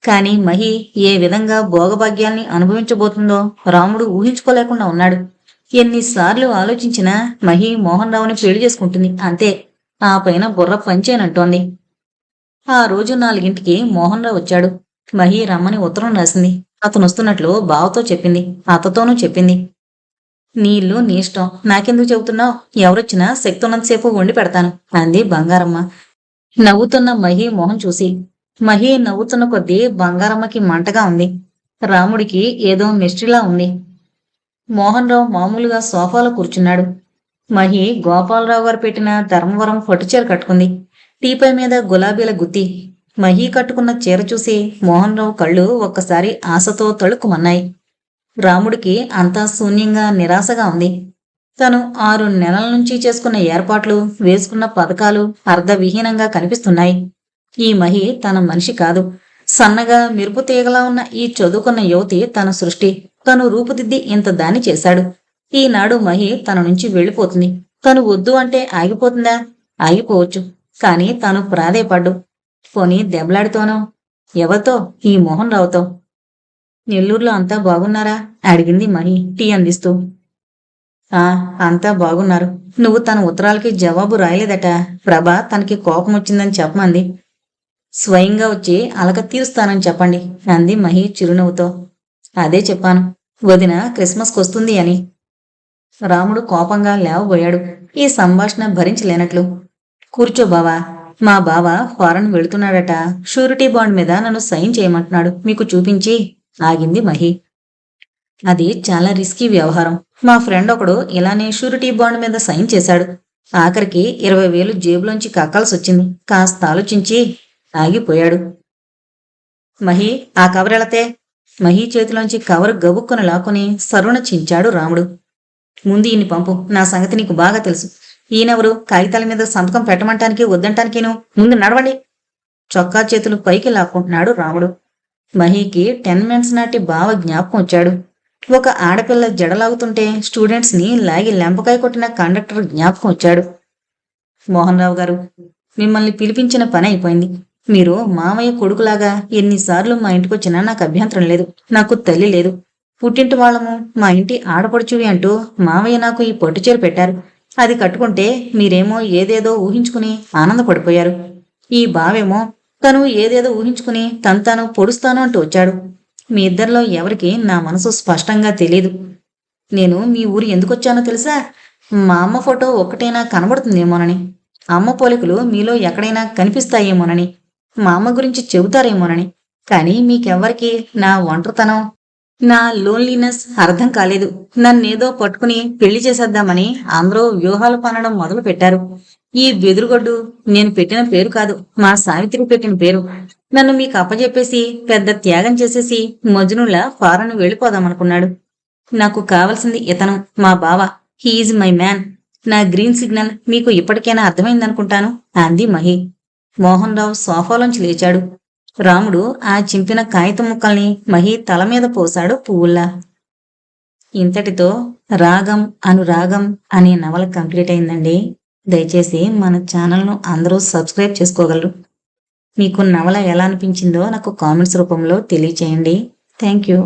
కాని మహి ఏ విధంగా భోగభాగ్యాల్ని అనుభవించబోతుందో రాముడు ఊహించుకోలేకుండా ఉన్నాడు. ఎన్నిసార్లు ఆలోచించినా మహి మోహన్ రావుని పెళ్లి చేసుకుంటుంది, అంతే. ఆ పైన బుర్ర పంచేనంటోంది. ఆ రోజు 4ంటికి మోహన్ రావు వచ్చాడు. మహి రమ్మని ఉత్తరం రాసింది. అతను వస్తున్నట్లు బావతో చెప్పింది, అత్తతోనూ చెప్పింది. నీ ఇల్లు నీ ఇష్టం, నాకెందుకు చెబుతున్నావు? ఎవరొచ్చినా శక్తి ఉన్నంతసేపు వండి పెడతాను అంది బంగారమ్మ నవ్వుతున్న మహి మొహం చూసి. మహి నవ్వుతున్న కొద్దీ బంగారమ్మకి మంటగా ఉంది. రాముడికి ఏదో మిస్టరీలా ఉంది. మోహన్ రావు మామూలుగా సోఫాలో కూర్చున్నాడు. మహి గోపాలరావు గారు పెట్టిన ధర్మవరం పట్టుచీర కట్టుకుంది. టీపై మీద గులాబీల గుత్తి. మహి కట్టుకున్న చీర చూసి మోహన్ రావు కళ్ళు ఒక్కసారి ఆశతో తళుక్కుమన్నాయి. రాముడికి అంతా శూన్యంగా నిరాశగా ఉంది. తను 6 నెలల నుంచి చేసుకున్న ఏర్పాట్లు, వేసుకున్న పథకాలు అర్ధవిహీనంగా కనిపిస్తున్నాయి. ఈ మహి తన మనిషి కాదు. సన్నగా మెరుపు తీగలా ఉన్న ఈ చదువుకున్న యువతి తన సృష్టి. తను రూపుదిద్ది ఇంత దాన్ని చేశాడు. ఈనాడు మహి తన నుంచి వెళ్ళిపోతుంది. తను వద్దు అంటే ఆగిపోతుందా? ఆగిపోవచ్చు. కాని తను ప్రాధేయపడ్డు. పోనీ దెబ్బలాడితోనో? ఎవరితో? ఈ మోహన్ రావుతో. నెల్లూరులో అంతా బాగున్నారా? అడిగింది మహి టీ అందిస్తూ. అంతా బాగున్నారు. నువ్వు తన ఉత్తరాలకి జవాబు రాయలేదట. ప్రభ తనకి కోపం వచ్చిందని చెప్పమంది. స్వయంగా వచ్చి అలక తీరుస్తానని చెప్పండి అంది మహి చిరునవ్వుతో. అదే చెప్పాను, వదిన క్రిస్మస్కి వస్తుంది అని. రాముడు కోపంగా లేవబోయాడు. ఈ సంభాషణ భరించలేనట్లు. కూర్చో బావా, మా బావ ఫారెన్ వెళుతున్నాడట. షూరిటీ బాండ్ మీద నన్ను సైన్ చేయమంటున్నాడు, మీకు చూపించి. ఆగింది మహి. అది చాలా రిస్కీ వ్యవహారం. మా ఫ్రెండ్ ఒకడు ఇలానే షూరిటీ బాండ్ మీద సైన్ చేశాడు. ఆఖరికి 20,000 జేబులోంచి కక్కాల్సొచ్చింది. కాస్త ఆలోచించి ఆగిపోయాడు. మహి, ఆ కవర్ ఎళతే? మహి చేతిలోంచి కవర్ గబుక్కున లాక్కుని సరుణ చించాడు రాముడు. ముందు ఈయన్ని పంపు, నా సంగతి నీకు బాగా తెలుసు. ఈయనెవరు? కాగితాల మీద సంతకం పెట్టమంటానికి వద్దంటానికిను. ముందు నడవండి. చొక్కా చేతులు పైకి లాక్కుంటున్నాడు రాముడు. మహికి 10 మినిట్స్ నాటి బావ జ్ఞాపకం వచ్చాడు. ఒక ఆడపిల్ల జడలాగుతుంటే స్టూడెంట్స్ ని లాగి లెంపకాయ కొట్టిన కండక్టర్ జ్ఞాపకం వచ్చాడు. మోహన్ రావు గారు, మిమ్మల్ని పిలిపించిన పని అయిపోయింది. మీరు మామయ్య కొడుకులాగా ఎన్నిసార్లు మా ఇంటికొచ్చినా నాకు అభ్యంతరం లేదు. నాకు తల్లి లేదు. పుట్టింటి వాళ్ళము, మా ఇంటి ఆడపడుచువి అంటూ మామయ్య నాకు ఈ పట్టుచీర పెట్టారు. అది కట్టుకుంటే మీరేమో ఏదేదో ఊహించుకుని ఆనందపడిపోయారు. ఈ బావేమో తను ఏదేదో ఊహించుకుని తాను పొడుస్తాను అంటూ వచ్చాడు. మీ ఇద్దరిలో ఎవరికి నా మనసు స్పష్టంగా తెలీదు. నేను మీ ఊరు ఎందుకొచ్చానో తెలుసా? మా అమ్మ ఫోటో ఒక్కటైనా కనబడుతుందేమోనని. అమ్మ పోలికలు మీలో ఎక్కడైనా కనిపిస్తాయేమోనని. మా అమ్మ గురించి చెబుతారేమోనని. కానీ మీకెవ్వరికి నా ఒంటరితనం, నా లోన్లీనెస్ అర్థం కాలేదు. నన్నేదో పట్టుకుని పెళ్లి చేసేద్దామని అందరూ వ్యూహాలు పనడం మొదలు పెట్టారు. ఈ బెదురుగొడ్డు నేను పెట్టిన పేరు కాదు, మా సావిత్రి పెట్టిన పేరు. నన్ను మీకు అప్పజెప్పేసి పెద్ద త్యాగం చేసేసి మజ్నులా ఫారెన్ వెళ్ళిపోదామనుకున్నాడు. నాకు కావలసింది ఇతను, మా బావ. He is my man. నా గ్రీన్ సిగ్నల్ మీకు ఇప్పటికైనా అర్థమైందనుకుంటాను అంది మహి. మోహన్ రావు సోఫాలోంచి లేచాడు. రాముడు ఆ చింపిన కాగితం ముక్కల్ని మహి తల మీద పోశాడు పువ్వుల్లా. ఇంతటితో రాగం అనురాగం అనే నవల కంప్లీట్ అయిందండి. దయచేసి మన ఛానల్ను అందరూ సబ్స్క్రైబ్ చేసుకోగలరు. మీకు నవల ఎలా అనిపించిందో నాకు కామెంట్స్ రూపంలో తెలియచేయండి. Thank you.